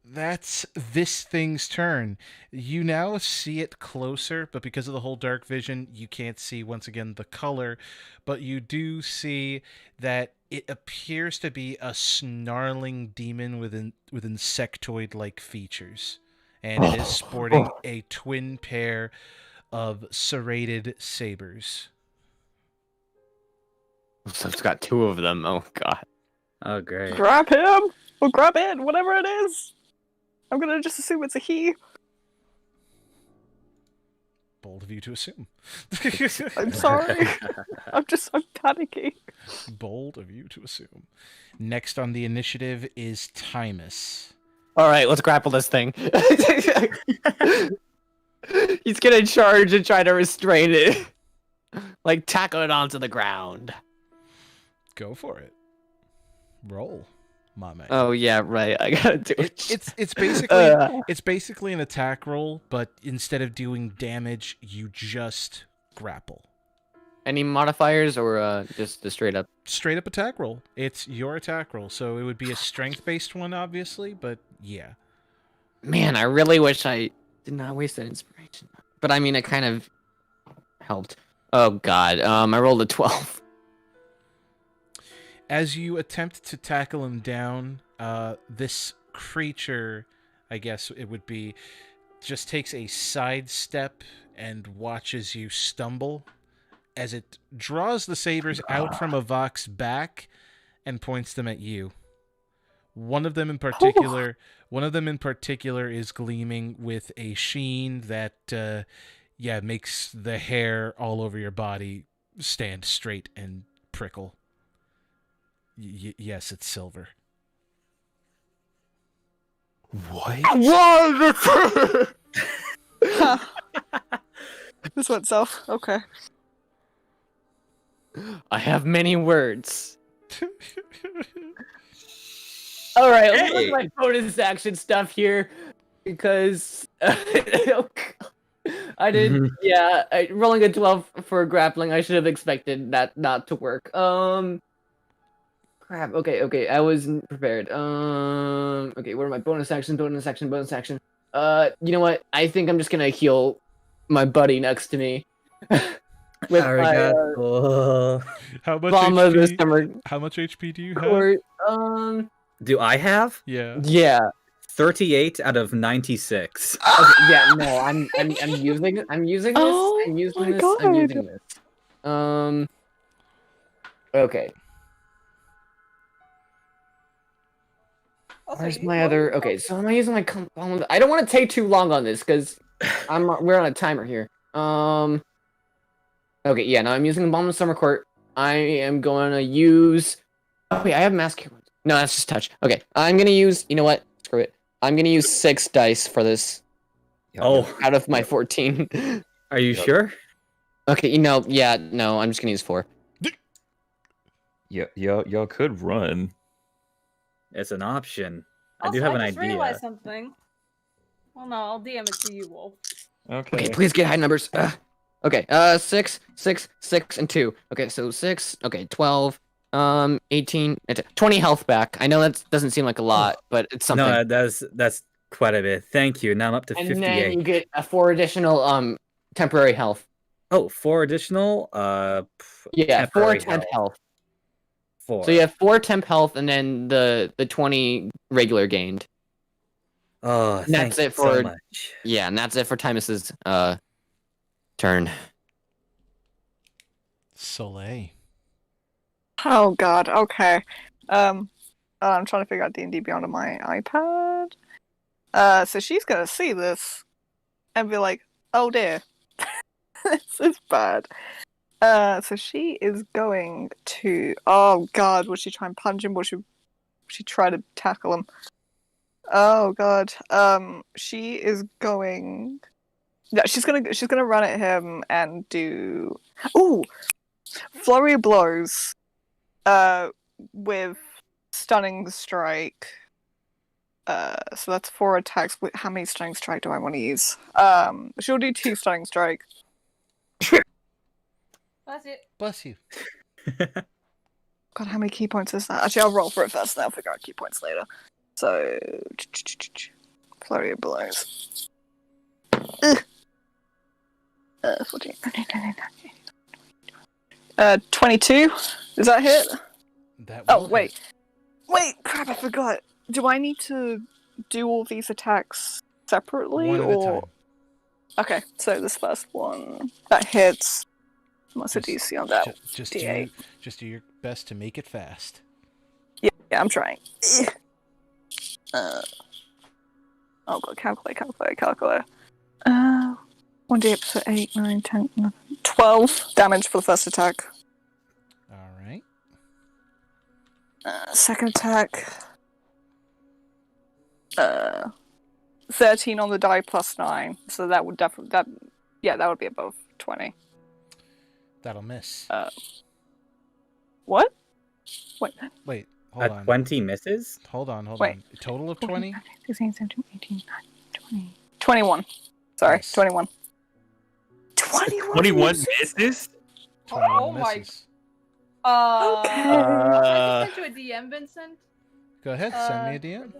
that's this thing's turn. You now see it closer, but because of the whole dark vision, you can't see, once again, the color. But you do see that it appears to be a snarling demon with insectoid-like features. And it is sporting a twin pair of serrated sabers. So it's got 2 of them. Oh god. Oh, great. Grab him! Or grab it, whatever it is! I'm gonna just assume it's a he. Bold of you to assume. I'm sorry. I'm panicking. Bold of you to assume. Next on the initiative is Thymus. Alright, let's grapple this thing. He's gonna charge and try to restrain it. Like, tackle it onto the ground. Go for it. Roll, my man. Oh yeah, right. I gotta do it. It's basically an attack roll, but instead of doing damage, you just grapple. Any modifiers or just the straight up? Straight up attack roll. It's your attack roll, so it would be a strength based one, obviously. But yeah. Man, I really wish I did not waste that inspiration. But I mean, it kind of helped. Oh god, I rolled a 12. As you attempt to tackle him down, this creature, I guess it would be, just takes a side step and watches you stumble as it draws the sabers out from Avack's back and points them at you. One of them in particular is gleaming with a sheen that makes the hair all over your body stand straight and prickle. Yes, it's silver. What? This went south. Okay. I have many words. All right, let's look at my bonus action stuff here because I did. Yeah, rolling a 12 for grappling. I should have expected that not to work. Crap. Okay. I wasn't prepared. Okay. What are my bonus action? You know what? I think I'm just gonna heal my buddy next to me. With my, how much HP? How much HP do you have? Do I have? Yeah. 38 out of 96. Okay, yeah, no, I'm using this. I'm using this. Okay. Where's my other? Okay, so am I using my compound? I don't want to take too long on this because we're on a timer here. Okay, yeah, no, I'm using the Bomb of Summer Court. I am going to use. Oh wait, I have Mask here. No, that's just touch. Okay, I'm gonna use. You know what? Screw it. I'm gonna use 6 dice for this. Oh, out of my 14. Are you sure? Okay, no, I'm just gonna use 4. Yeah, y'all could run. It's an option. Also, I do have an I just idea. realized something. Well, no, I'll DM it to you, Wolf. Okay, please get high numbers. Okay, 6, 6, 6, and 2. Okay, so 6. Okay, 12. 18, 20 health back. I know that doesn't seem like a lot, but it's something. No, that's quite a bit. Thank you. Now I'm up to 58. And then you get 4 additional temporary health. Oh, 4 additional? Yeah, 4 temp health. 4. So you have 4 temp health, and then the 20 regular gained. Oh, and that's it for so much. Yeah, and that's it for Thymus's turn. Soleil. Oh god, okay. I'm trying to figure out D&D Beyond on my iPad. So she's gonna see this and be like, oh dear. This is bad. So she is going to... Oh god, will she try and punch him? Will she try to tackle him? Oh god. She is going... Yeah, she's gonna run at him and do... Ooh! Flurry of blows. With Stunning Strike. So that's 4 attacks. How many Stunning Strike do I want to use? She'll do 2 Stunning Strike. That's it. Bless you. God, how many key points is that? Actually, I'll roll for it first, and I'll figure out key points later. So, Flurry of blows. 14. 22. Does that hit? Wait, crap! I forgot. Do I need to do all these attacks separately, One at a time. Okay, so this first one that hits. What's the DC on that? Just D8. do your best to make it fast. Yeah, I'm trying. Oh god, calculate. 1d8 for 8, 9, 10, 11, 12 damage for the first attack. Alright. Second attack. 13 on the die plus 9. So that would definitely... that would be above 20. That'll miss. What? Wait, hold on. 20 misses? Hold on. Wait. A total of 20? 16, 17, 18, 19, 20. 21. Sorry, Yes. 21. 21 misses? 21 my- misses. I just sent you a DM, Vincent. Go ahead, send me a DM.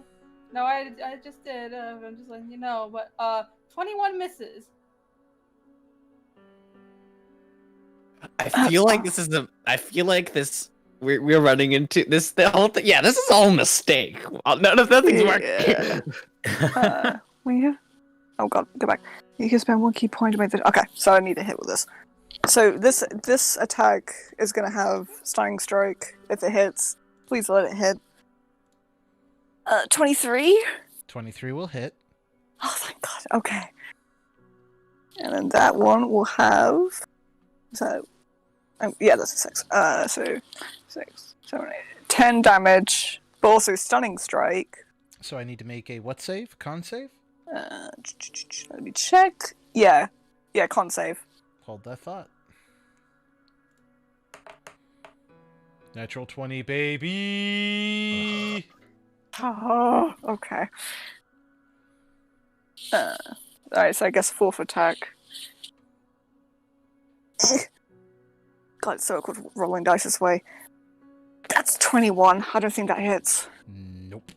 No, I just did. I'm just letting you know. But 21 misses. I feel like this is we're running into this the whole thing. Yeah, this is all a mistake. Nothing's working. Oh god, go back. You can spend 1 key point to make the... Okay, so I need to hit with this. So this attack is going to have Stunning Strike if it hits. Please let it hit. 23? 23 will hit. Oh, thank God. Okay. And then that one will have... So, yeah, that's a 6. So, 6, 7, 8, 10 damage, but also Stunning Strike. So I need to make a what save? Con save? Let me check. Yeah, con save. Hold that thought. Natural 20, baby! Oh, okay. Alright, so I guess 4th attack. God, it's so awkward rolling dice this way. That's 21. I don't think that hits. Nope.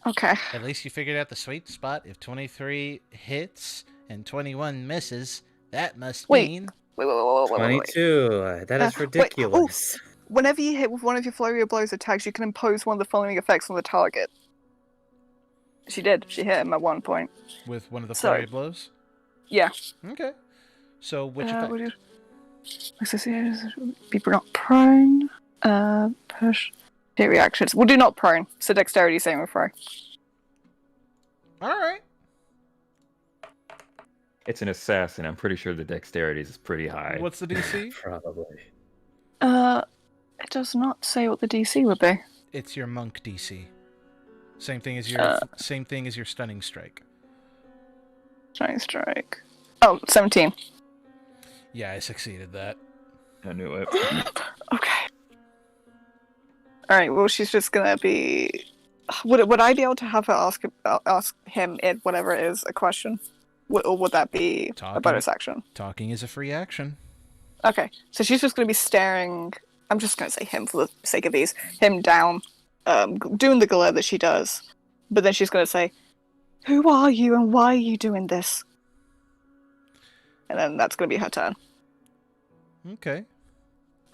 Okay. At least you figured out the sweet spot. If 23 hits and 21 misses, that must mean... Wait. 22. That is ridiculous. Whenever you hit with one of your flurry of blows attacks, you can impose one of the following effects on the target. She did. She hit him at one point. With one of the flurry of blows? Yeah. Okay. So, which effect? People not prone. Push. Hit reactions. We'll do not prone. So dexterity saving throw. Alright. It's an assassin. I'm pretty sure the dexterity is pretty high. What's the DC? Probably. It does not say what the DC would be. It's your monk DC. Same thing as your stunning strike. Stunning strike. Oh, 17. Yeah, I succeeded that. I knew it. Okay. Alright, well, she's just gonna be... Would I be able to have her ask him, it, whatever it is, a question? Or would that be a bonus action? Talking is a free action. Okay, so she's just gonna be staring... I'm just gonna say him for the sake of these. Him down, doing the glare that she does. But then she's gonna say, "Who are you and why are you doing this?" And then that's gonna be her turn. Okay.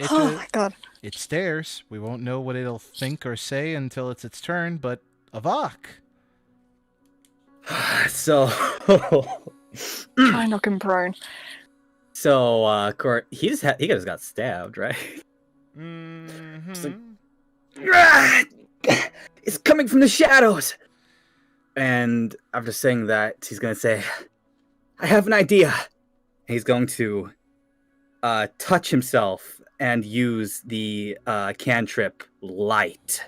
My God. It stares. We won't know what it'll think or say until it's its turn, but Avack. So... Try and knock him prone. So, Court, he just got stabbed, right? Mm-hmm. It's coming from the shadows! And after saying that, he's gonna say, I have an idea. And he's going to touch himself and use the cantrip light.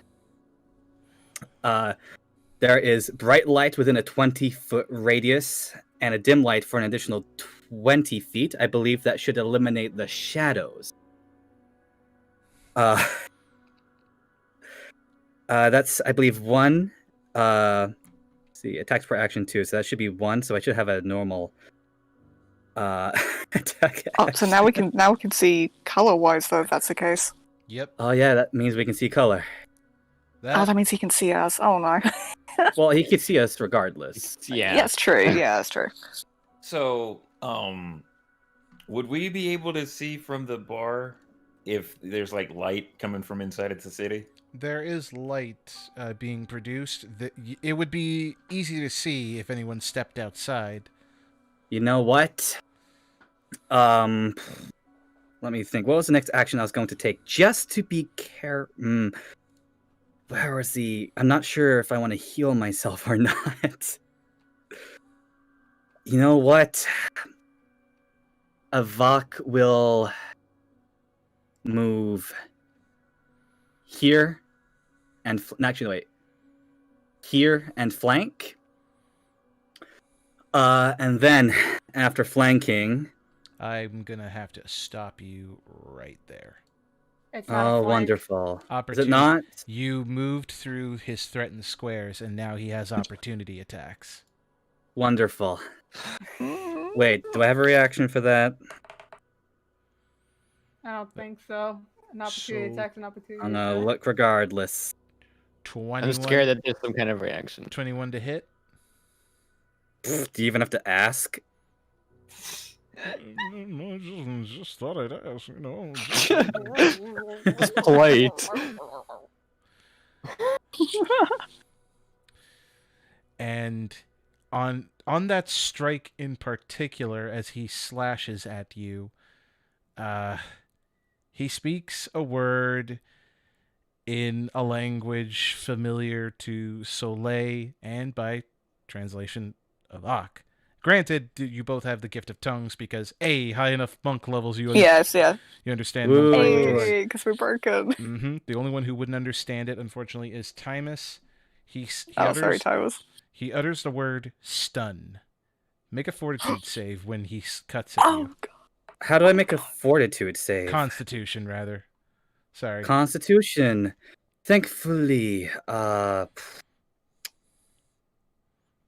There is bright light within a 20-foot radius and a dim light for an additional 20 feet. I believe that should eliminate the shadows. That's, I believe, 1. See, attacks per action 2, so that should be 1. So I should have a normal attack. Oh, so now we can see color-wise, though, if that's the case. Yep. Oh yeah, that means we can see color. That means he can see us. Oh no. Well, he can see us regardless. Yeah. Yeah, it's true. Yeah, that's true. So, would we be able to see from the bar if there's like light coming from inside of the city? There is light being produced. It would be easy to see if anyone stepped outside. You know what? Let me think. What was the next action I was going to take? Just to be Where was the... I'm not sure if I want to heal myself or not. You know what? Avack will move here and... Actually, wait. Here and flank. And then, after flanking... I'm going to have to stop you right there. It's not wonderful. Is it Opportunity. not? You moved through his threatened squares, and now he has opportunity attacks. Wonderful. Wait, do I have a reaction for that? I don't think so. An opportunity attacks, an opportunity. I'm gonna attack. look regardless. 21, I'm scared that there's some kind of reaction. 21 to hit. Do you even have to ask? I just thought I'd ask, you know. It's polite. And on on that strike in particular, as he slashes at you, he speaks a word in a language familiar to Soleil and, by translation, Avack. Granted, you both have the gift of tongues because high enough monk levels you you understand. Because we're broken. The only one who wouldn't understand it, unfortunately, is Thymus. Sorry, Thymus. He utters the word stun. Make a fortitude save when he cuts at you. God. How do I make a fortitude save? Constitution, rather. Sorry. Constitution. Thankfully,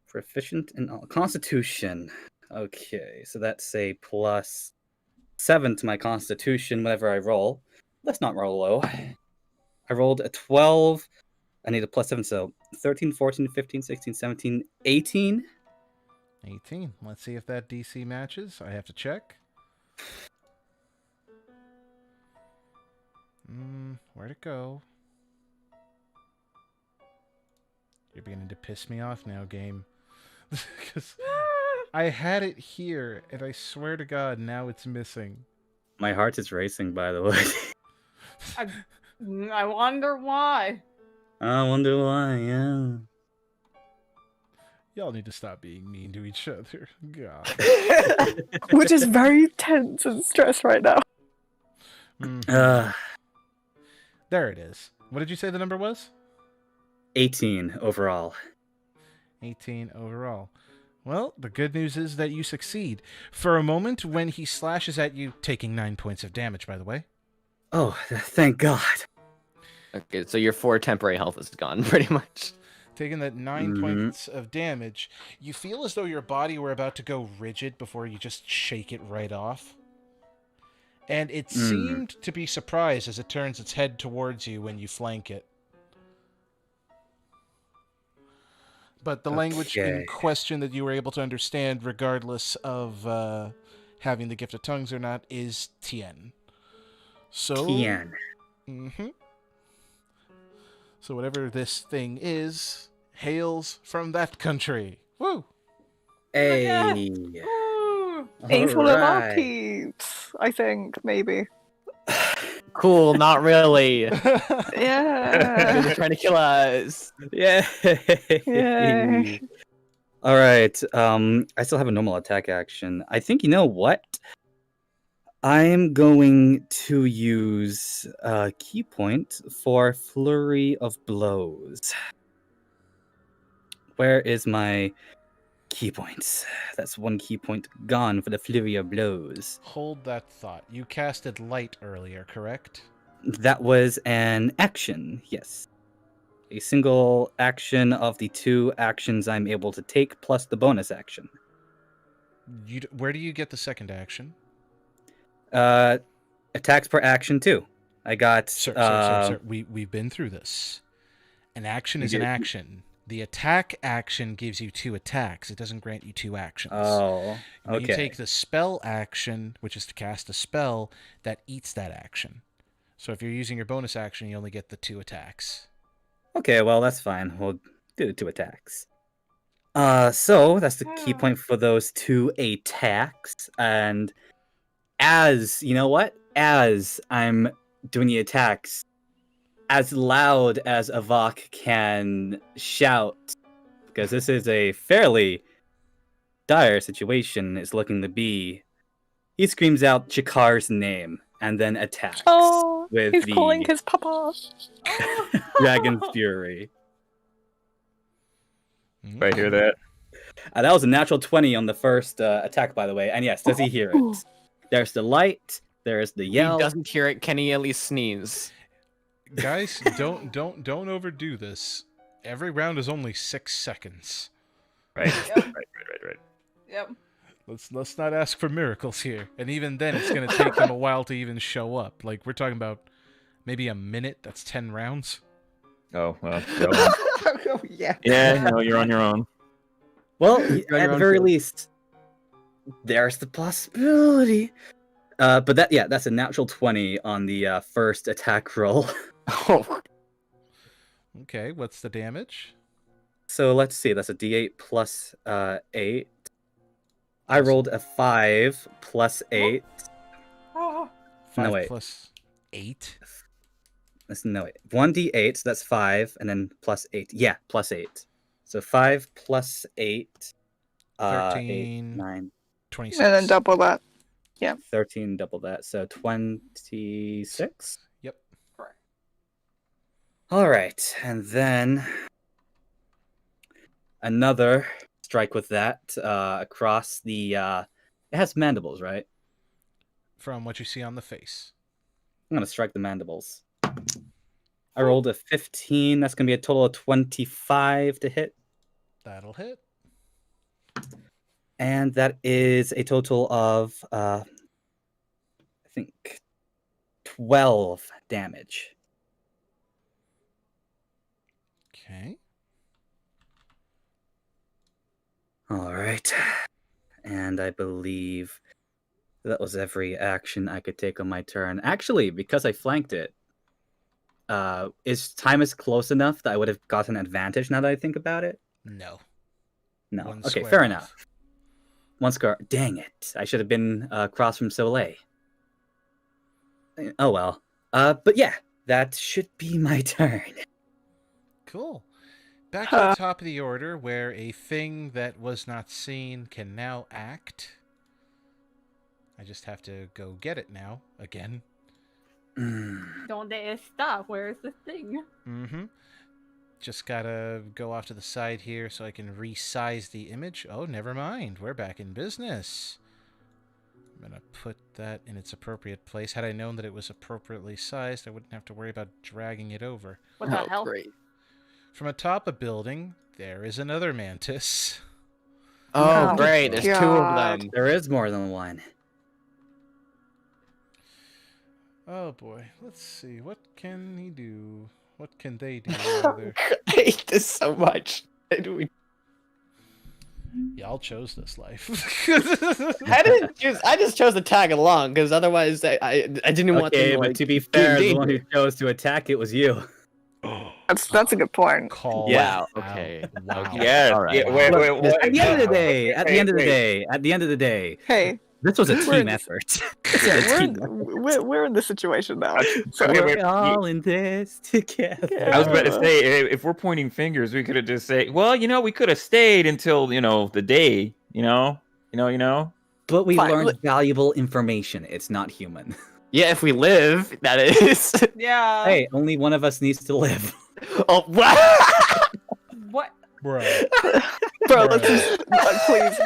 proficient in all. Constitution. Okay, so that's a +7 to my Constitution whenever I roll. Let's not roll low. I rolled a 12. I need a +7, so 13, 14, 15, 16, 17, 18. 18. Let's see if that DC matches. I have to check. Where'd it go? You're beginning to piss me off now, game. Because I had it here, and I swear to God, now it's missing. My heart is racing, by the way. I wonder why. I wonder why, yeah. Y'all need to stop being mean to each other. God. We're just very tense and stressed right now. There it is. What did you say the number was? 18 overall. 18 overall. Well, the good news is that you succeed. For a moment, when he slashes at you, taking 9 points of damage, by the way. Oh, thank God. Okay, so your 4 temporary health is gone, pretty much. Taking that 9 points of damage, you feel as though your body were about to go rigid before you just shake it right off. And it seemed to be surprised as it turns its head towards you when you flank it. But the language in question that you were able to understand, regardless of having the gift of tongues or not, is Tien. So, Tien. So whatever this thing is, hails from that country. Woo! Hey! He's one of our peeps, I think, maybe. Cool, not really. Yeah. They're trying to kill us. Yeah. All right. I still have a normal attack action. I think, you know what? I'm going to use a key point for Flurry of Blows. Where is my key points? That's 1 key point gone for the Flurry of Blows. Hold that thought. You casted Light earlier, correct? That was an action, yes. A single action of the 2 actions I'm able to take, plus the bonus action. Where do you get the second action? Attacks per action, too. I got... Sir. We've been through this. An action is an action. The attack action gives you 2 attacks. It doesn't grant you 2 actions. Oh, okay. When you take the spell action, which is to cast a spell, that eats that action. So if you're using your bonus action, you only get the 2 attacks. Okay, well, that's fine. We'll do the 2 attacks. So that's the key point for those 2 attacks. And as, you know what? As I'm doing the attacks, as loud as Avack can shout, because this is a fairly dire situation it's looking to be, he screams out Sha'karr's name and then attacks with he's the calling his papa. Dragon's Fury. I hear that. That was a natural 20 on the first attack, by the way. And yes, does he hear it? There's the light. There's the yell. He doesn't hear it. Can he at least sneeze? Guys, don't overdo this. Every round is only 6 seconds. Right. Right. Yep. Let's not ask for miracles here. And even then, it's going to take them a while to even show up. Like, we're talking about maybe a minute. That's 10 rounds. Oh, well. Yeah. Yeah, no, you're on your own. Well, at the very least, there's the possibility. But that's a natural 20 on the first attack roll. Oh. Okay, what's the damage? So let's see. That's a D8 plus 8. I rolled a 5 plus 8. Oh. 5 No, wait. plus 8? No, wait. 1d8, so that's 5, and then plus 8. Yeah, plus 8. So 5 plus 8. 13, 8, 9. 26. And then double that. Yeah. 13, double that. So 26? Yep. All right. And then another strike with that across the... it has mandibles, right? From what you see on the face. I'm going to strike the mandibles. I rolled a 15. That's going to be a total of 25 to hit. That'll hit. And that is a total of, I think, 12 damage. Okay. All right. And I believe that was every action I could take on my turn. Actually, because I flanked it, is Thymus close enough that I would have gotten advantage now that I think about it? No. No. One Okay, square fair off. enough. One scar. Dang it. I should have been across from Soleil. Oh well. But yeah, that should be my turn. Cool. Back to the top of the order, where a thing that was not seen can now act. I just have to go get it now, again. Don't they stop? Where's the thing? Mm-hmm. Just gotta go off to the side here so I can resize the image. Oh, never mind. We're back in business. I'm gonna put that in its appropriate place. Had I known that it was appropriately sized, I wouldn't have to worry about dragging it over. What the hell? Great. From atop a building, there is another mantis. Oh, Oh, great. There's 2 of God. them. There is more than one. Oh boy. Let's see. What can he do? What can they do? I rather? hate this so much. Why do we... Y'all chose this life. I didn't choose. I just chose to tag along because otherwise I didn't want to. Okay, but like, to be be fair, the in one who danger. chose to attack it was you. That's a good point. Call Yeah. out. Okay. Wow. Okay. Yes. All right. Yeah, wait, Look, wait, at the end of the no. day, at the end of the day, at the end of the day, Hey, this was a We're- team effort. yeah, we're in this situation now. So Okay, We're but all in this together. I was about to say, if we're pointing fingers, we could have just say, well, we could have stayed until, the day, you know. But we Fine, learned valuable information. It's not human. Yeah, if we live, that is. Yeah. Hey, only one of us needs to live. Oh, what? What? Bro. Bro, let's just please,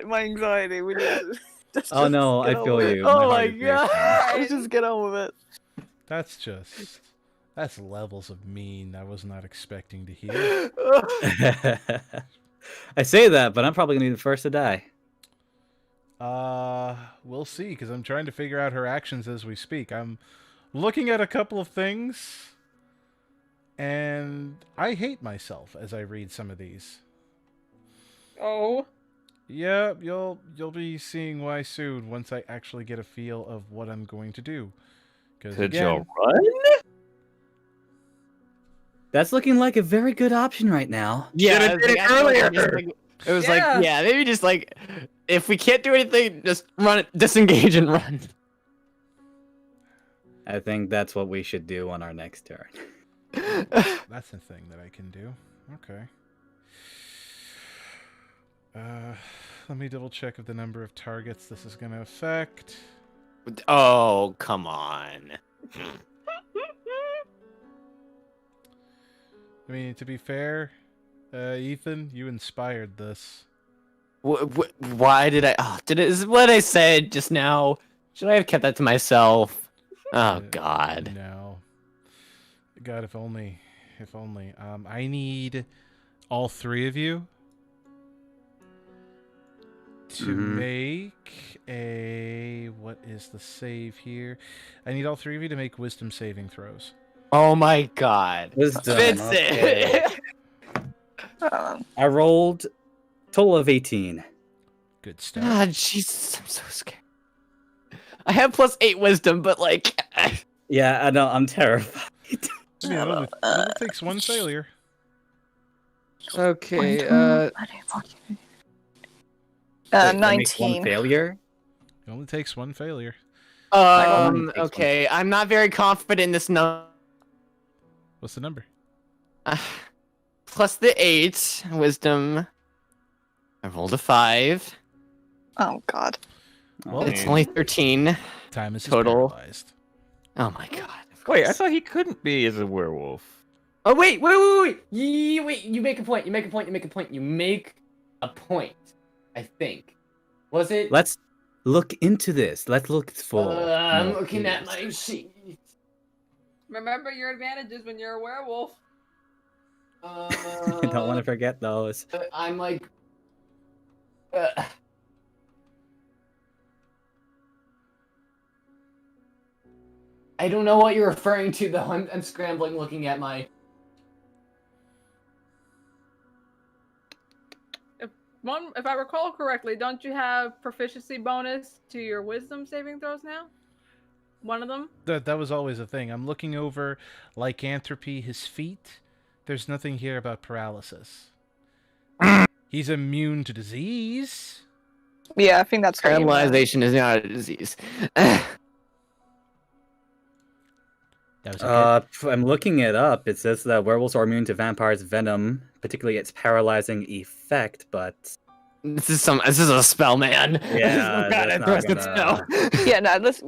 my anxiety. We need to just Oh, no, get I on feel with it. you. My Oh heart my is racing. god, let's just get on with it. That's levels of mean I was not expecting to hear. I say that, but I'm probably gonna be the first to die. We'll see, because I'm trying to figure out her actions as we speak. I'm looking at a couple of things, and I hate myself as I read some of these. Oh. Yeah, you'll be seeing why soon once I actually get a feel of what I'm going to do. Because Could again, y'all run? That's looking like a very good option right now. Yeah, Should've did it earlier. It was Yeah. like, yeah, maybe just like, if we can't do anything, just run it, disengage and run. I think that's what we should do on our next turn. that's the thing that I can do. Okay. Let me double check if the number of targets this is going to affect. Oh, come on. I mean, to be fair, Ethan, you inspired this. Why did I? Oh, is it what I said just now? Should I have kept that to myself? Oh God. No. God, if only. I need all 3 of you to make a... What is the save here? I need all 3 of you to make wisdom saving throws. Oh my God. Wisdom, Fits okay. it. I rolled total of 18. Good stuff. God, Jesus, I'm so scared. I have +8 wisdom, but like. Yeah, I know. I'm terrified. I mean, it only takes 1 failure. Okay. That makes 19. one failure. It only takes one failure. Okay. I'm not very confident in this number. What's the number? Plus the 8 wisdom. I rolled a 5. Oh god. Well, It's only 13 Thymus is total. paralyzed. Oh my god. Wait, I thought he couldn't be as a werewolf. Oh wait. Wait, you make a point. You make a point. I think. Was it? Let's look into this. Let's look for. I'm more looking at clues. my sheet. Remember your advantages when you're a werewolf. I don't want to forget those. I'm like. I don't know what you're referring to though. I'm scrambling, looking at my. If I recall correctly, don't you have proficiency bonus to your wisdom saving throws now? One of them? That was always a thing. I'm looking over lycanthropy, his feet. There's nothing here about paralysis. He's immune to disease. Yeah, I think that's what you meant. Paralyzation is not a disease. That was I'm looking it up. It says that werewolves are immune to vampires' venom, particularly its paralyzing effect, but this is a spell, man. Yeah, God, that's I trust not it gonna- spell. Yeah, no, this.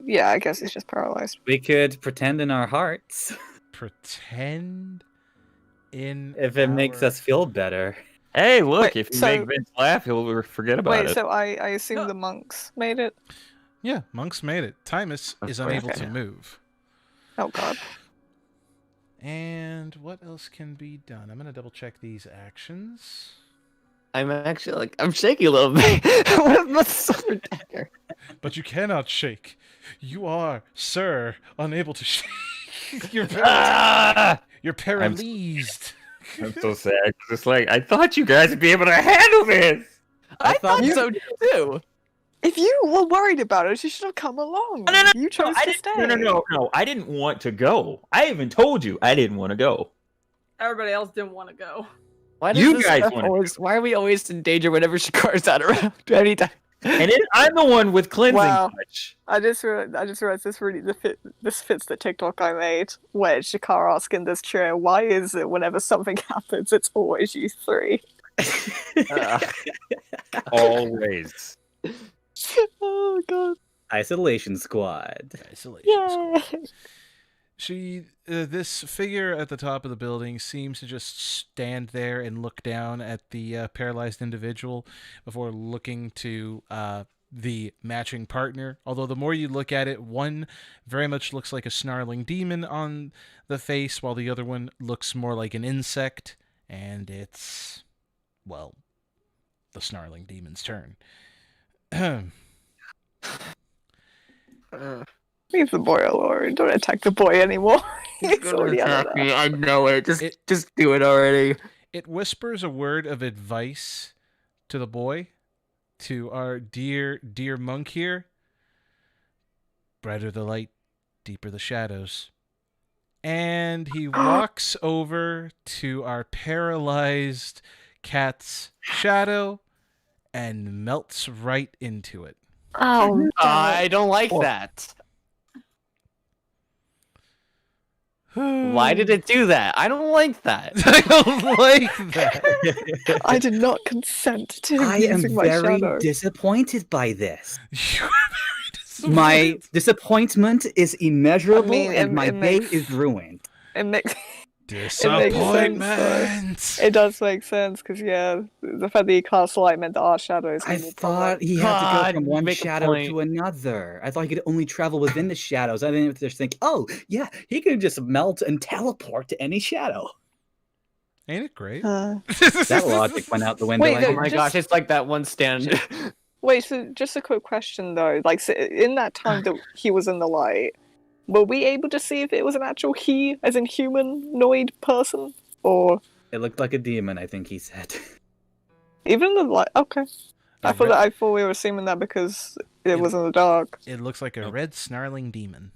Yeah, I guess it's just paralyzed. we could pretend in our hearts pretend in if it makes our- us feel better. Hey, look! Wait, if you so- make Vince laugh, he'll forget about Wait, it. so I assume the monks made it? Yeah, monks made it. Thymus is unable Okay. to move. Oh god. And what else can be done? I'm gonna double check these actions. I'm actually I'm shaking a little bit. What my sword dagger? But you cannot shake. You are, sir, unable to shake. You're you're paralyzed. I'm so sad. 'Cause it's like I thought you guys would be able to handle this. I thought so too. If you were worried about it, you should have come along. No, You chose I to didn't- stay. No. I didn't want to go. I even told you I didn't want to go. Everybody else didn't want to go. Why does You this guys stuff wanna- always? Why are we always in danger whenever Sha'karr's not around? Anytime. And I'm the one with cleansing Wow. touch. I just realized this fits the TikTok I made where Sha'karr asking this chair, why is it whenever something happens, it's always you three? Always. Oh god. Isolation squad. Isolation. Yay. This figure at the top of the building seems to just stand there and look down at the paralyzed individual before looking to the matching partner. Although the more you look at it, one very much looks like a snarling demon on the face, while the other one looks more like an insect, and it's, well, the snarling demon's turn. Leave the boy alone. Don't attack the boy anymore. He's already out of there. I know it. Just do it already. It whispers a word of advice to the boy, to our dear monk here. Brighter the light, deeper the shadows. And he walks over to our paralyzed cat's shadow and melts right into it. Oh, I don't like that. Why did it do that? I don't like that. I don't like that. I did not consent to him I am using my very shadow. disappointed by this. You are very disappointed. My disappointment is immeasurable, I mean, and my it day makes- is ruined. It makes Disappointment. It does make sense because the fact that he cast light meant that our shadow is. I gonna be thought he had to go God, from you one make a shadow point. to another. I thought he could only travel within the shadows. I didn't just think, oh yeah, he could just melt and teleport to any shadow. Ain't it great? That logic went out the window. Wait, I no, Oh think. my gosh, it's like that one stand. Wait, so just a quick question though. Like, so in that time that he was in the light, were we able to see if it was an actual he, as in humanoid person, or It looked like a demon, I think he said. even in the light? Okay, I thought we were assuming that because it was in the dark. It looks like a red snarling demon.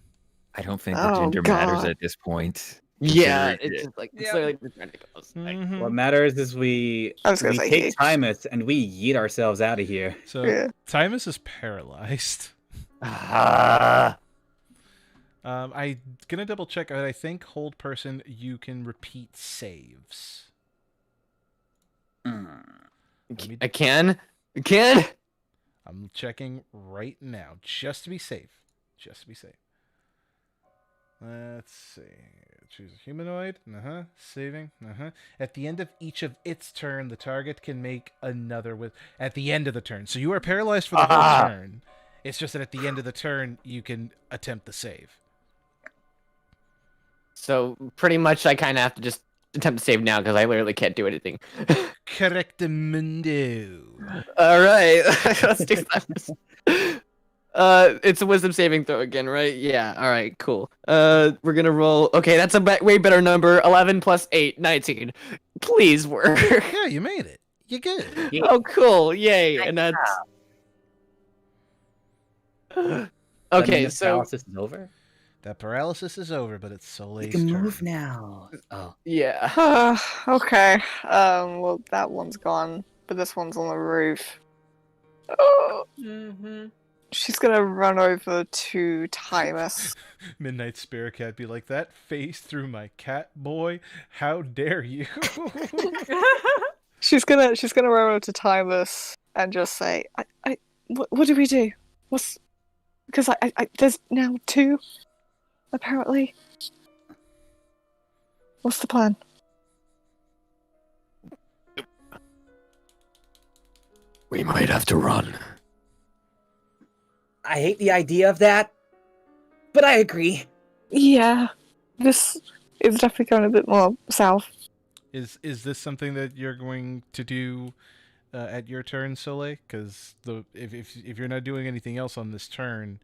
I don't think Oh, the gender matters God. at this point. Yeah, Considering- it's just like Yeah. Soleil just trying to go. Like, Mhm. What matters is we I was gonna say take he. Thymus and we yeet ourselves out of here. So Yeah. Thymus is paralyzed. ah. I gonna double check. I think hold person you can repeat saves. Let me- I can. I'm checking right now just to be safe. Just to be safe. Let's see. Choose a humanoid. Saving. At the end of each of its turn, the target can make another with. At the end of the turn, so you are paralyzed for the whole turn. It's just that at the end of the turn, you can attempt the save. So pretty much, I kind of have to just attempt to save now because I literally can't do anything. Correctamundo. All right, let's do that. It's a wisdom saving throw again, right? Yeah. All right. Cool. We're gonna roll. Okay, that's a way better number. 11 plus 8, 19. Please work. Yeah, you made it. You good. Oh, cool! Yay! And that's okay. The So paralysis is over. That paralysis is over, but it's Soleil's You can turn. move now. Oh. yeah. Okay. Well, that one's gone, but this one's on the roof. Oh, Mm-hmm. she's gonna run over to Thymus. Midnight Spirit Cat be like, that face through my cat boy. How dare you? She's gonna run over to Thymus and just say, what do we do? Because I there's now 2, apparently. What's the plan? We might have to run. I hate the idea of that, but I agree. Yeah, this is definitely going a bit more south. Is this something that you're going to do at your turn, Soleil? Because if you're not doing anything else on this turn,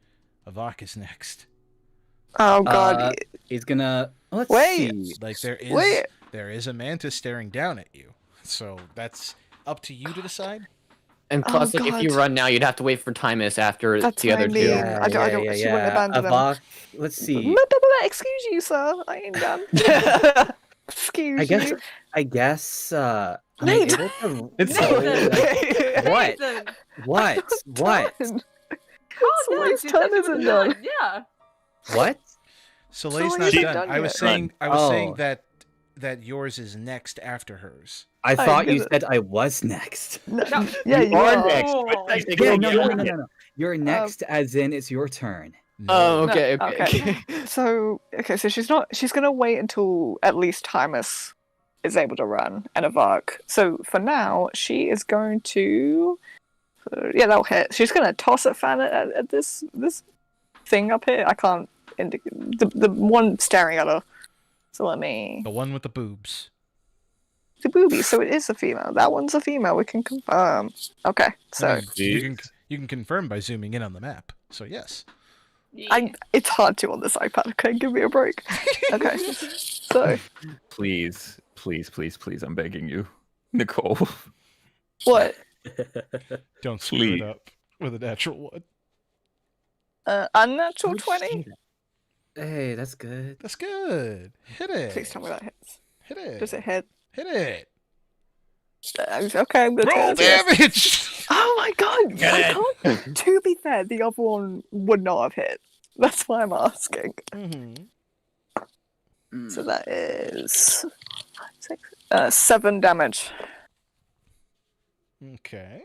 Avack is next. Oh god. He's gonna. Let's Wait. see. Like there is a mantis staring down at you, so that's up to you to decide. And plus, like, if you God. run now, you'd have to wait for Thymus after That's the what other I two. mean. I don't. She wouldn't abandon him. Avack, let's see. Excuse you, sir. I ain't done. Excuse you. I guess. I'm Nate. able to. It's What? Nathan. What? What? Oh, no, Soleil's she's turn actually isn't done. done. Yeah. What? Soleil's Soleil not isn't done. done I was yet. saying Oh. that yours is next after hers. I thought you get said I was next. No, No. yeah, you are. Yeah, no. You're next, as in it's your turn. Oh, No. okay. Okay. So she's gonna wait until at least Thymus is able to run and Avack. So for now, she is going to. Yeah, that'll hit. She's gonna toss a fan at this thing up here. I can't indicate the one staring at her. So let me. The one with the boobs. The booby. So it is a female. That one's a female. We can confirm. Okay. So I mean, you can confirm by zooming in on the map. So yes. it's hard to on this iPad. Okay, give me a break. Okay. So Please, I'm begging you, Nicole. what? Don't screw Please. it up with a natural one. Unnatural 20. Hey, that's good. That's good. Hit it. Please tell me that hits. Hit it. Does it hit? Hit it. Okay, I'm gonna Roll try this. damage. Oh my god! I can't. To be fair, the other one would not have hit. That's why I'm asking. So that is 7 damage. Okay.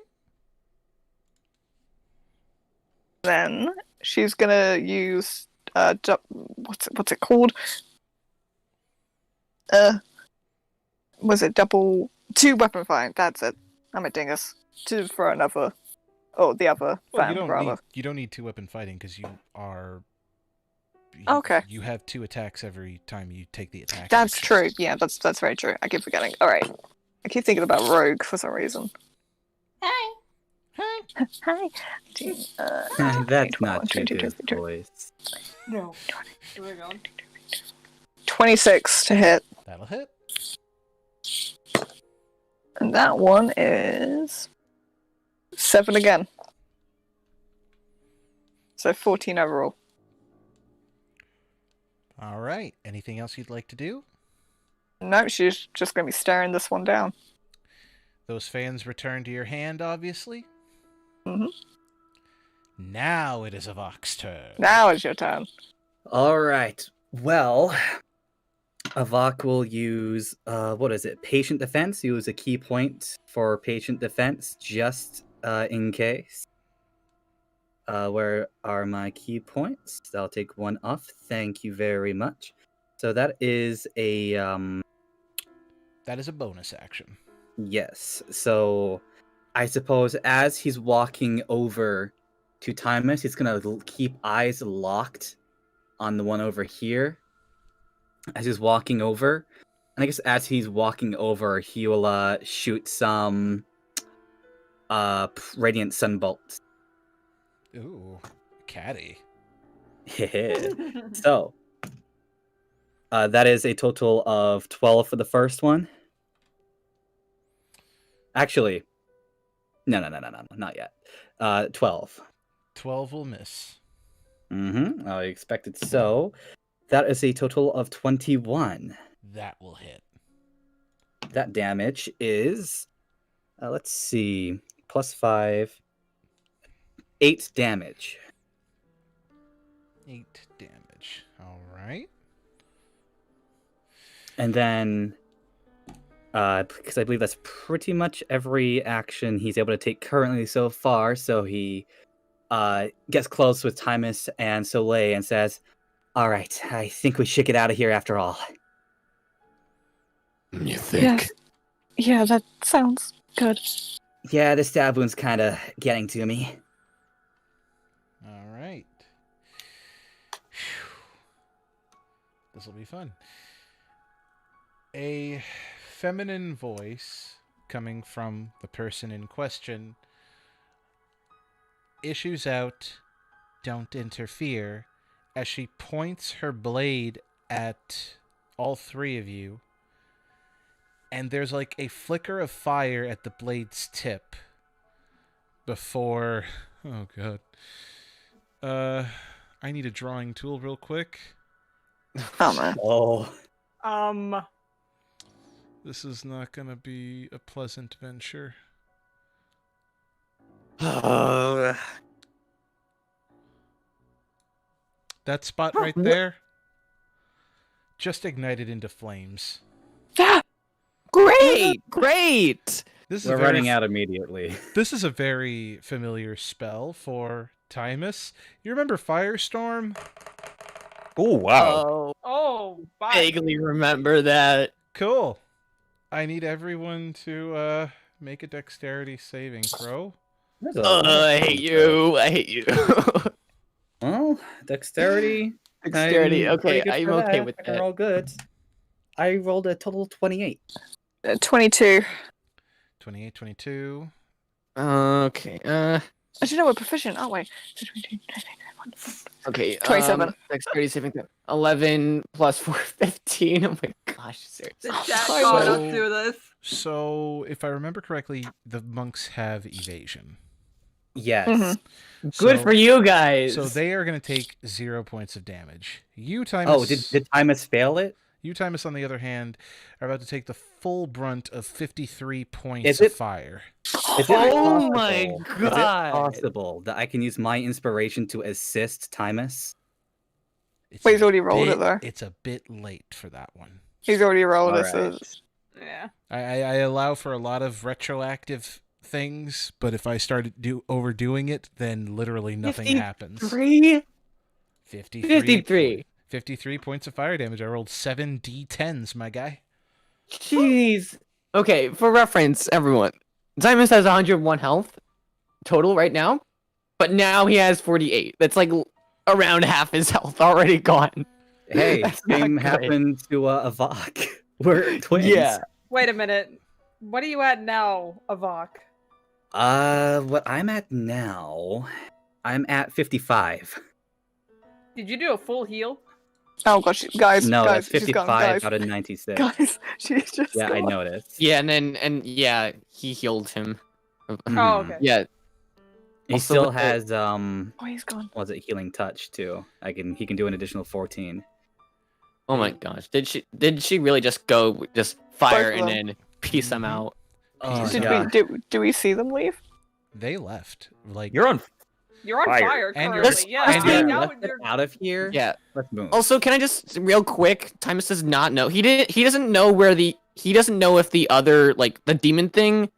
Then she's gonna use what's it called? Was it double 2 weapon firing? That's it. I'm a dingus. To for another. Oh, the other Well, fan, you don't need 2 weapon fighting because you are. Okay. You have 2 attacks every time you take the attack. That's action. true. Yeah, that's very true. I keep forgetting. All right. I keep thinking about Rogue for some reason. Hi. Hi. That's not too good, boys. No. Here we go. 26 to hit. That'll hit. And that one is 7 again. So 14 overall. All right. Anything else you'd like to do? No, she's just going to be staring this one down. Those fans return to your hand, obviously. Mm-hmm. Now it is Avack's turn. Now it's your turn. All right. Well, Avack will use what is it? Patient defense. Use a key point for patient defense, just in case. Where are my key points? I'll take one off. Thank you very much. So that is a That is a bonus action. yes. So I suppose as he's walking over to Thymus, he's gonna keep eyes locked on the one over here as he's walking over. And I guess as he's walking over, he will shoot some radiant sunbolts. Ooh, catty. So that is a total of 12 for the first one. Actually, no, not yet. 12. 12 will miss. Mm-hmm. I expected so. That is a total of 21. That will hit. That damage is, let's see, plus 5, 8 damage. 8 damage. All right. And then, because I believe that's pretty much every action he's able to take currently so far, so he gets close with Thymus and Soleil and says, "All right, I think we should get out of here after all." You think? Yes. Yeah, that sounds good. Yeah, the stab wound's kind of getting to me. All right. This will be fun. A feminine voice coming from the person in question issues out, "Don't interfere," as she points her blade at all three of you. And there's like a flicker of fire at the blade's tip before... Oh, God. I need a drawing tool real quick. Oh, man. Oh. This is not going to be a pleasant venture. Oh. That spot right there just ignited into flames. Great! This is We're running out immediately. This is a very familiar spell for Thymus. You remember Firestorm? Oh, wow. Oh, bye. Vaguely remember that. Cool. I need everyone to make a dexterity saving throw. I hate you. I hate you. Well, dexterity. Dexterity. I'm Okay, pretty good I'm for okay that. with I can that. roll good. I rolled a total of 28. 22. 28, 22. Okay. Actually, no, we're proficient, aren't we? Okay. 27. Dexterity saving throw. 11 plus 4, 15. Oh my gosh, seriously. The chat got us through this. So, if I remember correctly, the monks have evasion. Yes. Mm-hmm. Good for you guys. So they are going to take 0 points of damage. You, Thymus... Oh, did Thymus fail it? You, Thymus, on the other hand, are about to take the full brunt of 53 points of fire. Oh my Is it god. possible that I can use my inspiration to assist Thymus? Wait, he's already rolled it, though. It's a bit late for that one. He's already rolled it, Alright. so... Yeah. I allow for a lot of retroactive things, but if I start overdoing it, then literally nothing happens. 53? 53 points of fire damage. I rolled 7 d10s, my guy. Jeez. Okay, for reference, everyone. Thymus has 101 health total right now, but now he has 48. That's like around half his health already gone. Hey, That's not same great. happened to Avack. We're twins. Yeah. Wait a minute. What are you at now, Avack? What I'm at now, I'm at 55. Did you do a full heal? Oh gosh, guys, No, guys, that's she's gone, 55 guys. out of 96. Guys, she's just Yeah, I gone. noticed. Yeah, and yeah, he healed him. Oh, okay. Yeah. He Also still with the- has Oh, he's gone. was it healing touch too? He can do an additional 14. Oh my gosh! Did she really just go fire Both of and then piece them out? Oh, Did God. do we see them leave? They left. Like You're on. You're on Fire. fire And currently. you're- Yeah. and right you're- now Let's get you're- out of here. Yeah. Let's move. Also, can I just real quick? Thymus does not know. He doesn't know where he doesn't know if the other the demon thing.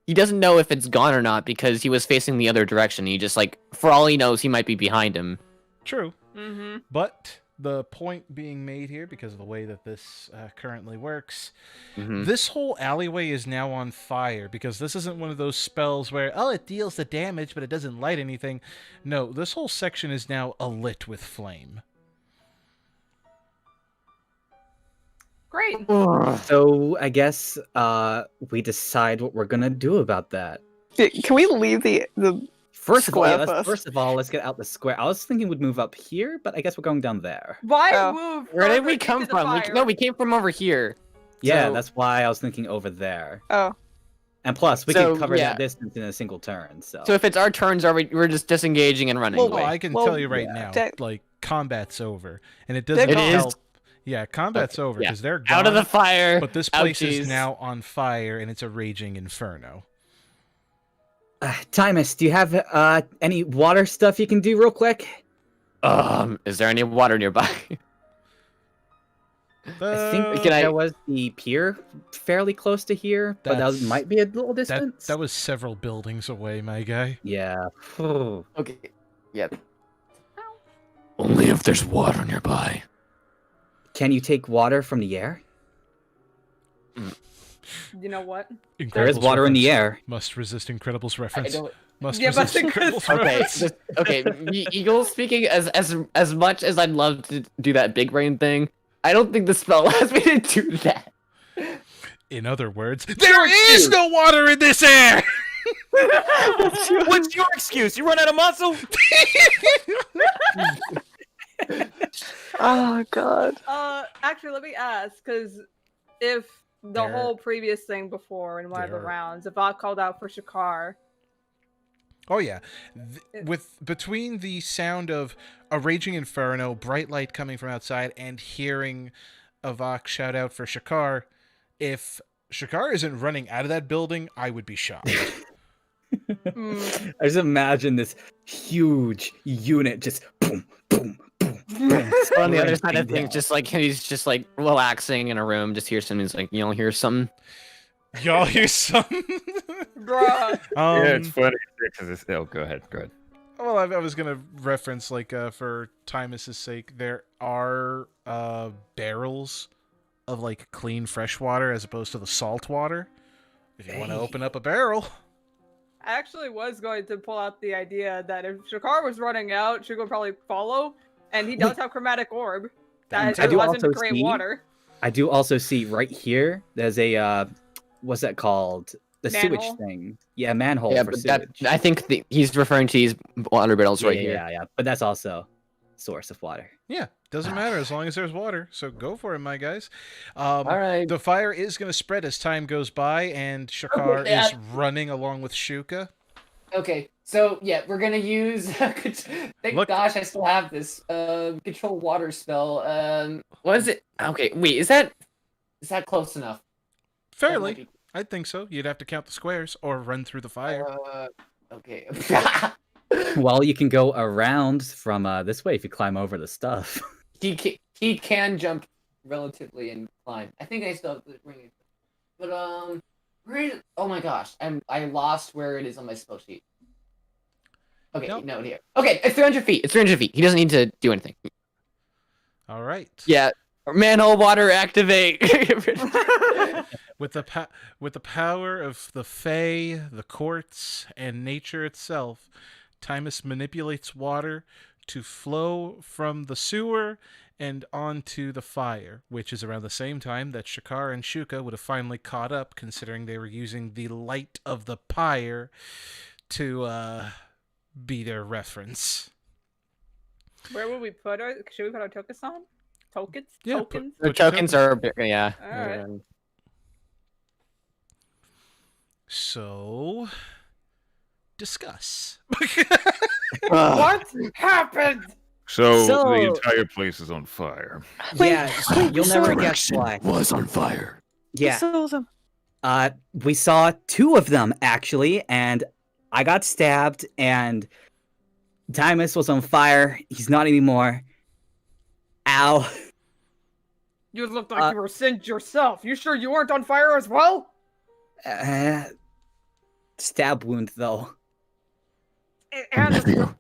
He doesn't know if it's gone or not because he was facing the other direction. He just for all he knows, he might be behind him. True. Mm-hmm. But the point being made here, because of the way that this currently works, Mhm. this whole alleyway is now on fire because this isn't one of those spells where, oh, it deals the damage, but it doesn't light anything. No, this whole section is now alit with flame. Great. So I guess we decide what we're gonna do about that. Can we leave the First of all, square first? first of all, let's get out the square. I was thinking we'd move up here, but I guess we're going down there. Why Oh. move? Where did further we come into the from? fire? We came from over here. Yeah, So- that's why I was thinking over there. Oh, And plus, we So, can cover yeah. that distance in a single turn. So, So if it's our turns, we're just disengaging and running Well, away. I can Well, tell you right yeah. now, combat's over. And it doesn't It is? help. Yeah, combat's over yeah. because they're gone. Out of the fire. But this place Ouchies. is now on fire, and it's a raging inferno. Thymus, do you have any water stuff you can do real quick? Is there any water nearby? I think Uh, Can I- there was the pier fairly close to here, but That's- that might be a little that, distance. that was several buildings away, my guy. Yeah. Okay. Yeah. Only if there's water nearby. Can you take water from the air? You know what? There is water in the air. Must resist Incredibles I reference. don't. Must Yeah, resist but- Incredibles Okay. reference. Okay. Eagle speaking as much as I'd love to do that big brain thing, I don't think the spell allows me to do that. In other words, there is no water in this air! What's your excuse? You run out of muscle? oh God. Actually, let me ask, because if the There- whole previous thing before in one of the there- rounds, if I called out for Sha'karr, Oh yeah, between the sound of a raging inferno, bright light coming from outside, and hearing Avack shout out for Sha'karr, if Sha'karr isn't running out of that building, I would be shocked. mm, I just imagine this huge unit just boom, boom, boom, boom. So on the other side of spraying things, down. just he's just relaxing in a room, just hears something. He's like, you don't hear something. Y'all hear something? bruh. Yeah, it's funny because it's. Oh, go ahead. Go ahead. Well, I was gonna reference for Thymus's sake, there are barrels of clean fresh water as opposed to the salt water. If you want to open up a barrel, I actually was going to pull out the idea that if Sha'karr was running out, Shuka would probably follow, and he does have chromatic orb. That I do allows him to also create see- water. I do also see right here. There's a what's that called? The Manhole? sewage thing. Yeah, manhole Yeah, for but that sewage. I think he's referring to these water barrels right yeah, here. Yeah, but that's also source of water. yeah, doesn't matter as long as there's water. So go for it, my guys. All right. The fire is going to spread as time goes by, and Sha'karr is running along with Shuka. Okay, so yeah, we're gonna use. Thank gosh, I still have this control water spell. What is it? Okay, wait, is that close enough? Fairly, I think so. You'd have to count the squares or run through the fire. Okay. Well, you can go around from this way if you climb over the stuff. he can jump relatively and climb. I think I still have the ring. But where is? Oh my gosh, I lost where it is on my spell sheet. Okay, Nope. no, here. Okay, it's 300 feet. It's 300 feet. He doesn't need to do anything. All right. Yeah, manhole water activate. With the power of the Fae, the courts, and nature itself, Thymus manipulates water to flow from the sewer and onto the fire, which is around the same time that Sha'karr and Shuka would have finally caught up, considering they were using the light of the pyre to be their reference. Where would we put our? Should we put our tokens on? Tokens? Yeah, Tokens? The tokens are yeah. Alright. So, discuss. What happened? So So- the entire place is on fire. Yeah, you'll never guess Correction, why. was on fire. Yeah. Saw them. We saw 2 of them actually, and I got stabbed, and Thymus was on fire. He's not anymore. Ow. You looked like you were singed yourself. You sure you weren't on fire as well? Stab wound though. And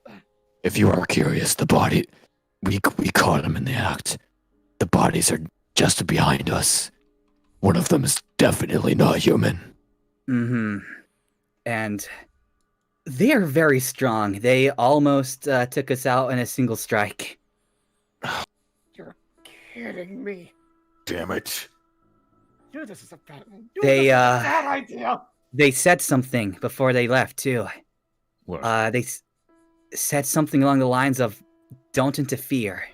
If you are curious, the body, we caught him in the act. The bodies are just behind us. One of them is definitely not human. Mm-hmm. And they are very strong. They almost took us out in a single strike. You're kidding me. Damn it. Dude, this is a bad, Bad idea. They said something before they left too. What? They said something along the lines of, "Don't interfere,"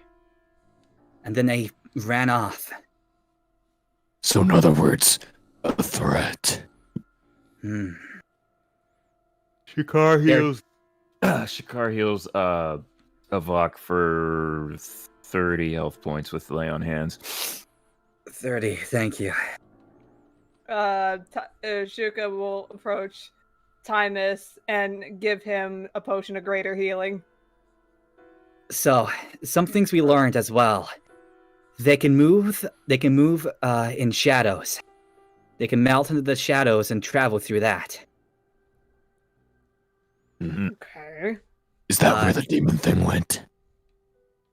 and then they ran off. So in other words, a threat. Hmm. Sha'karr heals. Sha'karr heals Avack for 30 health points with lay on hands. 30, thank you. Shuka will approach Thymus and give him a potion of greater healing. So, some things we learned as well. They can move in shadows. They can melt into the shadows and travel through that. Mm-hmm. Okay. Is that where the demon thing went?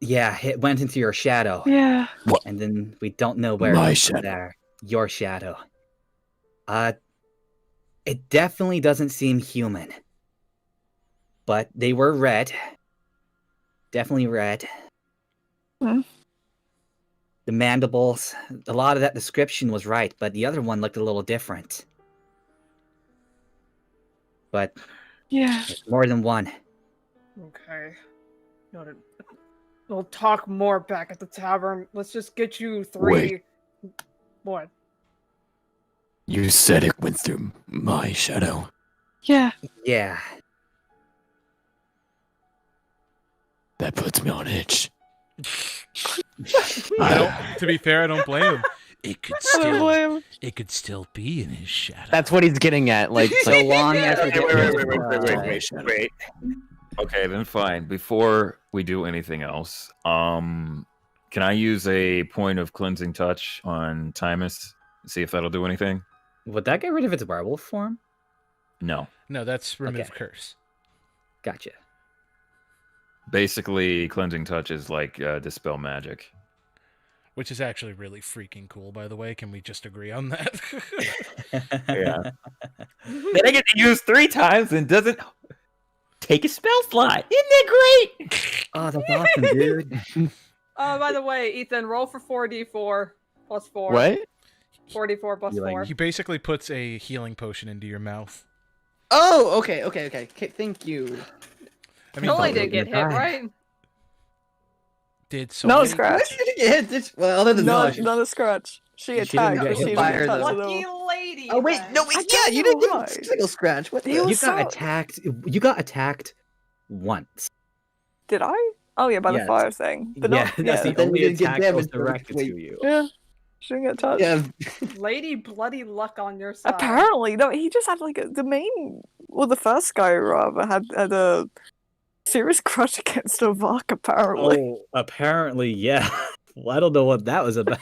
Yeah, it went into your shadow. Yeah. What? And then we don't know where My it went shadow. from there. Your shadow. It definitely doesn't seem human. But they were red. Definitely red. Hmm. The mandibles, a lot of that description was right, but the other one looked a little different. But Yeah. there's more than one. Okay. Noted. We'll talk more back at the tavern. Let's just get you 3. Wait. What? You said it went through my shadow. Yeah. Yeah. That puts me on edge. To be fair, I don't blame him. It could I don't blame him. it could still be in his shadow. That's what he's getting at. Like, So long as we Wait. Okay, then fine. Before we do anything else, can I use a point of cleansing touch on Thymus? See if that'll do anything? Would that get rid of its werewolf form? No. No, that's remove Okay. curse. Gotcha. Basically, cleansing touch is like dispel magic. Which is actually really freaking cool, by the way. Can we just agree on that? Yeah. Then I get to use 3 times and doesn't take a spell slot. Isn't that great? Oh, that's awesome, dude. By the way, Ethan, roll for 4d4 plus 4. What? 4d4 plus 4. He basically puts a healing potion into your mouth. Oh, okay. Thank you. I mean, Soleil did get hit, right? Did No Soleil- scratch. Yeah, well, other than No, that, not a scratch. She didn't attacked, get but she hit didn't by get her, touched though. at Lucky all. lady. Oh wait, then. no, I yeah, you don't didn't know get why. single scratch. What the He hell? was You got so- attacked. You got attacked once. Did I? Oh yeah, by the Yes. fire thing. But Yeah, not, that's yeah, the then only you didn't get attack that was damage. directed Wait. to you. yeah. She didn't get touched. Yeah, Lady bloody luck on your side. Apparently, no. He just had like the main, well, the first guy rather had a serious grudge against Avack. Apparently. Oh, apparently, yeah. Well, I don't know what that was about.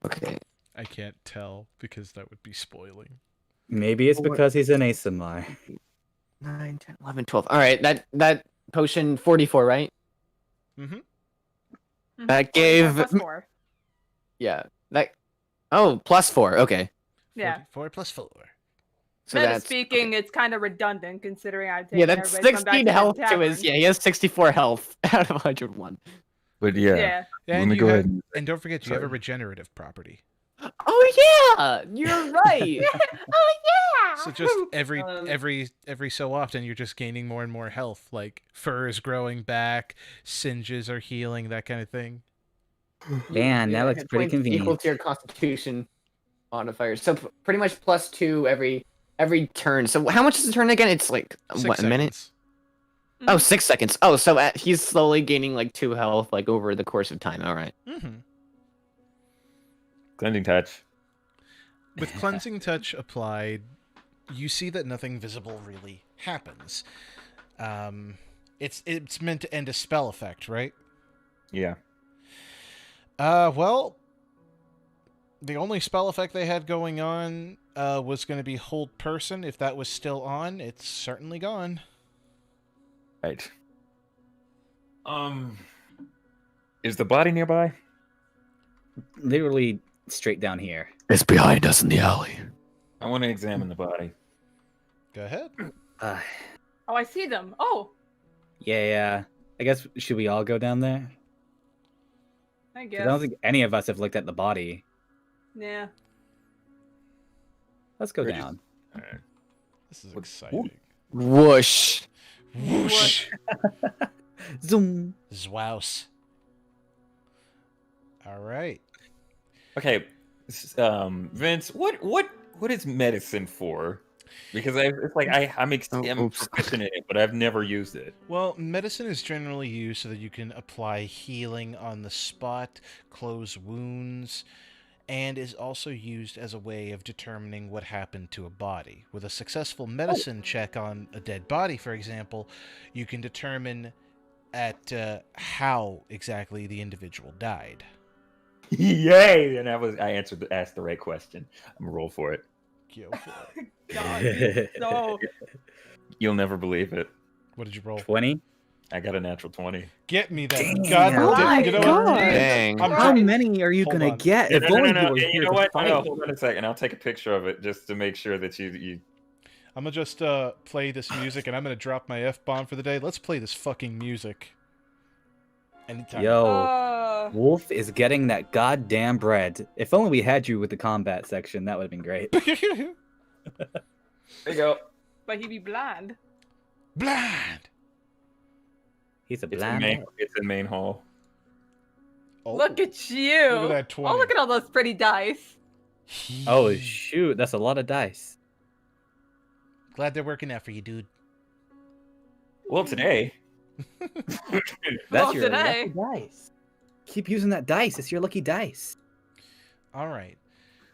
okay. I can't tell because that would be spoiling. Maybe it's because he's an ASMR. 9, 10, 11, 12. All right, that potion 44, right? Mm-hmm. That gave Plus 4. yeah. That plus 4. Okay. Yeah. 4 plus 4. So Meta that's speaking, it's kind of redundant considering I've taken yeah, that's everybody to come back 16 to the health to tavern. his. Yeah, he has 64 health out of 101. But yeah, Yeah. let And me you go have, ahead. and don't forget, you have a Sorry. regenerative property. Oh yeah, you're right. Oh yeah. So just every Um, every so often, you're just gaining more and more health. Like fur is growing back, singes are healing, that kind of thing. Man, that looks hit pretty points convenient. Equal to your Constitution modifier. So pretty much plus 2 every turn. So how much is a turn again? It's like 6 what, a minute? seconds. Oh, 6 seconds. Oh, so he's slowly gaining like 2 health like over the course of time. All right. Mm-hmm. Cleansing touch. With cleansing touch applied, you see that nothing visible really happens. It's meant to end a spell effect, right? Yeah. Well, the only spell effect they had going on was going to be hold person. If that was still on, it's certainly gone. Right. Is the body nearby? Literally straight down here. It's behind us in the alley. I want to examine the body. Go ahead. Oh, I see them. Oh, Yeah. I guess should we all go down there? I 'Cause guess. I don't think any of us have looked at the body. Yeah. Let's go We're down. Alright. This is exciting. Whoosh. Whoosh. Zoom. Zwouse. All right. Okay, Vince, what is medicine for? Because I'm proficient in it, but I've never used it. Well, medicine is generally used so that you can apply healing on the spot, close wounds, and is also used as a way of determining what happened to a body. With a successful medicine check on a dead body, for example, you can determine at how exactly the individual died. Yay! And I asked the right question. I'm gonna roll for it. Go for it. God, no. You'll never believe it. What did you roll? 20? I got a natural 20. Get me that. Damn. God, you know what? Dang. How many are you Hold gonna on. get? If No, only no, you were you here know to what? fight. No, hold on a second. I'll take a picture of it just to make sure that you. I'm gonna just play this music, and I'm gonna drop my F-bomb for the day. Let's play this fucking music. Anytime. Yo, Wolf is getting that goddamn bread. If only we had you with the combat section, that would have been great. There you go. But he'd be blind. Blind. He's a It's blind. in main hall. Oh, Look at you. Look at that 20. Oh, look at all those pretty dice. Oh shoot, that's a lot of dice. Glad they're working out for you, dude. Well, today. That's your today. lucky dice. Keep using that dice. It's your lucky dice. All right.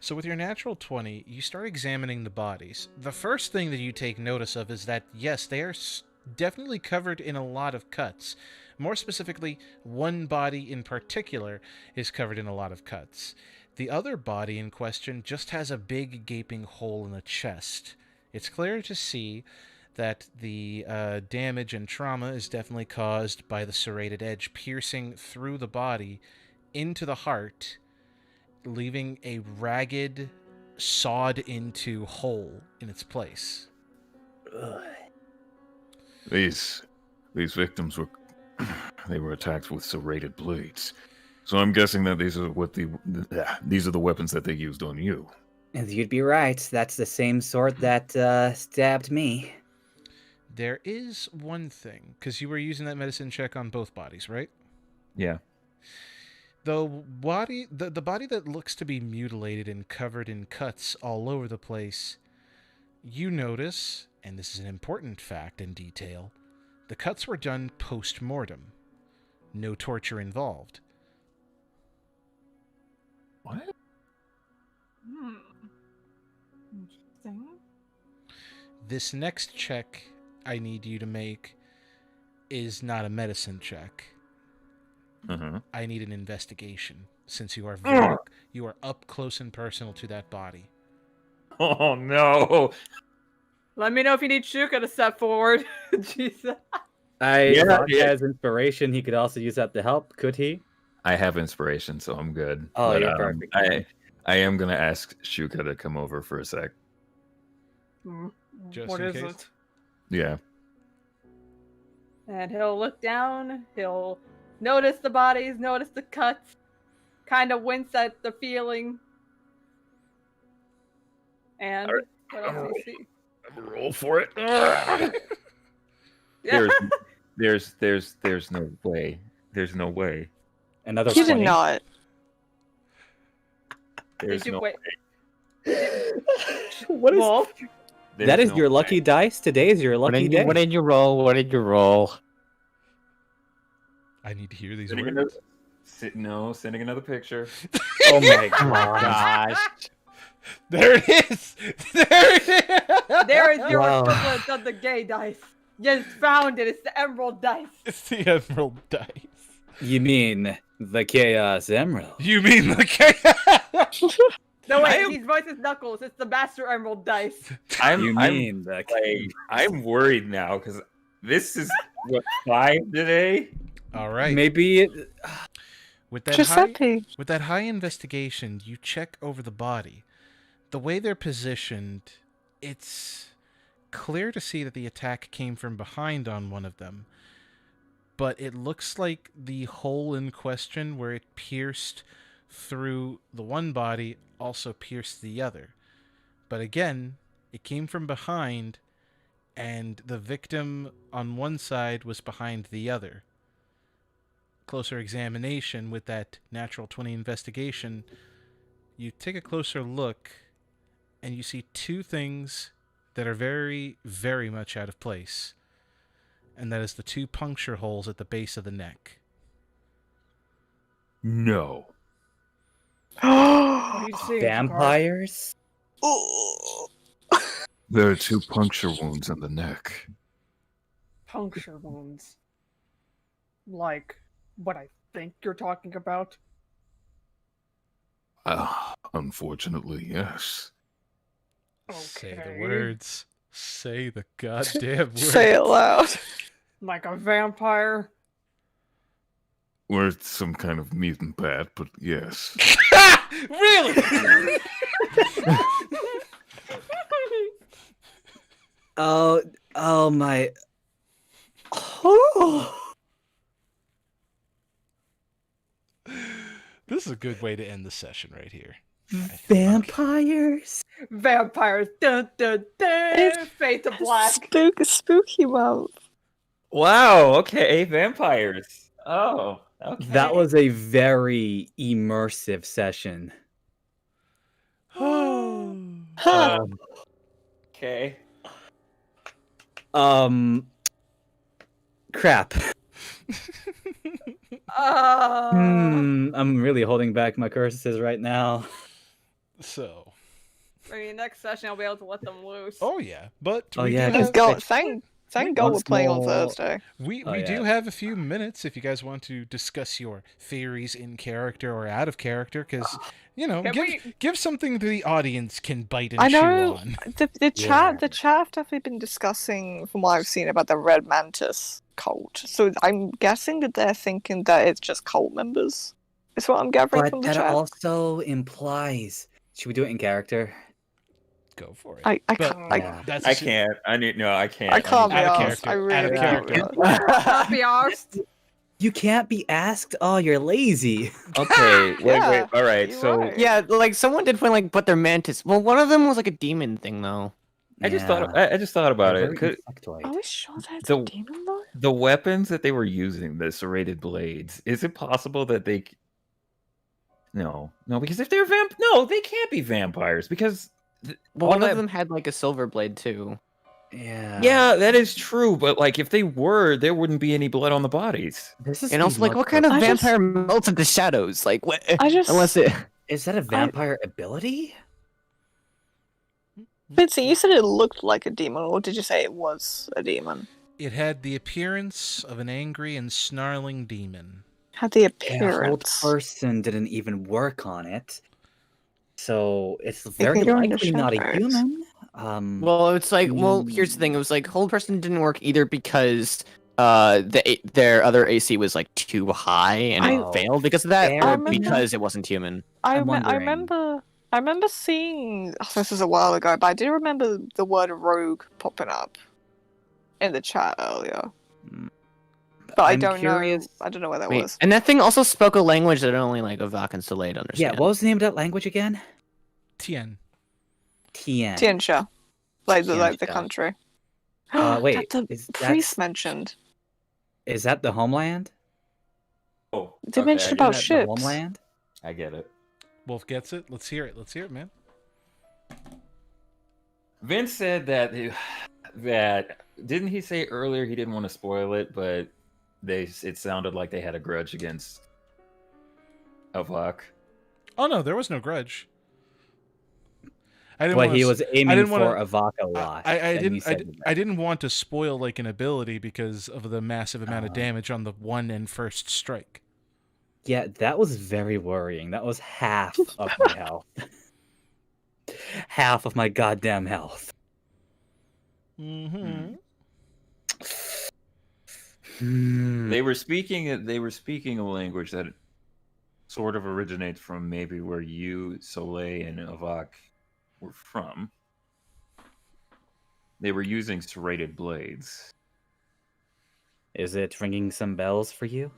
So with your natural 20, you start examining the bodies. The first thing that you take notice of is that, yes, they are definitely covered in a lot of cuts. More specifically, one body in particular is covered in a lot of cuts. The other body in question just has a big gaping hole in the chest. It's clear to see that the damage and trauma is definitely caused by the serrated edge piercing through the body into the heart, leaving a ragged, sawed-into hole in its place. These victims were attacked with serrated blades, so I'm guessing that these are the weapons that they used on you. And you'd be right. That's the same sword that stabbed me. There is one thing, because you were using that medicine check on both bodies, right? Yeah. The body that looks to be mutilated and covered in cuts all over the place, you notice, and this is an important fact and detail, the cuts were done post-mortem. No torture involved. What? Interesting. This next check I need you to make is not a medicine check. I need an investigation, since you are you are up close and personal to that body. Oh no! Let me know if you need Shuka to step forward. Jesus. He has inspiration. He could also use that to help. Could he? I have inspiration, so I'm good. Oh, But, you're perfect. I am gonna ask Shuka to come over for a sec. Just What in is case. it? Yeah. And he'll look down. He'll notice the bodies, notice the cuts, kind of wince at the feeling. And what else do you see? I'm gonna roll for it. Yeah. There's no way. There's no way. Another You did 20. not. There's Did you no wait? What is? Wolf? That is your lucky dice. Today is your lucky day. What did you roll? What did you roll? I need to hear these Sending words. sending another picture. Oh my gosh. There it is! There it is! There is your Wow. equivalent of the gay dice. You just found it. It's the emerald dice. It's the emerald dice. You mean the Chaos Emerald? You mean the chaos? No, wait, these voices knuckles. It's the Master Emerald dice. You mean the I'm worried now because this is what 5 today. All right. Maybe it. With that Giuseppe. with that high investigation, you check over the body. The way they're positioned, it's clear to see that the attack came from behind on one of them. But it looks like the hole in question where it pierced through the one body also pierced the other. But again, it came from behind, and the victim on one side was behind the other. Closer examination with that natural 20 investigation, you take a closer look, and you see two things that are very, very much out of place. And that is the two puncture holes at the base of the neck. No. What are you seeing, Vampires? There are 2 puncture wounds in the neck. Puncture wounds. Like what I think you're talking about? Unfortunately, yes. Say the words. Say the goddamn words. Say it loud. Like a vampire? Or some kind of mutant bat, but yes. Really? Oh my. This is a good way to end the session right here. Vampires? Vampires. Dun, dun, dun. Fade to black. Spooky mouth. Wow. Okay. Vampires. Oh. Okay. That was a very immersive session. Okay. Crap. I'm really holding back my curses right now. So. Maybe next session I'll be able to let them loose. Oh yeah, but Oh, we yeah, do just have, Go, thank God we're Once playing on more- Thursday. we Oh, do yeah. have a few minutes if you guys want to discuss your theories in character or out of character, because give something that the audience can bite and I chew know on. the chat have definitely been discussing, from what I've seen, about the Red Mantis cult. So I'm guessing that they're thinking that it's just cult members. Is what I'm gathering But from the that chat. also implies. Should we do it in character? Go for it. I But can't. that's I can't. I can't. I can't be Out of asked. character. I Out really of can't be character. asked. Not be arsed. You can't be asked. Oh, you're lazy. Okay. Wait. Yeah, All right. you're So right. Yeah, like someone did point but their mantis. Well, one of them was like a demon thing though. I just thought. I just thought about it. Are we sure that's The- a demon though? The weapons that they were using, the serrated blades, is it possible that they? No, because if they're no, they can't be vampires because Well, one of them had like a silver blade too. Yeah, that is true. But like, if they were, there wouldn't be any blood on the bodies. And also, like, what kind of vampire melts into shadows? Like, what? Unless it is that a vampire ability? Vincent, you said it looked like a demon, or did you say it was a demon? It had the appearance of an angry and snarling demon. Had the A old appearance. person didn't even work on it, so it's They very can go into likely not a shadows. human. Well, it's like, here's the thing. It was like whole person didn't work either because their other AC was like too high and it failed because of that, I or remember- because it wasn't human. I wondering. remember seeing. Oh, this was a while ago, but I do remember the word rogue popping up in the chat earlier. But I I'm don't curious- know. I don't know where that Wait, was. and that thing also spoke a language that only like Avack and Soleil understand. Yeah, what was the name of that language again? Tien. Tien. Tianxia, like the Tianxia. country. Wait, that the is priest mentioned. Is that the homeland? Oh, They mentioned about Is that the ships. homeland? I get it. Wolf gets it. Let's hear it. Let's hear it, man. Vince said that didn't he say earlier he didn't want to spoil it, but it sounded like they had a grudge against Avack. Oh no, there was no grudge. Well, he was aiming for Avack a lot. I didn't want to spoil like an ability because of the massive amount of damage on the one and first strike. Yeah, that was very worrying. That was half of my health. Half of my goddamn health. Mm-hmm. They were speaking a language that sort of originates from maybe where you, Soleil, and Avack were from. They were using serrated blades. Is it ringing some bells for you?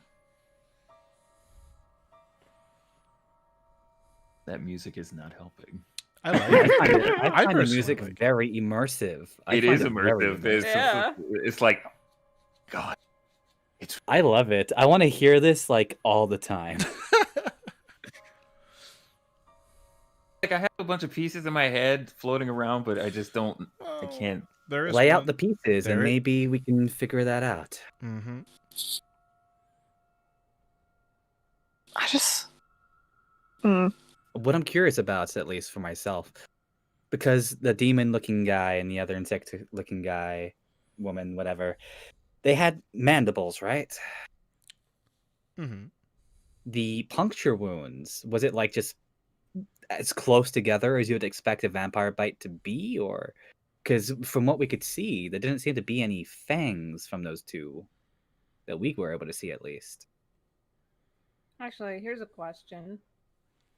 That music is not helping. I like it. I find the music very immersive. It is immersive. It's like, God. I love it. I want to hear this like all the time. Like I have a bunch of pieces in my head floating around, but I just don't. I can't. Lay out the pieces, and maybe we can figure that out. Mm-hmm. I just. What I'm curious about, at least for myself, because the demon-looking guy and the other insect-looking guy, woman, whatever, they had mandibles, right? Mm-hmm. The puncture wounds, was it like just as close together as you would expect a vampire bite to be, or because from what we could see, there didn't seem to be any fangs from those two that we were able to see, at least. Actually, here's a question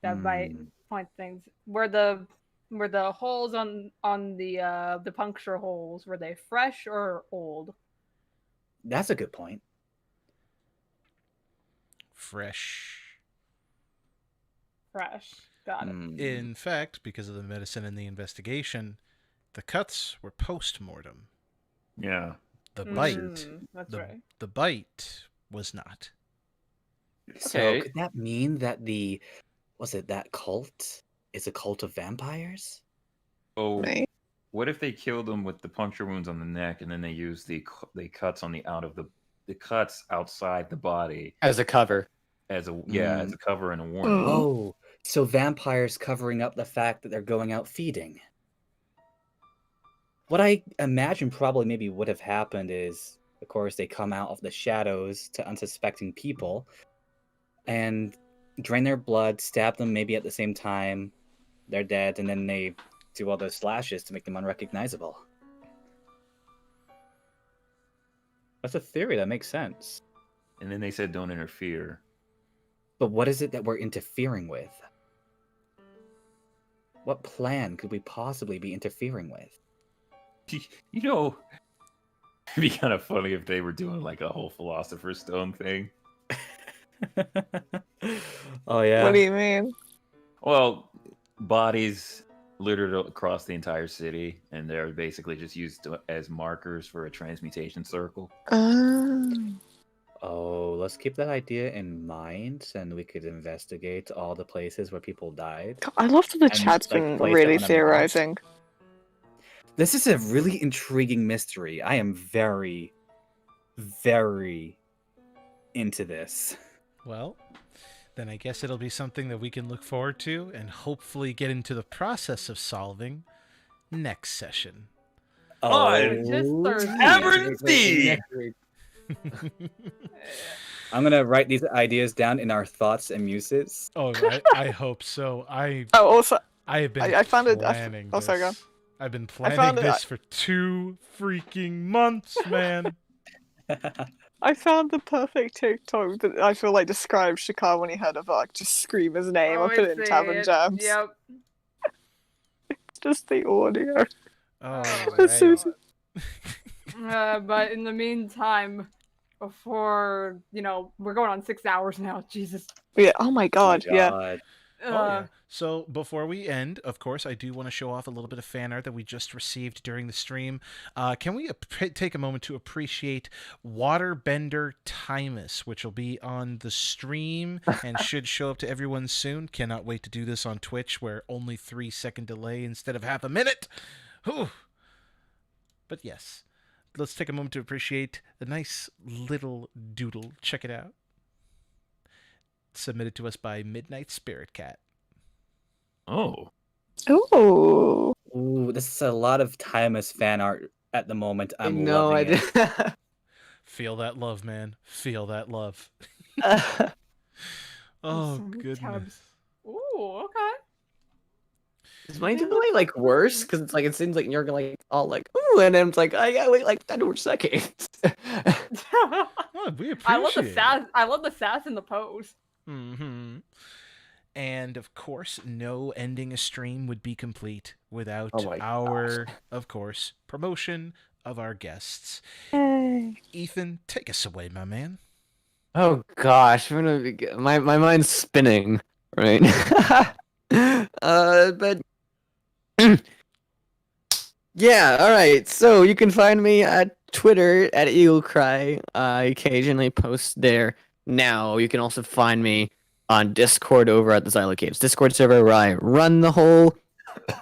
that might point things. Were the holes on the puncture holes, were they fresh or old? That's a good point. Fresh. Got it. In fact, because of the medicine and the investigation, the cuts were post-mortem. Yeah. The bite. That's right. The bite was not. So could that mean that that cult is a cult of vampires? Oh, what if they killed them with the puncture wounds on the neck, and then they used the cuts on the cuts outside the body as a cover, as a cover and a warning. Oh, so vampires covering up the fact that they're going out feeding. What I imagine probably maybe would have happened is, of course, they come out of the shadows to unsuspecting people and drain their blood, stab them maybe at the same time, they're dead, and then they do all those slashes to make them unrecognizable. That's a theory that makes sense. And then they said don't interfere. But what is it that we're interfering with? What plan could we possibly be interfering with? You know, it'd be kind of funny if they were doing like a whole Philosopher's Stone thing. Oh, yeah. What do you mean? Well, bodies littered across the entire city, and they're basically just used as markers for a transmutation circle. Oh, let's keep that idea in mind, and we could investigate all the places where people died. I love that the chat's been really theorizing. This is a really intriguing mystery. I am very, very into this. Well, then I guess it'll be something that we can look forward to and hopefully get into the process of solving next session. Tavern. I'm gonna write these ideas down in our thoughts and muses. Oh, I hope so. I have been planning this. I've been planning this for 2 freaking months, man. I found the perfect TikTok that I feel like describes Sha'karr when he heard Avack just scream his name. I put it in Tavern Jams. Yep. It's just the audio. Oh, but in the meantime, before, we're going on 6 hours now. Jesus. Yeah. Oh my god. Yeah. So before we end, of course, I do want to show off a little bit of fan art that we just received during the stream. Can we take a moment to appreciate Waterbender Thymus, which will be on the stream and should show up to everyone soon. Cannot wait to do this on Twitch, where only 3-second delay instead of half a minute. Whew. But yes, let's take a moment to appreciate the nice little doodle. Check it out. Submitted to us by Midnight Spirit Cat. Oh. Ooh. Ooh, this is a lot of Thymus fan art at the moment. I'm No, loving it. Feel that love, man. Feel that love. Oh, goodness. Ooh, okay. Is mine doing like worse? Because it's like it seems like you're like all like ooh, and then it's like I gotta wait like 10 more seconds. Oh, we appreciate I love the it. sass. I love the sass in the pose. Mm-hmm. And of course, no ending a stream would be complete without our, of course, promotion of our guests. Hey. Ethan, take us away, my man. Oh gosh, I'm gonna be my mind's spinning right. But yeah, all right. So you can find me at Twitter at Eaglecrye. I occasionally post there. Now you can also find me on Discord over at the Xylo Caves Discord server, where I run the whole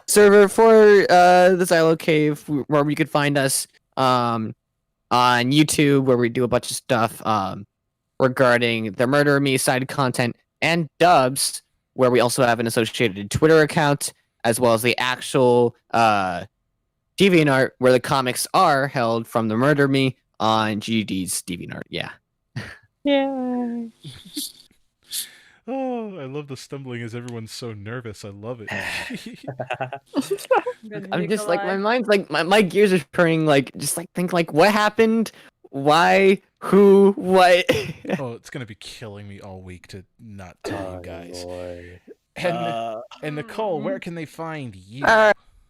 server for the Xylo Cave, where you could find us on YouTube, where we do a bunch of stuff regarding the Murder Me side content, and Dubs, where we also have an associated Twitter account, as well as the actual DeviantArt, where the comics are held from the Murder Me on GD's DeviantArt. Yeah. Yay. Oh, I love the stumbling as everyone's so nervous. I love it. I'm just like, my mind's like, my gears are turning, like, just like, think like, what happened? Why? Who? What? Oh, it's going to be killing me all week to not tell you guys. And Nicole, where can they find you?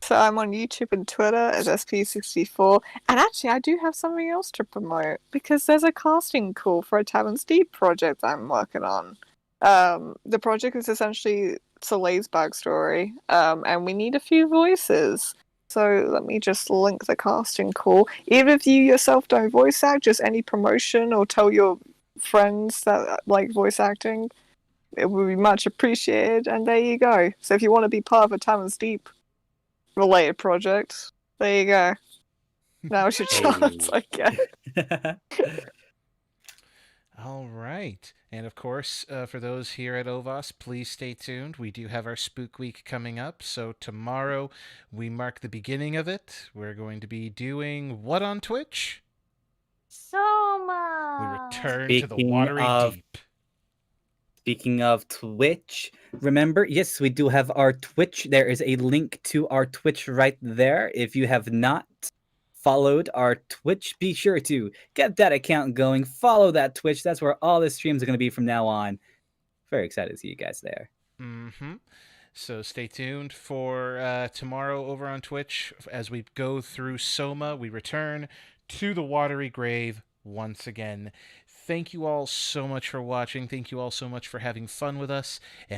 So I'm on YouTube and Twitter as SP64. And actually, I do have something else to promote, because there's a casting call for a Tavern Steep project I'm working on. The project is essentially Soleil's backstory, and we need a few voices. So let me just link the casting call. Even if you yourself don't voice act, just any promotion or tell your friends that like voice acting, it would be much appreciated. And there you go. So if you want to be part of a Tavern Steep related project, there you go. Now's your chance, I guess. All right. And of course, for those here at OVAS, please stay tuned. We do have our Spook Week coming up. So tomorrow, we mark the beginning of it. We're going to be doing what on Twitch? Soma. We return to the watery deep. Speaking of Twitch, remember, yes, we do have our Twitch. There is a link to our Twitch right there. If you have not followed our Twitch, be sure to get that account going. Follow that Twitch. That's where all the streams are going to be from now on. Very excited to see you guys there. Mm-hmm. So stay tuned for tomorrow over on Twitch. As we go through Soma, we return to the watery grave once again. Thank you all so much for watching. Thank you all so much for having fun with us. And